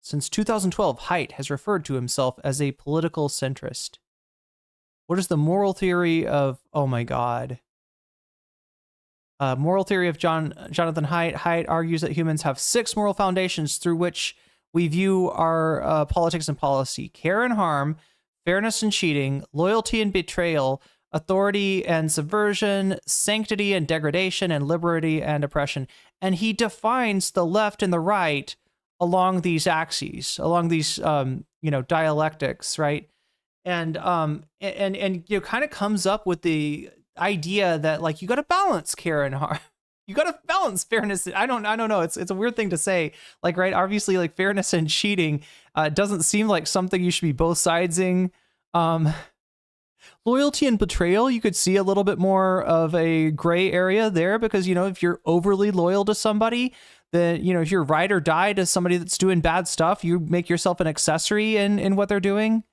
Since 2012, Haidt has referred to himself as a political centrist. What is the moral theory of, oh my God. Moral theory of Jonathan Haidt. Haidt argues that humans have 6 moral foundations through which we view our politics and policy: care and harm, fairness and cheating, loyalty and betrayal, authority and subversion, sanctity and degradation, and liberty and oppression. And he defines the left and the right along these axes, along these dialectics, right? And kind of comes up with the idea that, like, you got to balance care and harm. You got to balance fairness. I don't know. It's a weird thing to say, like, right? Obviously, like, fairness and cheating doesn't seem like something you should be both sidesing. Loyalty and betrayal, you could see a little bit more of a gray area there, because, if you're overly loyal to somebody, then, if you're ride or die to somebody that's doing bad stuff, you make yourself an accessory in what they're doing.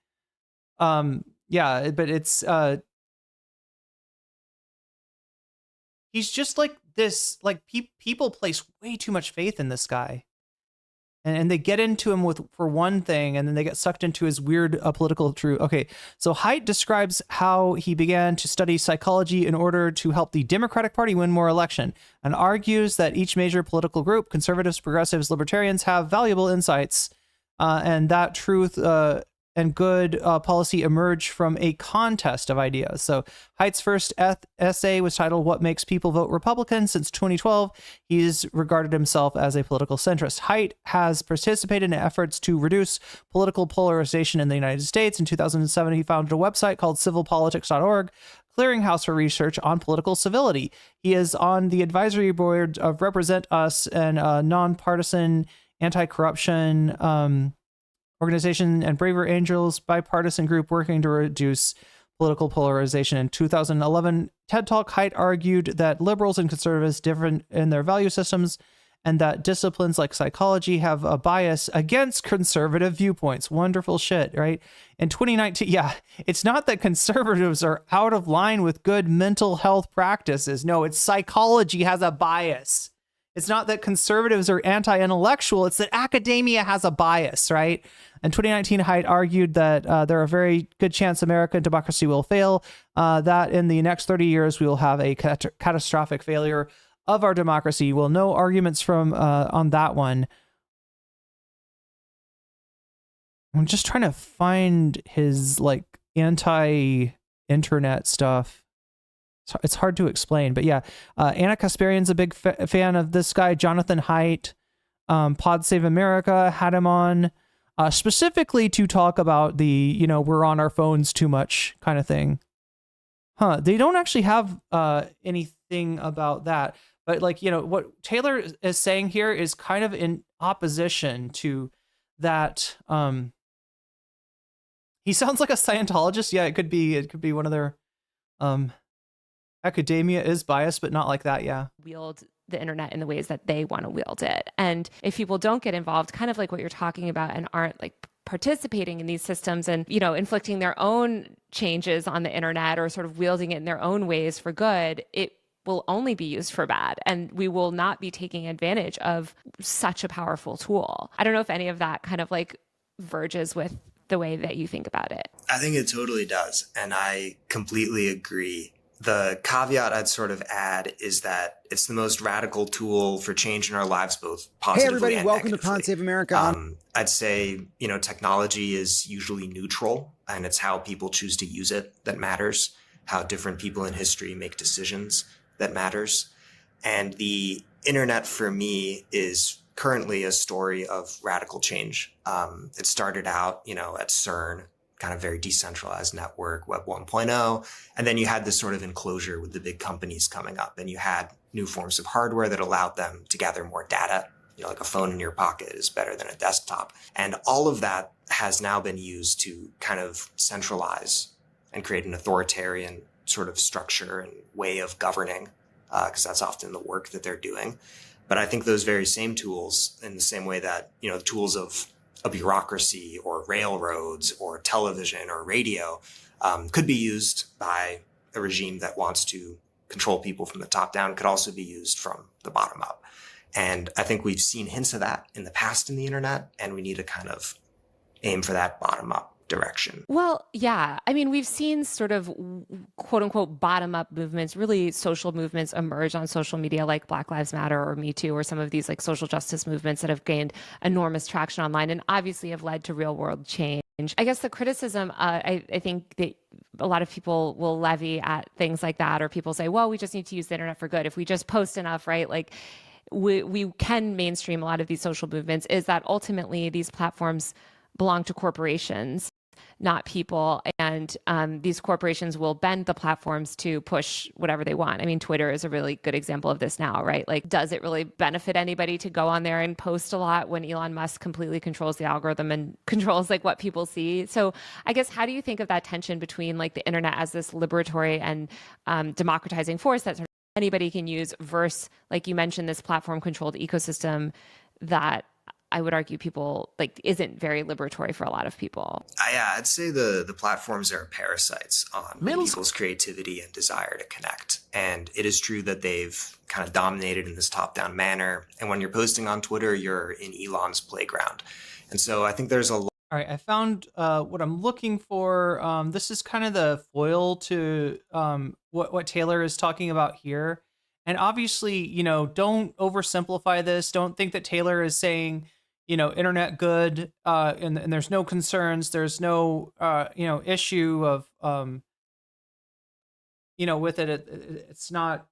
But it's he's just like this, like, people place way too much faith in this guy. And they get into him for one thing, and then they get sucked into his weird political truth. Okay, so Haidt describes how he began to study psychology in order to help the Democratic Party win more election, and argues that each major political group, conservatives, progressives, libertarians, have valuable insights, and that truth and good policy emerge from a contest of ideas. So Haidt's first essay was titled "What Makes People Vote Republican?" Since 2012, he's regarded himself as a political centrist. Haidt has participated in efforts to reduce political polarization in the United States. In 2007, he founded a website called civilpolitics.org, clearinghouse for research on political civility. He is on the advisory board of Represent Us, and a nonpartisan anti-corruption organization, and Braver Angels, bipartisan group working to reduce political polarization. In 2011 TED Talk, Haidt argued that liberals and conservatives differ in their value systems, and that disciplines like psychology have a bias against conservative viewpoints. Wonderful shit, right? In 2019, it's not that conservatives are out of line with good mental health practices. No, it's psychology has a bias. It's not that conservatives are anti-intellectual. It's that academia has a bias, right? In 2019, Haidt argued that there are a very good chance American democracy will fail, that in the next 30 years, we will have a catastrophic failure of our democracy. Well, no arguments from on that one. I'm just trying to find his, like, anti-internet stuff. It's hard to explain, but yeah. Anna Kasparian's a big fan of this guy, Jonathan Haidt. Pod Save America had him on specifically to talk about the, we're on our phones too much kind of thing. They don't actually have anything about that. But, like, what Taylor is saying here is kind of in opposition to that. He sounds like a Scientologist. Yeah, it could be one of their academia is biased, but not like that. Yeah. Wield the internet in the ways that they want to wield it. And if people don't get involved, kind of like what you're talking about, and aren't, like, participating in these systems and, inflicting their own changes on the internet, or sort of wielding it in their own ways for good, it will only be used for bad. And we will not be taking advantage of such a powerful tool. I don't know if any of that kind of, like, verges with the way that you think about it. I think it totally does. And I completely agree. The caveat I'd sort of add is that it's the most radical tool for change in our lives, both positively and Hey everybody, welcome negatively. to Pod Save America. I'd say, technology is usually neutral, and it's how people choose to use it that matters, how different people in history make decisions that matters. And the internet for me is currently a story of radical change. It started out, at CERN, kind of very decentralized network, Web 1.0. And then you had this sort of enclosure with the big companies coming up, and you had new forms of hardware that allowed them to gather more data. Like a phone in your pocket is better than a desktop. And all of that has now been used to kind of centralize and create an authoritarian sort of structure and way of governing, because that's often the work that they're doing. But I think those very same tools, in the same way that, the tools of a bureaucracy or railroads or television or radio could be used by a regime that wants to control people from the top down, could also be used from the bottom up. And I think we've seen hints of that in the past in the internet, and we need to kind of aim for that bottom up direction. Well, yeah. I mean, we've seen sort of quote unquote bottom up movements, really social movements emerge on social media like Black Lives Matter or Me Too or some of these like social justice movements that have gained enormous traction online and obviously have led to real world change. I guess the criticism, I think that a lot of people will levy at things like that, or people say, well, we just need to use the internet for good. If we just post enough, right? Like we can mainstream a lot of these social movements, is that ultimately these platforms belong to corporations, not people. And these corporations will bend the platforms to push whatever they want. I mean, Twitter is a really good example of this now, right? Like, does it really benefit anybody to go on there and post a lot when Elon Musk completely controls the algorithm and controls like what people see? So I guess, how do you think of that tension between like the internet as this liberatory and democratizing force that sort of anybody can use versus, like you mentioned, this platform controlled ecosystem that I would argue people like isn't very liberatory for a lot of people? Yeah, I'd say the platforms are parasites on people's creativity and desire to connect. And it is true that they've kind of dominated in this top-down manner. And when you're posting on Twitter, you're in Elon's playground. And so I think there's a lot. All right, I found what I'm looking for. This is kind of the foil to what Taylor is talking about here. And obviously, don't oversimplify this. Don't think that Taylor is saying, internet good, and there's no concerns. There's no, issue of, with it. It's not,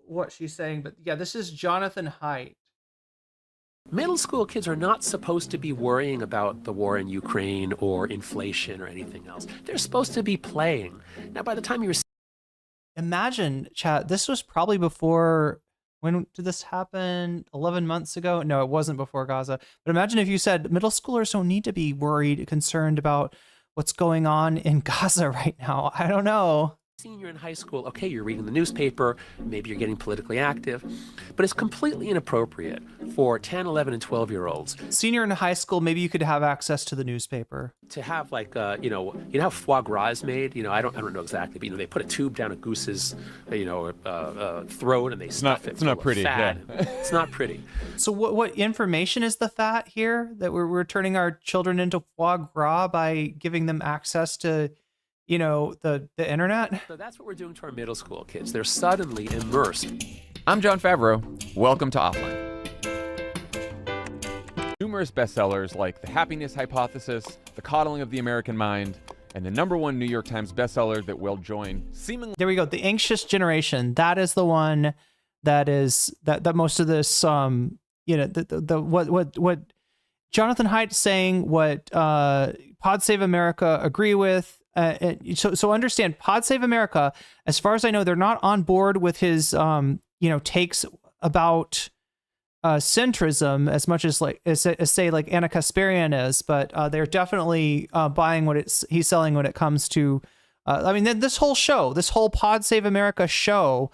what she's saying. But yeah, this is Jonathan Haidt. Middle school kids are not supposed to be worrying about the war in Ukraine or inflation or anything else. They're supposed to be playing. Now, by the time you're... Imagine, chat, this was probably before... When did this happen? 11 months ago? No, it wasn't before Gaza. But imagine if you said middle schoolers don't need to be worried, concerned about what's going on in Gaza right now. I don't know. Senior in high school, okay, you're reading the newspaper, maybe you're getting politically active, but it's completely inappropriate for 10, 11, and 12-year-olds. Senior in high school, maybe you could have access to the newspaper. To have like, you know how foie gras is made? I don't know exactly, but they put a tube down a goose's, throat and they stuff it. It's not pretty. Fat. Yeah. It's not pretty. So what information is the fat here that we're turning our children into foie gras by giving them access to, the internet? So that's what we're doing to our middle school kids. They're suddenly immersed. I'm John Favreau. Welcome to Offline. Numerous bestsellers like The Happiness Hypothesis, The Coddling of the American Mind, and the #1 New York Times bestseller that will join seemingly... There we go. The Anxious Generation. That is the one that is that most of this, what Jonathan Haidt saying, what Pod Save America agree with. So understand, Pod Save America, as far as I know, they're not on board with his, takes about centrism as much as say like Anna Kasparian is, but they're definitely buying what he's selling when it comes to, this whole show, this whole Pod Save America show,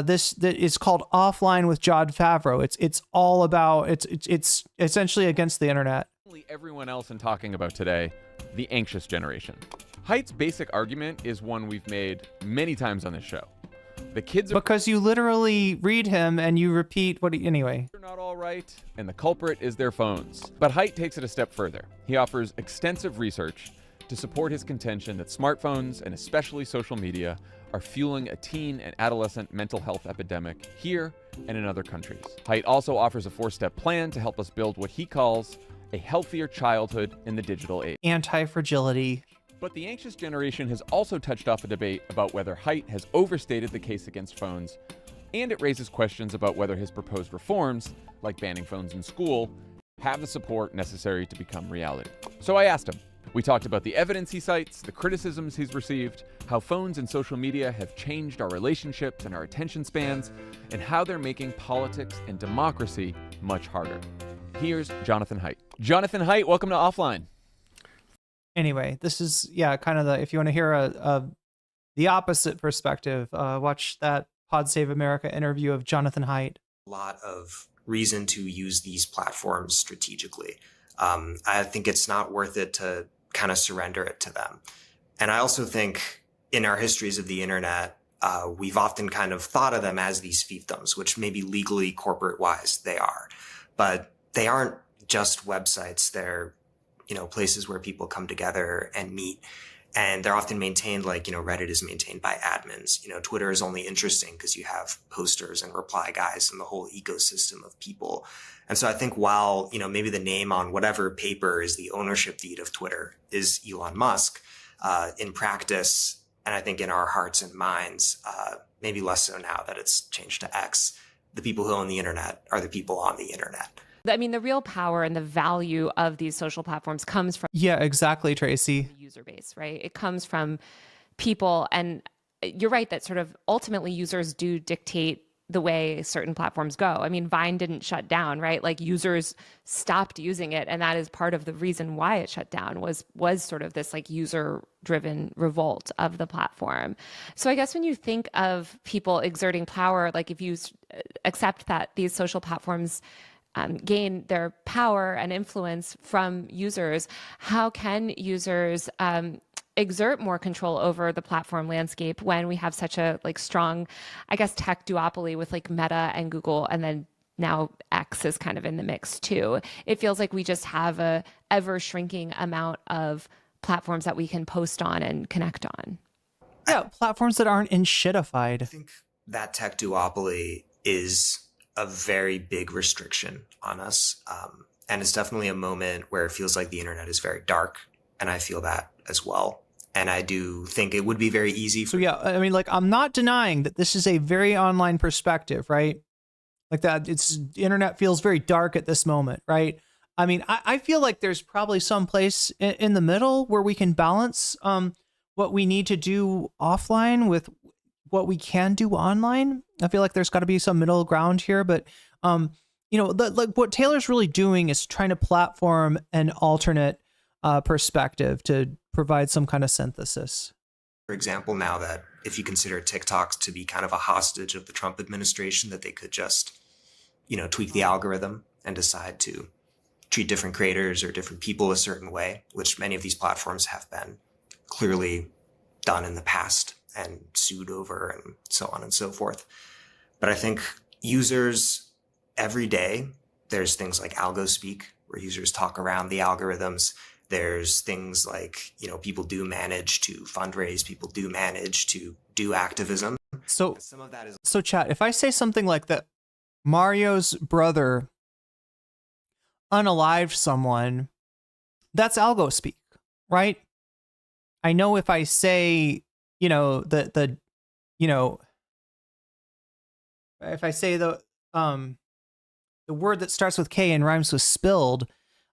this that is called Offline with John Favreau. It's all about, it's essentially against the internet. Everyone else in talking about today, the anxious generation. Haidt's basic argument is one we've made many times on this show. The kids are... Because you literally read him and you repeat anyway. They're not all right, and the culprit is their phones. But Haidt takes it a step further. He offers extensive research to support his contention that smartphones, and especially social media, are fueling a teen and adolescent mental health epidemic here and in other countries. Haidt also offers a 4-step plan to help us build what he calls a healthier childhood in the digital age. Anti-fragility. But the anxious generation has also touched off a debate about whether Haidt has overstated the case against phones And it raises questions about whether his proposed reforms, like banning phones in school, have the support necessary to become reality. So I asked him. We talked about the evidence he cites, the criticisms he's received, how phones and social media have changed our relationships and our attention spans, and how they're making politics and democracy much harder. Here's Jonathan Haidt. Jonathan Haidt, welcome to Offline. Anyway, this is, kind of if you want to hear the opposite perspective, watch that Pod Save America interview of Jonathan Haidt. A lot of reason to use these platforms strategically. I think it's not worth it to kind of surrender it to them. And I also think in our histories of the internet, we've often kind of thought of them as these fiefdoms, which maybe legally, corporate-wise, they are. But they aren't just websites. They're, places where people come together and meet. And they're often maintained like, Reddit is maintained by admins. Twitter is only interesting because you have posters and reply guys and the whole ecosystem of people. And so I think while, maybe the name on whatever paper is the ownership deed of Twitter is Elon Musk, in practice, and I think in our hearts and minds, maybe less so now that it's changed to X, the people who own the internet are the people on the internet. I mean, the real power and the value of these social platforms comes from Yeah, exactly, Tracy. the user base, right? It comes from people. And you're right that sort of ultimately users do dictate the way certain platforms go. I mean, Vine didn't shut down, right? Like users stopped using it. And that is part of the reason why it shut down was sort of this like user driven revolt of the platform. So I guess when you think of people exerting power, like if you accept that these social platforms gain their power and influence from users, how can users exert more control over the platform landscape when we have such a strong, I guess, tech duopoly with like Meta and Google, and then now X is kind of in the mix too. It feels like we just have a ever shrinking amount of platforms that we can post on and connect on. Yeah, platforms that aren't shitified. I think that tech duopoly is a very big restriction on us. And it's definitely a moment where it feels like the internet is very dark. And I feel that as well. And I do think it would be very easy. So yeah, I mean, I'm not denying that this is a very online perspective, right? Like that, internet feels very dark at this moment, right? I mean, I feel like there's probably some place in the middle where we can balance what we need to do offline with what we can do online. I feel like there's got to be some middle ground here, but like what Taylor's really doing is trying to platform an alternate perspective to provide some kind of synthesis. For example, now that if you consider TikTok to be kind of a hostage of the Trump administration, that they could just, tweak the algorithm and decide to treat different creators or different people a certain way, which many of these platforms have been clearly done in the past and sued over and so on and so forth. But I think users every day, there's things like algo speak where users talk around the algorithms. There's things like, people do manage to fundraise, people do manage to do activism. So some of that is so chat, if I say something like that Mario's brother unalived someone, that's algo speak, right? I know if I say, if I say the word that starts with K and rhymes with spilled,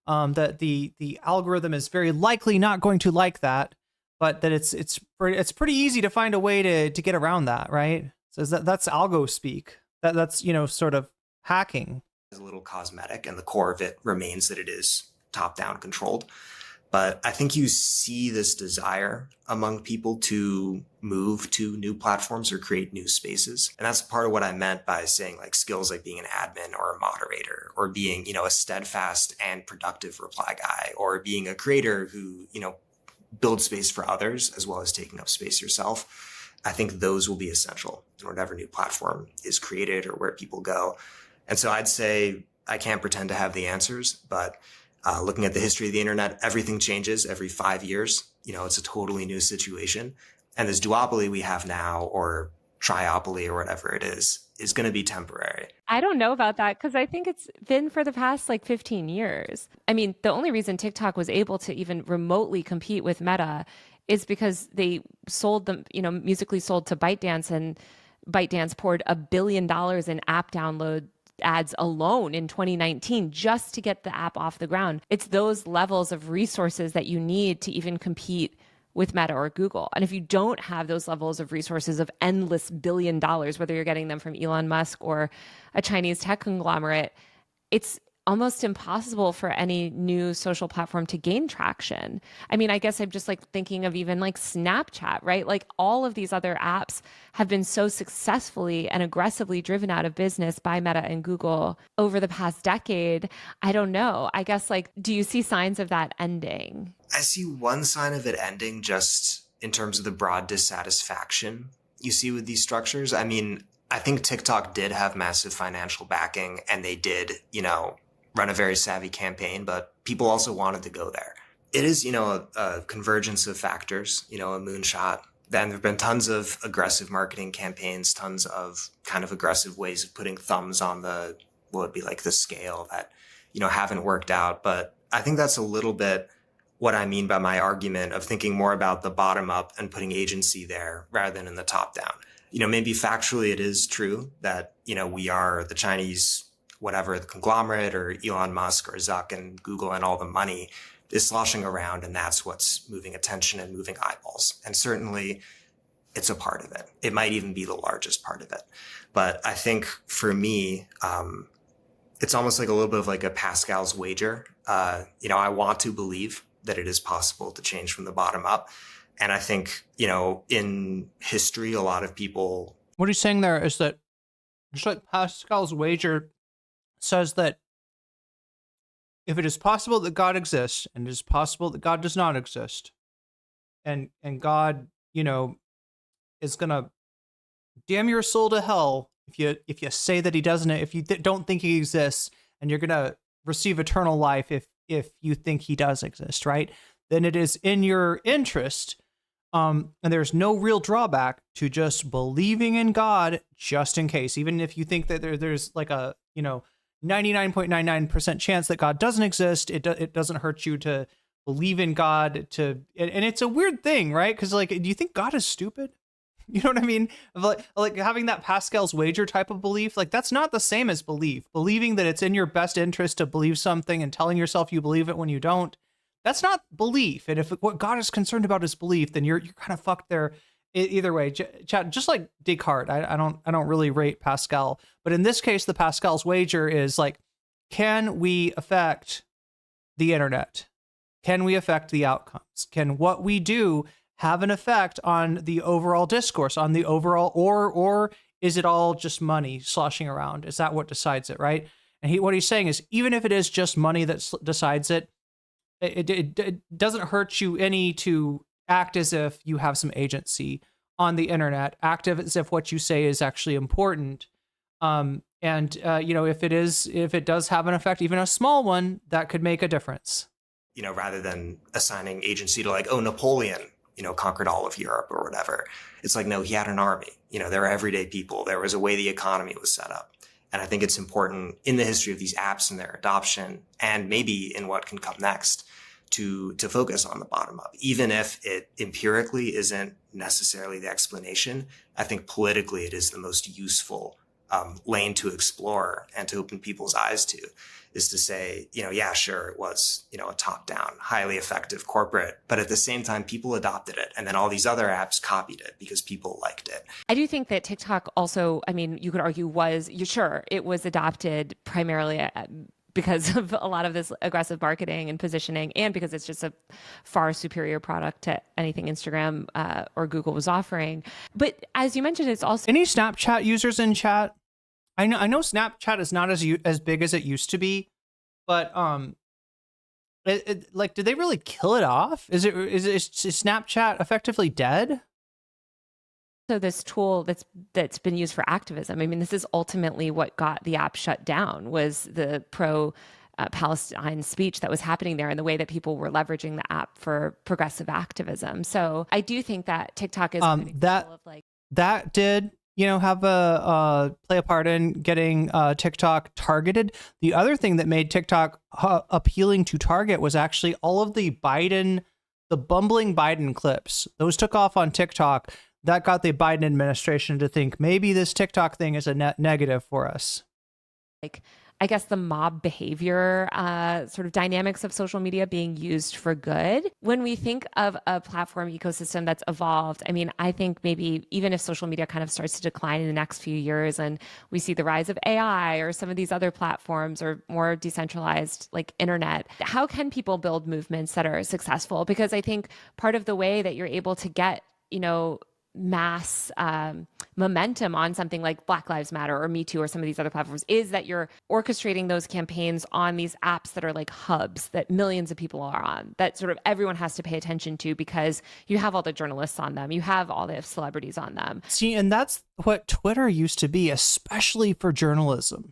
that the algorithm is very likely not going to like that, but that it's pretty easy to find a way to get around that, right? So that's algo speak. That's sort of hacking. Is a little cosmetic, and the core of it remains that it is top-down controlled. But I think you see this desire among people to move to new platforms or create new spaces. And that's part of what I meant by saying like skills like being an admin or a moderator or being, a steadfast and productive reply guy or being a creator who, builds space for others as well as taking up space yourself. I think those will be essential in whatever new platform is created or where people go. And so I'd say I can't pretend to have the answers, but looking at the history of the internet, everything changes every 5 years. It's a totally new situation. And this duopoly we have now, or triopoly or whatever it is going to be temporary. I don't know about that because I think it's been for the past 15 years. I mean, the only reason TikTok was able to even remotely compete with Meta is because they sold them, Musically sold to ByteDance, and ByteDance poured $1 billion in app download ads alone in 2019 just to get the app off the ground. It's those levels of resources that you need to even compete with Meta or Google. And if you don't have those levels of resources of endless $1 billion, whether you're getting them from Elon Musk or a Chinese tech conglomerate, it's almost impossible for any new social platform to gain traction. I mean, I guess I'm just like thinking of even like Snapchat, right? Like all of these other apps have been so successfully and aggressively driven out of business by Meta and Google over the past decade. I don't know. I guess like, do you see signs of that ending? I see one sign of it ending just in terms of the broad dissatisfaction you see with these structures. I mean, I think TikTok did have massive financial backing and they did, run a very savvy campaign, but people also wanted to go there. It is, a convergence of factors, a moonshot. Then there have been tons of aggressive marketing campaigns, tons of kind of aggressive ways of putting thumbs on what would be like the scale that, haven't worked out. But I think that's a little bit what I mean by my argument of thinking more about the bottom up and putting agency there rather than in the top down. Maybe factually it is true that, we are the Chinese whatever, the conglomerate or Elon Musk or Zuck and Google and all the money is sloshing around, and that's what's moving attention and moving eyeballs. And certainly it's a part of it. It might even be the largest part of it. But I think for me, it's almost like a little bit of like a Pascal's wager. I want to believe that it is possible to change from the bottom up. And I think, in history, a lot of people... What he's saying there is that just like Pascal's wager says that if it is possible that God exists and it is possible that God does not exist, and God, is gonna damn your soul to hell if you say that he doesn't, if you don't think he exists, and you're gonna receive eternal life if you think he does exist, right? Then it is in your interest, and there's no real drawback to just believing in God just in case, even if you think that there's like a 99.99% chance that God doesn't exist. It doesn't hurt you to believe in God. And it's a weird thing, right? Because like, do you think God is stupid? You know what I mean? Like having that Pascal's wager type of belief, like that's not the same as belief. Believing that it's in your best interest to believe something and telling yourself you believe it when you don't, that's not belief. And if what God is concerned about is belief, then you're kind of fucked there. Either way, Chad, just like Descartes, I don't really rate Pascal, but in this case, the Pascal's wager is like, can we affect the internet? Can we affect the outcomes? Can what we do have an effect on the overall discourse, on the overall, or is it all just money sloshing around? Is that what decides it, right? And what he's saying is, even if it is just money that decides it, it doesn't hurt you any to act as if you have some agency on the internet, act as if what you say is actually important. If it does have an effect, even a small one, that could make a difference. Rather than assigning agency to like, oh, Napoleon, conquered all of Europe or whatever. It's like, no, he had an army. There were everyday people. There was a way the economy was set up. And I think it's important in the history of these apps and their adoption, and maybe in what can come next, to focus on the bottom up, even if it empirically isn't necessarily the explanation. I think politically it is the most useful lane to explore and to open people's eyes to, is to say, yeah, sure, it was, a top-down, highly effective corporate, but at the same time, people adopted it. And then all these other apps copied it because people liked it. I do think that TikTok also, I mean, you could argue it was adopted primarily because of a lot of this aggressive marketing and positioning, and because it's just a far superior product to anything Instagram or Google was offering. But as you mentioned, it's also... Any Snapchat users in chat? I know Snapchat is not as big as it used to be, but did they really kill it off? Is Snapchat effectively dead? So this tool that's been used for activism. I mean, this is ultimately what got the app shut down, was the Palestine speech that was happening there and the way that people were leveraging the app for progressive activism. So I do think that TikTok is an example of like... That did... have play a part in getting TikTok targeted. The other thing that made TikTok appealing to target was actually all of the bumbling Biden clips. Those took off on TikTok. that got the Biden administration to think maybe this TikTok thing is a net negative for us. Like, I guess the mob behavior sort of dynamics of social media being used for good. When we think of a platform ecosystem that's evolved, I mean, I think maybe even if social media kind of starts to decline in the next few years and we see the rise of AI or some of these other platforms or more decentralized like internet, how can people build movements that are successful? Because I think part of the way that you're able to get, mass momentum on something like Black Lives Matter or Me Too or some of these other platforms is that you're orchestrating those campaigns on these apps that are like hubs that millions of people are on, that sort of everyone has to pay attention to because you have all the journalists on them, you have all the celebrities on them. See, and that's what Twitter used to be, especially for journalism.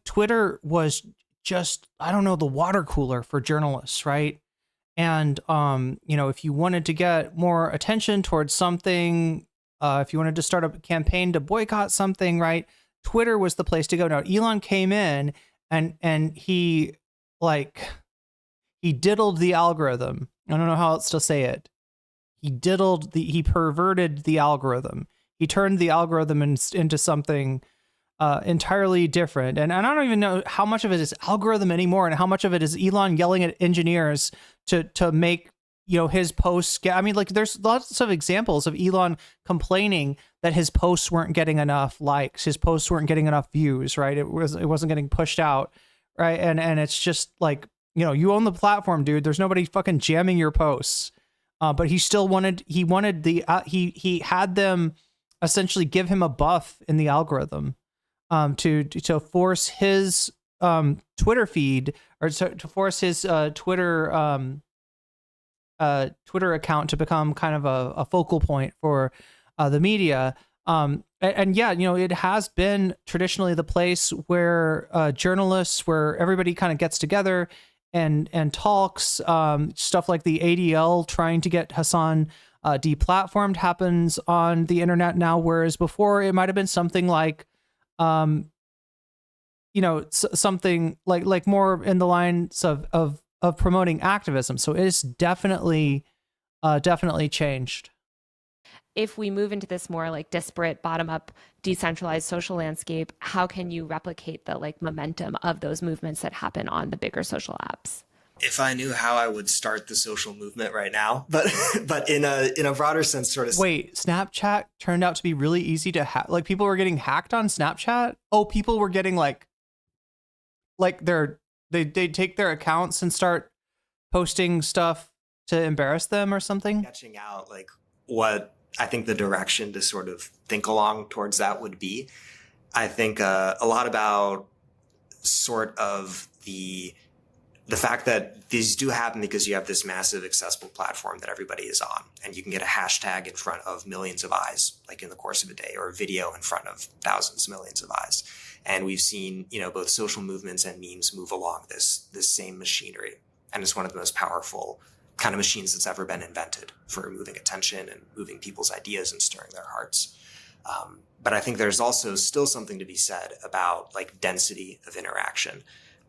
Twitter was just, I don't know, the water cooler for journalists, right? And, if you wanted to get more attention towards something, if you wanted to start a campaign to boycott something, right, Twitter was the place to go. Now, Elon came in and he diddled the algorithm. I don't know how else to say it. He perverted the algorithm. He turned the algorithm into something entirely different. And I don't even know how much of it is algorithm anymore and how much of it is Elon yelling at engineers to make, his posts get, I mean, like there's lots of examples of Elon complaining that his posts weren't getting enough likes, his posts weren't getting enough views, right? It wasn't getting pushed out, right? And it's just like, you own the platform, dude. There's nobody fucking jamming your posts. But he had them essentially give him a buff in the algorithm. To force his Twitter feed or to force his Twitter account to become kind of a focal point for the media. And yeah, it has been traditionally the place where journalists, where everybody kind of gets together and talks. Stuff like the ADL trying to get Hassan deplatformed happens on the internet now, whereas before it might have been something like something like more in the lines of promoting activism. So it is definitely changed. If we move into this more like disparate, bottom-up, decentralized social landscape, how can you replicate the like momentum of those movements that happen on the bigger social apps? If I knew how, I would start the social movement right now. But in a broader sense, sort of. Wait, Snapchat turned out to be really easy to hack. Like people were getting hacked on Snapchat. Oh, people were getting like they take their accounts and start posting stuff to embarrass them or something. Sketching out like what I think the direction to sort of think along towards that would be. I think a lot about sort of the fact that these do happen because you have this massive accessible platform that everybody is on, and you can get a hashtag in front of millions of eyes, like in the course of a day, or a video in front of thousands, millions of eyes. And we've seen, both social movements and memes move along this same machinery. And it's one of the most powerful kind of machines that's ever been invented for moving attention and moving people's ideas and stirring their hearts. But I think there's also still something to be said about like density of interaction.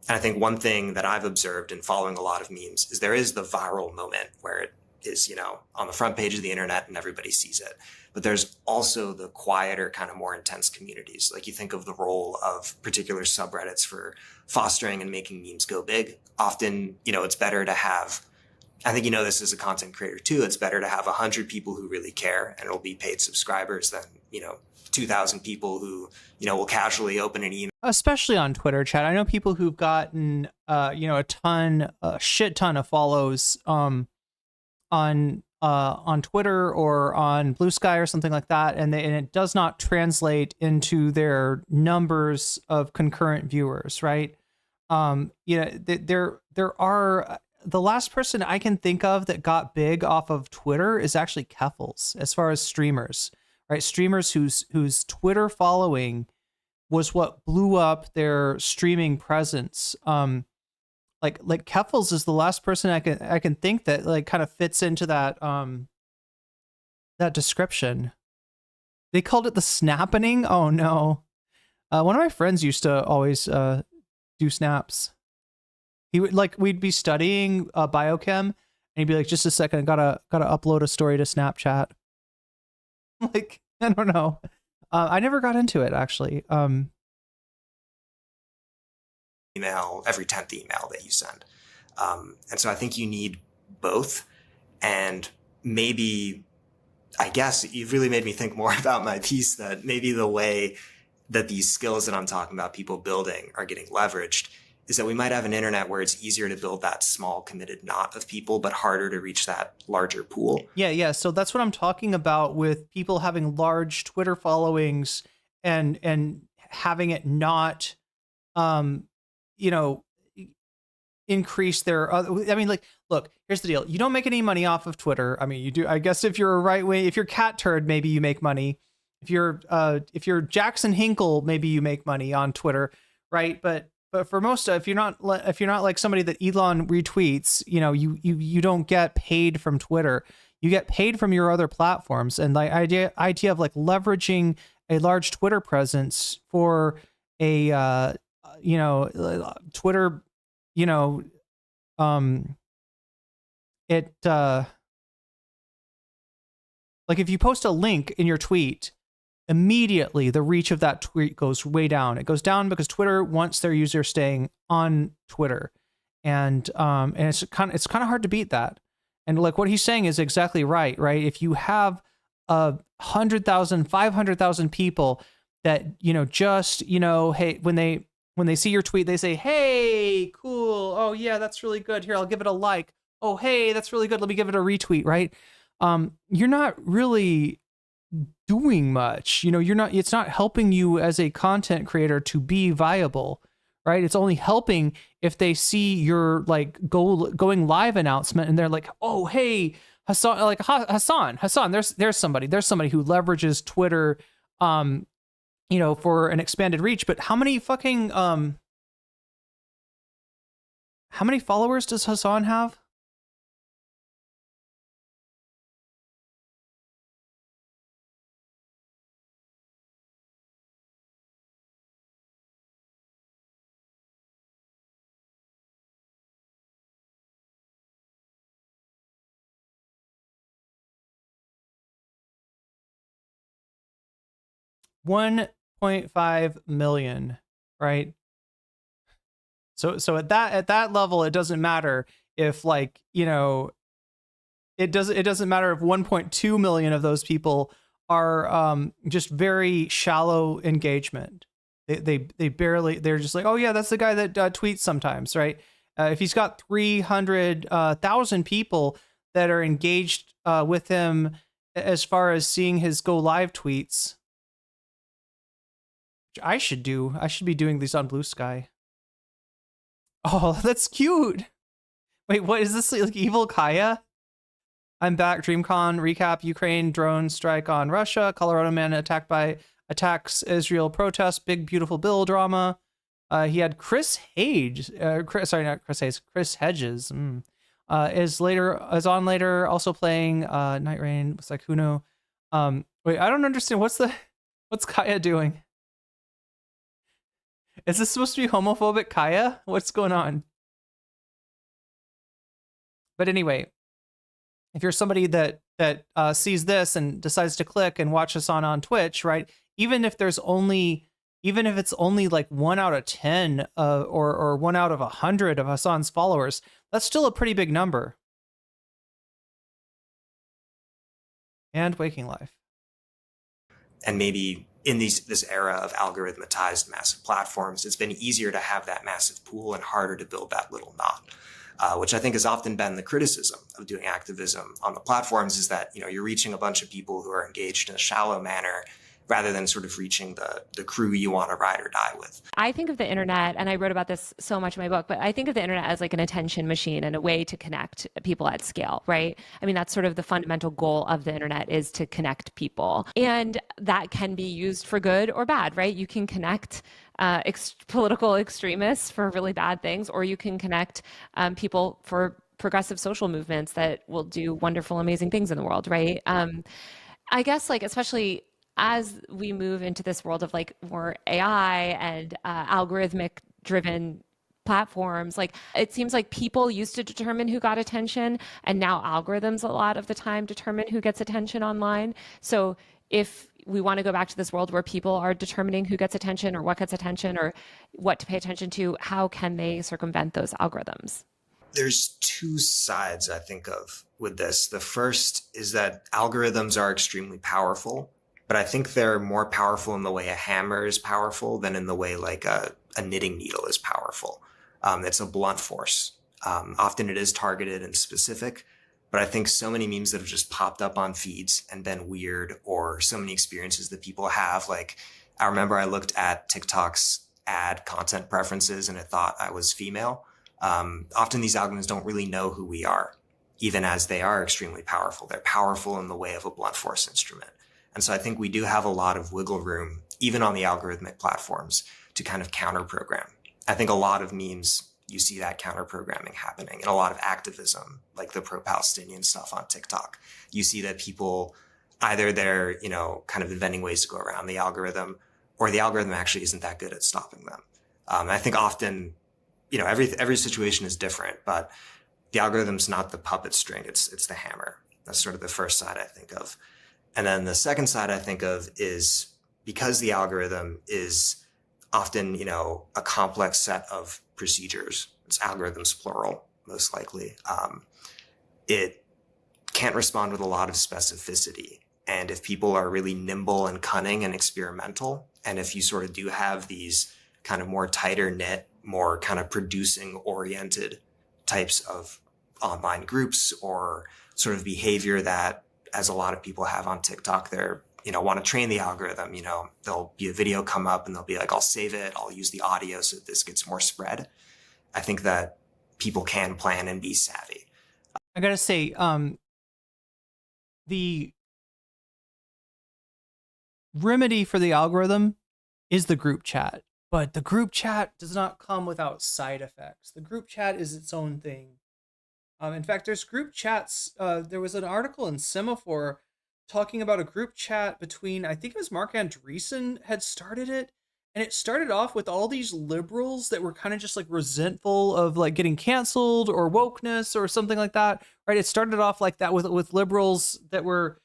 And I think one thing that I've observed in following a lot of memes is there is the viral moment where it is, on the front page of the internet and everybody sees it. But there's also the quieter, kind of more intense communities. Like you think of the role of particular subreddits for fostering and making memes go big. Often, it's better to have, I think this as a content creator too, it's better to have 100 people who really care and it'll be paid subscribers than, 2,000 people who, will casually open an email. Especially on Twitter chat. I know people who've gotten, a shit ton of follows on Twitter or on Blue Sky or something like that, and it does not translate into their numbers of concurrent viewers, right? There are, the last person I can think of that got big off of Twitter is actually Keffals, as far as streamers, right? Streamers whose Twitter following was what blew up their streaming presence. Like Keffals is the last person I can think that like kind of fits into that that description. They called it the snapping. Oh no. One of my friends used to always do snaps. He would we'd be studying biochem and he'd be like, just a second, I gotta upload a story to Snapchat. Like, I don't know. I never got into it, actually. Email, every 10th email that you send. And so I think you need both. And maybe, I guess you've really made me think more about my piece, that maybe the way that these skills that I'm talking about people building are getting leveraged is that we might have an internet where it's easier to build that small committed knot of people, but harder to reach that larger pool. Yeah. So that's what I'm talking about with people having large Twitter followings and having it not, increase their other. I mean, like, look, here's the deal. You don't make any money off of Twitter. I mean, you do. I guess if you're a right wing, if you're cat turd, maybe you make money. If you're Jackson Hinkle, maybe you make money on Twitter, right? But for most, if you're not like somebody that Elon retweets, you don't get paid from Twitter. You get paid from your other platforms. And the idea of like leveraging a large Twitter presence for a Twitter, like if you post a link in your tweet, immediately the reach of that tweet goes way down. It goes down because Twitter wants their users staying on Twitter, and it's kind of hard to beat that. And like what he's saying is exactly right. If you have 100,000, 500,000 people that hey, when they see your tweet, they say, "Hey, cool. Oh yeah, that's really good. Here, I'll give it a like. Oh hey, that's really good. Let me give it a retweet." Right? You're not really doing much. It's not helping you as a content creator to be viable, right? It's only helping if they see your like going live announcement and they're like, "Oh, hey, Hassan, like Hassan, there's somebody who leverages Twitter, for an expanded reach." But how many followers does Hassan have? $1.5 million, right? So at that level, it doesn't matter if it doesn't matter if 1.2 million of those people are just very shallow engagement. They barely, they're just like, "Oh yeah, that's the guy that tweets sometimes," right? If he's got 300,000 people that are engaged with him as far as seeing his go live tweets, which I should do. I should be doing these on Blue Sky. Oh, that's cute. Wait, what is this, like evil Kaya? I'm back. DreamCon recap: Ukraine drone strike on Russia. Colorado man attacks Israel protest. Big beautiful bill drama. He had Chris Hedges. Chris Hedges. Is on later. Also playing Night Rain. Sakuno. Wait, I don't understand. What's Kaya doing? Is this supposed to be homophobic, Kaya? What's going on? But anyway, if you're somebody that sees this and decides to click and watch us on Twitch, right? Even if it's only like 1 out of 10 or 1 out of 100 of Hassan's followers, that's still a pretty big number. And Waking Life. And maybe in this era of algorithmatized massive platforms, it's been easier to have that massive pool and harder to build that little knot, which I think has often been the criticism of doing activism on the platforms, is that you're reaching a bunch of people who are engaged in a shallow manner rather than sort of reaching the crew you want to ride or die with. I think of the internet, and I wrote about this so much in my book, but I think of the internet as like an attention machine and a way to connect people at scale, right? I mean, that's sort of the fundamental goal of the internet, is to connect people. And that can be used for good or bad, right? You can connect political extremists for really bad things, or you can connect people for progressive social movements that will do wonderful, amazing things in the world, right? I guess like, especially as we move into this world of like more AI and algorithmic driven platforms. Like, it seems like people used to determine who got attention, and now algorithms a lot of the time determine who gets attention online. So if we want to go back to this world where people are determining who gets attention or what gets attention or what to pay attention to, how can they circumvent those algorithms? There's two sides I think of with this. The first is that algorithms are extremely powerful, but I think they're more powerful in the way a hammer is powerful than in the way like a knitting needle is powerful. It's a blunt force. Often it is targeted and specific, but I think so many memes that have just popped up on feeds and been weird, or so many experiences that people have. Like, I remember I looked at TikTok's ad content preferences and it thought I was female. Often these algorithms don't really know who we are, even as they are extremely powerful. They're powerful in the way of a blunt force instrument. And so I think we do have a lot of wiggle room, even on the algorithmic platforms, to kind of counter program. I think a lot of memes, you see that counter programming happening, and a lot of activism, like the pro-Palestinian stuff on TikTok. You see that people, either they're, kind of inventing ways to go around the algorithm, or the algorithm actually isn't that good at stopping them. I think often, every situation is different, but the algorithm's not the puppet string, it's the hammer. That's sort of the first side I think of. And then the second side I think of is, because the algorithm is often, a complex set of procedures, it's algorithms plural, most likely, it can't respond with a lot of specificity. And if people are really nimble and cunning and experimental, and if you sort of do have these kind of more tighter knit, more kind of producing oriented types of online groups, or sort of behavior that, as a lot of people have on TikTok, they're, want to train the algorithm, there'll be a video come up and they'll be like, I'll save it, I'll use the audio so that this gets more spread. I think that people can plan and be savvy. I gotta say, the remedy for the algorithm is the group chat, but the group chat does not come without side effects. The group chat is its own thing. In fact, there's group chats. There was an article in Semaphore talking about a group chat between, I think it was Mark Andreessen had started it. And it started off with all these liberals that were kind of just like resentful of like getting canceled or wokeness or something like that. Right. It started off like that with liberals that were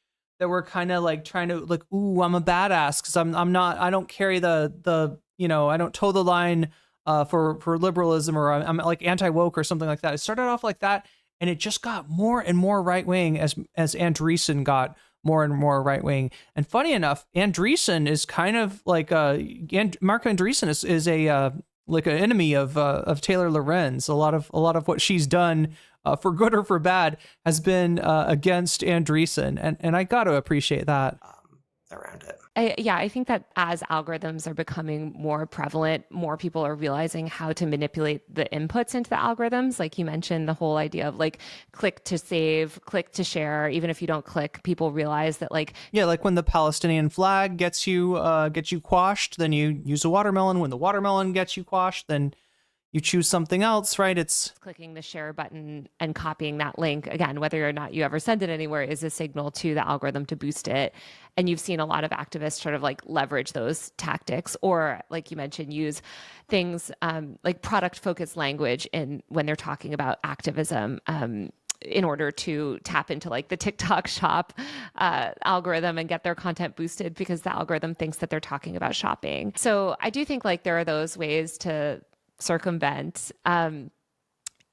kind of like trying to like, ooh, I'm a badass because I don't carry the I don't toe the line for liberalism, or I'm like anti-woke or something like that. It started off like that, and it just got more and more right wing as Andreessen got more and more right wing. And funny enough, Andreessen is kind of like Mark Andreessen is a like an enemy of Taylor Lorenz. A lot of what she's done, for good or for bad, has been against Andreessen, and I got to appreciate that. Around it. I think that as algorithms are becoming more prevalent, more people are realizing how to manipulate the inputs into the algorithms. Like you mentioned, the whole idea of like click to save, click to share. Even if you don't click, people realize that like when the Palestinian flag gets you quashed, then you use a watermelon. When the watermelon gets you quashed, then you choose something else, right? It's clicking the share button and copying that link, again, whether or not you ever send it anywhere, is a signal to the algorithm to boost it. And you've seen a lot of activists sort of like leverage those tactics, or like you mentioned, use things like product focused language when they're talking about activism, in order to tap into like the TikTok shop algorithm and get their content boosted, because the algorithm thinks that they're talking about shopping. So I do think like there are those ways to circumvent.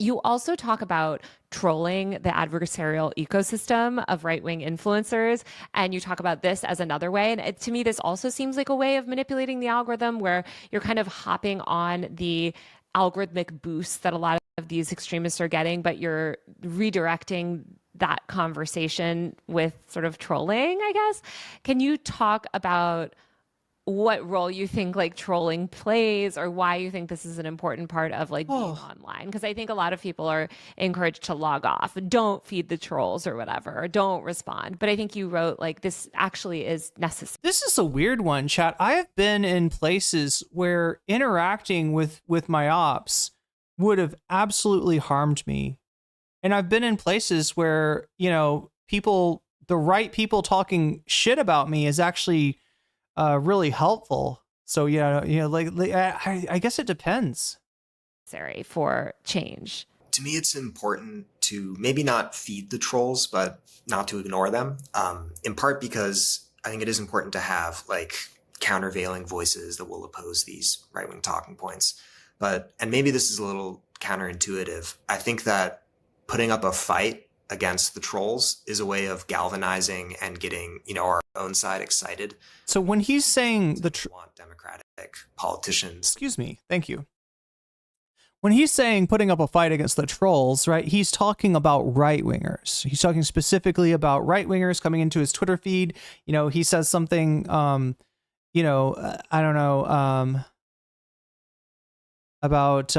You also talk about trolling the adversarial ecosystem of right-wing influencers, and you talk about this as another way. And to me, this also seems like a way of manipulating the algorithm, where you're kind of hopping on the algorithmic boosts that a lot of these extremists are getting, but you're redirecting that conversation with sort of trolling, I guess. Can you talk about what role you think like trolling plays, or why you think this is an important part of like being online? Because I think a lot of people are encouraged to log off, don't feed the trolls or whatever, or don't respond. But I think you wrote like this actually is necessary. This is a weird one, chat. I have been in places where interacting with my ops would have absolutely harmed me. And I've been in places where, people, the right people talking shit about me is actually really helpful. So I guess it depends. necessary for change? To me, it's important to maybe not feed the trolls, but not to ignore them. In part because I think it is important to have like countervailing voices that will oppose these right-wing talking points. And maybe this is a little counterintuitive. I think that putting up a fight against the trolls is a way of galvanizing and getting, our own side excited. So when he's saying want democratic politicians. Excuse me. Thank you. When he's saying putting up a fight against the trolls, right, he's talking about right-wingers. He's talking specifically about right-wingers coming into his Twitter feed. He says something, I don't know, about,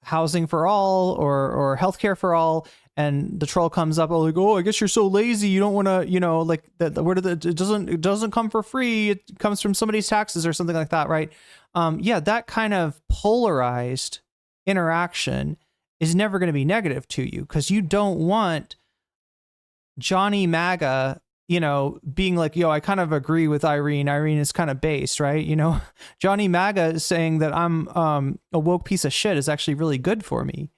housing for all or healthcare for all. And the troll comes up like, oh, I guess you're so lazy. You don't want to, like it doesn't come for free. It comes from somebody's taxes or something like that. Right. Yeah. That kind of polarized interaction is never going to be negative to you, because you don't want Johnny MAGA, being like, yo, I kind of agree with Irene. Irene is kind of based, right? Johnny MAGA is saying that I'm a woke piece of shit is actually really good for me.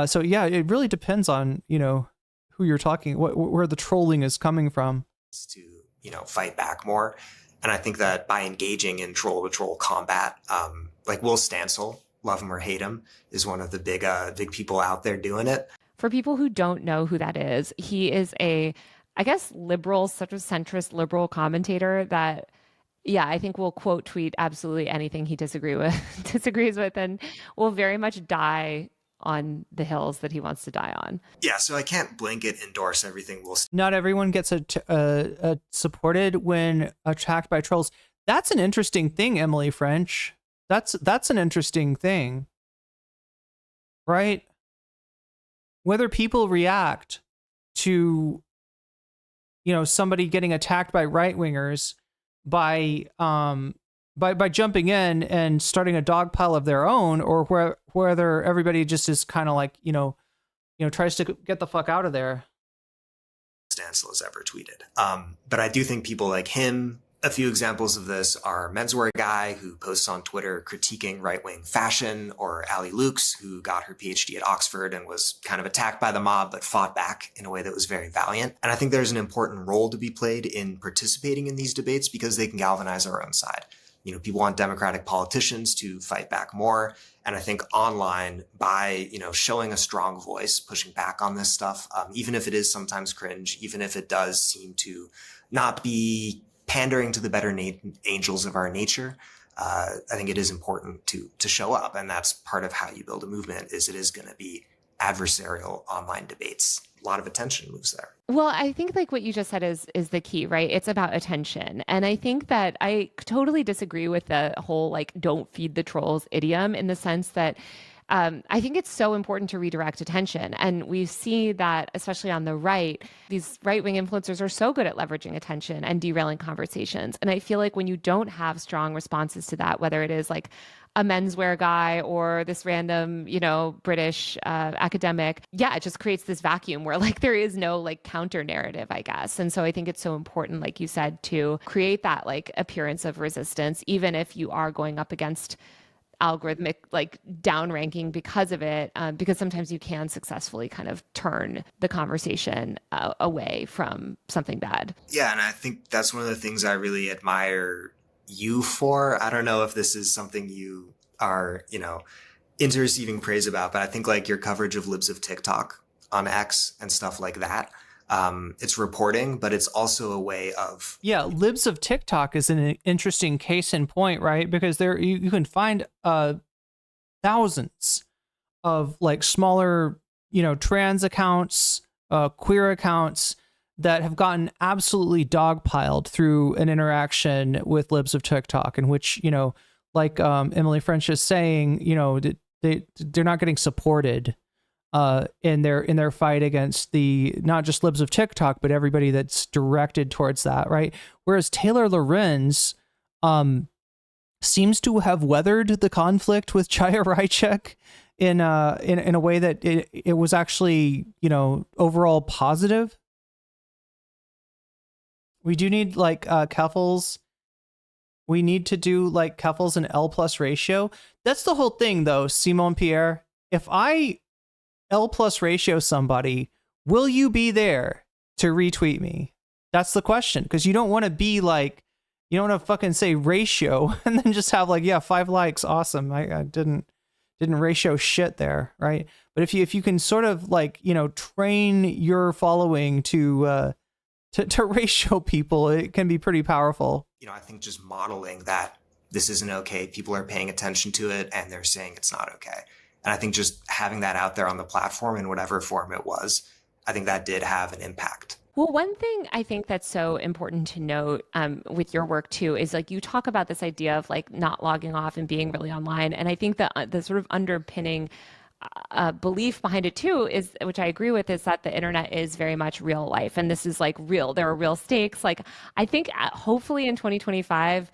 So yeah, it really depends on, who you're talking, where the trolling is coming from. To, fight back more. And I think that by engaging in troll to troll combat, like Will Stancil, love him or hate him, is one of the big people out there doing it. For people who don't know who that is, he is a, I guess, liberal, such a centrist liberal commentator that, yeah, I think will quote tweet absolutely anything he disagrees with, and will very much die on the hills that he wants to die on. Yeah, so I can't blanket endorse everything Will. Not everyone gets supported when attacked by trolls. That's an interesting thing, Emily French. That's an interesting thing, right? Whether people react to, somebody getting attacked by right-wingers by jumping in and starting a dog pile of their own, or whether everybody just is kind of like, tries to get the fuck out of there. Stancil has ever tweeted. But I do think people like him, a few examples of this are menswear guy who posts on Twitter critiquing right-wing fashion, or Ali Lukes, who got her PhD at Oxford and was kind of attacked by the mob, but fought back in a way that was very valiant. And I think there's an important role to be played in participating in these debates, because they can galvanize our own side. People want democratic politicians to fight back more. And I think online, by, showing a strong voice, pushing back on this stuff, even if it is sometimes cringe, even if it does seem to not be pandering to the better angels of our nature, I think it is important to show up. And that's part of how you build a movement, is it is going to be adversarial online debates. A lot of attention moves there. Well, I think like what you just said is the key, right? It's about attention. And I think that I totally disagree with the whole like don't feed the trolls idiom, in the sense that I think it's so important to redirect attention. And we see that, especially on the right, these right-wing influencers are so good at leveraging attention and derailing conversations. And I feel like when you don't have strong responses to that, whether it is like a menswear guy or this random, British academic, it just creates this vacuum where like there is no like counter narrative, I guess. And so I think it's so important, like you said, to create that like appearance of resistance, even if you are going up against algorithmic like downranking because of it, because sometimes you can successfully kind of turn the conversation away from something bad. Yeah, and I think that's one of the things I really admire you for. I don't know if this is something you are, into receiving praise about, but I think like your coverage of libs of TikTok on X and stuff like that, it's reporting, but it's also a way of... Yeah, libs of TikTok is an interesting case in point, right? Because there you can find thousands of like smaller, trans accounts, queer accounts that have gotten absolutely dogpiled through an interaction with libs of TikTok, in which, like Emily French is saying, they're not getting supported in their fight against the not just libs of TikTok, but everybody that's directed towards that, right? Whereas Taylor Lorenz seems to have weathered the conflict with Chaya Raichek in a way that it was actually, overall positive. We do need like Keffels. We need to do like Keffels and L+ ratio. that's the whole thing, though, Simon Pierre. If I L+ ratio somebody, will you be there to retweet me? That's the question, because you don't want to be like, you don't want to fucking say ratio and then just have like, yeah, 5 likes, awesome. I didn't ratio shit there, right? But if you can sort of like, you know, train your following to ratio people, it can be pretty powerful. You know, I think just modeling that this isn't okay, people are paying attention to it and they're saying it's not okay. And I think just having that out there on the platform in whatever form it was, I think that did have an impact. Well, one thing I think that's so important to note with your work too is like you talk about this idea of like not logging off and being really online, and I think that the sort of underpinning belief behind it too is, which I agree with, is that the internet is very much real life, and this is like real. There are real stakes. Like I think hopefully in 2025.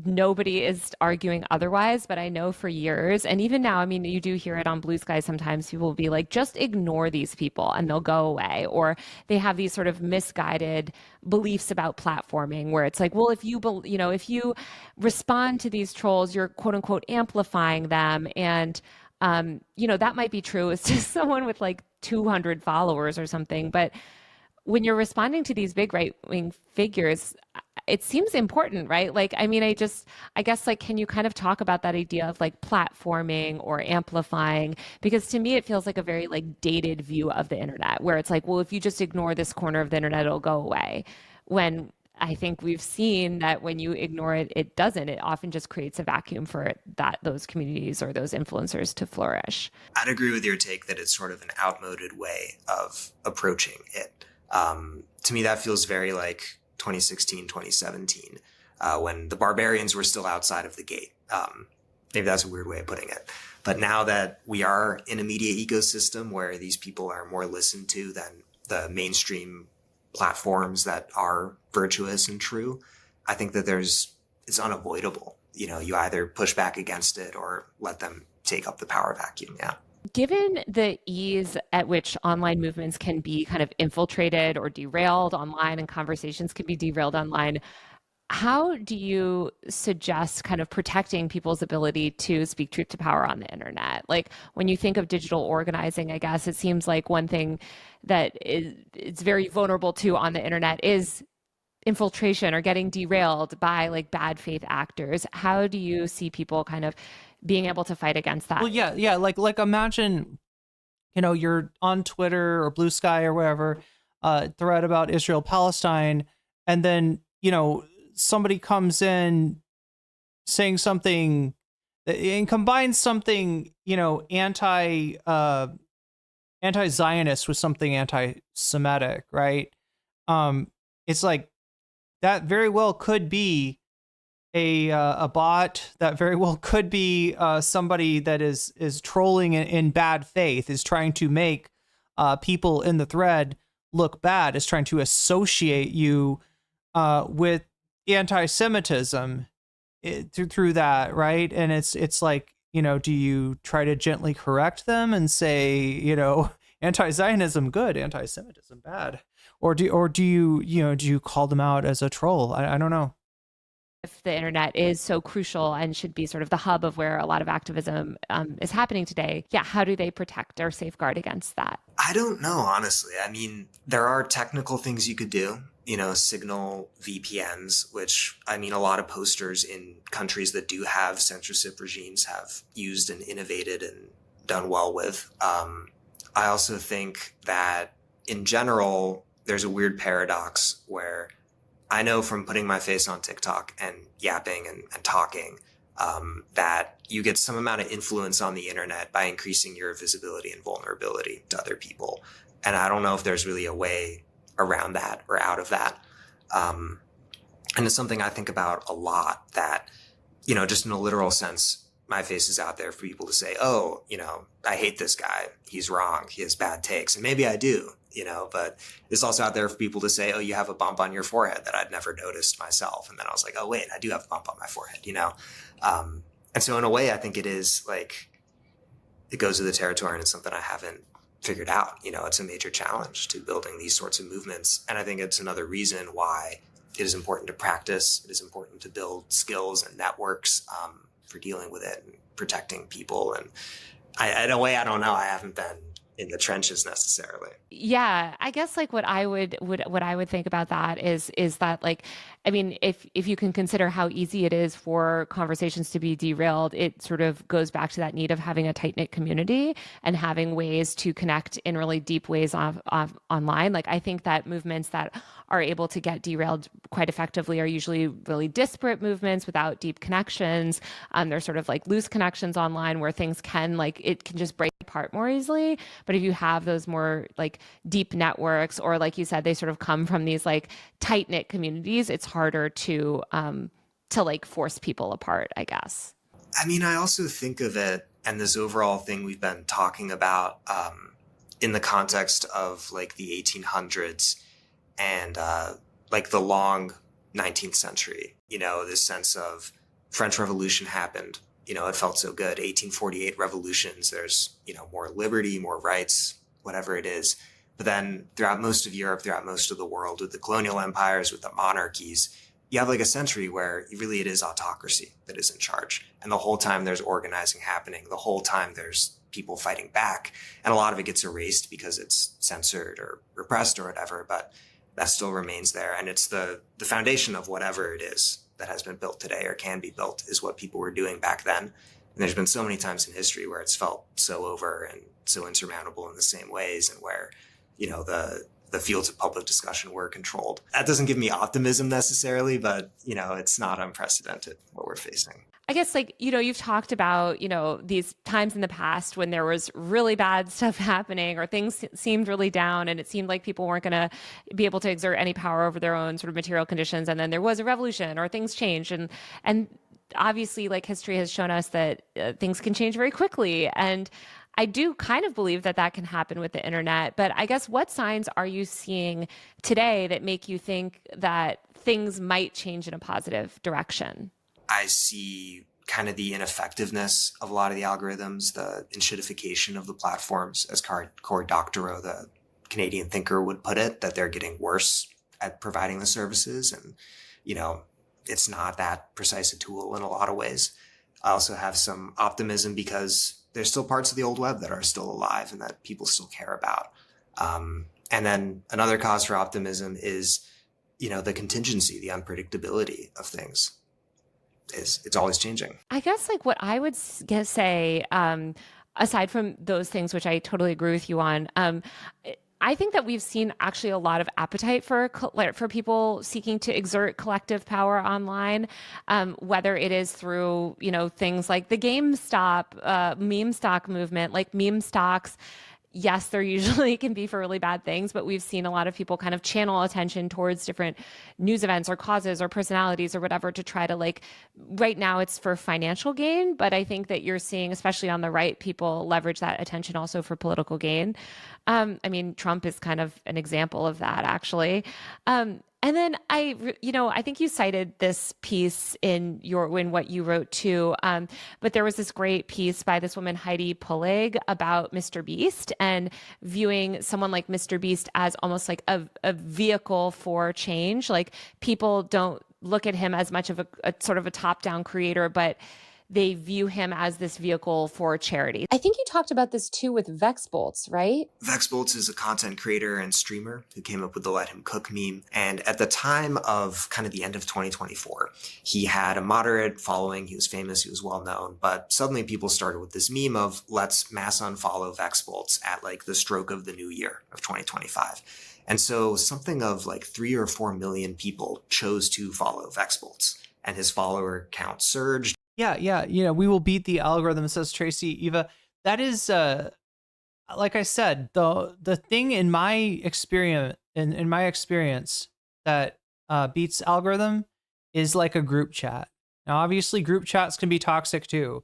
Nobody is arguing otherwise, but I know for years, and even now, I mean, you do hear it on Blue Sky sometimes, people will be like, just ignore these people and they'll go away. Or they have these sort of misguided beliefs about platforming where it's like, well, if you respond to these trolls, you're quote unquote amplifying them. And, that might be true. It's just someone with like 200 followers or something. But when you're responding to these big right-wing figures, it seems important, right? Like, I mean, I guess, like, can you kind of talk about that idea of like platforming or amplifying? Because to me, it feels like a very like dated view of the internet where it's like, well, if you just ignore this corner of the internet, it'll go away. When I think we've seen that when you ignore it, it doesn't. It often just creates a vacuum for those communities or those influencers to flourish. I'd agree with your take that it's sort of an outmoded way of approaching it. To me, that feels very like 2016, 2017, when the barbarians were still outside of the gate. Maybe that's a weird way of putting it. But now that we are in a media ecosystem where these people are more listened to than the mainstream platforms that are virtuous and true, I think that it's unavoidable. You know, you either push back against it or let them take up the power vacuum. Yeah. Given the ease at which online movements can be kind of infiltrated or derailed online and conversations can be derailed online, how do you suggest kind of protecting people's ability to speak truth to power on the internet? Like when you think of digital organizing, I guess it seems like one thing that it's very vulnerable to on the internet is infiltration or getting derailed by like bad faith actors. How do you see people kind of being able to fight against that? Well, yeah. Like imagine, you're on Twitter or Blue Sky or wherever, thread about Israel, Palestine, and then, somebody comes in saying something and combines something, anti-Zionist with something anti-Semitic, right? It's like that very well could be a bot. That very well could be somebody that is trolling in bad faith, is trying to make people in the thread look bad, is trying to associate you with anti-Semitism through that, right? And it's like, do you try to gently correct them and say, anti-Zionism good, anti-Semitism bad, or do you call them out as a troll? I don't know. If the internet is so crucial and should be sort of the hub of where a lot of activism is happening today, how do they protect or safeguard against that? I don't know, honestly. I mean, there are technical things you could do, signal VPNs, which, I mean, a lot of posters in countries that do have censorship regimes have used and innovated and done well with. I also think that in general, there's a weird paradox where I know from putting my face on TikTok and yapping and talking that you get some amount of influence on the internet by increasing your visibility and vulnerability to other people. And I don't know if there's really a way around that or out of that. And it's something I think about a lot, that, just in a literal sense, my face is out there for people to say, oh, I hate this guy. He's wrong. He has bad takes. And maybe I do, but it's also out there for people to say, oh, you have a bump on your forehead that I'd never noticed myself. And then I was like, oh, wait, I do have a bump on my forehead, And so in a way, I think it is like, it goes to the territory and it's something I haven't figured out. It's a major challenge to building these sorts of movements. And I think it's another reason why it is important to practice. It is important to build skills and networks. for dealing with it and protecting people. And in a way, I don't know. I haven't been in the trenches necessarily. Yeah, I guess like what I would think about that is that, like, I mean, if you can consider how easy it is for conversations to be derailed, it sort of goes back to that need of having a tight-knit community and having ways to connect in really deep ways online. Like, I think that movements that are able to get derailed quite effectively are usually really disparate movements without deep connections. There's sort of like loose connections online where things can, like, it can just break apart more easily. But if you have those more like deep networks, or like you said, they sort of come from these like tight-knit communities, it's harder to like force people apart, I guess. I mean, I also think of it and this overall thing we've been talking about in the context of like the 1800s and like the long 19th century, you know, this sense of French Revolution happened, you know, it felt so good. 1848 revolutions, there's, you know, more liberty, more rights, whatever it is. But then throughout most of Europe, throughout most of the world, with the colonial empires, with the monarchies, you have like a century where really it is autocracy that is in charge. And the whole time there's organizing happening. The whole time there's people fighting back. And a lot of it gets erased because it's censored or repressed or whatever, but that still remains there. And it's the foundation of whatever it is that has been built today or can be built is what people were doing back then. And there's been so many times in history where it's felt so over and so insurmountable in the same ways, and where, you know, the fields of public discussion were controlled. That doesn't give me optimism necessarily, but, you know, it's not unprecedented what we're facing. I guess, like, you know, you've talked about, you know, these times in the past when there was really bad stuff happening or things seemed really down and it seemed like people weren't going to be able to exert any power over their own sort of material conditions. And then there was a revolution or things changed. And obviously, like, history has shown us that things can change very quickly. And I do kind of believe that that can happen with the internet. But I guess what signs are you seeing today that make you think that things might change in a positive direction? I see kind of the ineffectiveness of a lot of the algorithms, the enshittification of the platforms, as Cory Doctorow, the Canadian thinker, would put it, that they're getting worse at providing the services. And, you know, it's not that precise a tool in a lot of ways. I also have some optimism because there's still parts of the old web that are still alive and that people still care about. And then another cause for optimism is, you know, the contingency, the unpredictability of things. It's always changing. I guess, like, what I would say, aside from those things, which I totally agree with you on, I think that we've seen actually a lot of appetite for people seeking to exert collective power online, whether it is through, you know, things like the GameStop meme stock movement, like meme stocks. Yes, there usually can be for really bad things, but we've seen a lot of people kind of channel attention towards different news events or causes or personalities or whatever to try to, like, right now it's for financial gain, but I think that you're seeing, especially on the right, people leverage that attention also for political gain. I mean, Trump is kind of an example of that, actually. And then I think you cited this piece in what you wrote too. But there was this great piece by this woman, Heidi Pullig, about Mr. Beast and viewing someone like Mr. Beast as almost like a vehicle for change. Like, people don't look at him as much of a sort of a top-down creator, but they view him as this vehicle for charity. I think you talked about this too with VexBolts, right? VexBolts is a content creator and streamer who came up with the Let Him Cook meme. And at the time of kind of the end of 2024, he had a moderate following. He was famous. He was well known. But suddenly people started with this meme of let's mass unfollow VexBolts at like the stroke of the new year of 2025. And so something of like 3 or 4 million people chose to follow VexBolts, and his follower count surged. Yeah. You know, we will beat the algorithm, says Tracy Eva. That is, like I said, the thing in my experience, that beats algorithm is like a group chat. Now, obviously, group chats can be toxic too.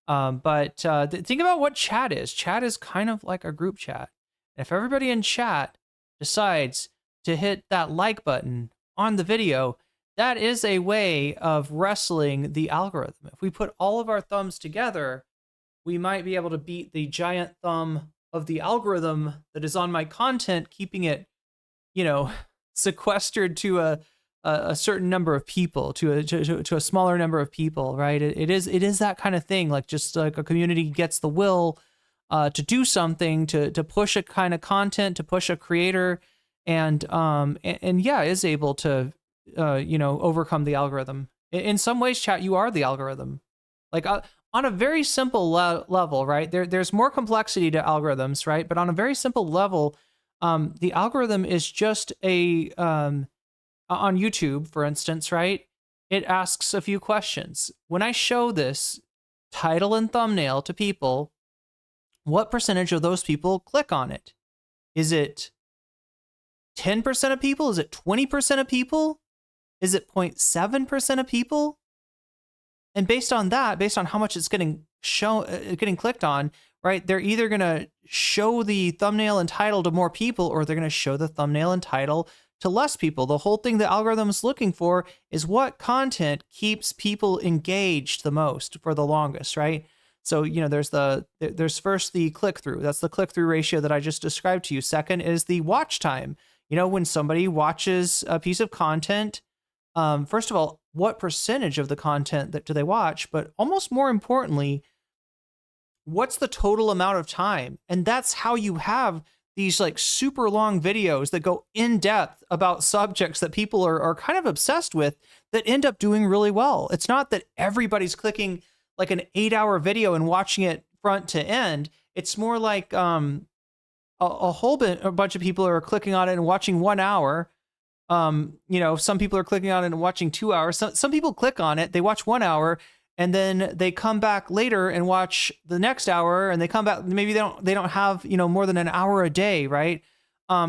But think about what chat is. Chat is kind of like a group chat. If everybody in chat decides to hit that like button on the video, that is a way of wrestling the algorithm. If we put all of our thumbs together, we might be able to beat the giant thumb of the algorithm that is on my content, keeping it, you know, sequestered to a certain number of people to a smaller number of people, right? It is that kind of thing. Like just like a community gets the will to do something, to push a kind of content, to push a creator, and yeah, is able to overcome the algorithm. In some ways, chat, you are the algorithm. Like on a very simple level, right? There's more complexity to algorithms, right? But on a very simple level, the algorithm is just on YouTube, for instance, right? It asks a few questions. When I show this title and thumbnail to people, what percentage of those people click on it? Is it 10% of people? Is it 20% of people? Is it 0.7% of people? And based on that, based on how much it's getting clicked on, right? They're either going to show the thumbnail and title to more people, or they're going to show the thumbnail and title to less people. The whole thing the algorithm is looking for is what content keeps people engaged the most for the longest, right? So, there's first the click-through. That's the click-through ratio that I just described to you. Second is the watch time. When somebody watches a piece of content, first of all, what percentage of the content that do they watch? But almost more importantly, what's the total amount of time? And that's how you have these like super long videos that go in depth about subjects that people are kind of obsessed with, that end up doing really well. It's not that everybody's clicking like an 8-hour video and watching it front to end. It's more like a bunch of people are clicking on it and watching 1 hour. Some people are clicking on it and watching 2 hours. Some people click on it, they watch 1 hour, and then they come back later and watch the next hour, and they come back. Maybe they don't have more than an hour a day, right?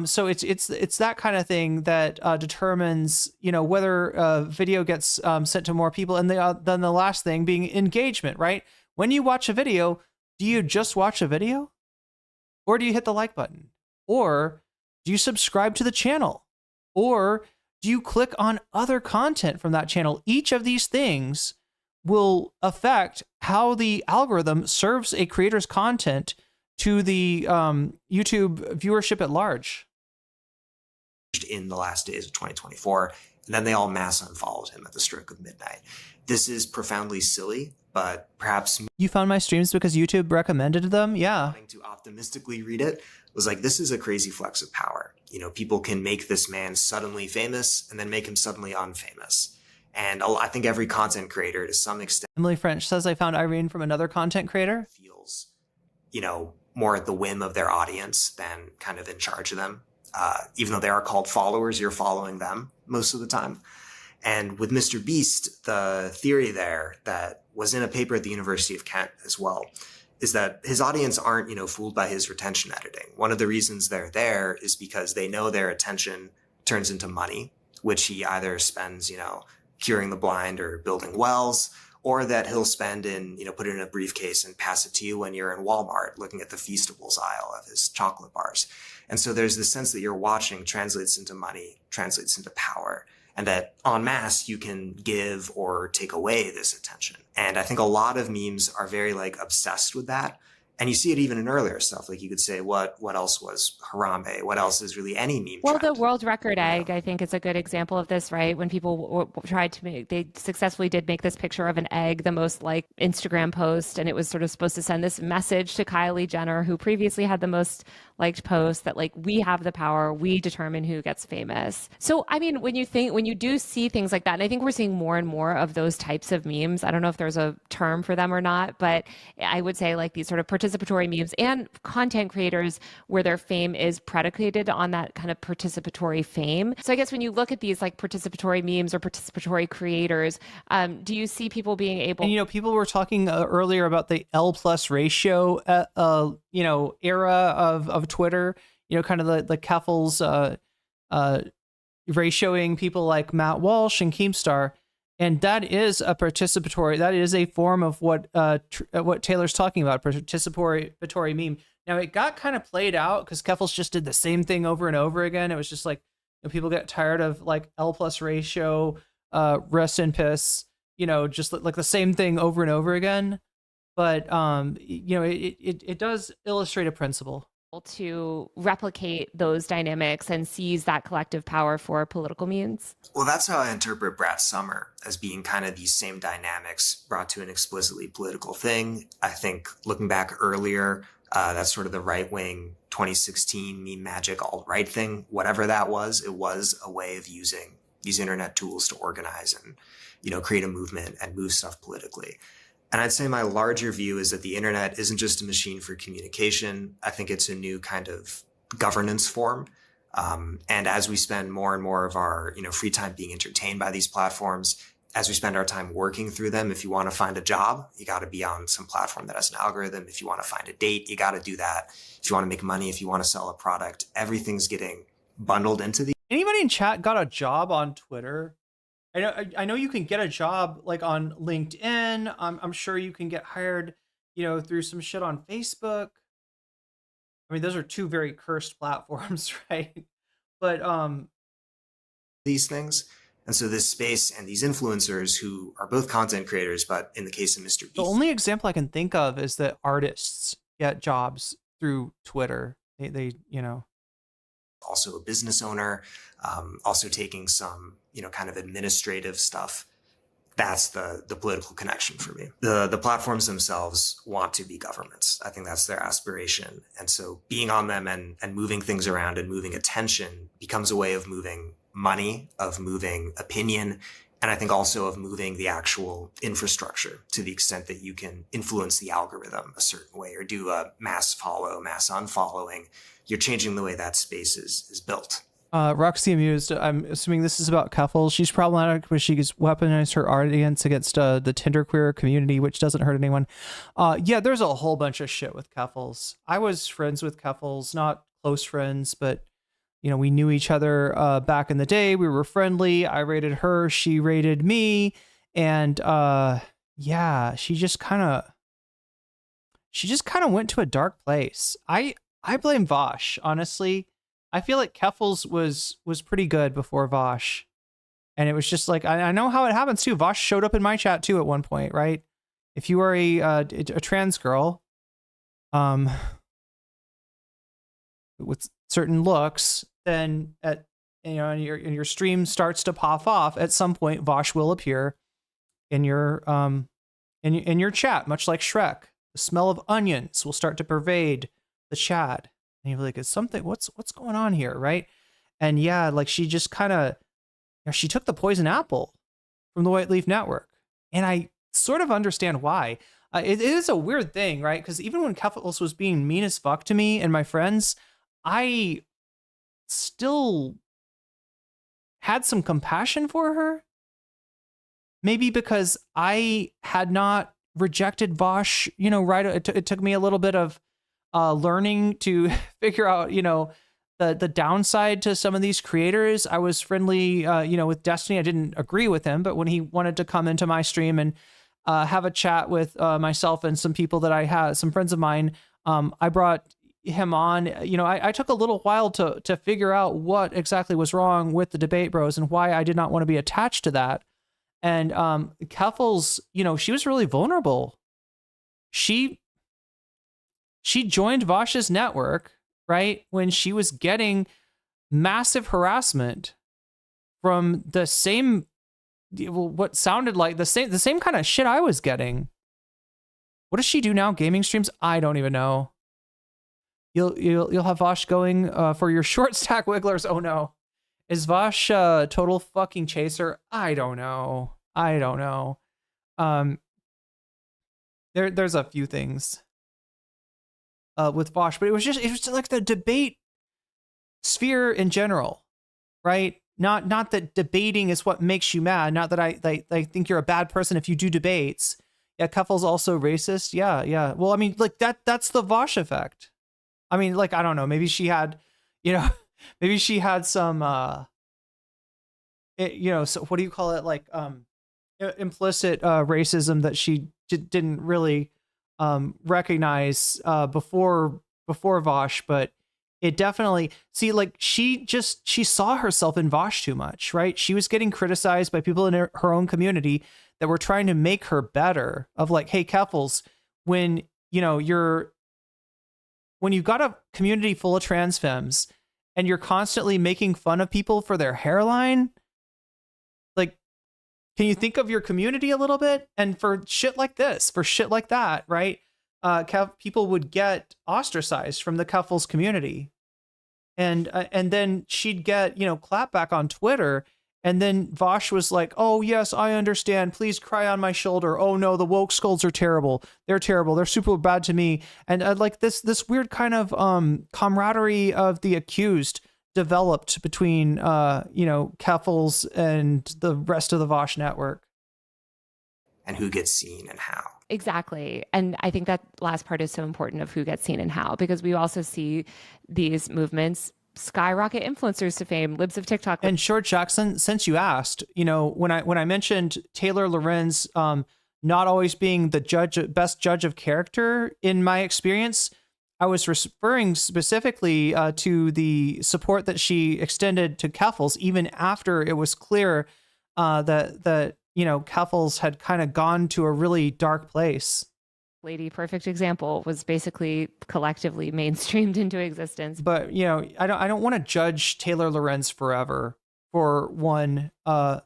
So it's that kind of thing that determines whether a video gets sent to more people. And then the last thing being engagement, right? When you watch a video, do you just watch a video, or do you hit the like button, or do you subscribe to the channel, or do you click on other content from that channel? Each of these things will affect how the algorithm serves a creator's content to the YouTube viewership at large. In the last days of 2024, and then they all mass unfollowed him at the stroke of midnight. This is profoundly silly, but perhaps you found my streams because YouTube recommended them. Yeah. To optimistically read it was like, this is a crazy flex of power. People can make this man suddenly famous and then make him suddenly unfamous. And I think every content creator, to some extent, Emily French says, I found Irene from another content creator. Feels, more at the whim of their audience than kind of in charge of them. Even though they are called followers, you're following them most of the time. And with Mr. Beast, the theory there that was in a paper at the University of Kent as well, is that his audience aren't, fooled by his retention editing. One of the reasons they're there is because they know their attention turns into money, which he either spends, curing the blind or building wells, or that he'll spend in, put it in a briefcase and pass it to you when you're in Walmart looking at the Feastables aisle of his chocolate bars. And so there's this sense that you're watching translates into money, translates into power, and that en masse you can give or take away this attention. And I think a lot of memes are very obsessed with that. And you see it even in earlier stuff. Like you could say, what else was Harambe? What else is really any meme Well, trend? the world record egg, I think, is a good example of this, right? When people tried to they successfully did make this picture of an egg the most liked Instagram post, and it was sort of supposed to send this message to Kylie Jenner, who previously had the most liked post, that we have the power, we determine who gets famous. So, I mean, when you do see things like that, and I think we're seeing more and more of those types of memes. I don't know if there's a term for them or not, but I would say these sort of participatory memes and content creators where their fame is predicated on that kind of participatory fame. So I guess when you look at these participatory memes or participatory creators, do you see people being able... And, people were talking earlier about the L+ ratio, era of Twitter, kind of the Keffels ratioing people like Matt Walsh and Keemstar. And that is a participatory, that is a form of what Taylor's talking about, participatory meme. Now, it got kind of played out because Keffels just did the same thing over and over again. It was just people get tired of L+ ratio, rest in piss, just the same thing over and over again. But, it does illustrate a principle to replicate those dynamics and seize that collective power for political means? Well, that's how I interpret Brat Summer, as being kind of these same dynamics brought to an explicitly political thing. I think looking back earlier, that's sort of the right-wing 2016 meme magic alt-right thing. Whatever that was, it was a way of using these internet tools to organize and, create a movement and move stuff politically. And I'd say my larger view is that the internet isn't just a machine for communication. I think it's a new kind of governance form. And as we spend more and more of our, free time being entertained by these platforms, as we spend our time working through them, if you want to find a job, you got to be on some platform that has an algorithm. If you want to find a date, you got to do that. If you want to make money, if you want to sell a product, everything's getting bundled into the. Anybody in chat got a job on Twitter? I know you can get a job like on LinkedIn. I'm sure you can get hired, through some shit on Facebook. I mean, those are two very cursed platforms, right? But these things. And so this space and these influencers who are both content creators, but in the case of Mr. Beast, the only example I can think of is that artists get jobs through Twitter. They also a business owner, also taking some, kind of administrative stuff. That's the political connection for me. The platforms themselves want to be governments. I think that's their aspiration. And so being on them and moving things around and moving attention becomes a way of moving money, of moving opinion, and I think also of moving the actual infrastructure to the extent that you can influence the algorithm a certain way or do a mass follow, mass unfollowing. You're changing the way that space is built. Roxy Amused, I'm assuming this is about Keffels. She's problematic because she's weaponized her audience against the Tinder queer community, which doesn't hurt anyone. Yeah, there's a whole bunch of shit with Keffels. I was friends with Keffels, not close friends, but we knew each other back in the day. We were friendly. I rated her, she rated me, and yeah, she just kind of went to a dark place. I blame Vosh, honestly. I feel like Keffels was pretty good before Vosh. And it was just like, I know how it happens too. Vosh showed up in my chat too at one point, right? If you are a trans girl with certain looks, then and your stream starts to pop off, at some point Vosh will appear in your in your chat, much like Shrek. The smell of onions will start to pervade the chat. And you're like, it's something, what's going on here, right? And yeah, like she just kind of, she took the poison apple from the White Leaf Network. And I sort of understand why. It is a weird thing, right? Because even when Keffels was being mean as fuck to me and my friends, I still had some compassion for her. Maybe because I had not rejected Vosh, right? It took me a little bit of learning to figure out, the downside to some of these creators. I was friendly, with Destiny. I didn't agree with him, but when he wanted to come into my stream and have a chat with myself and some people that I had, some friends of mine, I brought him on. I took a little while to figure out what exactly was wrong with the Debate Bros and why I did not want to be attached to that. And Keffels, she was really vulnerable. She joined Vosh's network, right, when she was getting massive harassment from the same, what sounded like the same kind of shit I was getting. What does she do now? Gaming streams? I don't even know. You'll have Vosh going for your short stack wigglers. Oh no, is Vosh total fucking chaser? I don't know. There's a few things with Vosh, but it was just like the debate sphere in general, right? Not that debating is what makes you mad. Not that I think you're a bad person if you do debates. Yeah, Keffel's also racist. Yeah. Well, I mean, like that's the Vosh effect. I mean, like, I don't know. Maybe she had, maybe she had some, so what do you call it? Like, implicit racism that she didn't really recognize before Vosh, but it definitely, see, like, she saw herself in Vosh too much, right? She was getting criticized by people in her own community that were trying to make her better, of like, hey, Keffels, when, we're when you've got a community full of trans femmes and you're constantly making fun of people for their hairline, like, can you think of your community a little bit? And for shit like this, for shit like that, right? People would get ostracized from the Cuffles community. And then she'd get, clapback on Twitter. And then Vosh was like, oh, yes, I understand. Please cry on my shoulder. Oh, no, the woke skulls are terrible. They're terrible. They're super bad to me. And like this weird kind of camaraderie of the accused developed between, Cuffles and the rest of the Vosh network. And who gets seen and how. Exactly. And I think that last part is so important of who gets seen and how, because we also see these movements skyrocket influencers to fame, libs of TikTok. And Short Jackson, since you asked, when I mentioned Taylor Lorenz not always being the best judge of character in my experience, I was referring specifically to the support that she extended to Cuffles, even after it was clear that Cuffles had kind of gone to a really dark place. Lady Perfect Example was basically collectively mainstreamed into existence. But, I don't want to judge Taylor Lorenz forever for one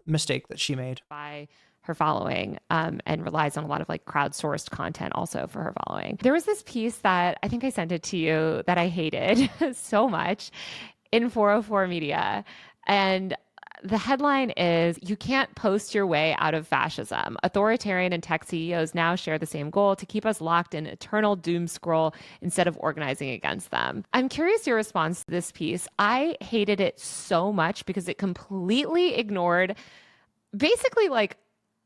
mistake that she made. By her following, and relies on a lot of like crowdsourced content also for her following. There was this piece that I think I sent it to you that I hated so much in 404 Media. And the headline is, "You can't post your way out of fascism. Authoritarian and tech CEOs now share the same goal, to keep us locked in eternal doom scroll instead of organizing against them." I'm curious your response to this piece. I hated it so much because it completely ignored basically like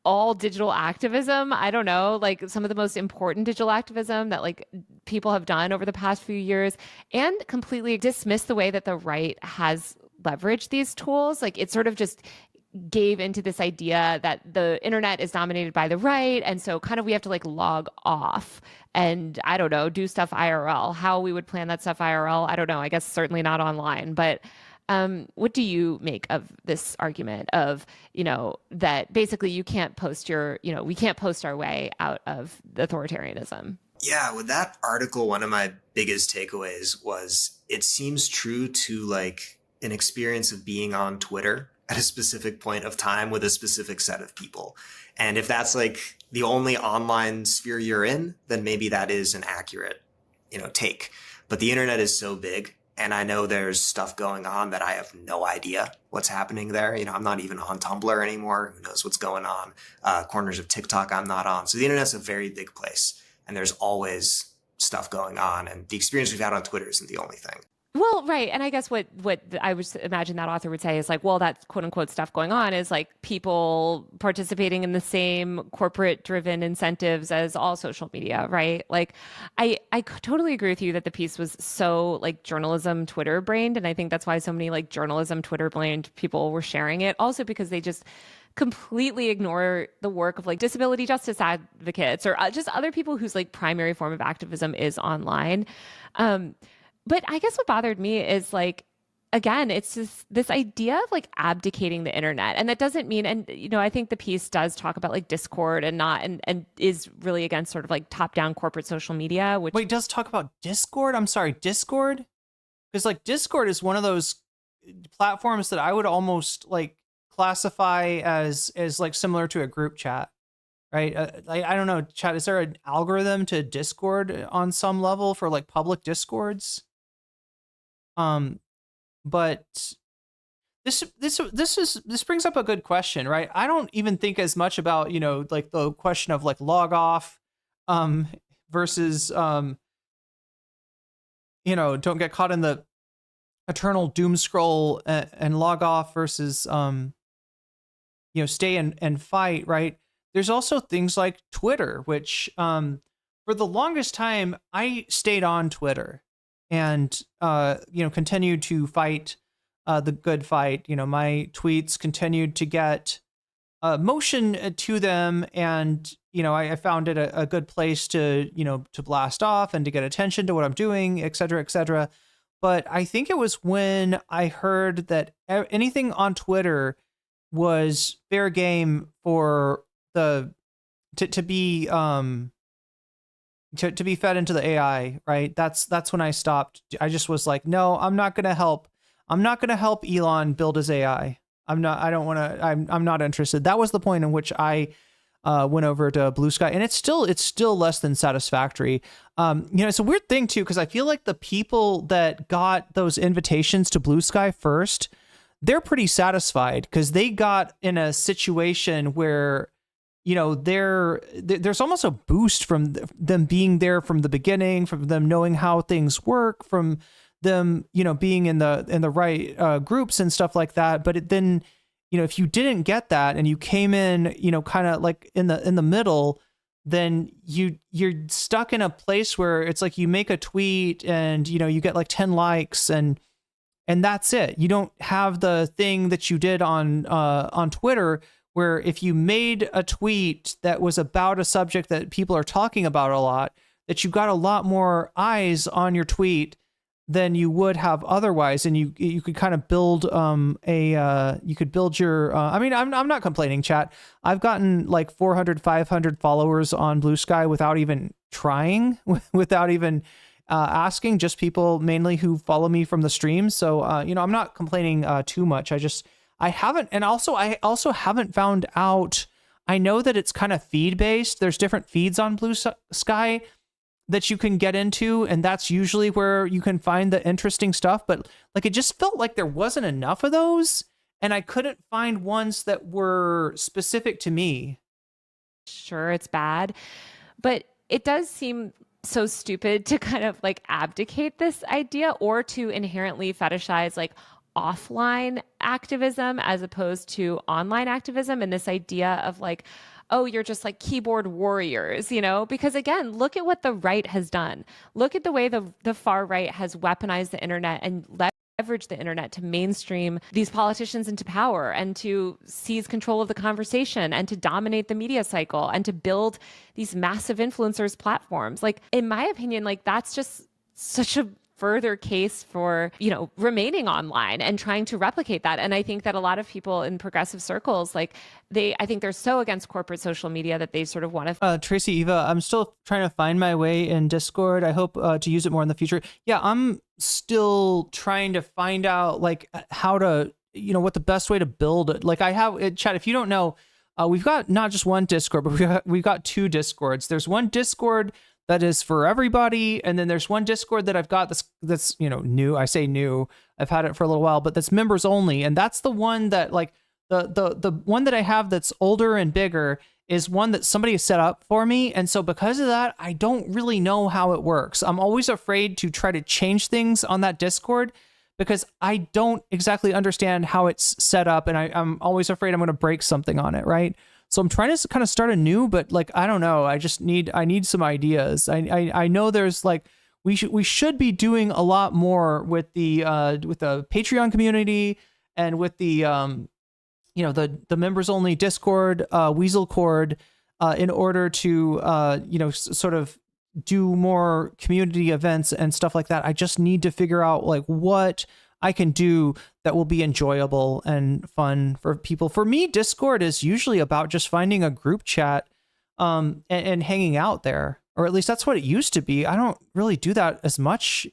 all digital activism. I don't know, like some of the most important digital activism that like people have done over the past few years, and completely dismissed the way that the right has leverage these tools. Like it sort of just gave into this idea that the internet is dominated by the right. And so kind of we have to like log off and I don't know, do stuff IRL. How we would plan that stuff IRL, I don't know. I guess certainly not online. But what do you make of this argument of, that basically you can't post we can't post our way out of authoritarianism? Yeah, with that article, one of my biggest takeaways was it seems true to like an experience of being on Twitter at a specific point of time with a specific set of people. And if that's like the only online sphere you're in, then maybe that is an accurate, take. But the internet is so big, and I know there's stuff going on that I have no idea what's happening there. I'm not even on Tumblr anymore. Who knows what's going on? Corners of TikTok I'm not on. So the internet's a very big place, and there's always stuff going on. And the experience we've had on Twitter isn't the only thing. Well, right. And I guess what I would imagine that author would say is like, well, that quote unquote stuff going on is like people participating in the same corporate driven incentives as all social media, right? Like I totally agree with you that the piece was so like journalism Twitter brained. And I think that's why so many like journalism Twitter brained people were sharing it, also because they just completely ignore the work of like disability justice advocates or just other people whose like primary form of activism is online. But I guess what bothered me is like, again, it's just this idea of like abdicating the internet. And that doesn't mean, and I think the piece does talk about like Discord and is really against sort of like top down corporate social media, which. Wait, it does talk about Discord? I'm sorry, Discord? Because like Discord is one of those platforms that I would almost like classify as like similar to a group chat. Right. I don't know, chat. Is there an algorithm to Discord on some level for like public Discords? But this brings up a good question, right? I don't even think as much about, like the question of like log off, versus, don't get caught in the eternal doom scroll and log off versus, stay and fight, right? There's also things like Twitter, which for the longest time I stayed on Twitter and continued to fight the good fight. My tweets continued to get motion to them, and I found it a good place to to blast off and to get attention to what I'm doing, et cetera, et cetera. But I think it was when I heard that anything on Twitter was fair game for to be to be fed into the AI, right? That's when I stopped. I just was like, no, I'm not going to help. I'm not going to help Elon build his AI. I'm not interested. That was the point in which I went over to Blue Sky, and it's still less than satisfactory. It's a weird thing too, because I feel like the people that got those invitations to Blue Sky first, they're pretty satisfied because they got in a situation where, there's almost a boost from them being there from the beginning, from them knowing how things work, from them, being in the right groups and stuff like that. But then, if you didn't get that and you came in, kind of like in the middle, then you're stuck in a place where it's like you make a tweet and, you get like 10 likes and that's it. You don't have the thing that you did on Twitter, where if you made a tweet that was about a subject that people are talking about a lot, that you got a lot more eyes on your tweet than you would have otherwise, and you could kind of build you could build your I'm not complaining, chat. I've gotten like 400 500 followers on Blue Sky without even trying, without even asking, just people mainly who follow me from the stream. So I'm not complaining too much. I also haven't found out. I know that it's kind of feed based. There's different feeds on Blue Sky that you can get into, and that's usually where you can find the interesting stuff. But like, it just felt like there wasn't enough of those, and I couldn't find ones that were specific to me. Sure, it's bad, but it does seem so stupid to kind of like abdicate this idea or to inherently fetishize like offline activism as opposed to online activism, and this idea of like, oh, you're just like keyboard warriors, because again, look at what the right has done. Look at the way the far right has weaponized the internet and leveraged the internet to mainstream these politicians into power and to seize control of the conversation and to dominate the media cycle and to build these massive influencers platforms. Like, in my opinion, like that's just such a further case for, remaining online and trying to replicate that. And I think that a lot of people in progressive circles, like I think they're so against corporate social media that they sort of want to. Tracy Eva, I'm still trying to find my way in Discord. I hope to use it more in the future. Yeah, I'm still trying to find out like how to, what the best way to build it. Like I have, chat, if you don't know, we've got not just one Discord, but we've got two Discords. There's one Discord that is for everybody, and then there's one Discord that I've got that's new. I say new. I've had it for a little while, but that's members only, and that's the one that like the one that I have that's older and bigger is one that somebody has set up for me, and so because of that, I don't really know how it works. I'm always afraid to try to change things on that Discord because I don't exactly understand how it's set up, and I'm always afraid I'm going to break something on it, right? So I'm trying to kind of start anew, but like, I don't know. I need some ideas. I know there's like, we should be doing a lot more with the Patreon community and with the, the members only Discord, Weasel Cord, in order to, sort of do more community events and stuff like that. I just need to figure out like what I can do that will be enjoyable and fun for people. For me, Discord is usually about just finding a group chat and hanging out there, or at least that's what it used to be. I don't really do that as much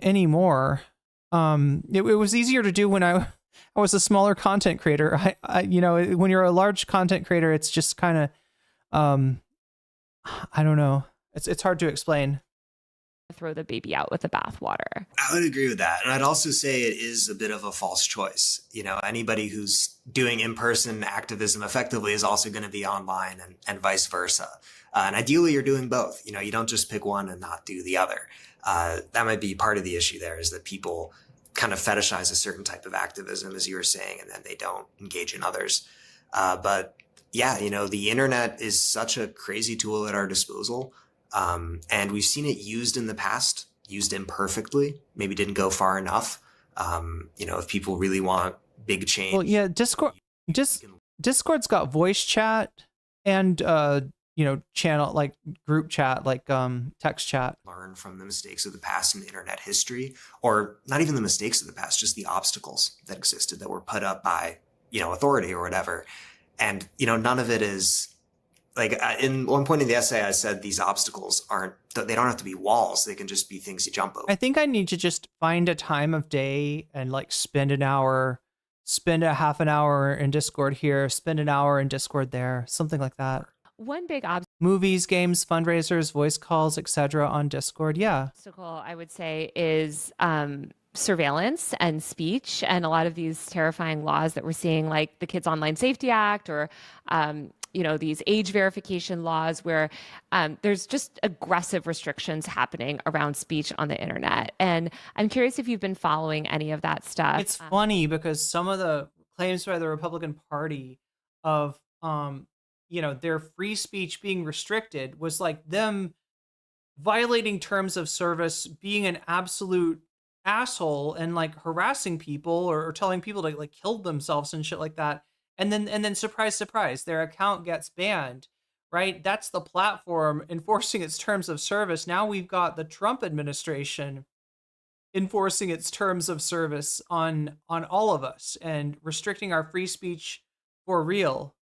anymore. It was easier to do when I was a smaller content creator. When you're a large content creator, it's just kind of, I don't know. It's hard to explain. Throw the baby out with the bathwater. I would agree with that. And I'd also say it is a bit of a false choice. Anybody who's doing in-person activism effectively is also going to be online and vice versa. And ideally you're doing both. You don't just pick one and not do the other. That might be part of the issue there, is that people kind of fetishize a certain type of activism, as you were saying, and then they don't engage in others. But yeah, the internet is such a crazy tool at our disposal. And we've seen it used in the past, used imperfectly, maybe didn't go far enough. If people really want big change. Well, yeah, Discord's got voice chat and, channel, like group chat, like text chat. Learn from the mistakes of the past in internet history, or not even the mistakes of the past, just the obstacles that existed that were put up by, authority or whatever. And, none of it is Like in one point in the essay, I said these obstacles they don't have to be walls. They can just be things you jump over. I think I need to just find a time of day and like spend an hour, spend a half an hour in Discord here, spend an hour in Discord there, something like that. One big Movies, games, fundraisers, voice calls, etc. on Discord. Yeah. obstacle, I would say, is surveillance and speech, and a lot of these terrifying laws that we're seeing, like the Kids Online Safety Act, or these age verification laws, where there's just aggressive restrictions happening around speech on the internet. And I'm curious if you've been following any of that stuff. It's funny because some of the claims by the Republican Party of their free speech being restricted was like them violating terms of service, being an absolute asshole and like harassing people or telling people to like kill themselves and shit like that. And then surprise, surprise, their account gets banned, right? That's the platform enforcing its terms of service. Now we've got the Trump administration enforcing its terms of service on all of us and restricting our free speech for real.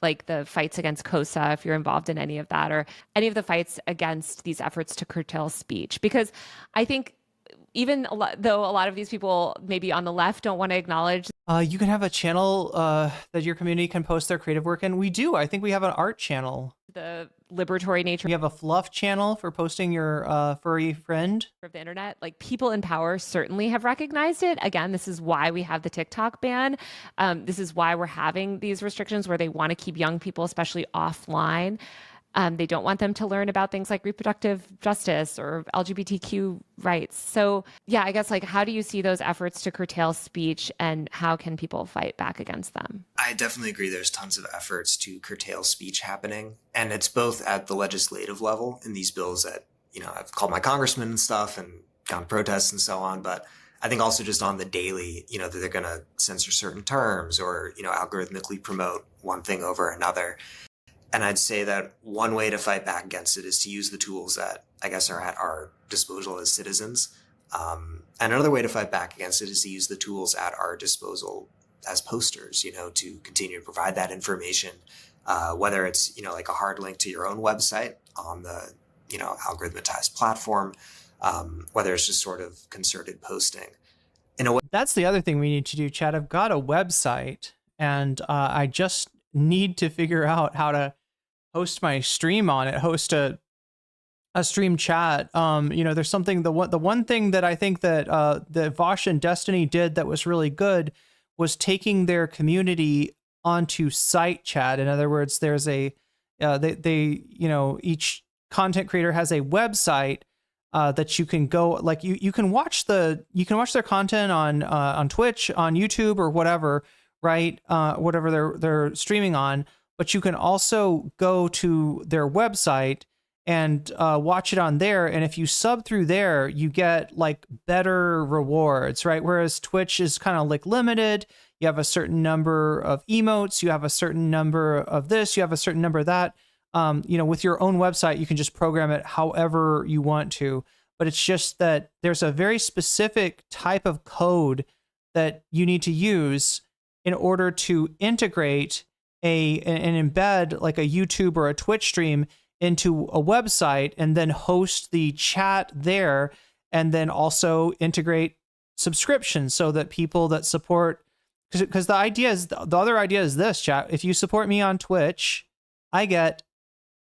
Like the fights against COSA, if you're involved in any of that, or any of the fights against these efforts to curtail speech. Because I think even though a lot of these people maybe on the left don't want to acknowledge. You can have a channel that your community can post their creative work in. We do. I think we have an art channel. The liberatory nature. We have a fluff channel for posting your furry friend. Of the internet. Like, people in power certainly have recognized it. Again, this is why we have the TikTok ban. This is why we're having these restrictions where they want to keep young people, especially offline. They don't want them to learn about things like reproductive justice or LGBTQ rights. So yeah, I guess, like, how do you see those efforts to curtail speech, and how can people fight back against them? I definitely agree there's tons of efforts to curtail speech happening. And it's both at the legislative level in these bills that, I've called my congressman and stuff and gone to protests and so on. But I think also just on the daily, that they're going to censor certain terms or, algorithmically promote one thing over another. And I'd say that one way to fight back against it is to use the tools that I guess are at our disposal as citizens. And another way to fight back against it is to use the tools at our disposal as posters, to continue to provide that information, whether it's, like a hard link to your own website on the, algorithmatized platform, whether it's just sort of concerted posting. In a way. That's the other thing we need to do, Chad. I've got a website, and I just need to figure out how to host my stream on it, host a stream chat. There's something, the one thing that I think that the Vosh and Destiny did that was really good was taking their community onto site chat. In other words, there's a each content creator has a website that you can go, like, you can watch their content on Twitch, on YouTube, or whatever, right? Whatever they're streaming on. But you can also go to their website and watch it on there. And if you sub through there, you get like better rewards, right? Whereas Twitch is kind of like limited. You have a certain number of emotes, you have a certain number of this, you have a certain number of that. With your own website, you can just program it however you want to. But it's just that there's a very specific type of code that you need to use in order to integrate and embed like a YouTube or a Twitch stream into a website, and then host the chat there, and then also integrate subscriptions so that people that support, because the other idea is this, chat. If you support me on Twitch, I get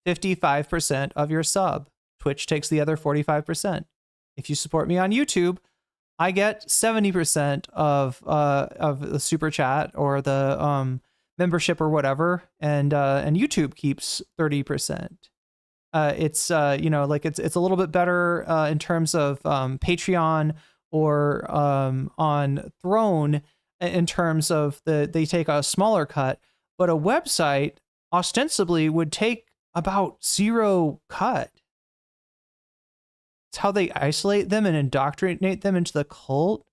55% of your sub. Twitch takes the other 45%. If you support me on YouTube, I get 70% of the super chat or the membership or whatever, and YouTube keeps 30%. It's it's a little bit better in terms of Patreon or on Throne in terms of they take a smaller cut, but a website ostensibly would take about zero cut. It's how they isolate them and indoctrinate them into the cult.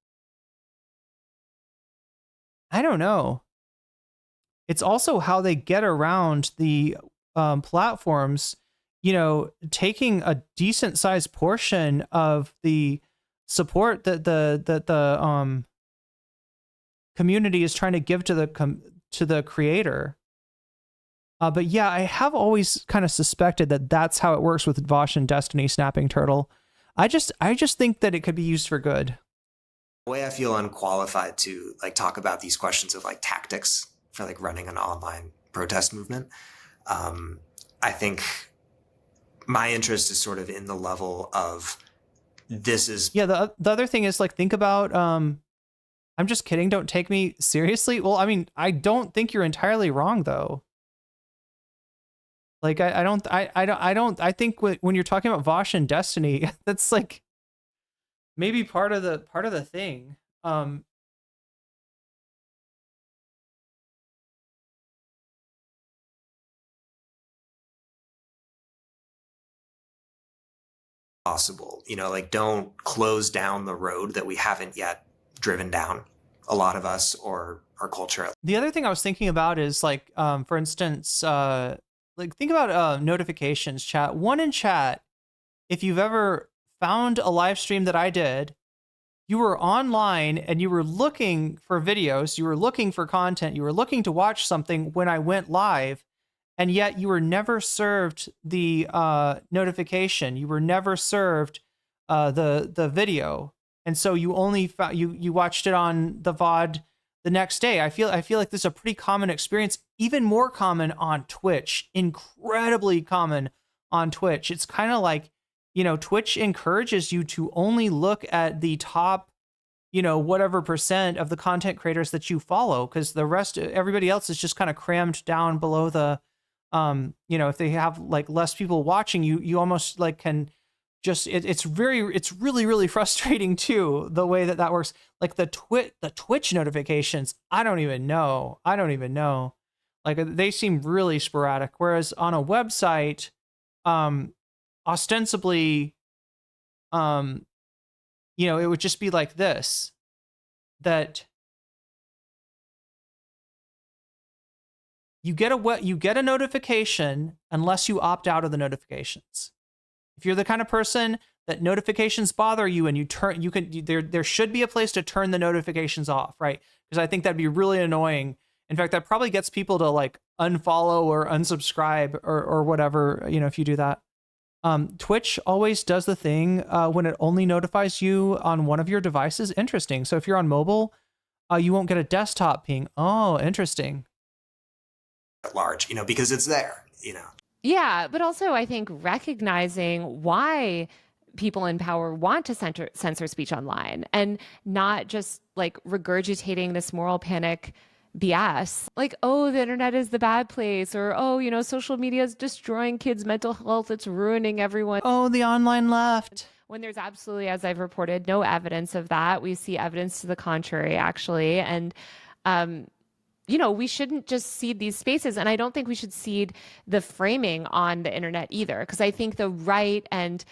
I don't know. It's also how they get around the platforms, taking a decent sized portion of the support that the community is trying to give to the creator. But yeah, I have always kind of suspected that that's how it works with Vosh and Destiny Snapping Turtle. I just think that it could be used for good. The way I feel unqualified to like talk about these questions of like tactics for like running an online protest movement. I think my interest is sort of in the level of this is. Yeah. The other thing is like, think about, I'm just kidding. Don't take me seriously. Well, I mean, I don't think you're entirely wrong though. Like, I think when you're talking about Vosh and Destiny, that's like maybe part of the thing. Possible, you know, like don't close down the road that we haven't yet driven down, a lot of us, or our culture. The other thing I was thinking about is like, for instance, like think about notifications, chat. One in chat, if you've ever found a live stream that I did, you were online and you were looking for videos, you were looking for content, you were looking to watch something when I went live, and yet you were never served the notification. You were never served the video, and so you only you watched it on the VOD the next day. I feel like this is a pretty common experience, even more common on Twitch, incredibly common on Twitch. It's kind of like, you know, Twitch encourages you to only look at the top, you know, whatever percent of the content creators that you follow, because the rest, everybody else is just kind of crammed down below the, you know, if they have like less people watching, you almost like can just, it's really, really frustrating too, the way that works. Like the Twitch notifications, I don't even know. Like they seem really sporadic. Whereas on a website, ostensibly, you know, it would just be like this, that you get a notification unless you opt out of the notifications. If you're the kind of person that notifications bother you and there should be a place to turn the notifications off, right? Because I think that'd be really annoying. In fact, that probably gets people to like unfollow or unsubscribe or whatever, you know, if you do that. Twitch always does the thing when it only notifies you on one of your devices. Interesting. So if you're on mobile, you won't get a desktop ping. Oh, interesting. At large, you know, because it's there, you know. Yeah, but also I think recognizing why people in power want to censor speech online and not just like regurgitating this moral panic BS. Like, oh, the internet is the bad place, or, oh, you know, social media is destroying kids' mental health. It's ruining everyone. Oh, the online left. When there's absolutely, as I've reported, no evidence of that. We see evidence to the contrary, actually. And, you know, we shouldn't just cede these spaces. And I don't think we should cede the framing on the internet either, because I think the right and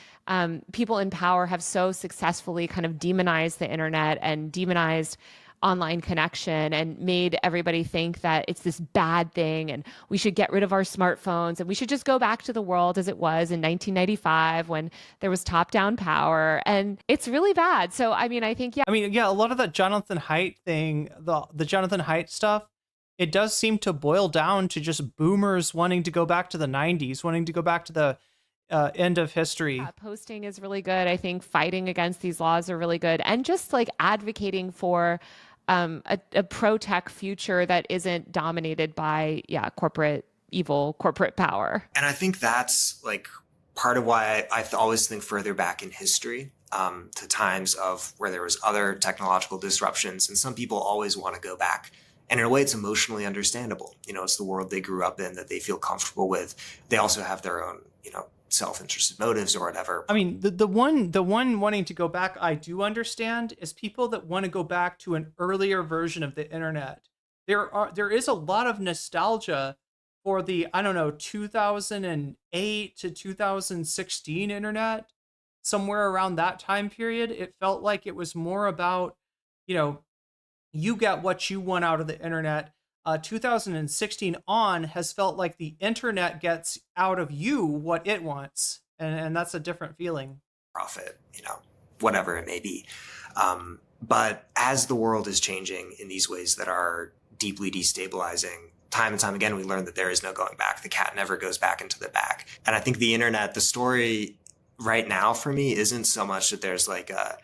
people in power have so successfully kind of demonized the internet and demonized online connection and made everybody think that it's this bad thing and we should get rid of our smartphones and we should just go back to the world as it was in 1995 when there was top-down power. And it's really bad. So, I mean, I think, yeah. I mean, yeah, a lot of that Jonathan Haidt thing, the Jonathan Haidt stuff, it does seem to boil down to just boomers wanting to go back to the 90s, wanting to go back to the end of history. Yeah, posting is really good. I think fighting against these laws are really good. And just like advocating for a pro-tech future that isn't dominated by, corporate evil, corporate power. And I think that's like part of why I always think further back in history to times of where there was other technological disruptions. And some people always want to go back. And in a way, it's emotionally understandable. You know, it's the world they grew up in that they feel comfortable with. They also have their own, you know, self-interested motives or whatever. I mean, the one wanting to go back, I do understand, is people that want to go back to an earlier version of the internet. There is a lot of nostalgia for the, I don't know, 2008 to 2016 internet. Somewhere around that time period, it felt like it was more about, you know, you get what you want out of the internet. 2016 on has felt like the internet gets out of you what it wants. And that's a different feeling. Profit, you know, whatever it may be. But as the world is changing in these ways that are deeply destabilizing time and time again, we learned that there is no going back. The cat never goes back into the bag. And I think the internet, the story right now for me isn't so much that there's like a,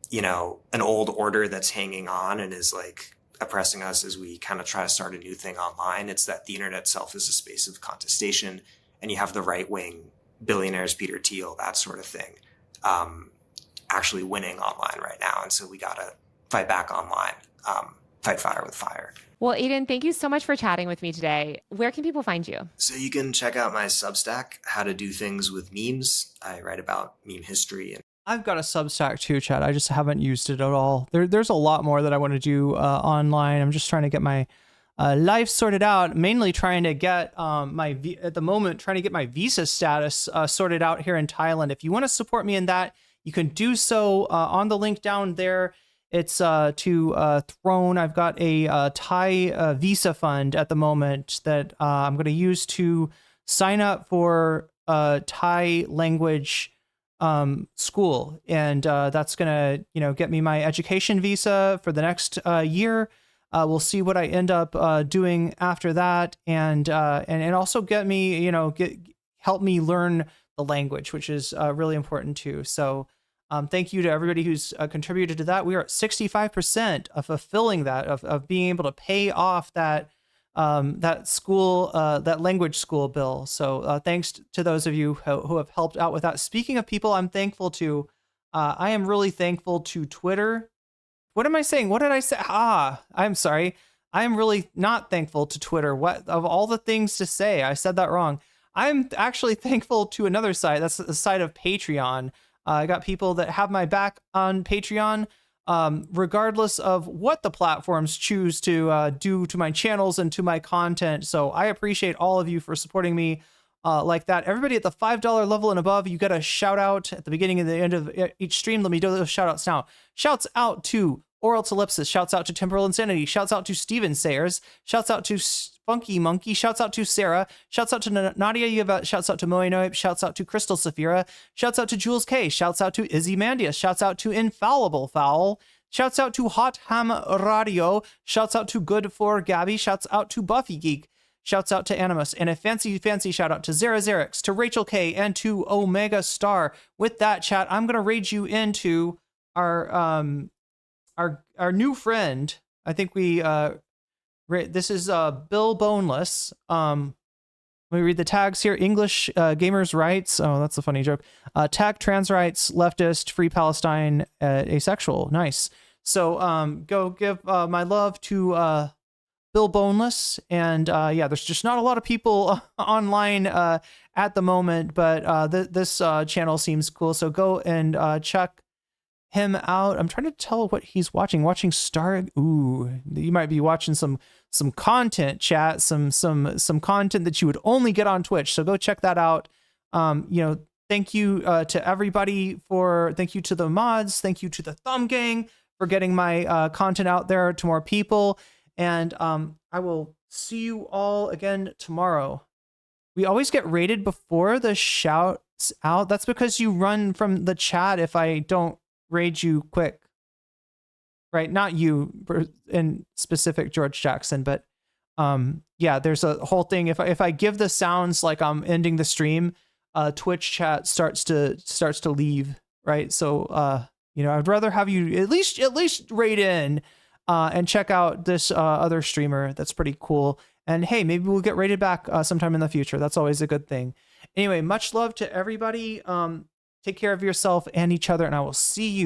you know, an old order that's hanging on and is like oppressing us as we kind of try to start a new thing online. It's that the internet itself is a space of contestation, and you have the right wing billionaires, Peter Thiel, that sort of thing, actually winning online right now. And so we got to fight back online, fight fire with fire. Well, Aiden, thank you so much for chatting with me today. Where can people find you? So you can check out my Substack, How to Do Things with Memes. I write about meme history. And I've got a Substack too, Chad. I just haven't used it at all. There's a lot more that I want to do online. I'm just trying to get my life sorted out, mainly trying to get at the moment, trying to get my visa status sorted out here in Thailand. If you want to support me in that, you can do so on the link down there. It's to Throne. I've got a Thai visa fund at the moment that I'm going to use to sign up for Thai language school, and that's going to get me my education visa for the next year. We'll see what I end up doing after that, and also get me help me learn the language, which is really important too. So. Thank you to everybody who's contributed to that. We are at 65% of fulfilling that, of being able to pay off that that language school bill. So thanks to those of you who have helped out with that. Speaking of people I'm thankful to, I am really thankful to Twitter. What am I saying? What did I say? I'm sorry. I am really not thankful to Twitter. What of all the things to say? I said that wrong. I'm actually thankful to another site. That's the site of Patreon. I got people that have my back on Patreon, regardless of what the platforms choose to do to my channels and to my content. So I appreciate all of you for supporting me like that. Everybody at the $5 level and above, you get a shout out at the beginning and the end of each stream. Let me do those shout outs now. Shouts out to Oral Ellipsis, shouts out to Temporal Insanity, shouts out to Steven Sayers, shouts out to Funky Monkey, shouts out to Sarah, shouts out to Nadia Yvette, shouts out to Moe Noip, shouts out to Crystal Saphira, shouts out to Jules K, shouts out to Izzy Mandius, shouts out to Infallible Fowl, shouts out to Hot Ham Radio, shouts out to Good for Gabby, shouts out to Buffy Geek, shouts out to Animus, and a fancy shout out to Zara Xerix, to Rachel K, and to Omega Star. With that, chat, I'm gonna raid you into our new friend. I think we this is Bill Boneless. Let me read the tags here. English gamers rights. Oh, that's a funny joke. Tag trans rights, leftist, free Palestine, asexual. Nice. So go give my love to Bill Boneless. And yeah, there's just not a lot of people online at the moment, but this channel seems cool. So go and check him out. I'm trying to tell what he's watching. Watching Star. Ooh, you might be watching some content, chat. Some content that you would only get on Twitch. So go check that out. Thank you to everybody thank you to the mods. Thank you to the Thumb Gang for getting my content out there to more people. And I will see you all again tomorrow. We always get rated before the shouts out. That's because you run from the chat if I don't raid you quick, right? Not you in specific, George Jackson, but yeah, there's a whole thing. If I give the sounds like I'm ending the stream, Twitch chat starts to leave, right? So I'd rather have you at least raid in and check out this other streamer. That's pretty cool. And hey, maybe we'll get rated back sometime in the future. That's always a good thing. Anyway, much love to everybody. Take care of yourself and each other, and I will see you